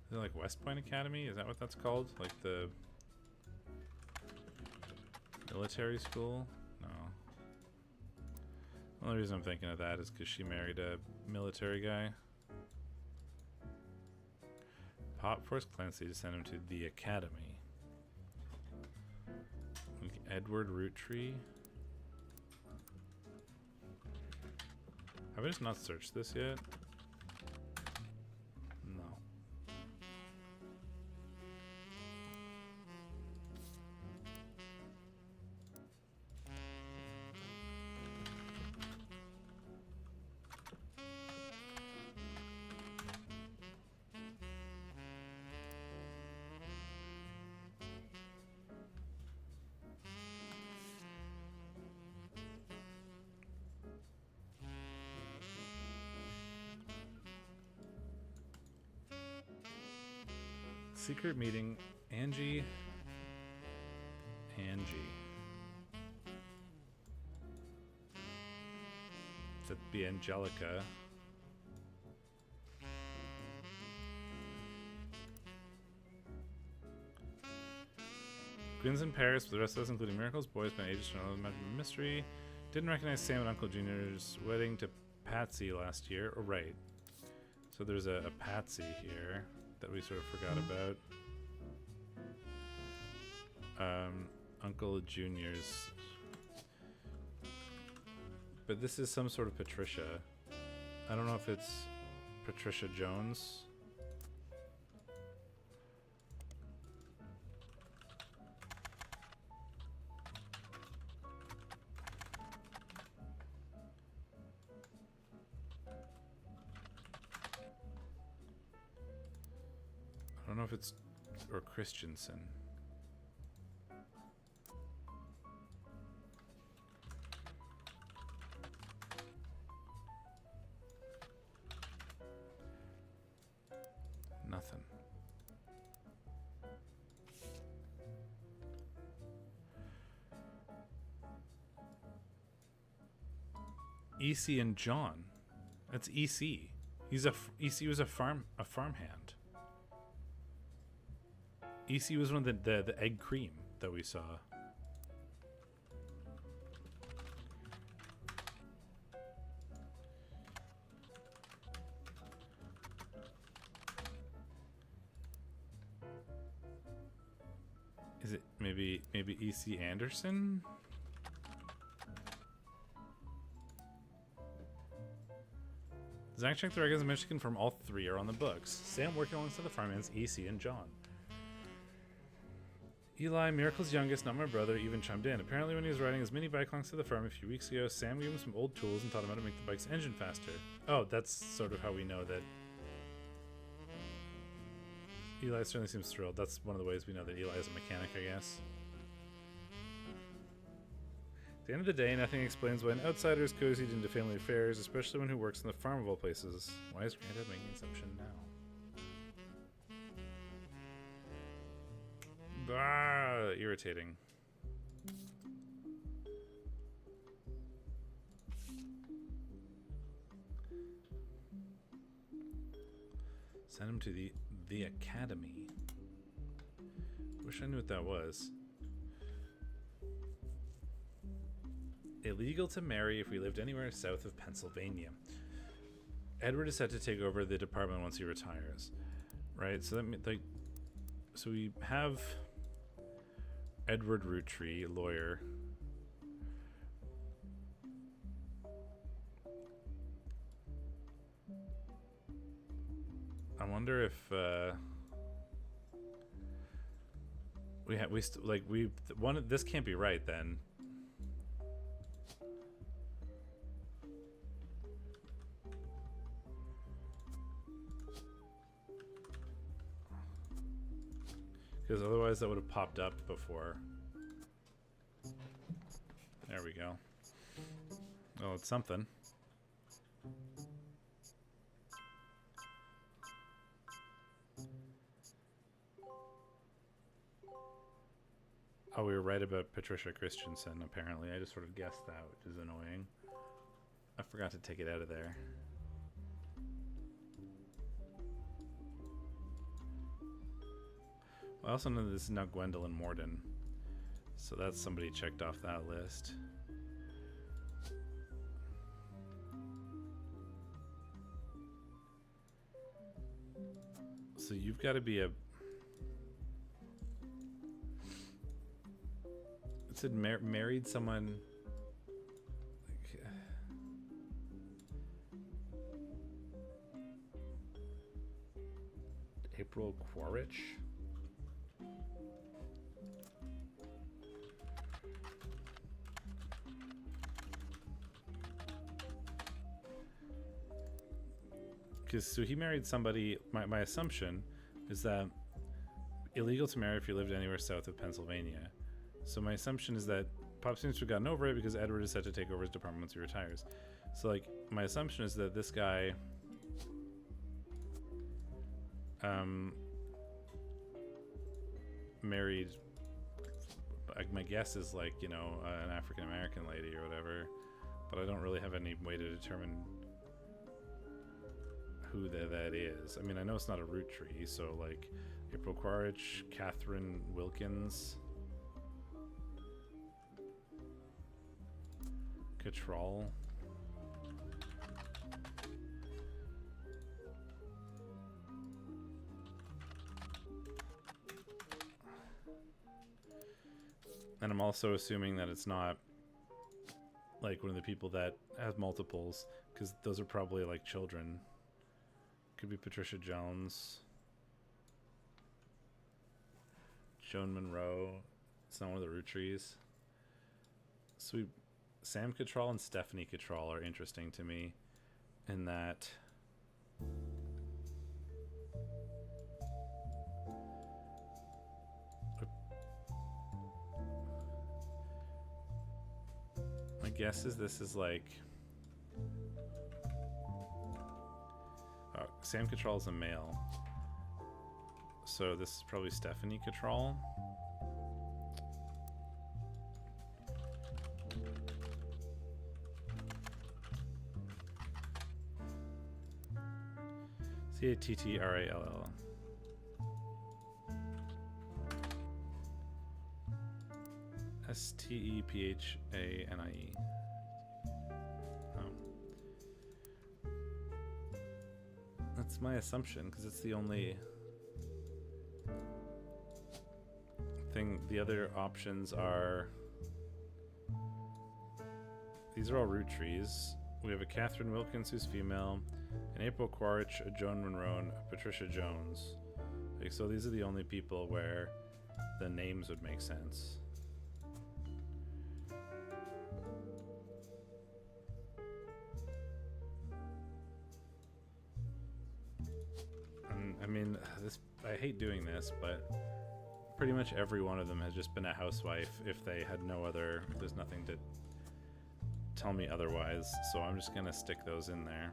Is it like West Point Academy? Is that what that's called? Like the military school? No. The only reason I'm thinking of that is because she married a military guy. Pop forced Clancy to send him to the academy. Edward Roottrees. Have I just not searched this yet? No. Secret meeting, Angie. That'd be Angelica. Gwen's in Paris with the rest of us, including Miracle's boys, been ages to know the mystery. Didn't recognize Sam at Uncle Junior's wedding to Patsy last year. Oh, right. So there's a Patsy here that we sort of forgot about. Uncle Junior's. But this is some sort of Patricia. I don't know if it's Patricia Jones. I don't know if it's, or Christensen. Nothing. EC and John. That's EC. EC was a farmhand. EC was one of the egg cream that we saw. Is it maybe EC Anderson? Zach checked the records and managed to confirm all three are on the books. Sam working alongside the farmhands, EC and John. Eli, Miracle's youngest, not my brother, even chimed in. Apparently when he was riding his mini bike alongside the farm a few weeks ago, Sam gave him some old tools and taught him how to make the bike's engine faster. Oh, that's sort of how we know that Eli certainly seems thrilled. That's one of the ways we know that Eli is a mechanic, I guess. At the end of the day, nothing explains why an outsider is cozied into family affairs, especially one who works in the farm of all places. Why is Granddad making an assumption now? Bah, irritating. Send him to the academy. Wish I knew what that was. Illegal to marry if we lived anywhere south of Pennsylvania. Edward is set to take over the department once he retires, right? So so we have Edward Roottrees, lawyer. wonder if this can't be right then. Because otherwise that would have popped up before. There we go. Oh, it's something. Oh, we were right about Patricia Christensen, apparently. I just sort of guessed that, which is annoying. I forgot to take it out of there. I also know this is now Gwendolyn Morden. So that's somebody checked off that list. So you've got to be a... It said married someone... Like, April Quaritch? So he married somebody. My assumption is that illegal to marry if you lived anywhere south of Pennsylvania. So my assumption is that Pop seems to have gotten over it because Edward is set to take over his department once he retires. So like my assumption is that this guy married, my guess is like, you know, an African American lady or whatever, but I don't really have any way to determine who that is. I mean, I know it's not a Roottrees, so like April Quaritch, Catherine Wilkins, Cattrall. And I'm also assuming that it's not like one of the people that has multiples, because those are probably like children. Could be Patricia Jones, Joan Monroe. It's not one of the Roottrees. So Sam Cattrall and Stephanie Cattrall are interesting to me in that my guess is this is like Sam Cattrall is a male, so this is probably Stephanie Cattrall. Cattrall. Stephanie. That's my assumption, because it's the only thing. The other options are, these are all Roottrees. We have a Catherine Wilkins who's female, an April Quaritch, a Joan Monroe, and a Patricia Jones. Like, so these are the only people where the names would make sense. I mean, I hate doing this, but pretty much every one of them has just been a housewife if they had there's nothing to tell me otherwise, so I'm just gonna stick those in there.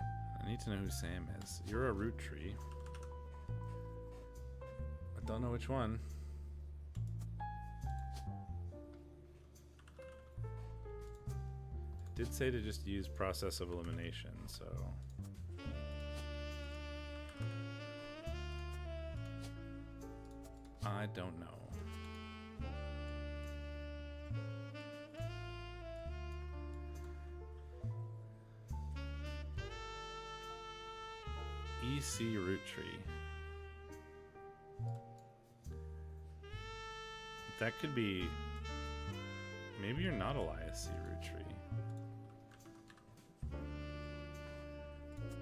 I need to know who Sam is. You're a Roottree. I don't know which one. Did say to just use process of elimination, so I don't know. EC Roottree. That could be Maybe you're not Elias C. Rootree.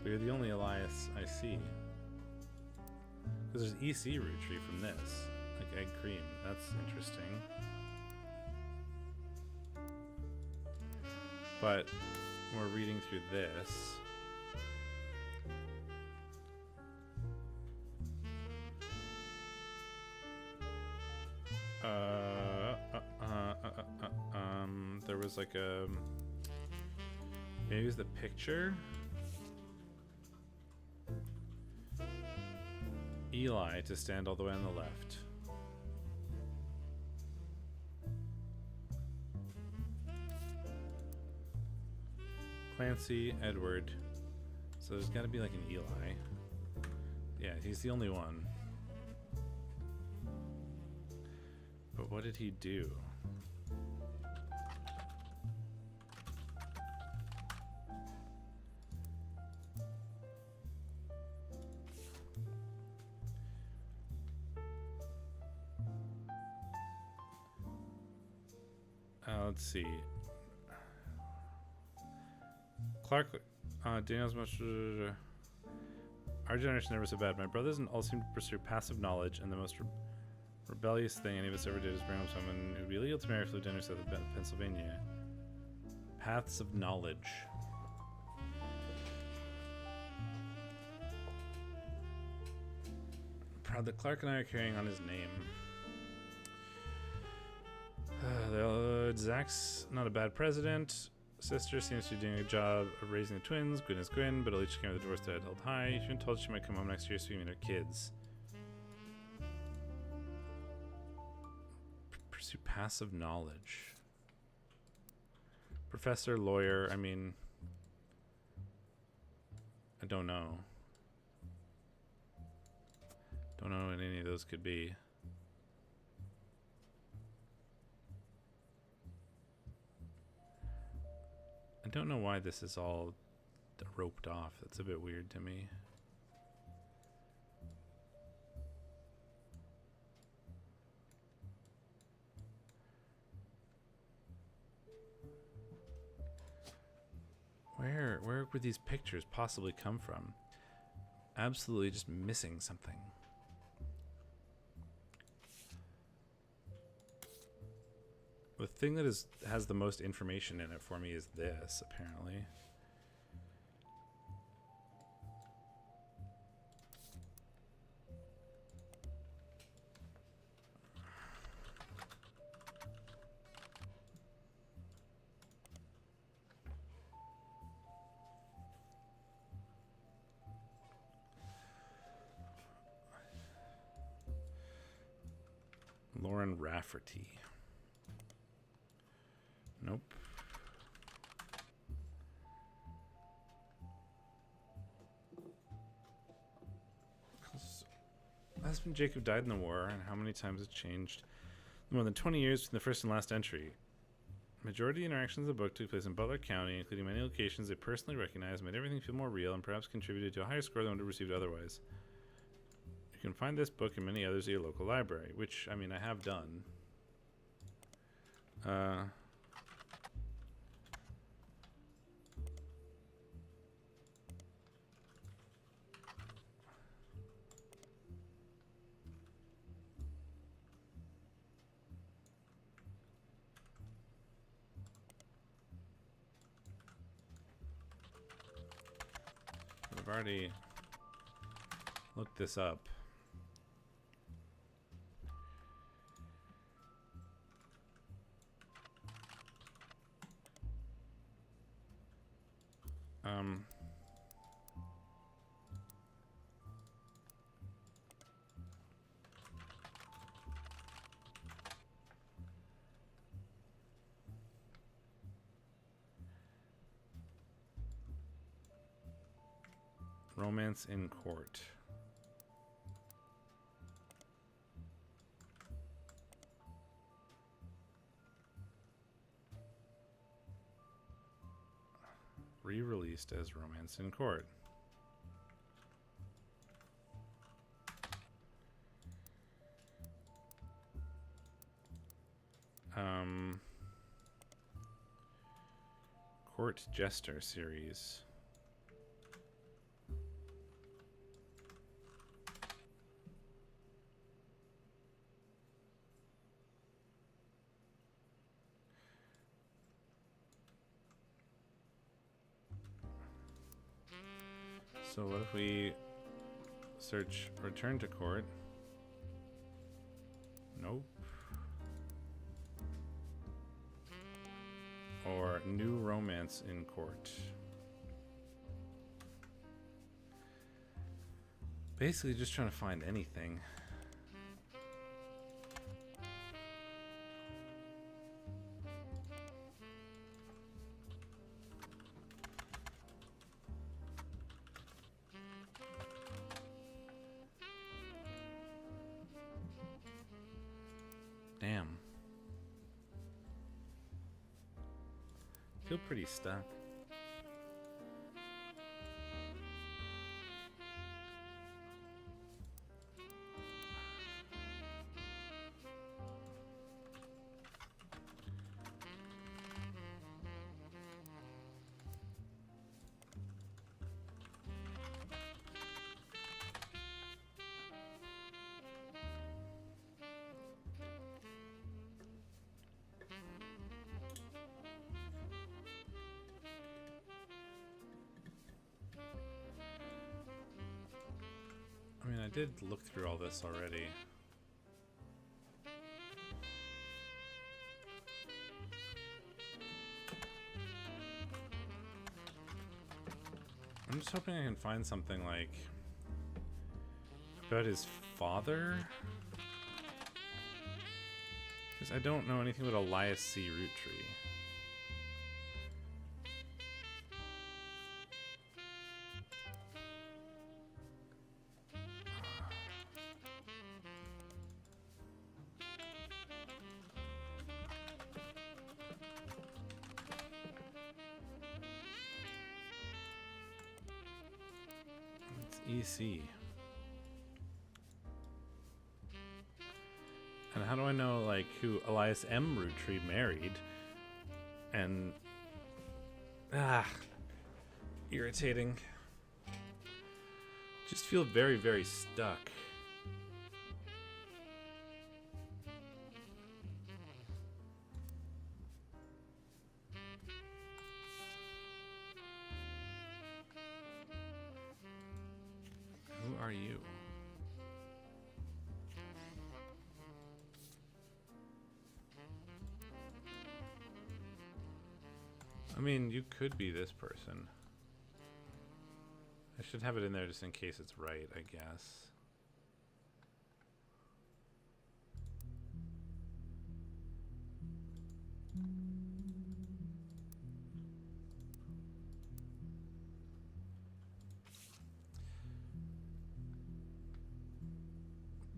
But you're the only Elias I see. Because there's EC Rootree from this. Like egg cream. That's interesting. But we're reading through this. There was like a... Maybe it was the picture? Eli to stand all the way on the left. Clancy, Edward. So there's got to be like an Eli. Yeah, he's the only one. But what did he do? Let's see. Clark, Daniel's much. Our generation never so bad. My brothers all seem to pursue passive knowledge, and the most rebellious thing any of us ever did is bring up someone who'd be illegal to marry if lived in or south of Pennsylvania. Paths of knowledge. Proud that Clark and I are carrying on his name. Zach's not a bad president. Sister seems to be doing a job of raising the twins. Gwyn is Gwyn, but Alicia came with the divorce dad held high. She's been told she might come home next year so we meet her kids. Pursue passive knowledge. Professor, lawyer, I mean... I don't know. Don't know what any of those could be. I don't know why this is all roped off. That's a bit weird to me. Where would these pictures possibly come from? Absolutely just missing something. The thing that has the most information in it for me is this, apparently. Lauren Rafferty. Nope. Husband Jacob died in the war, and how many times it changed? More than 20 years between the first and last entry. Majority of the interactions of the book took place in Butler County, including many locations they personally recognized, made everything feel more real, and perhaps contributed to a higher score than would have received otherwise. You can find this book and many others at your local library, which, I mean, I have done. I've already looked this up. Romance in Court. Re-released as Romance in Court. Court Jester series. So what if we search return to court? Nope. Or new romance in court. Basically just trying to find anything. Damn. Feel pretty stuck. I mean, I did look through all this already. I'm just hoping I can find something like about his father, because I don't know anything about Elias C. Rootree. EC. And how do I know, like, who Elias M. Rootree married? And irritating. Just feel very, very stuck. Who are you? I mean, you could be this person. I should have it in there just in case it's right, I guess.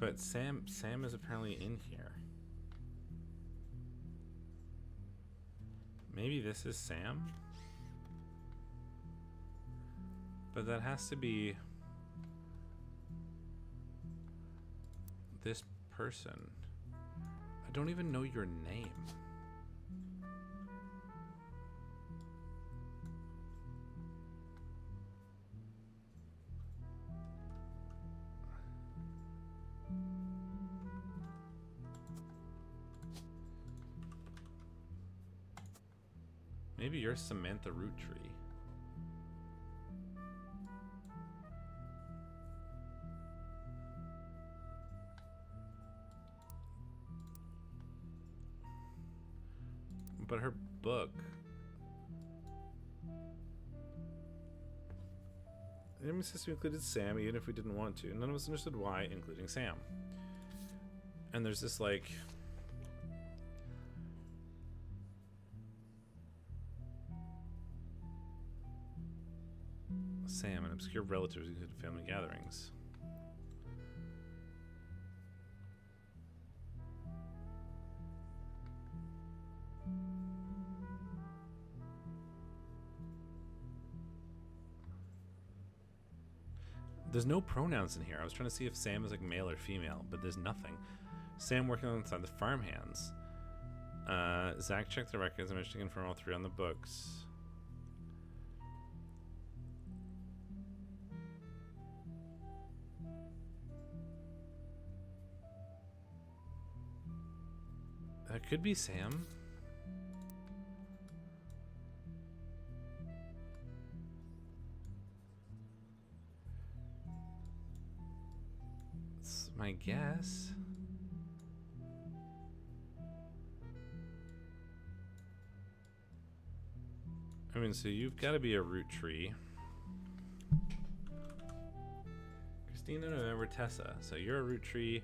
But Sam is apparently in here. Maybe this is Sam? But that has to be this person. I don't even know your name. Maybe you're Samantha Rootree. But her book. The enemy system included Sam, even if we didn't want to. None of us understood why, including Sam. And there's this, like, Sam and obscure relatives included family gatherings. There's no pronouns in here. I was trying to see if Sam is like male or female, but there's nothing. Sam working alongside the farmhands. Zach checked the records. I managed to confirm all three on the books. It could be Sam. It's my guess. I mean, so you've got to be a Roottrie. Christina, November, Tessa. So you're a Roottrie,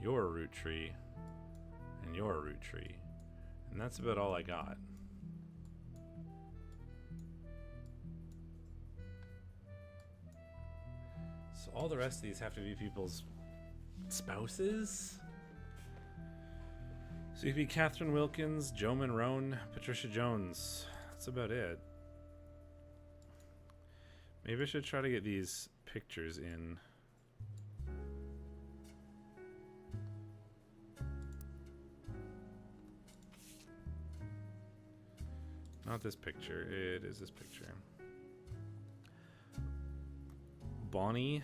you're a Roottrie, and you're a Roottrie. And that's about all I got. So all the rest of these have to be people's spouses? So you could be Catherine Wilkins, Joe Monroe, Patricia Jones. That's about it. Maybe I should try to get these pictures in. Not this picture. It is this picture. Bonnie.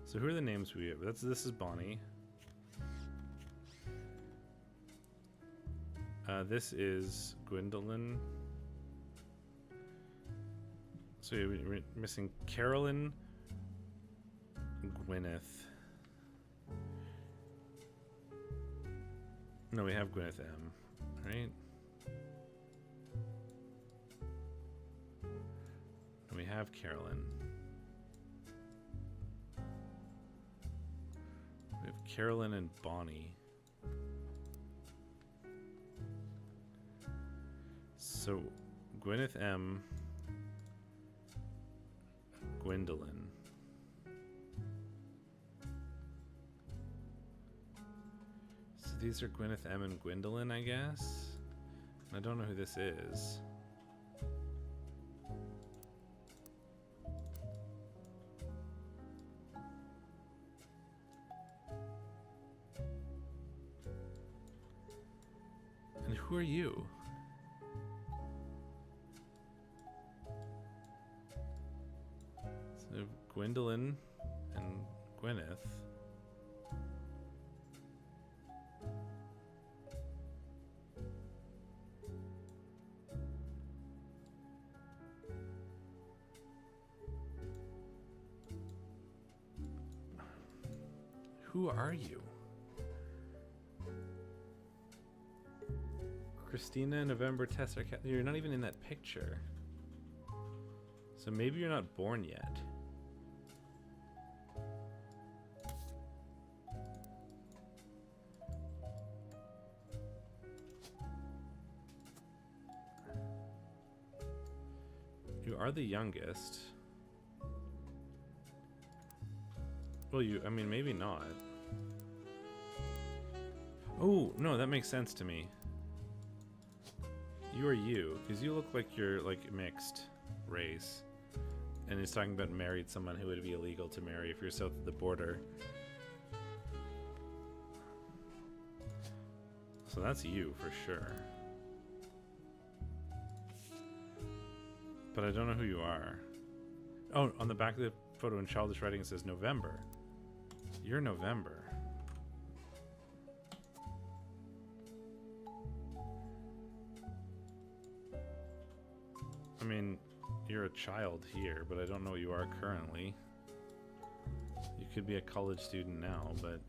So who are the names we have? This is Bonnie. This is Gwendolyn. So we're missing Carolyn, Gwyneth. No, we have Gwyneth M, right? And we have Carolyn. We have Carolyn and Bonnie. So, Gwyneth M, Gwendolyn. So these are Gwyneth M and Gwendolyn, I guess? I don't know who this is. And who are you? So Gwendolyn and Gwyneth. Who are you? Christina, November, Tessa, you're not even in that picture. So maybe you're not born yet. You are the youngest. Well, I mean, maybe not. Oh, no, that makes sense to me. You are you, because you look like you're, like, mixed race. And he's talking about married someone who would be illegal to marry if you're south of the border. So that's you, for sure. But I don't know who you are. Oh, on the back of the photo in childish writing it says November. You're November. I mean, you're a child here, but I don't know what you are currently. You could be a college student now, but...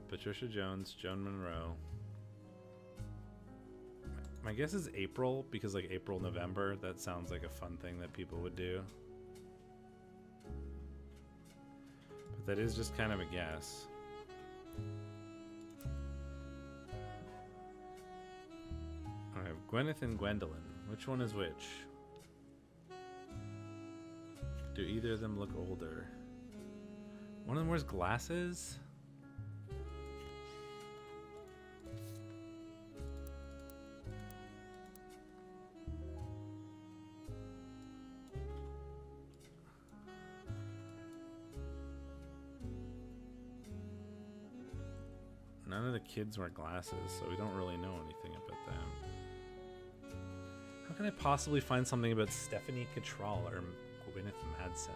Patricia Jones, Joan Monroe. My guess is April, because like April, November, that sounds like a fun thing that people would do. But that is just kind of a guess. I have Gwyneth and Gwendolyn. Which one is which? Do either of them look older? One of them wears glasses? None of the kids wear glasses, so we don't really know anything about them. How can I possibly find something about Stephanie Cattrall or Gwyneth Madsen?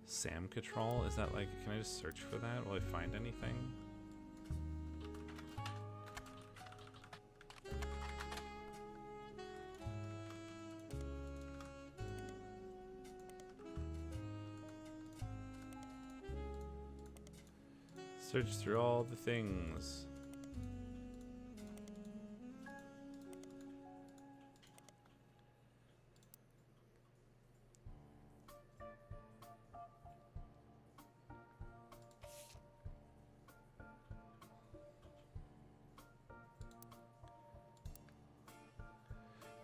Sam Cattrall? Is that like, can I just search for that? Will I find anything? Search through all the things.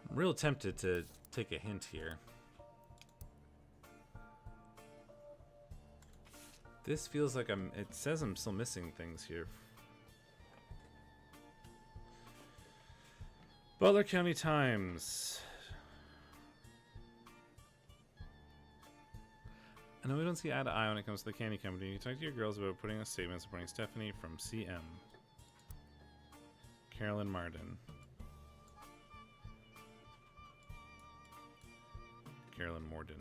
I'm real tempted to take a hint here. This feels like it says I'm still missing things here. Butler County Times. I know we don't see eye to eye when it comes to the candy company. You can talk to your girls about putting a statement supporting Stephanie from CM. Carolyn Martin. Carolyn Morden.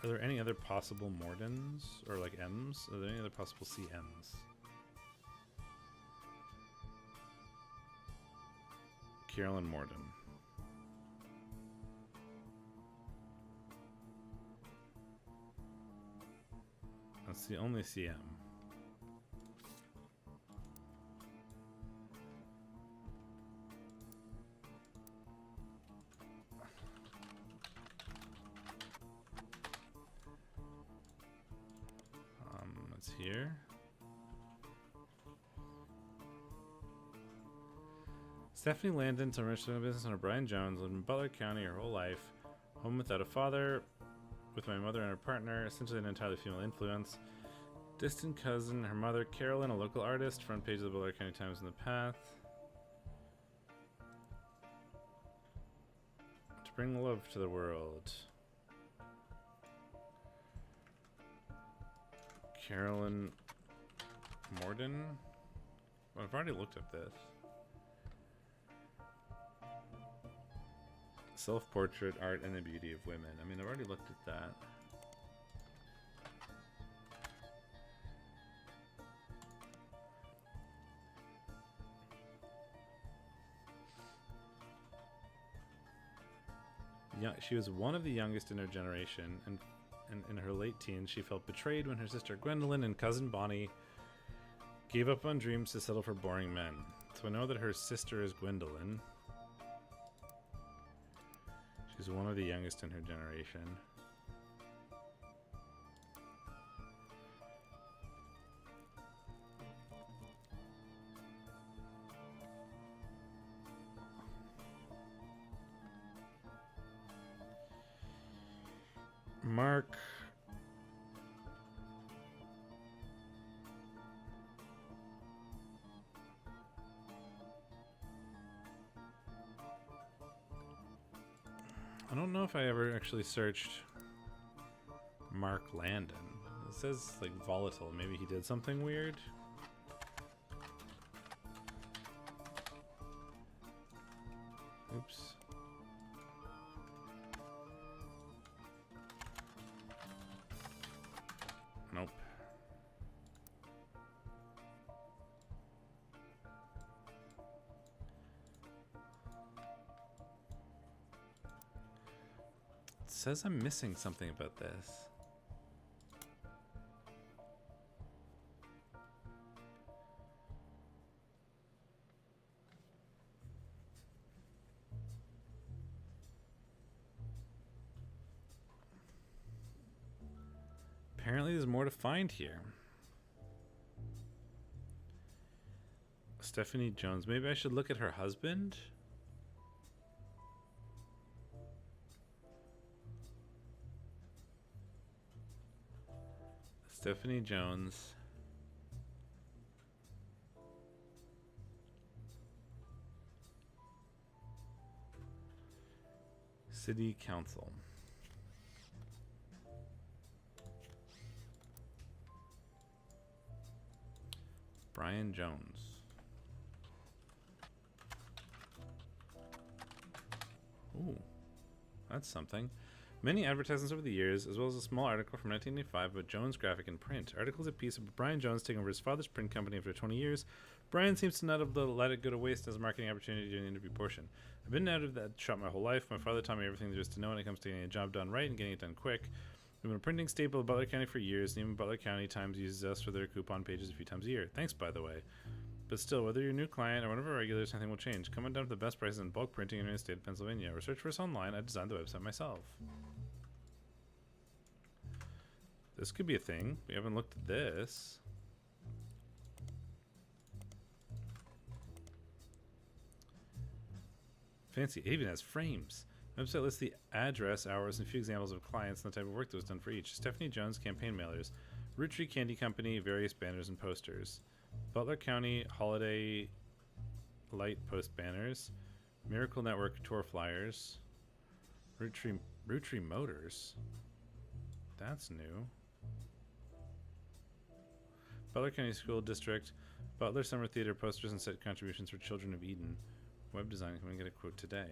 Are there any other possible Mordens or like M's? Are there any other possible CMs? Carolyn Morden. That's the only CM. It's here. Stephanie Landon, to rich business owner Brian Jones, lived in Butler County her whole life. Home without a father, with my mother and her partner, essentially an entirely female influence. Distant cousin, her mother, Carolyn, a local artist, front page of the Butler County Times in the Path. To bring love to the world. Carolyn Morden? Well, I've already looked at this. Self-portrait, art, and the beauty of women. I mean, I've already looked at that. Yeah, she was one of the youngest in her generation, and in her late teens, she felt betrayed when her sister Gwendolyn and cousin Bonnie gave up on dreams to settle for boring men. So I know that her sister is Gwendolyn. She's one of the youngest in her generation. Mark. I don't know if I ever actually searched Mark Landon. It says like volatile. Maybe he did something weird. Oops. Nope. It says I'm missing something about this. Apparently there's more to find here. Stephanie Jones. Maybe I should look at her husband? Stephanie Jones. City Council. Brian Jones. Ooh, that's something. Many advertisements over the years, as well as a small article from 1985 about Jones Graphic in print. Articles a piece of Brian Jones taking over his father's print company after 20 years. Brian seems to not have let it go to waste as a marketing opportunity during the interview portion. I've been out of that shop my whole life. My father taught me everything there is to know when it comes to getting a job done right and getting it done quick. We've been a printing staple of Butler County for years, and even Butler County Times uses us for their coupon pages a few times a year. Thanks, by the way. But still, whether you're a new client or one of our regulars, nothing will change. Come on down to the best prices in bulk printing in the state of Pennsylvania. Or search for us online. I designed the website myself. This could be a thing. We haven't looked at this. Fancy. It even has frames. The website lists the address, hours, and a few examples of clients and the type of work that was done for each. Stephanie Jones campaign mailers, Roottrees Candy Company, various banners and posters, Butler County Holiday Light Post banners, Miracle Network tour flyers, Roottrees Motors. That's new. Butler County School District, Butler Summer Theater posters and set contributions for Children of Eden. Web design. Can we get a quote today?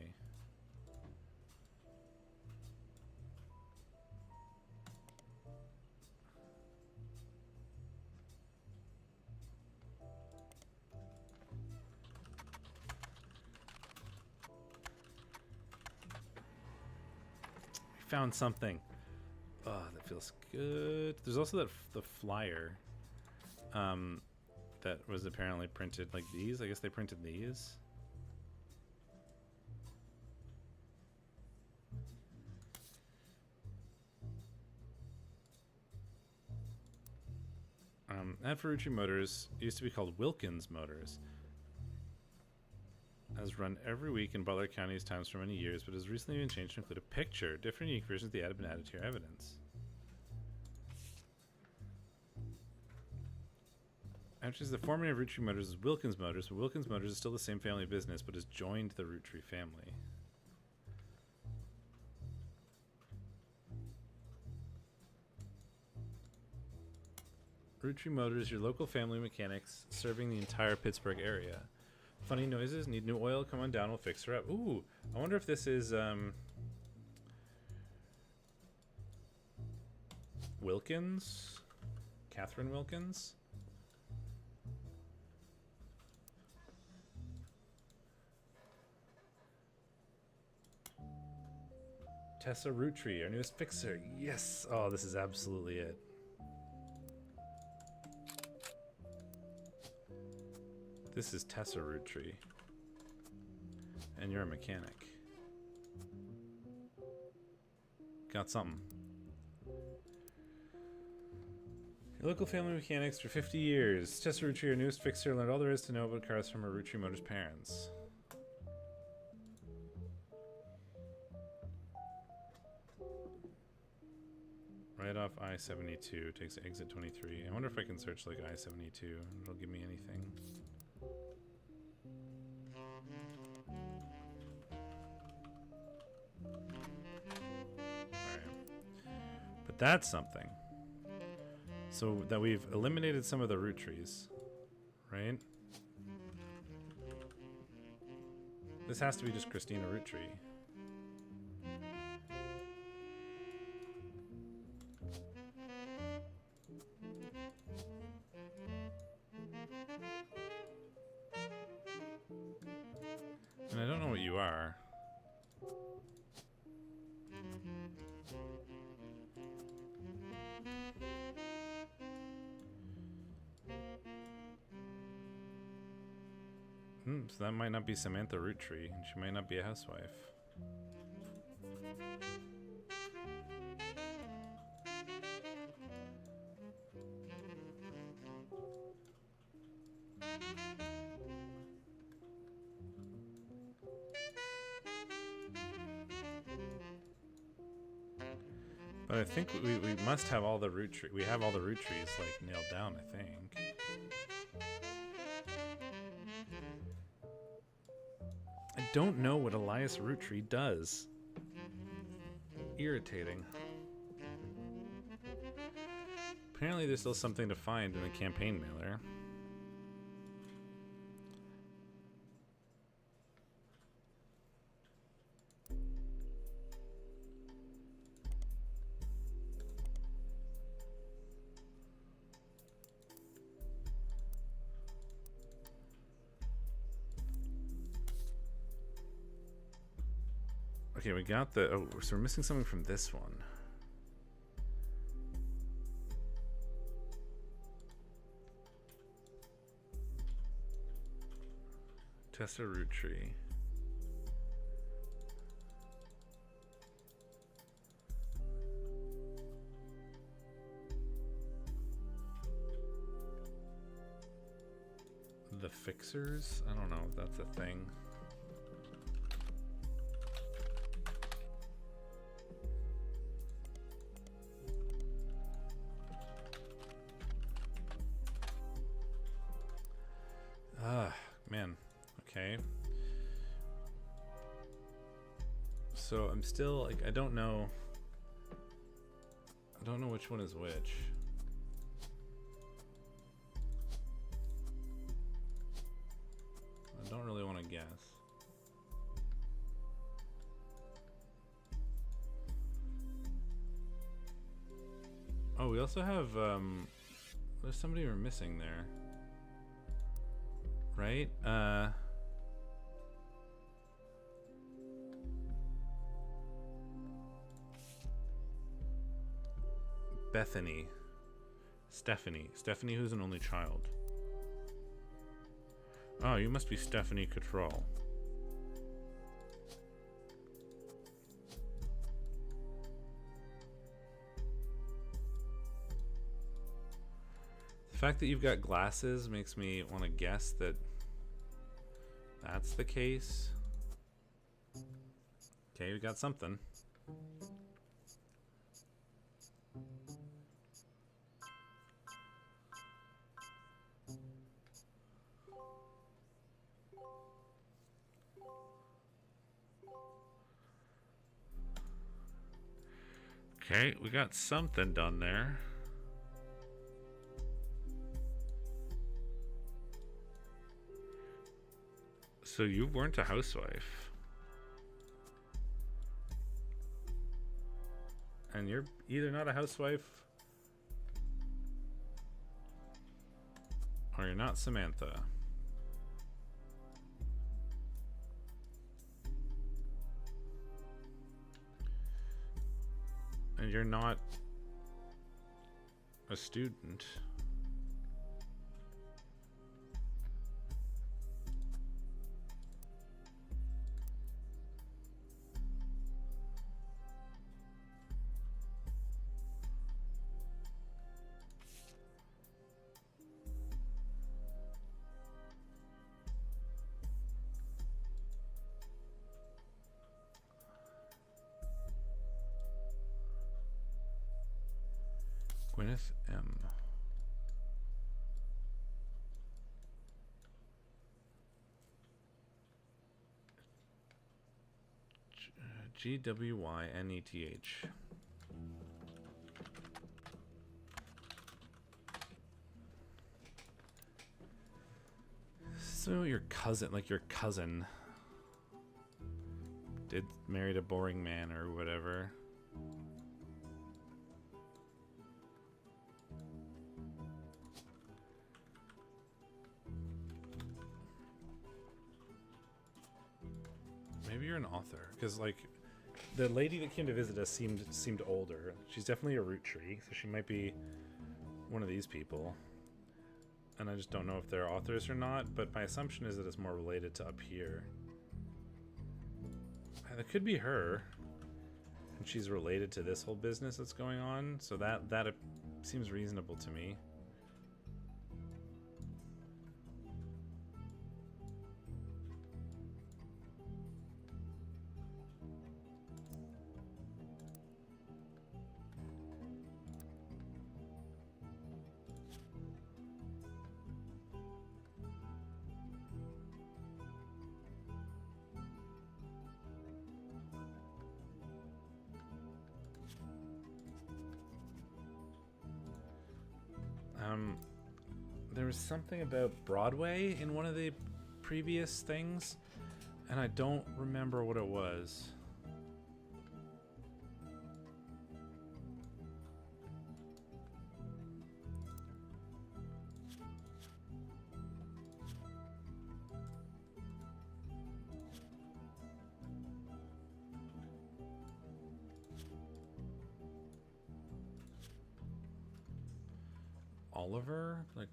Found something. Oh, that feels good. There's also the flyer that was apparently printed like these. I guess they printed these. Ad for Roottrees Motors used to be called Wilkins Motors. Has run every week in Butler County's Times for many years, but has recently been changed to include a picture. Different unique versions of the ad have been added to your evidence. Actually, the former name of Roottrees Motors is Wilkins Motors, but Wilkins Motors is still the same family business, but has joined the Roottrees family. Roottrees Motors, your local family mechanics serving the entire Pittsburgh area. Funny noises, need new oil, come on down, we'll fix her up. Ooh, I wonder if this is Wilkins? Catherine Wilkins? Tessa Roottrees, our newest fixer. Yes! Oh, this is absolutely it. This is Tessa Roottrees. And you're a mechanic. Got something. Your local family mechanics for 50 years. Tessa Roottrees, your newest fixer, learned all there is to know about cars from her Roottrees Motors parents. Right off I-72, takes exit 23. I wonder if I can search like I-72 and it'll give me anything. But that's something. So that we've eliminated some of the Roottrees, right? This has to be just Christina Roottrees. And I don't know what you are. So that might not be Samantha Roottrees, and she might not be a housewife. But I think we must have all the Roottrees. We have all the Roottrees like nailed down, I think. I don't know what Elias Roottrees does. irritating. Apparently there's still something to find in the campaign mailer. Okay, we got the... Oh, so we're missing something from this one. Test a root tree. The fixers? I don't know if that's a thing. Man. Okay. So I'm still like, I don't know which one is which. I don't really want to guess. Oh, we also have there's somebody we're missing there. Right? Bethany. Stephanie, who's an only child. Oh, you must be Stephanie Cottrell. The fact that you've got glasses makes me want to guess that that's the case. Okay, we got something. Okay, we got something done there. So you weren't a housewife. And you're either not a housewife or you're not Samantha. And you're not a student. Gwyneth M. Gwyneth. So your cousin did married a boring man or whatever. Maybe you're an author, because like the lady that came to visit us seemed older. She's definitely a root tree, so she might be one of these people. And I just don't know if they're authors or not, but my assumption is that it's more related to up here. It could be her, and she's related to this whole business that's going on, so that seems reasonable to me. There was something about Broadway in one of the previous things, and I don't remember what it was. Oliver? Like,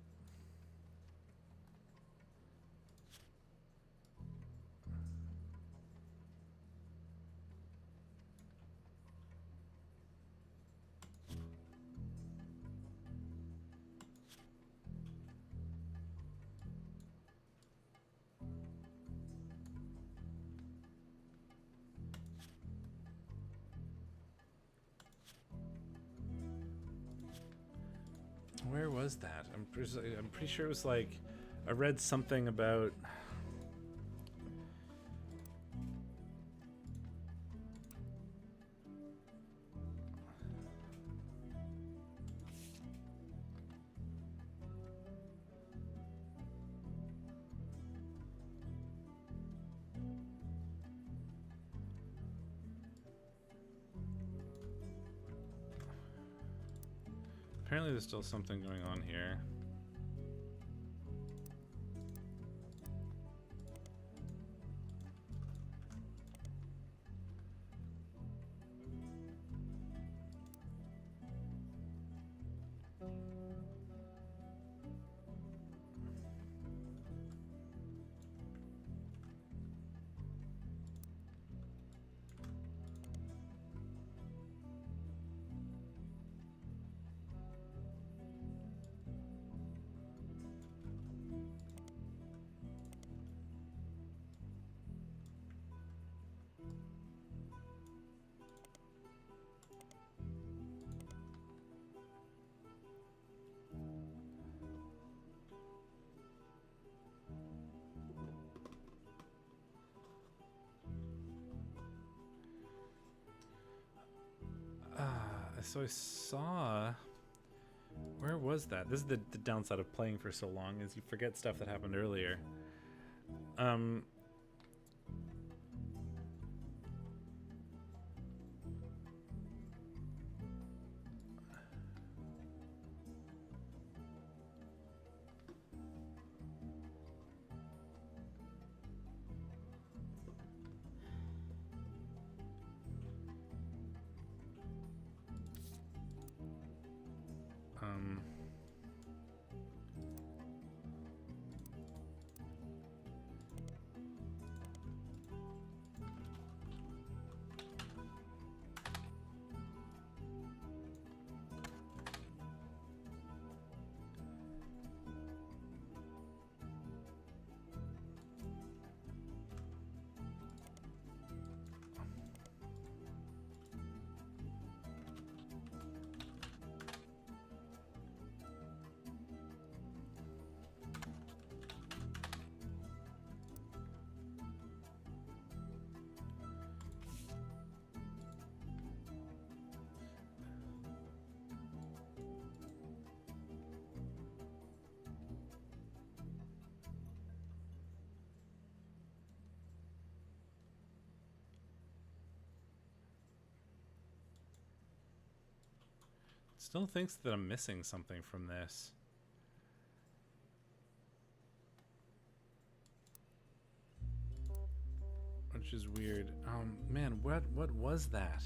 where was that? I'm pretty sure it was like, I read something about. Apparently there's still something going on here. So I saw. Where was that? This is the downside of playing for so long, is you forget stuff that happened earlier. Still thinks that I'm missing something from this. Which is weird. Man, what was that?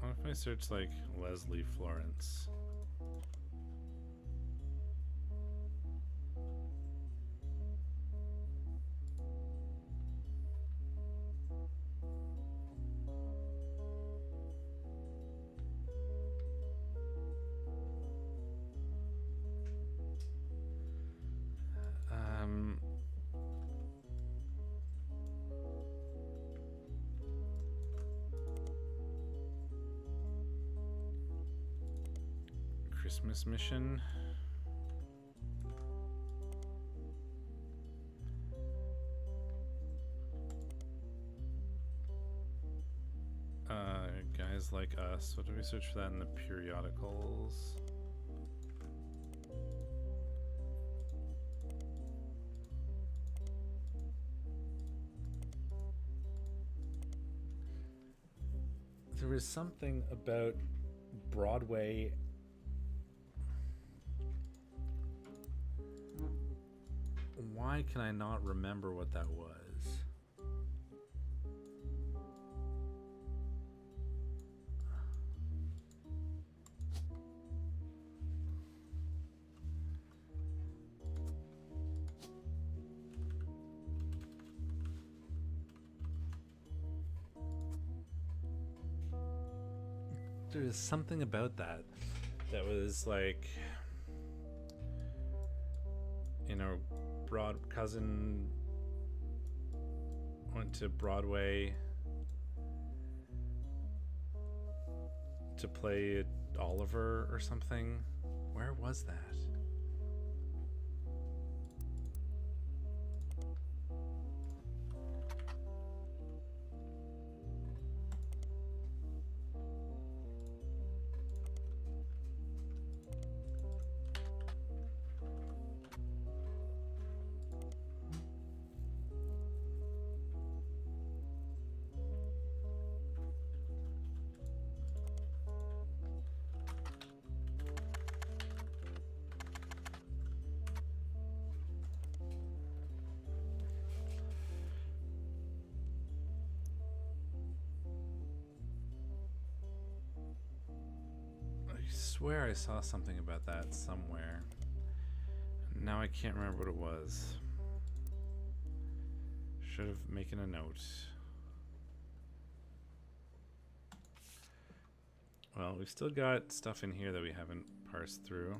What if I search like Leslie Florence? Christmas mission. Guys like us. What do we search for that in the periodicals? There was something about Broadway. Why can I not remember what that was? There's something about that was like, you know, cousin went to Broadway to play Oliver or something. Where was that? I swear I saw something about that somewhere. Now I can't remember what it was. Should have making a note. Well, we've still got stuff in here that we haven't parsed through.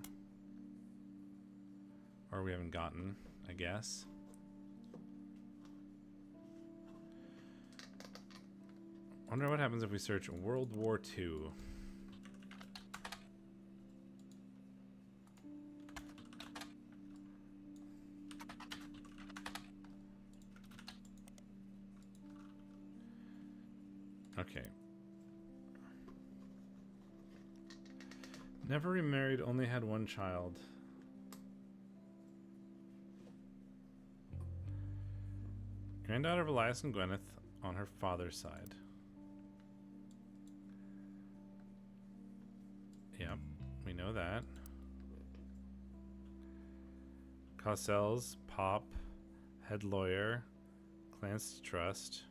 Or we haven't gotten, I guess. Wonder what happens if we search World War II. Okay. Never remarried, only had one child. Granddaughter of Elias and Gwyneth on her father's side. Yep, we know that. Cossells, Pop, head lawyer, Clance Trust.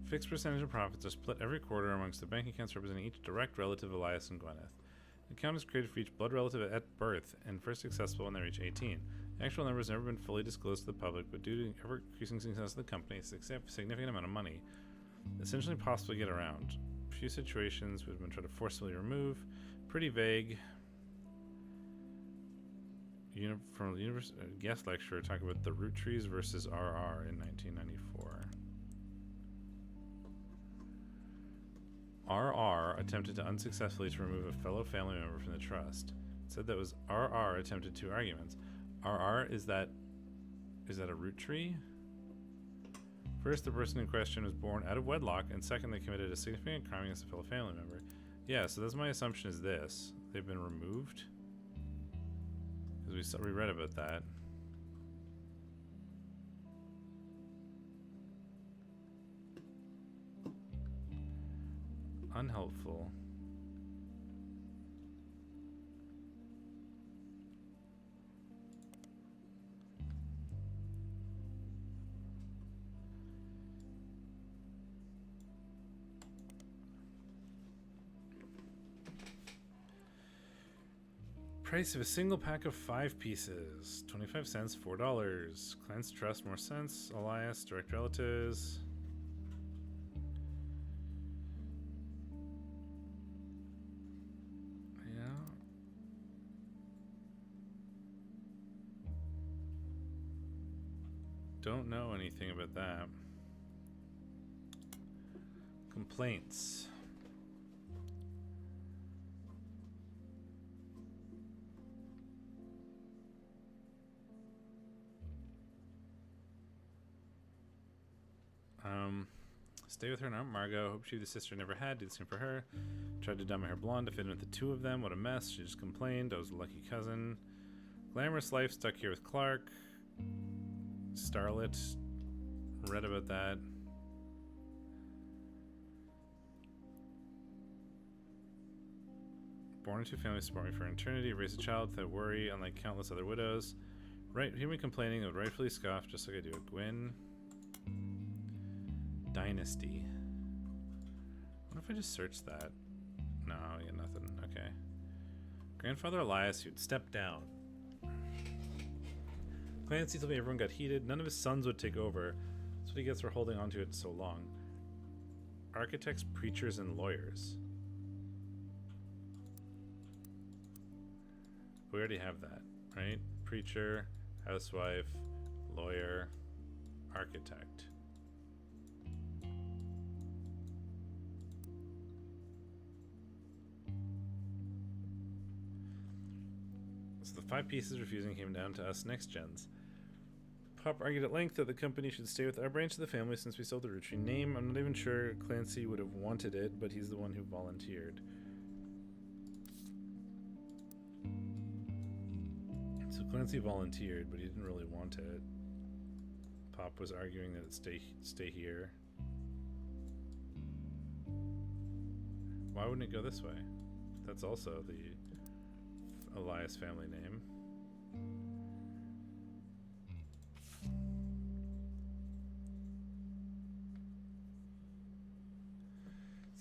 Fixed percentage of profits are split every quarter amongst the bank accounts representing each direct relative of Elias and Gwyneth. The account is created for each blood relative at birth and first accessible when they reach 18. The actual number has never been fully disclosed to the public, but due to ever-increasing success of the company, it's a significant amount of money. Essentially impossible to get around. A few situations we've been trying to forcibly remove. Pretty vague. From the guest lecturer talking about the Roottrees versus RR in 1994. RR attempted to unsuccessfully to remove a fellow family member from the trust. It said that was RR attempted 2 arguments. RR, is that a root tree? First, the person in question was born out of wedlock, and second, they committed a significant crime against a fellow family member. Yeah, so that's my assumption is this. They've been removed? Because we read about that. Unhelpful. Price of a single pack of 5 pieces. 25 cents, $4. Clance Trust, more sense. Elias, direct relatives. don't know anything about that. Complaints. Stay with her and Aunt Margot. Hope she the sister never had. Did the same for her. Tried to dye my hair blonde to fit in with the two of them. What a mess. She just complained. I was a lucky cousin. Glamorous life. Stuck here with Clark. Starlet. Read about that. Born into a family support me for eternity. Raise a child without worry, unlike countless other widows. Right, hear me complaining, I would rightfully scoff, just like I do at Gwyn. Dynasty. What if I just search that? No, I get nothing. Okay. Grandfather Elias, who'd step down. Clancy told me everyone got heated. None of his sons would take over. That's what he gets for holding on to it so long. Architects, preachers, and lawyers. We already have that, right? Preacher, housewife, lawyer, architect. So the 5 pieces refusing came down to us next gens. Pop argued at length that the company should stay with our branch of the family since we sold the Roottrees name. I'm not even sure Clancy would have wanted it, but he's the one who volunteered. So Clancy volunteered, but he didn't really want it. Pop was arguing that it stay here. Why wouldn't it go this way? That's also the Elias family name.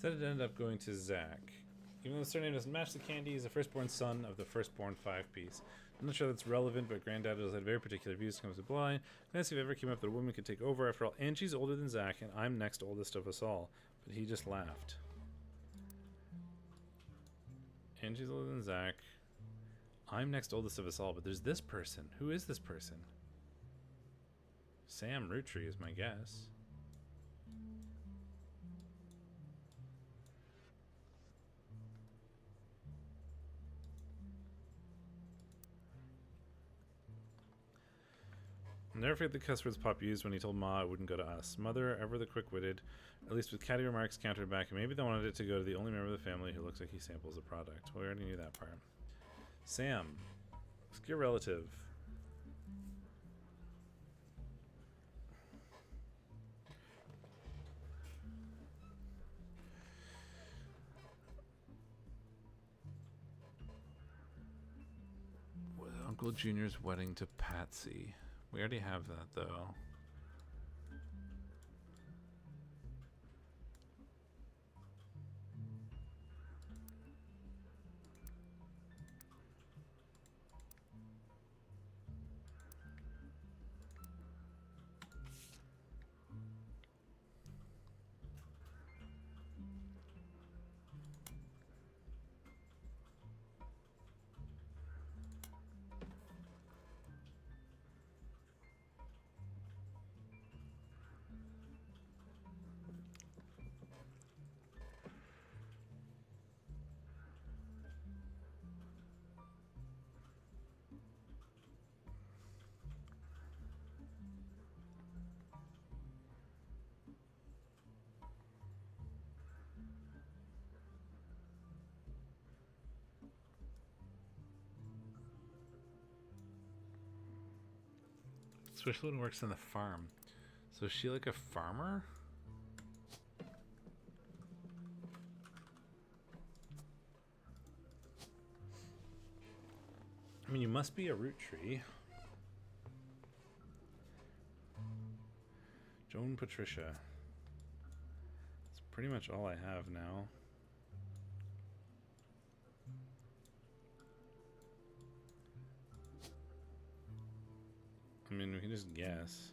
Said it ended up going to Zach. Even though the surname doesn't match the candy, he's the firstborn son of the firstborn 5-piece. I'm not sure that's relevant, but Granddad has had very particular views when it comes to blind. Clancy, if ever came up that a woman could take over. After all, Angie's older than Zach, and I'm next oldest of us all. But he just laughed. Angie's older than Zach. I'm next oldest of us all, but there's this person. Who is this person? Sam Roottrees is my guess. I'll never forget the cuss words Pop used when he told Ma it wouldn't go to us. Mother, ever the quick-witted, at least with catty remarks, countered back, and maybe they wanted it to go to the only member of the family who looks like he samples the product. Well, we already knew that part. Sam. Obscure relative. With Uncle Junior's wedding to Patsy. We already have that, though. Especially when it works on the farm. So is she like a farmer? I mean, you must be a Roottrees. Joan Patricia. That's pretty much all I have now. I mean, we can just guess.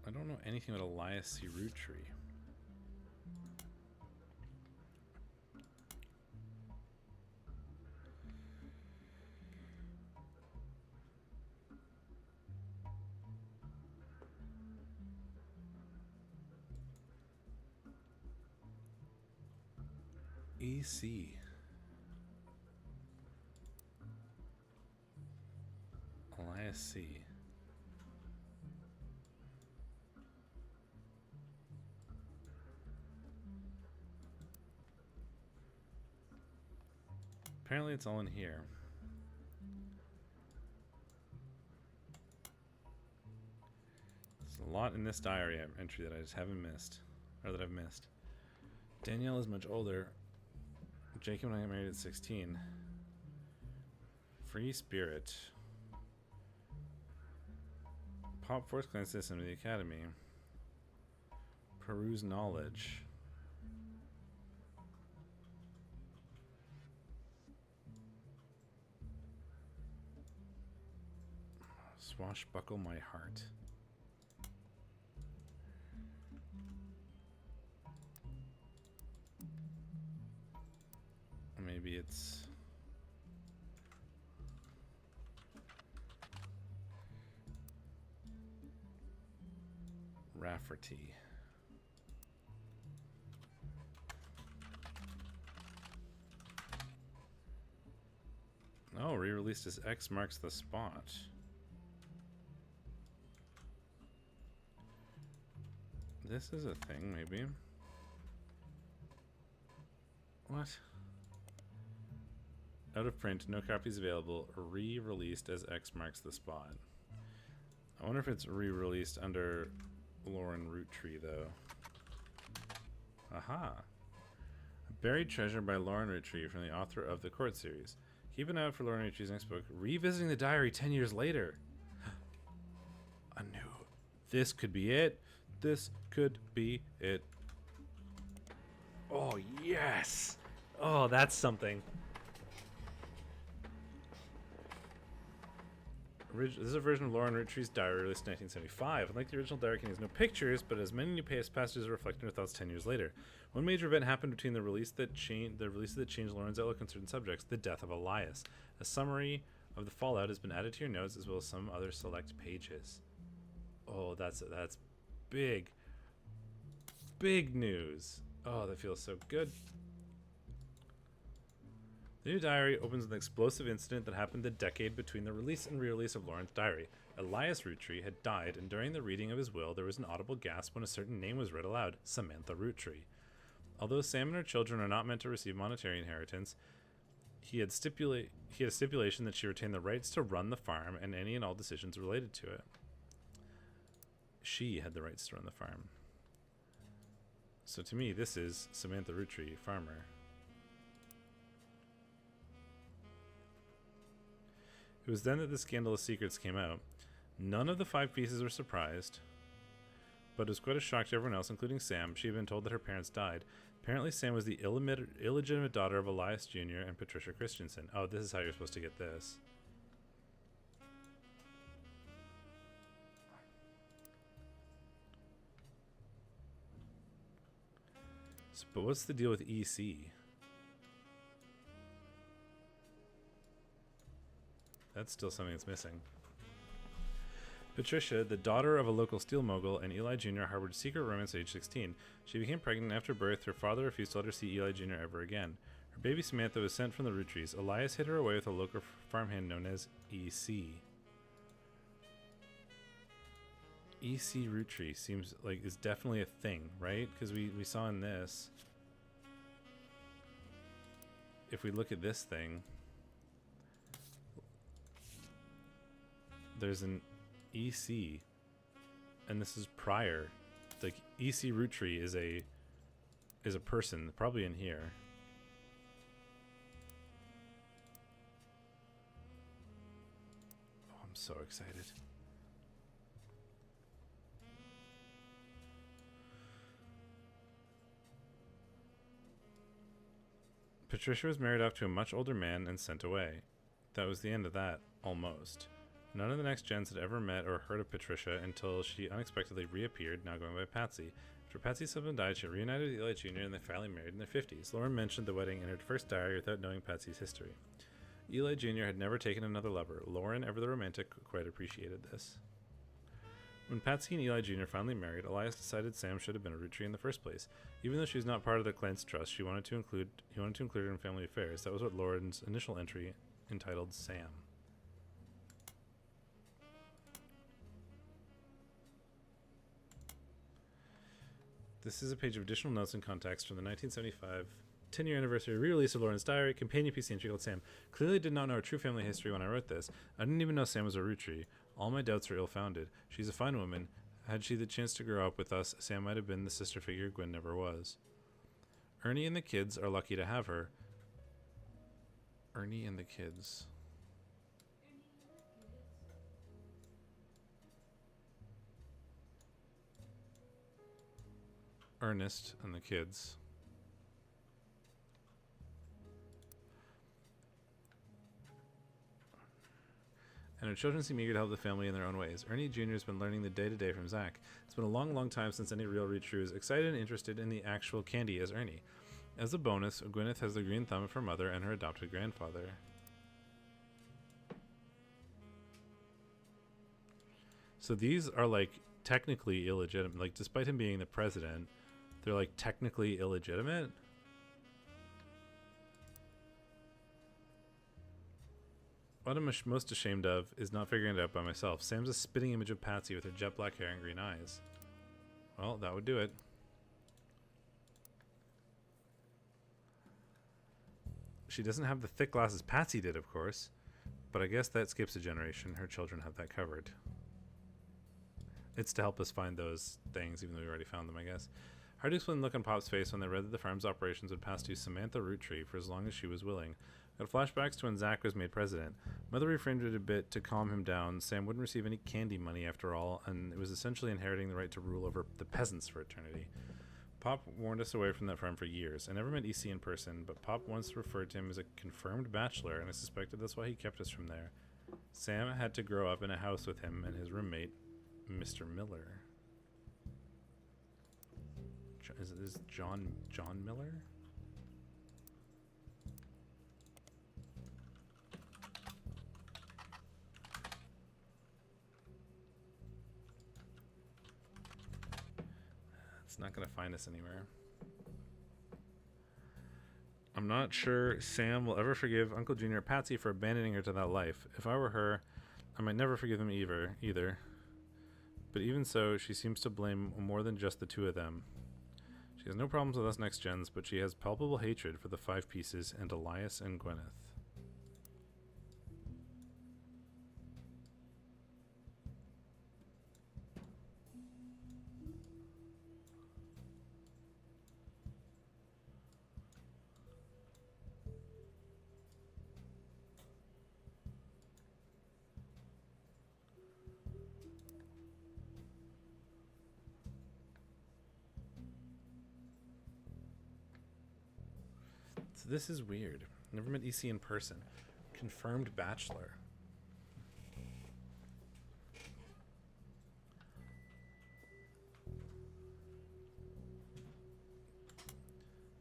I don't know know anything about Elias C. Rootree. EC. Elias C. Apparently it's all in here. There's a lot in this diary entry that I just haven't missed. Or that I've missed. Danielle is much older. Jacob and I got married at 16. Free spirit. Pop force clan system to the academy. Peruse knowledge. Swashbuckle my heart. Maybe it's Rafferty. Oh, re-released as X Marks the Spot. This is a thing, maybe. What? Out of print, no copies available, re-released as X Marks the Spot. I wonder if it's re-released under Lauren Roottrees, though. Aha! A Buried Treasure by Lauren Roottrees from the author of the Court series. Keep an eye out for Lauren Roottrees' next book, Revisiting the Diary 10 years later. I knew this could be it. This could be it. Oh, yes! Oh, that's something. This is a version of Lauren Roottrees' diary released in 1975. Unlike the original diary, it contains no pictures, but has many new passages reflecting her thoughts 10 years later. One major event happened between the release that changed Lauren's outlook on certain subjects: the death of Elias. A summary of the fallout has been added to your notes, as well as some other select pages. Oh, that's big news. Oh, that feels so good. The new diary opens with an explosive incident that happened the decade between the release and re-release of Lauren's diary. Elias Roottrees had died, and during the reading of his will, there was an audible gasp when a certain name was read aloud: Samantha Roottrees. Although Sam and her children are not meant to receive monetary inheritance, he had a stipulation that she retain the rights to run the farm and any and all decisions related to it. She had the rights to run the farm. So to me, this is Samantha Roottrees, farmer. It was then that the scandalous secrets came out. None of the 5 pieces were surprised, but it was quite a shock to everyone else, including Sam. She had been told that her parents died. Apparently, Sam was the illegitimate daughter of Elias Jr. and Patricia Christensen. Oh, this is how you're supposed to get this. So, but what's the deal with EC? That's still something that's missing. Patricia, the daughter of a local steel mogul, and Eli Jr. harbored a secret romance at age 16. She became pregnant after birth. Her father refused to let her see Eli Jr. ever again. Her baby Samantha was sent from the Roottrees. Elias hid her away with a local farmhand known as EC. EC Roottrees seems like is definitely a thing, right? Because we saw in this. If we look at this thing, there's an EC, and this is prior. Like EC Roottrees is a person, probably in here. Oh, I'm so excited. Patricia was married off to a much older man and sent away. That was the end of that, almost. None of the next gens had ever met or heard of Patricia until she unexpectedly reappeared, now going by Patsy. After Patsy's husband died, she reunited with Eli Jr. and they finally married in their 50s. Lauren mentioned the wedding in her first diary without knowing Patsy's history. Eli Jr. had never taken another lover. Lauren, ever the romantic, quite appreciated this. When Patsy and Eli Jr. finally married, Elias decided Sam should have been a Rootree in the first place. Even though she was not part of the clan's trust, he wanted to include her in family affairs. That was what Lauren's initial entry entitled Sam. This is a page of additional notes and context from the 1975 10-year anniversary re-release of Lauren's diary, companion PC entry called Sam. Clearly did not know her true family history when I wrote this. I didn't even know Sam was a Rootree. All my doubts are ill-founded. She's a fine woman. Had she the chance to grow up with us, Sam might have been the sister figure Gwen never was. Ernie and the kids are lucky to have her. Ernie and the kids. Ernest and the kids. And her children seem eager to help the family in their own ways. Ernie Jr. has been learning the day-to-day from Zach. It's been a long, long time since any real Rootree was excited and interested in the actual Candy as Ernie. As a bonus, Gwyneth has the green thumb of her mother and her adopted grandfather. So these are, like, technically illegitimate. Like, despite him being the president, they're, like, technically illegitimate. What I'm most ashamed of is not figuring it out by myself. Sam's a spitting image of Patsy with her jet black hair and green eyes. Well, that would do it. She doesn't have the thick glasses Patsy did, of course, but I guess that skips a generation. Her children have that covered. It's to help us find those things, even though we already found them, I guess. Hard to explain the look on Pop's face when they read that the farm's operations would pass to Samantha Rootree for as long as she was willing. Got flashbacks to when Zach was made president. Mother reframed it a bit to calm him down. Sam wouldn't receive any candy money after all, and it was essentially inheriting the right to rule over the peasants for eternity. Pop warned us away from that farm for years. I never met EC in person, but Pop once referred to him as a confirmed bachelor, and I suspected that's why he kept us from there. Sam had to grow up in a house with him and his roommate, Mr. Miller. Is John Miller? It's not going to find us anywhere. I'm not sure Sam will ever forgive Uncle Junior or Patsy for abandoning her to that life. If I were her, I might never forgive them either. But even so, she seems to blame more than just the two of them. She has no problems with us next gens, but she has palpable hatred for the Five Pieces and Elias and Gwyneth. So this is weird. Never met EC in person. Confirmed bachelor.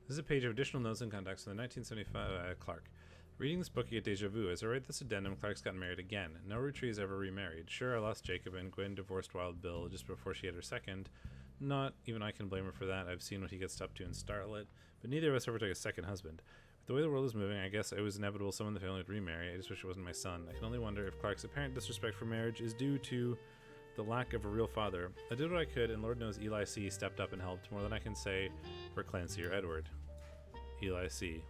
This is a page of additional notes and contacts from the 1975 Clark. Reading this book, you get deja vu. As I write this addendum, Clark's gotten married again. No Rootree has ever remarried. Sure, I lost Jacob, and Gwen divorced Wild Bill just before she had her second. Not even I can blame her for that. I've seen what he gets up to in Starlet, but neither of us ever took a second husband. With the way the world is moving, I guess it was inevitable someone in the family would remarry. I just wish it wasn't my son. I can only wonder if Clark's apparent disrespect for marriage is due to the lack of a real father. I did what I could, and Lord knows Eli C. stepped up and helped more than I can say for Clancy or Edward. Eli C.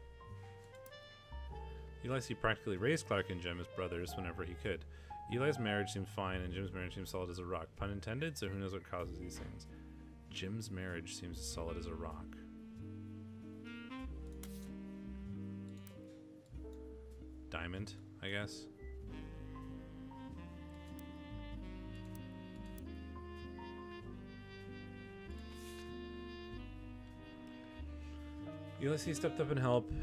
Eli C. practically raised Clark and Jim as brothers whenever he could. Eli's marriage seemed fine, and Jim's marriage seemed solid as a rock. Pun intended, so who knows what causes these things. Jim's marriage seems as solid as a rock. Diamond, I guess. Ulysses stepped up and helped.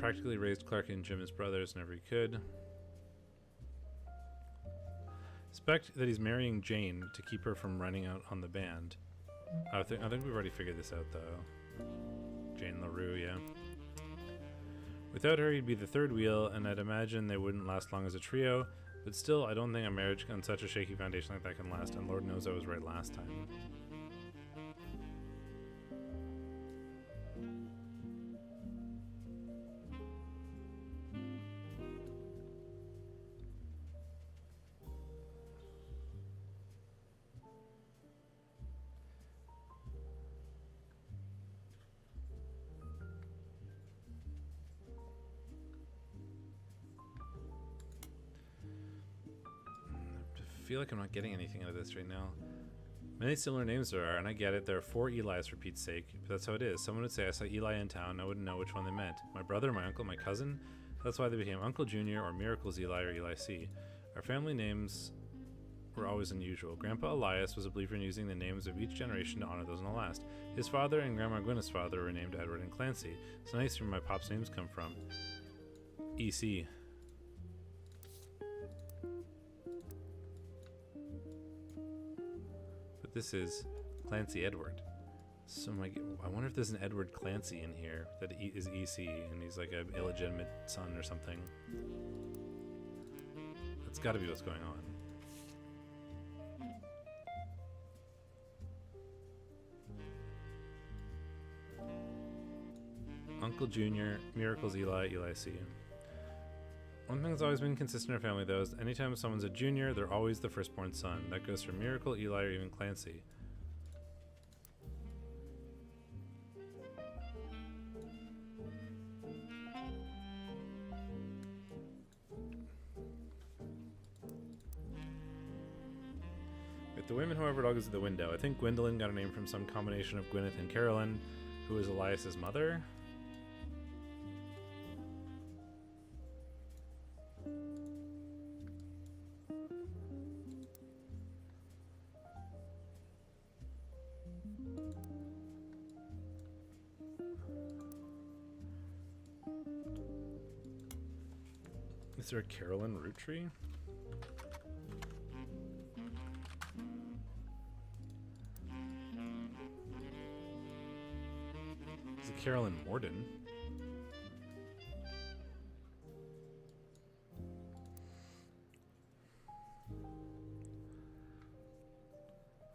practically raised Clark and Jim as brothers whenever he could. Suspect that he's marrying Jane to keep her from running out on the band. I think we've already figured this out, though. Jane LaRue, yeah. Without her, he'd be the third wheel, and I'd imagine they wouldn't last long as a trio. But still, I don't think a marriage on such a shaky foundation like that can last, and Lord knows I was right last time. I feel like I'm not getting anything out of this right now. Many similar names there are, and I get it. There are 4 Eli's for Pete's sake, but that's how it is. Someone would say I saw Eli in town, and I wouldn't know which one they meant. My brother, my uncle, my cousin? That's why they became Uncle Junior or Miracles Eli or Eli C. Our family names were always unusual. Grandpa Elias was a believer in using the names of each generation to honor those in the last. His father and Grandma Gwyneth's father were named Edward and Clancy. It's nice where my pop's names come from. EC. This is Clancy Edward. So I wonder if there's an Edward Clancy in here that is EC and he's like an illegitimate son or something. That's got to be what's going on. Uncle Junior, Miracles Eli, Eli C. One thing that's always been consistent in our family, though, is anytime someone's a junior, they're always the firstborn son. That goes for Miracle, Eli, or even Clancy. With the women, however, it all goes to the window. I think Gwendolyn got her name from some combination of Gwyneth and Carolyn, who was Elias's mother. Is there a Carolyn Roottrees? Is it Carolyn Morden?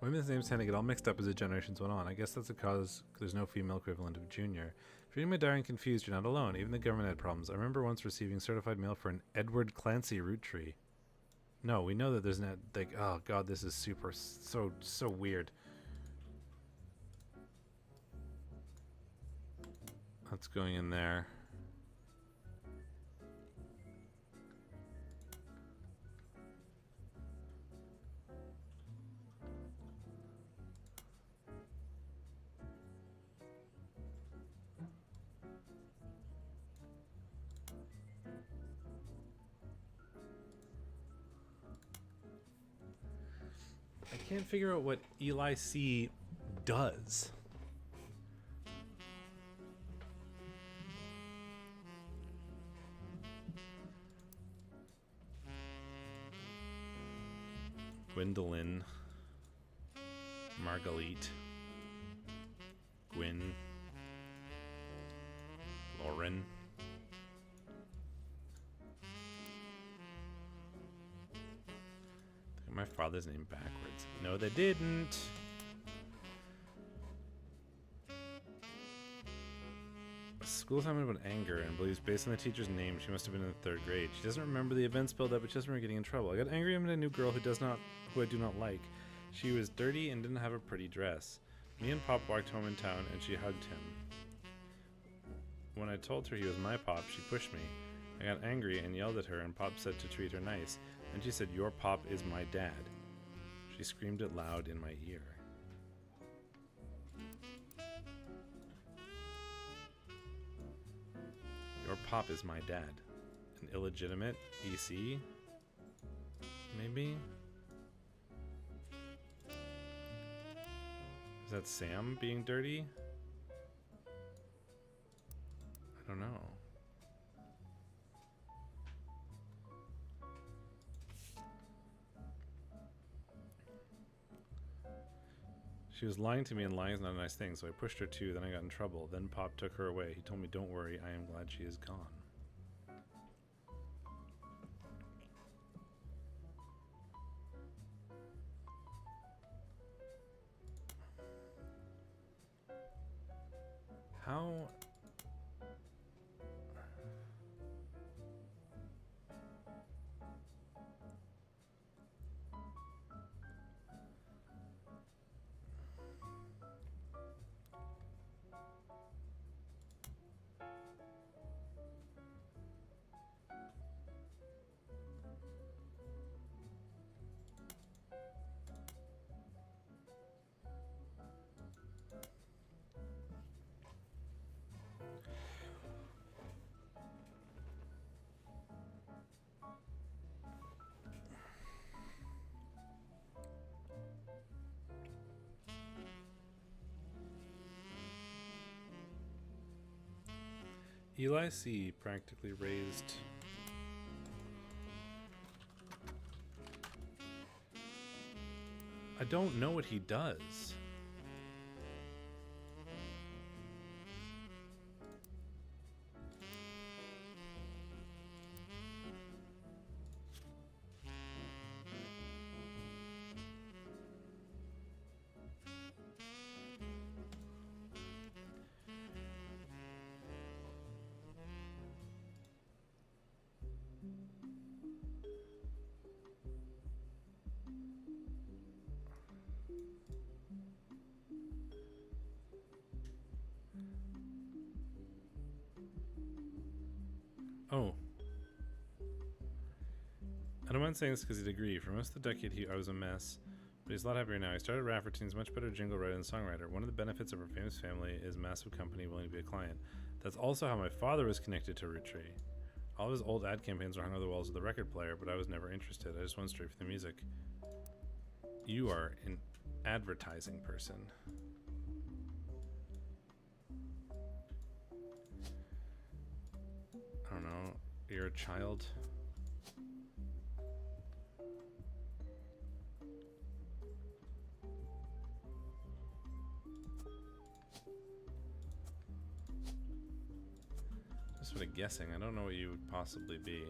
Women's names tend to get all mixed up as the generations went on. I guess that's because there's no female equivalent of junior. If you're reading my diary and confused, you're not alone. Even the government had problems. I remember once receiving certified mail for an Edward Clancy Roottrees. No, we know that there's not, like, oh god, this is so weird. That's going in there. I can't figure out what Eli C does. Gwendolyn, Marguerite, Gwyn, Lauren. Took my father's name backwards. No, they didn't. School's talking about anger and believes based on the teacher's name she must have been in the 3rd grade. She doesn't remember the events built up, but she doesn't remember getting in trouble. I got angry at a new girl who I do not like. She was dirty and didn't have a pretty dress. Me and Pop walked home in town and she hugged him. When I told her he was my Pop, she pushed me. I got angry and yelled at her and Pop said to treat her nice. Then she said, "Your Pop is my dad." She screamed it loud in my ear. Your Pop is my dad. An illegitimate EC? Maybe? Is that Sam being dirty? I don't know. She was lying to me, and lying is not a nice thing, so I pushed her too. Then I got in trouble. Then Pop took her away. He told me, don't worry, I am glad she is gone. How... Eli C. practically raised... I don't know what he does. Oh. I don't mind saying this because he'd agree. For most of the decade, I was a mess, but he's a lot happier now. He started rap routines, much better jingle writer and songwriter. One of the benefits of our famous family is massive company willing to be a client. That's also how my father was connected to Roottrees. All of his old ad campaigns were hung on the walls of the record player, but I was never interested. I just went straight for the music. You are an advertising person. I don't know. You're a child. Just sort of guessing. I don't know what you would possibly be.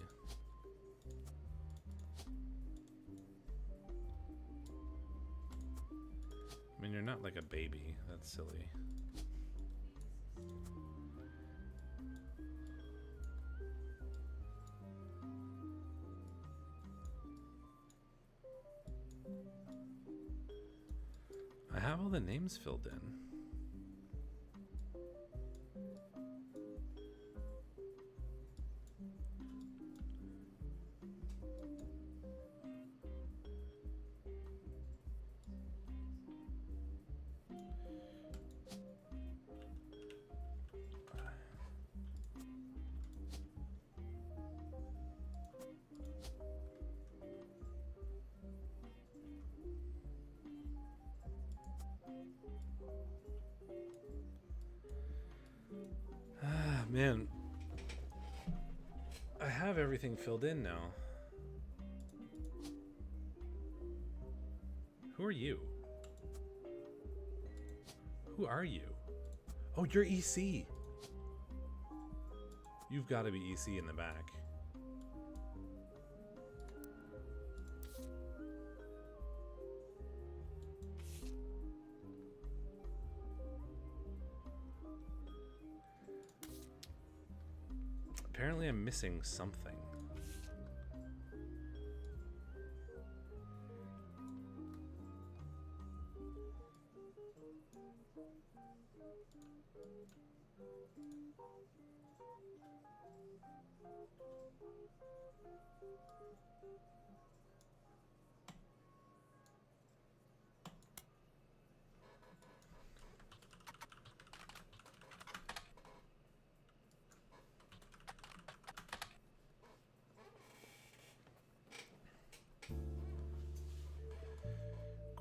I mean, you're not like a baby. That's silly. I have all the names filled in. Man, I have everything filled in now. Who are you? Who are you? Oh, you're EC. You've got to be EC in the back. Apparently I'm missing something.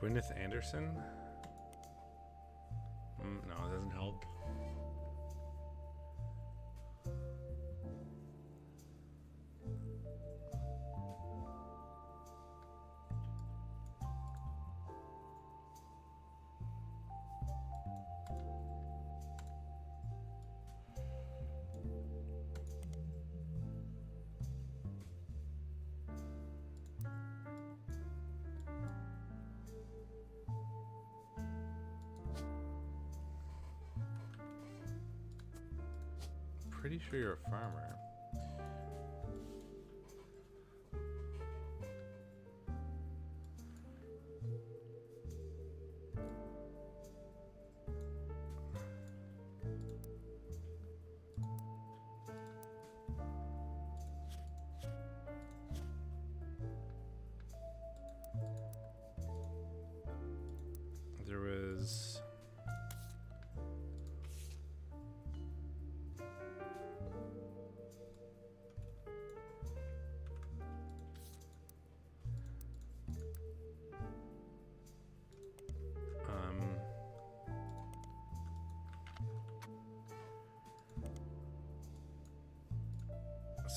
Gwyneth Anderson? No, it doesn't help. pretty sure you're a farmer. There was...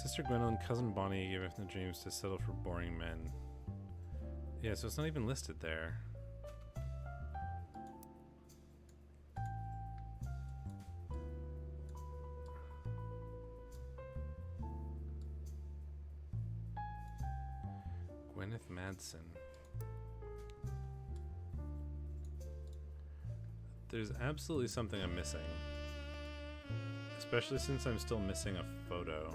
Sister Gwendolyn, cousin Bonnie gave up the dreams to settle for boring men. Yeah, so it's not even listed there. Gwyneth Madsen. There's absolutely something I'm missing. Especially since I'm still missing a photo.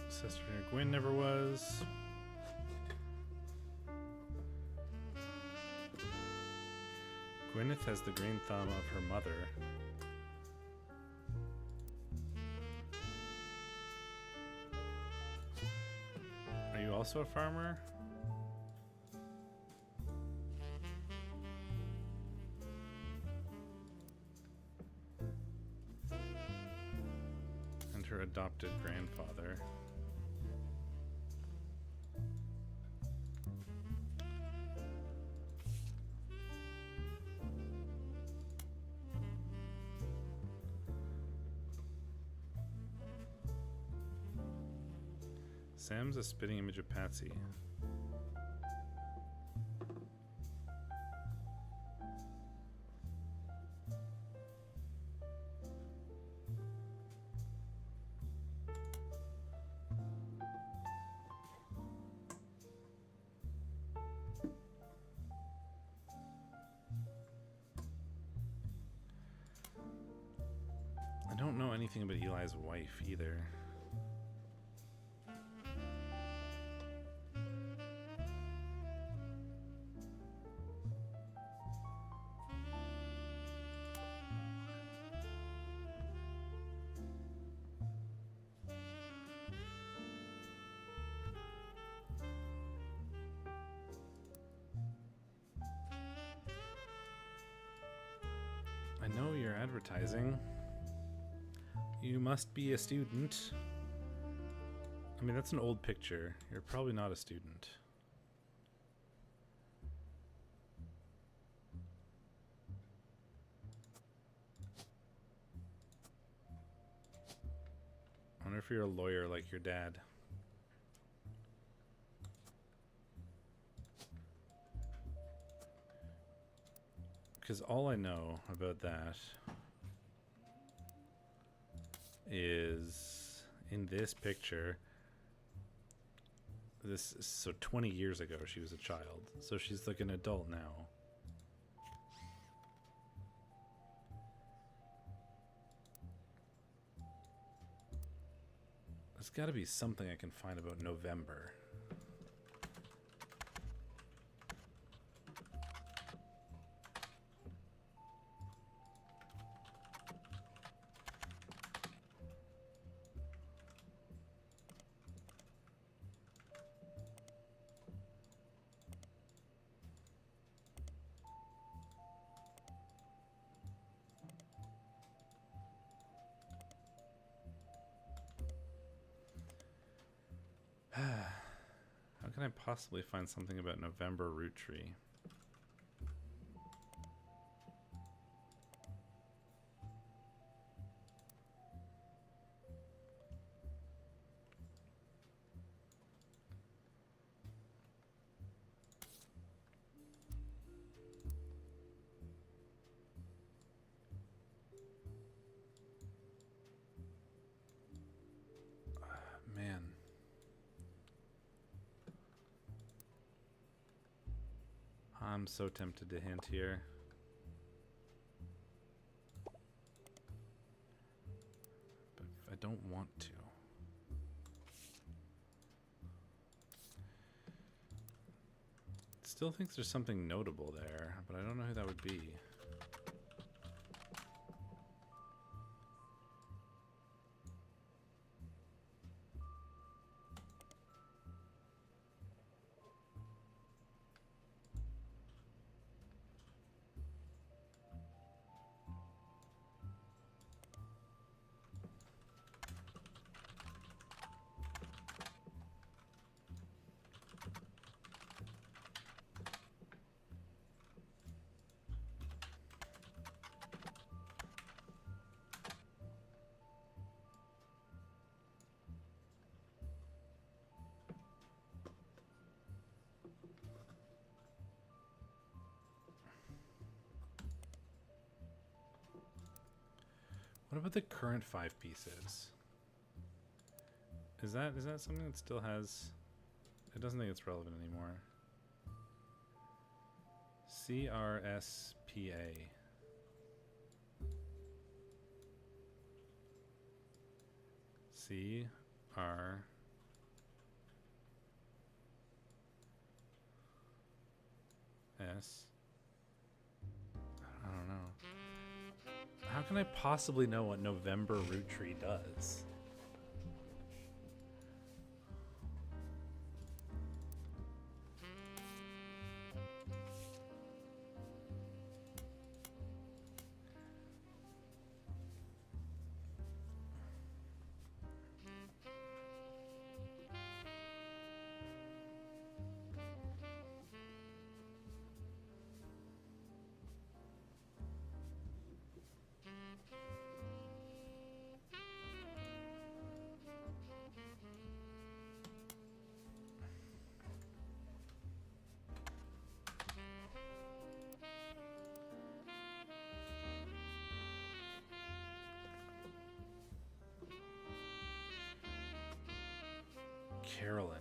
Sister Gwen never was. Gwyneth has the green thumb of her mother. Are you also a farmer? And her adopted grandfather. Sam's a spitting image of Patsy. I don't know anything about Eli's wife either. I know you're advertising. You must be a student. I mean, that's an old picture. You're probably not a student. I wonder if you're a lawyer like your dad. Because all I know about that is in this picture, so 20 years ago she was a child, so she's like an adult now. There's got to be something I can find about November. How can I possibly find something about November Roottrees? I'm so tempted to hint here. But I don't want to. Still thinks there's something notable there, but I don't know who that would be. What about the current 5 pieces? Is that something that still has... It doesn't think it's relevant anymore. CRSPA. CR... S... I don't know. How can I possibly know what November Root Tree does? Carolyn.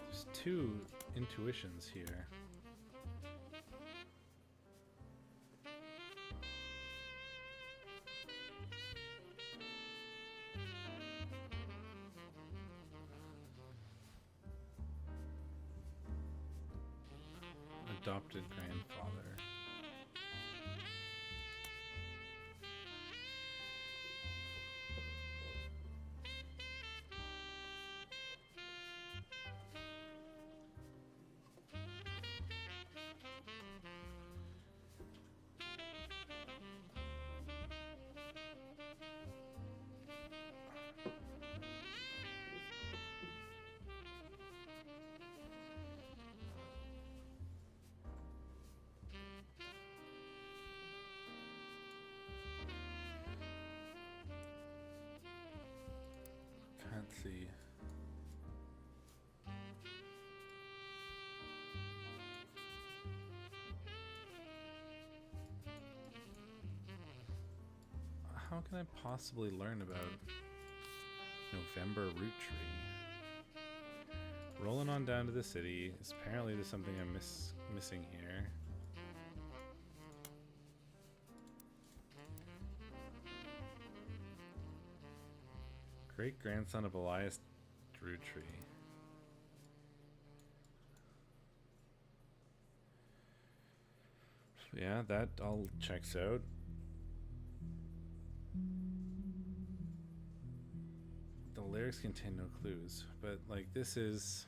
There's 2 intuitions here. Adopted grandfather. Can't see. How can I possibly learn about November Root Tree? Rolling on down to the city. Apparently there's something I'm missing here. Great-grandson of Elias Roottrees. Yeah, that all checks out. The lyrics contain no clues, but like this is...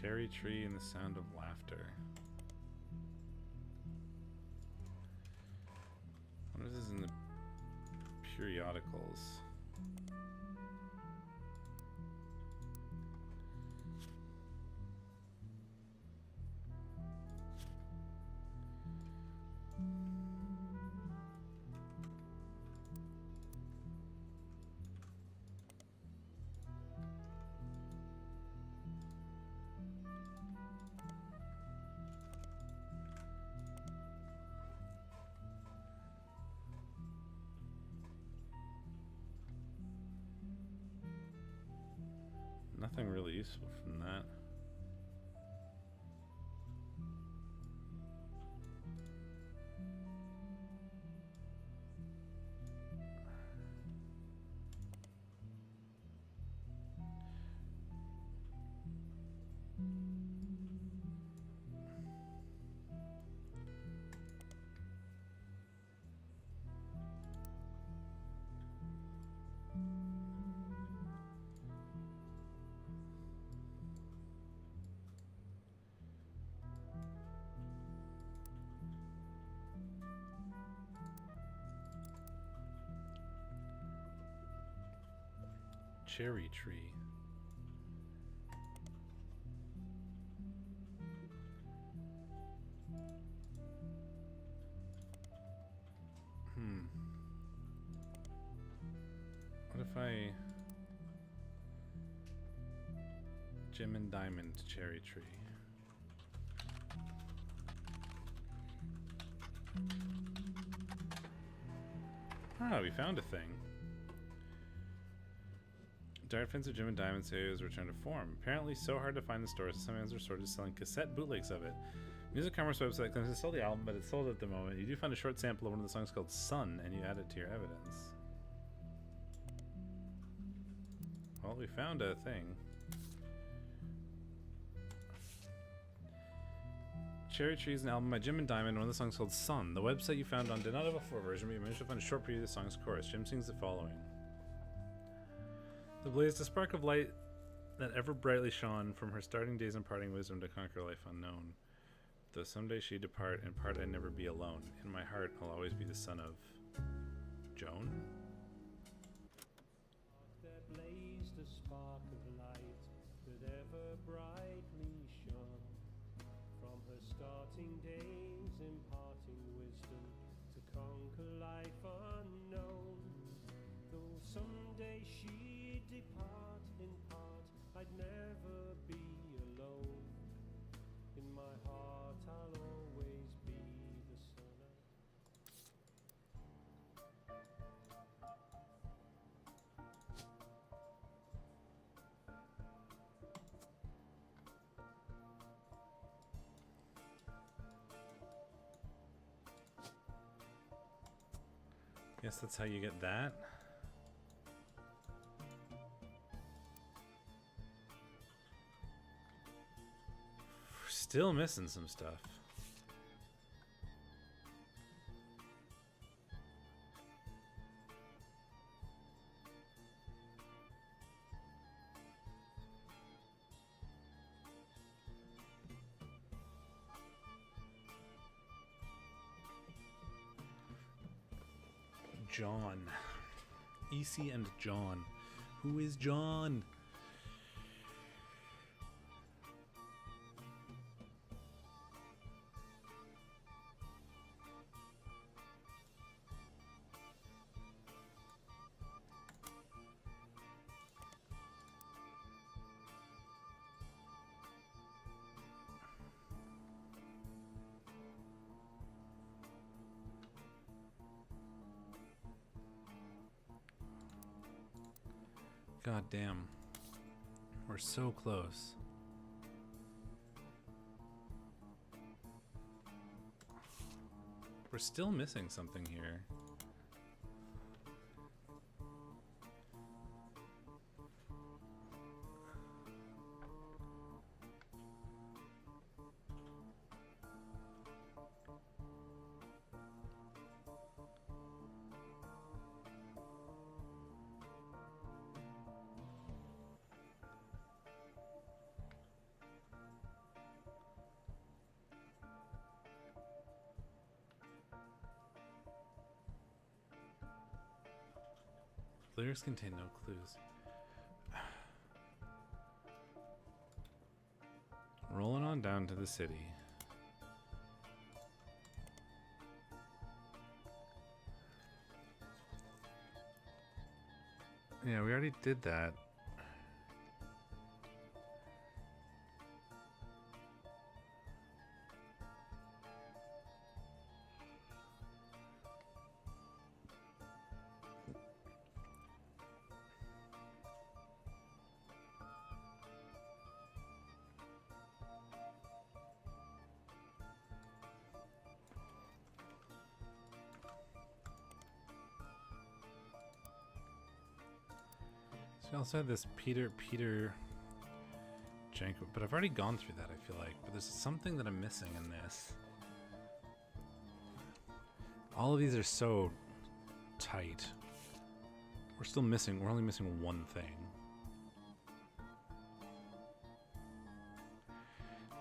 Cherry tree and the sound of laughter. What is this in the periodicals? Nothing really useful from that. Cherry tree. What if I... Gem and diamond cherry tree. Ah, we found a thing. Dart Fence of Gem and Diamond Say has returned to form. Apparently so hard to find in stores that some fans are sort of selling cassette bootlegs of it. Music commerce website claims to sell the album, but it's sold at the moment. You do find a short sample of one of the songs called Sun, and you add it to your evidence. Well, we found a thing. Cherry Tree is an album by Jim and Diamond, one of the songs called Sun. The website you found on did not have a full version, but you managed to find a short preview of the song's chorus. Jim sings the following. The blazed a spark of light that ever brightly shone from her starting days imparting wisdom to conquer life unknown. Though someday she depart, in part I'd never be alone. In my heart I'll always be the son of Joan? There blazed a spark of light that ever brightly shone from her starting days imparting wisdom to conquer life unknown. Though someday she depart in part, I'd never be alone. In my heart I'll always be the son of... Guess that's how you get that. We're still missing some stuff. John. EC and John. Who is John? God damn. We're so close. We're still missing something here. Lyrics contain no clues. Rolling on down to the city. Yeah, we already did that. So we also had this Peter Janko, but I've already gone through that, I feel like. But there's something that I'm missing in this. All of these are so tight. We're only missing one thing.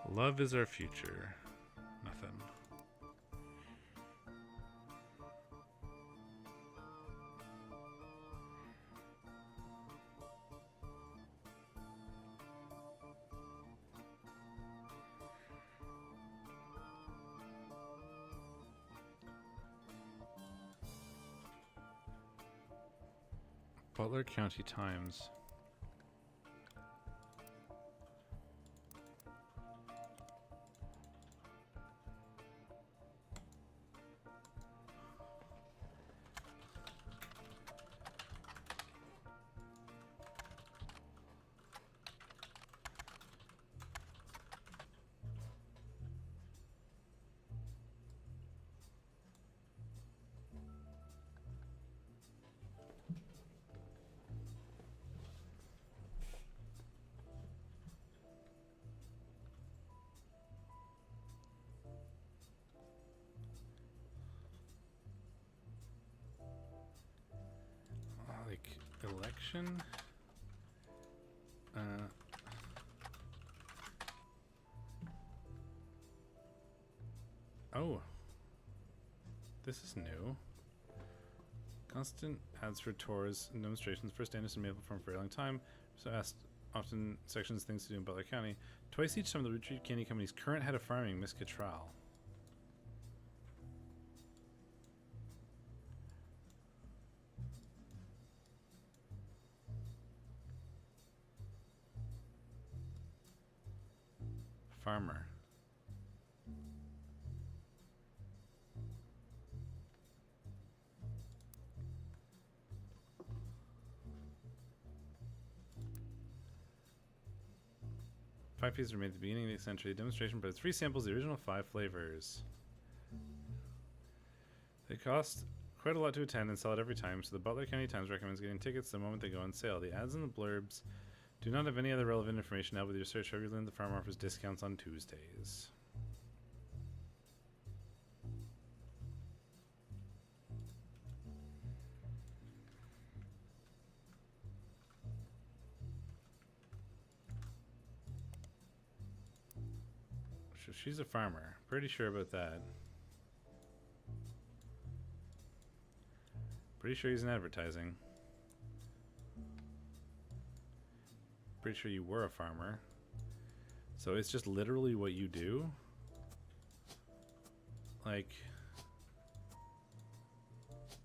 Love is our future. Nothing. Butler County Times. Like election. Oh, this is new. Constant ads for tours and demonstrations. First Anderson Maple Farm for a long time. So asked often sections things to do in Butler County. Twice each time the Roottrees Candy Company's current head of farming, Miss Cattrall. Farmer. Five pieces were made at the beginning of the century. The demonstration provides free samples of the original 5 flavors. They cost quite a lot to attend and sell it every time, so the Butler County Times recommends getting tickets the moment they go on sale. The ads and the blurbs do not have any other relevant information. Now with your search, regularly the farm offers discounts on Tuesdays. So she's a farmer. Pretty sure about that. Pretty sure he's in advertising. Pretty sure you were a farmer. So it's just literally what you do. Like,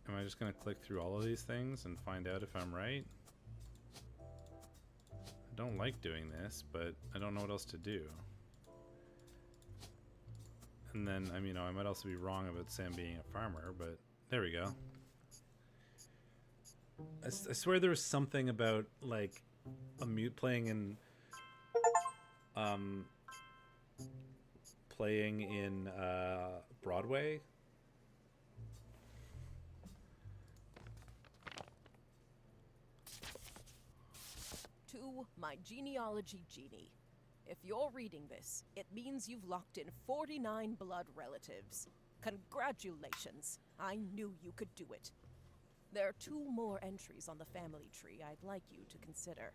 am I just gonna click through all of these things and find out if I'm right? I don't like doing this, but I don't know what else to do. And then, I mean, I might also be wrong about Sam being a farmer, but there we go. I swear there was something about, like, a mute playing in Broadway. To my genealogy genie. If you're reading this, it means you've locked in 49 blood relatives. Congratulations. I knew you could do it. There are 2 more entries on the family tree I'd like you to consider.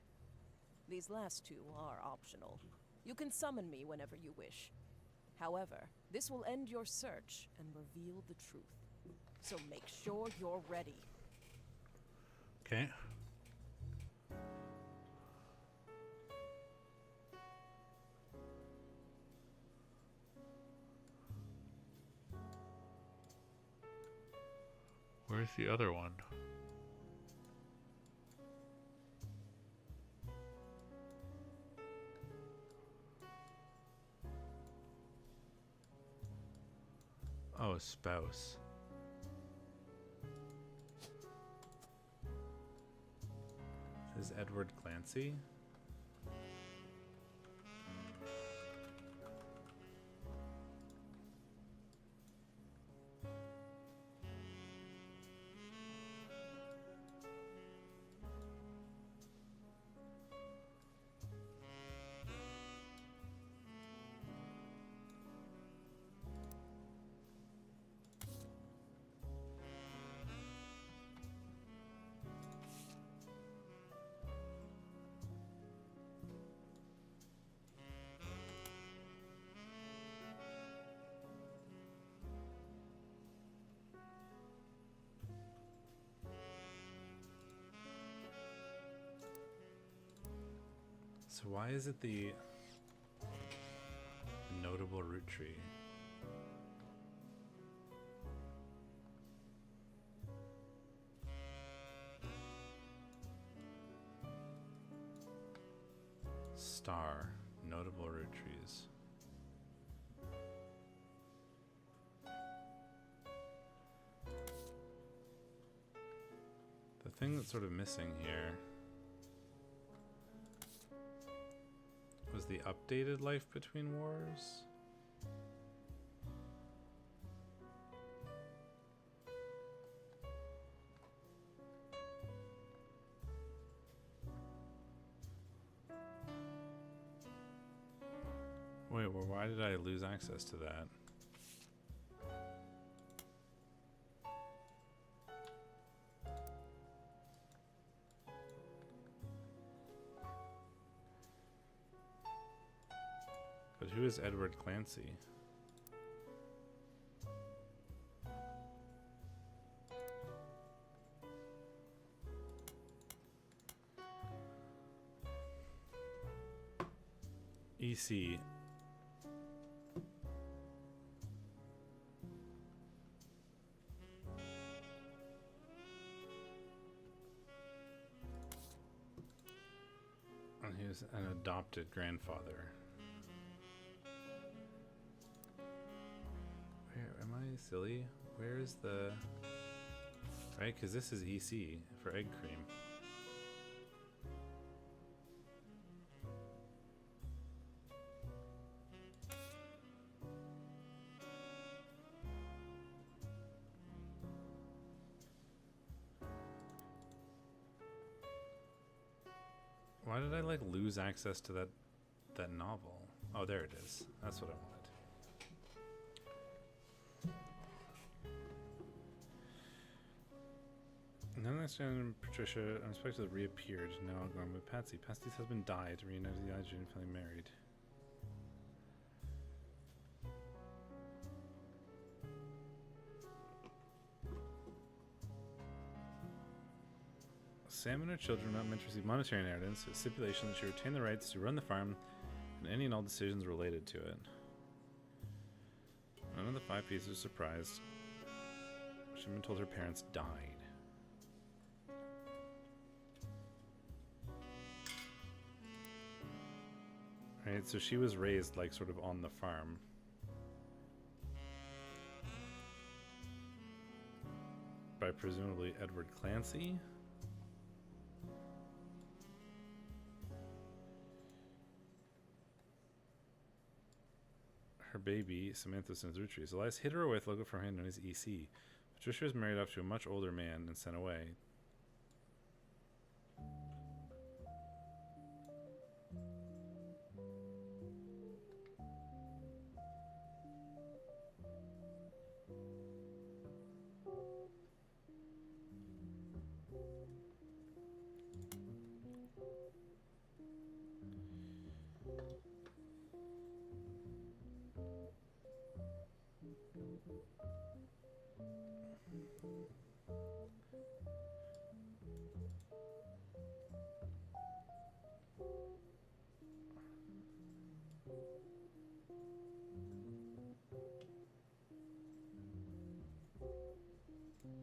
These last 2 are optional. You can summon me whenever you wish. However, this will end your search and reveal the truth. So make sure you're ready. Okay. Where's the other one? Oh, spouse. Is Edward Clancy? So why is it the notable root tree? Star, notable root trees. The thing that's sort of missing here was the updated Life Between Wars. Wait, well, why did I lose access to that? But who is Edward Clancy? EC. And he was an adopted grandfather. Where am I silly? Where is the... Right, because this is EC for egg cream. Why did I like lose access to that novel? Oh, there it is. That's what I wanted. And then I stand Patricia unexpectedly reappeared, now gone with Patsy. Patsy's husband died, reunited the Adrian family married. Sam and her children were not meant to receive monetary inheritance, a stipulation that she retain the rights to run the farm and any and all decisions related to it. None of the 5 pieces were surprised. She had been told her parents died. Right, so she was raised like sort of on the farm. By presumably Edward Clancy. Her baby, Samantha sends Roottrees. Elias hid her away with a logo from him known as EC. Patricia was married off to a much older man and sent away.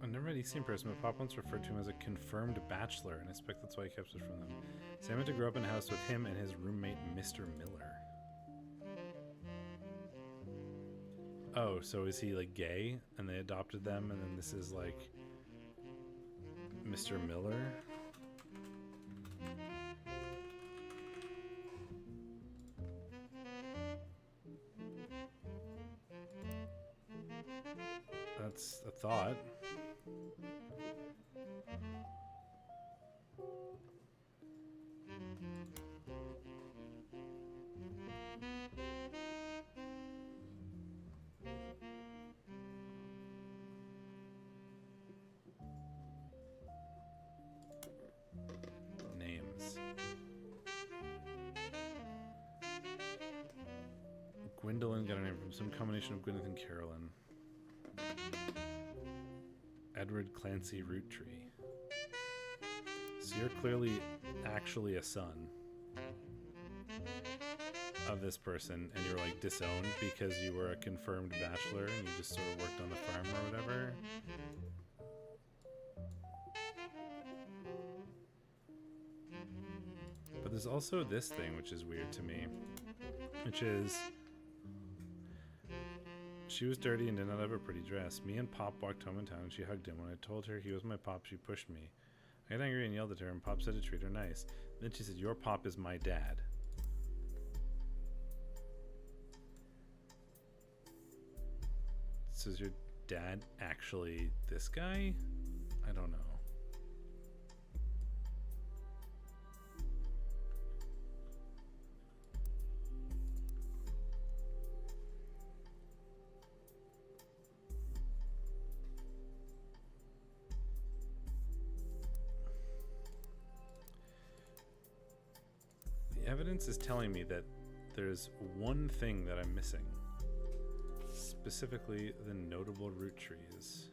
I've never met EC in person, but Pop once referred to him as a confirmed bachelor, and I expect that's why he kept it from them. Sam had to grow up in a house with him and his roommate, Mr. Miller. Oh, so is he like gay and they adopted them, and then this is like Mr. Miller? That's a thought. Names. Gwendolyn got a name from some combination of Gwyneth and Carolyn. Edward Clancy Roottrees. So you're clearly actually a son. of this person and you were like disowned because you were a confirmed bachelor and you just sort of worked on the farm or whatever. But there's also this thing which is weird to me, which is she was dirty and did not have a pretty dress. Me and Pop walked home in town and she hugged him. When I told her he was my Pop, she pushed me. I got angry and yelled at her, and Pop said to treat her nice. Then she said, "Your Pop is my dad." So is your dad actually this guy? I don't know. The evidence is telling me that there's one thing that I'm missing. Specifically, the notable root trees.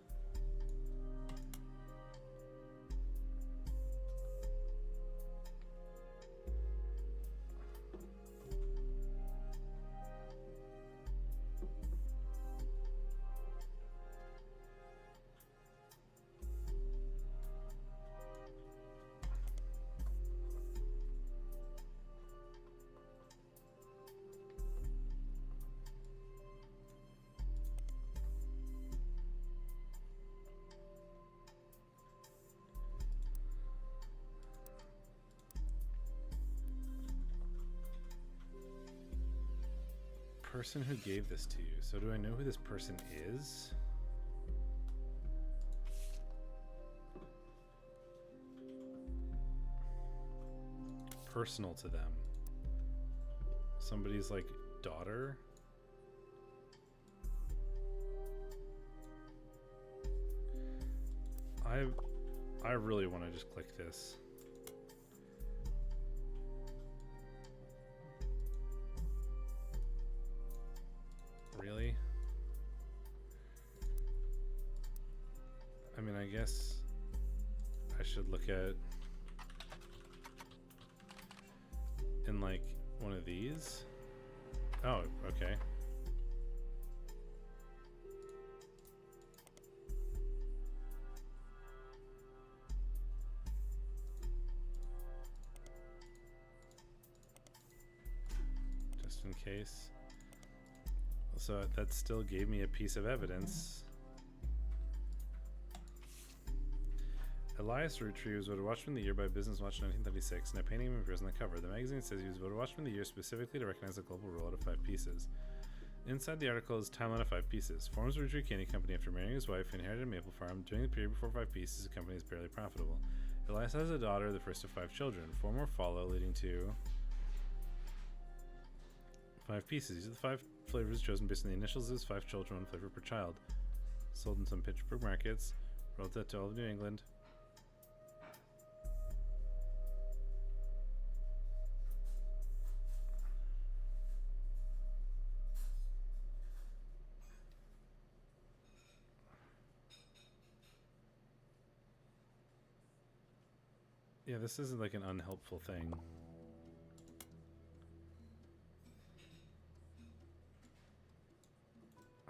Person who gave this to you. So do I know who this person is? Personal to them. Somebody's like daughter. I really want to just click this. Really? I mean, I guess I should look at in like one of these. Oh, okay. Just in case. So that still gave me a piece of evidence. Elias Roottrees was voted Watchman of the Year by Business Watch in 1936, and a painting of him appears on the cover. The magazine says he was voted Watchman of the Year specifically to recognize the global rule out of 5 pieces. Inside the article is timeline of 5 pieces. Forms Roottrees Candy Company after marrying his wife, inherited a maple farm. During the period before 5 pieces, the company is barely profitable. Elias has a daughter, the first of 5 children. 4 more follow, leading to 5 pieces. These are the 5 flavors chosen based on the initials of his 5 children, 1 flavor per child. Sold in some Pittsburgh markets. Rolled out to all of New England. Yeah, this isn't like an unhelpful thing.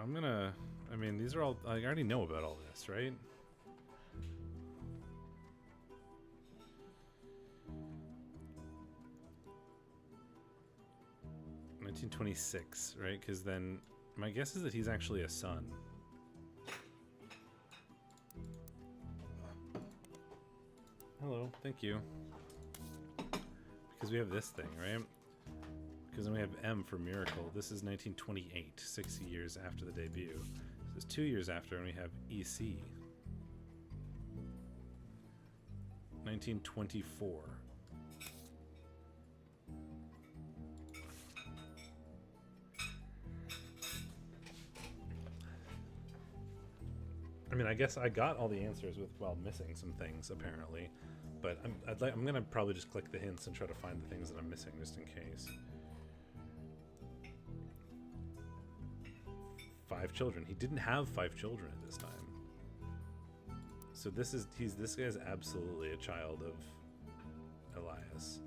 I'm gonna, I mean, these are all, I already know about all this, right? $1926, right? Because then my guess is that he's actually a son. Hello, thank you. Because we have this thing, right? Because then we have M for Miracle. This is 1928, 60 years after the debut. This is 2 years after, and we have EC. 1924. I mean, I guess I got all the answers while missing some things, apparently. But I'm gonna probably just click the hints and try to find the things that I'm missing, just in case. 5 children. He didn't have 5 children at this time. So this guy is absolutely a child of Elias.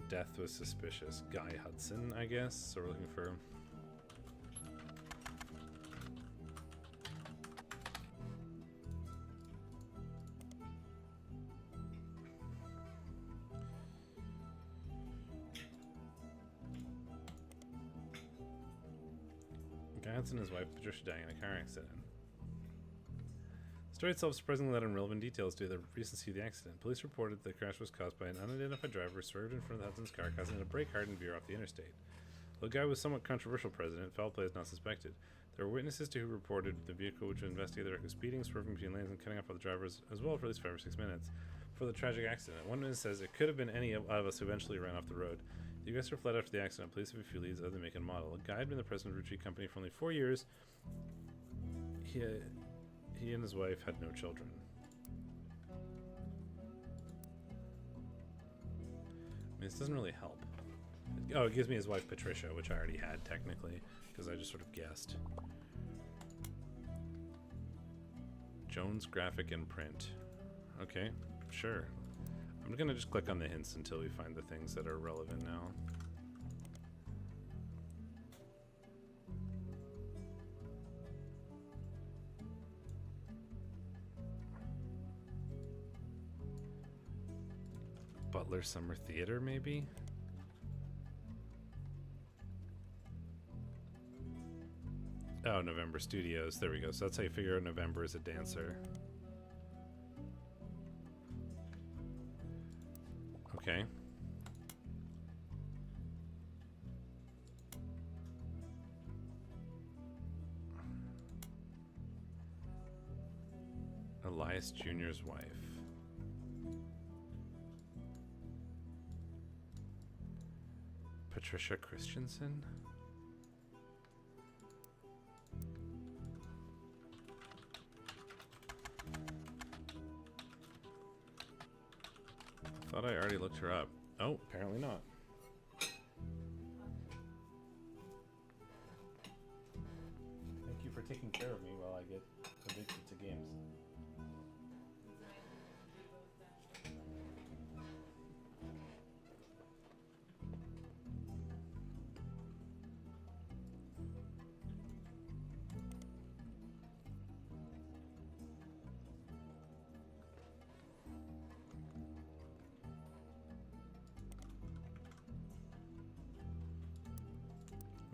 Death was suspicious. Guy Hudson, I guess. So we're looking for... Guy Hudson and his wife Patricia dying in a car accident. The story itself surprisingly led relevant details to the recency of the accident. Police reported the crash was caused by an unidentified driver who swerved in front of Hudson's car, causing it to brake hard and veer off the interstate. Though the guy was somewhat controversial president, foul play is not suspected. There were witnesses to who reported the vehicle, which investigated the record speeding, swerving between lanes, and cutting off other drivers as well for at least 5 or 6 minutes for the tragic accident. One witness says it could have been any of us who eventually ran off the road. The aggressor fled after the accident. Police have a few leads other than make and model. The guy had been the president of the Roottrees company for only 4 years. He and his wife had no children. I mean, this doesn't really help. Oh, it gives me his wife Patricia, which I already had technically, because I just sort of guessed. Jones Graphic and Print. Okay, sure. I'm gonna just click on the hints until we find the things that are relevant now. Butler Summer Theater, maybe? Oh, November Studios. There we go. So that's how you figure out November is a dancer. Okay. Elias Jr.'s wife. Patricia Christensen? Thought I already looked her up. Oh, apparently not. Thank you for taking care of me while I get addicted to games.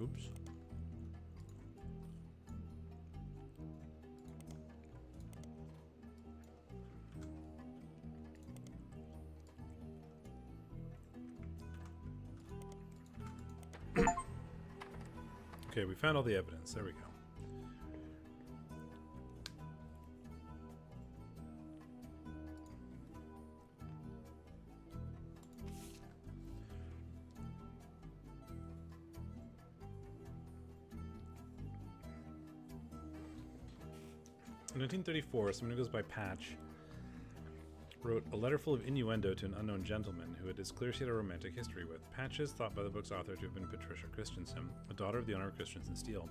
Oops. Okay, we found all the evidence. There we go. In 1934, someone who goes by Patch wrote a letter full of innuendo to an unknown gentleman who it is clear she had a romantic history with. Patch is thought by the book's author to have been Patricia Christensen, a daughter of the owner of Christensen Steel.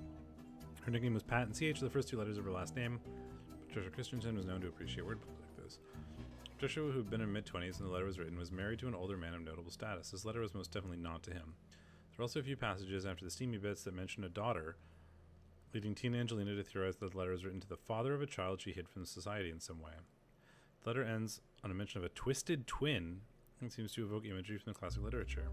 Her nickname was Pat, and CH are the first 2 letters of her last name. Patricia Christensen was known to appreciate wordplay like this. Patricia, who had been in her mid-20s when the letter was written, was married to an older man of notable status. This letter was most definitely not to him. There are also a few passages after the steamy bits that mention a daughter, leading Tina Angelina to theorize that the letter was written to the father of a child she hid from society in some way. The letter ends on a mention of a twisted twin and seems to evoke imagery from the classic literature.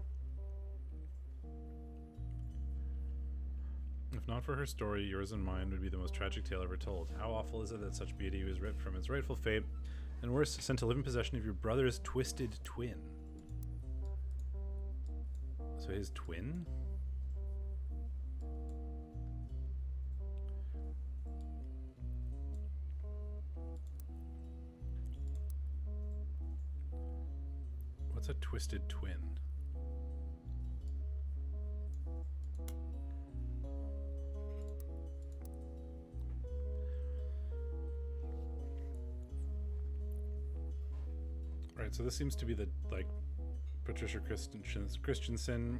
If not for her story, yours and mine would be the most tragic tale ever told. How awful is it that such beauty was ripped from its rightful fate, and worse, sent to live in possession of your brother's twisted twin? So his twin? What's a twisted twin? Right, so this seems to be the, like, Patricia Christensen.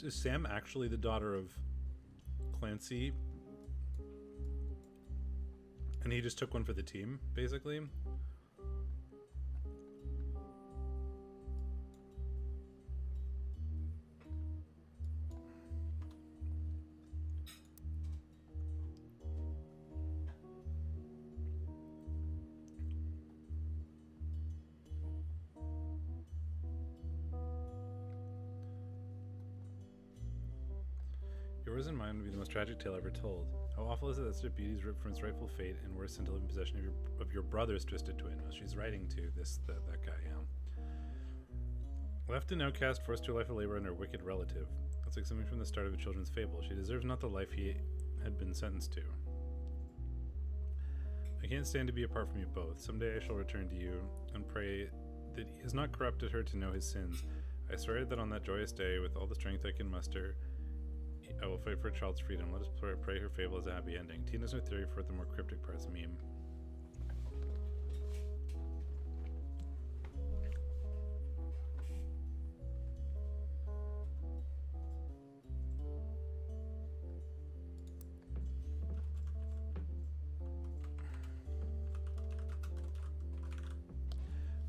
Is Sam actually the daughter of Clancy? And he just took one for the team, basically? Yours and mine would be the most tragic tale ever told. How awful is it that such beauty is ripped from its rightful fate, and worse than to live in possession of your brother's twisted twin? Well, she's writing to that guy, yeah. Left an outcast, forced to a life of labor under a wicked relative. That's like something from the start of a children's fable. She deserves not the life he had been sentenced to. I can't stand to be apart from you both. Someday I shall return to you, and pray that he has not corrupted her to know his sins. I swear that on that joyous day, with all the strength I can muster, I will fight for a child's freedom. Let us pray her fable has a happy ending. Teen has no theory for the more cryptic parts. Meme.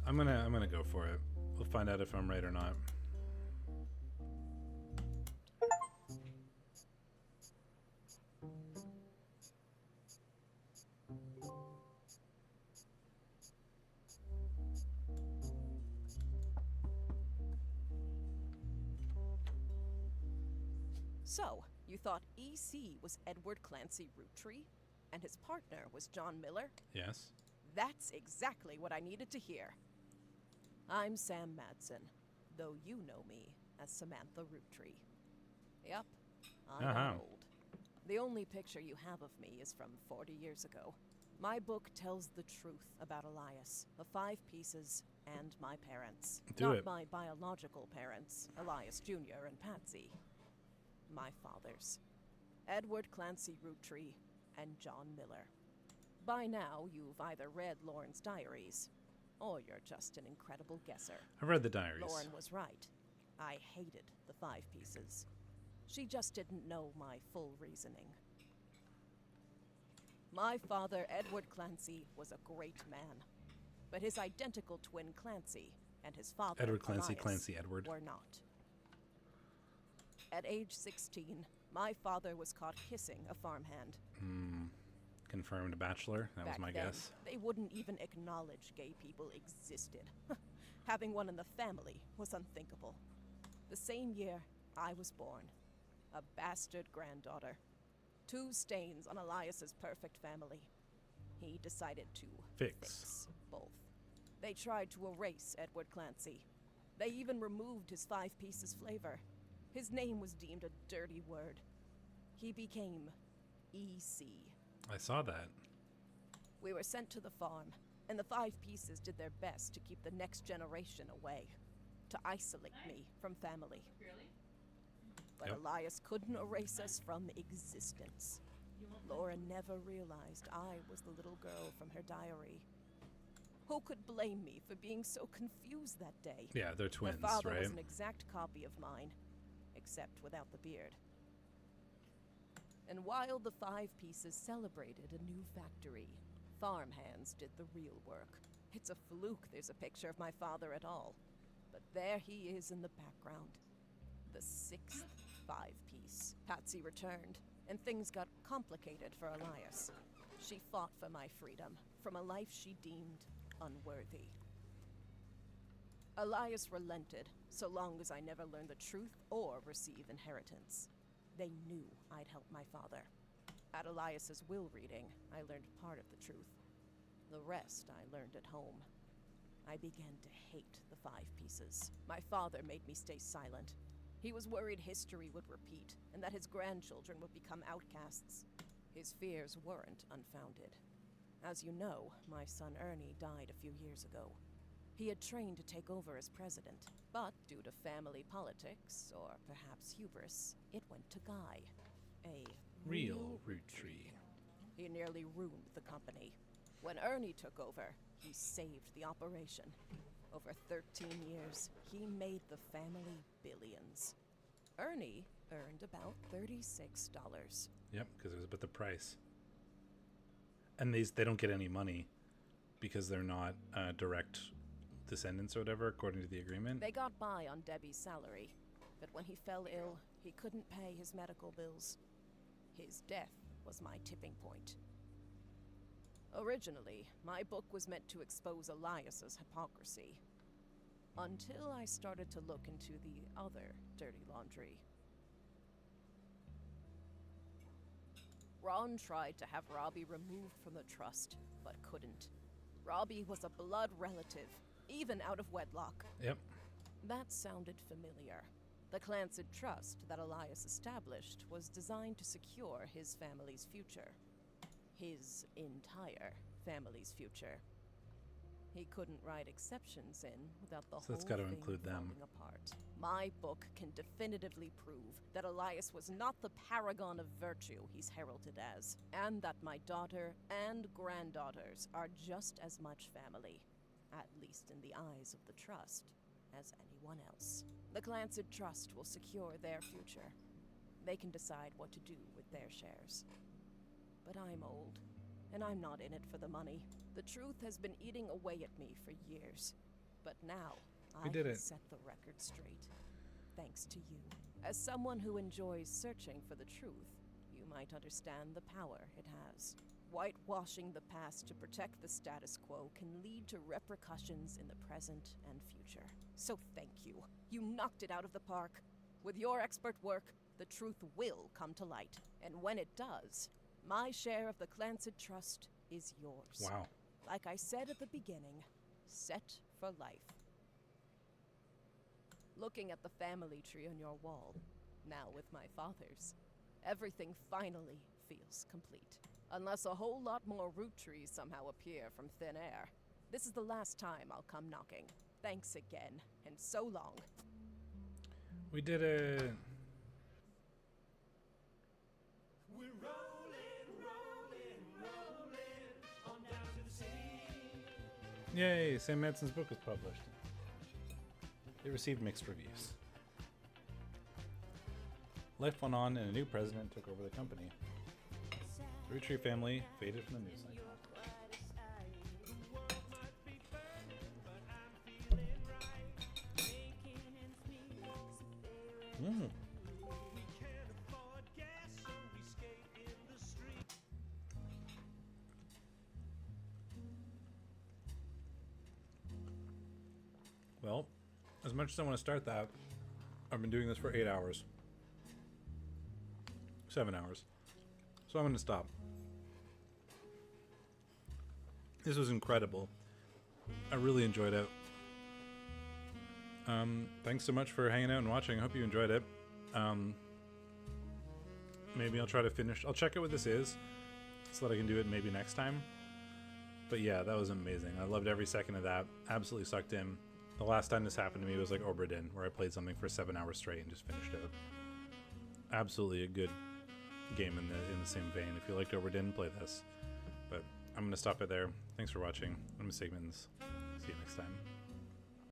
I'm gonna go for it. We'll find out if I'm right or not. So, you thought EC was Edward Clancy Roottrees, and his partner was John Miller? Yes. That's exactly what I needed to hear. I'm Sam Madsen, though you know me as Samantha Roottrees. Yep, I'm old. The only picture you have of me is from 40 years ago. My book tells the truth about Elias, the 5 pieces, and my parents. Not my biological parents, Elias Jr. and Patsy. My fathers, Edward Clancy Roottrees and John Miller. By now, you've either read Lauren's diaries, or you're just an incredible guesser. I've read the diaries. Lauren was right. I hated the 5 pieces. She just didn't know my full reasoning. My father, Edward Clancy, was a great man, but his identical twin Clancy and his father, Edward Clancy, Elias, Clancy Edward, were not. At age 16, my father was caught kissing a farmhand. Confirmed bachelor. That was my guess. They wouldn't even acknowledge gay people existed. Having one in the family was unthinkable. The same year, I was born. A bastard granddaughter. 2 stains on Elias's perfect family. He decided to fix both. They tried to erase Edward Clancy. They even removed his 5 pieces flavor. His name was deemed a dirty word. He became EC. I saw that. We were sent to the farm, and the 5 pieces did their best to keep the next generation away, to isolate me from family. Really? But Yep. Elias couldn't erase us from existence. Laura never realized I was the little girl from her diary. Who could blame me for being so confused that day? Yeah, they're twins, My father right? was an exact copy of mine, except without the beard. And while the 5 pieces celebrated a new factory, farmhands did the real work. It's a fluke there's a picture of my father at all. But there he is in the background. The 6th 5-piece. Patsy returned, and things got complicated for Elias. She fought for my freedom, from a life she deemed unworthy. Elias relented, so long as I never learned the truth or receive inheritance. They knew I'd help my father. At Elias's will reading, I learned part of the truth. The rest I learned at home. I began to hate the 5 pieces. My father made me stay silent. He was worried history would repeat, and that his grandchildren would become outcasts. His fears weren't unfounded. As you know, my son Ernie died a few years ago. He had trained to take over as president, but due to family politics, or perhaps hubris, it went to Guy, a Real Roottrees. He nearly ruined the company. When Ernie took over, he saved the operation. Over 13 years, he made the family billions. Ernie earned about $36. Yep, because it was about the price. And they don't get any money because they're not direct descendants or whatever, according to the agreement. They got by on Debbie's salary, but when he fell ill, he couldn't pay his medical bills. His death was my tipping point. Originally, my book was meant to expose Elias's hypocrisy. Until I started to look into the other dirty laundry. Ron tried to have Robbie removed from the trust, but couldn't. Robbie was a blood relative, even out of wedlock. Yep. That sounded familiar. The Clancid Trust that Elias established was designed to secure his family's future. His entire family's future. He couldn't write exceptions in without the So that's whole gotta thing include them. falling apart. My book can definitively prove that Elias was not the paragon of virtue he's heralded as, and that my daughter and granddaughters are just as much family, at least in the eyes of the Trust, as anyone else. The Clancid Trust will secure their future. They can decide what to do with their shares. But I'm old, and I'm not in it for the money. The truth has been eating away at me for years. But now, We I did can it. set the record straight. Thanks to you. As someone who enjoys searching for the truth, you might understand the power it has. Whitewashing the past to protect the status quo can lead to repercussions in the present and future. So thank you. You knocked it out of the park. With your expert work, the truth will come to light. And when it does, my share of the Clancid Trust is yours. Wow. Like I said at the beginning, set for life. Looking at the family tree on your wall, now with my father's, everything finally feels complete. Unless a whole lot more Roottrees somehow appear from thin air. This is the last time I'll come knocking. Thanks again, and so long. We did it. We're rolling on down to the sea. Yay, Sam Manson's book was published. It received mixed reviews. Life went on and a new president took over the company. The Roottrees family faded from the news cycle. Mm. Well, as much as I want to start that, I've been doing this for 8 hours. 7 hours. So I'm going to stop. This was incredible. I really enjoyed it. Thanks so much for hanging out and watching. I hope you enjoyed it. Maybe I'll try to finish. I'll check out what this is so that I can do it maybe next time. But yeah, that was amazing. I loved every second of that. Absolutely sucked in. The last time this happened to me was like Oberdin, where I played something for 7 hours straight and just finished it. Absolutely a good game in the same vein. If you liked Oberdin, play this. But I'm going to stop it there. Thanks for watching. I'm Sigmunds. See you next time.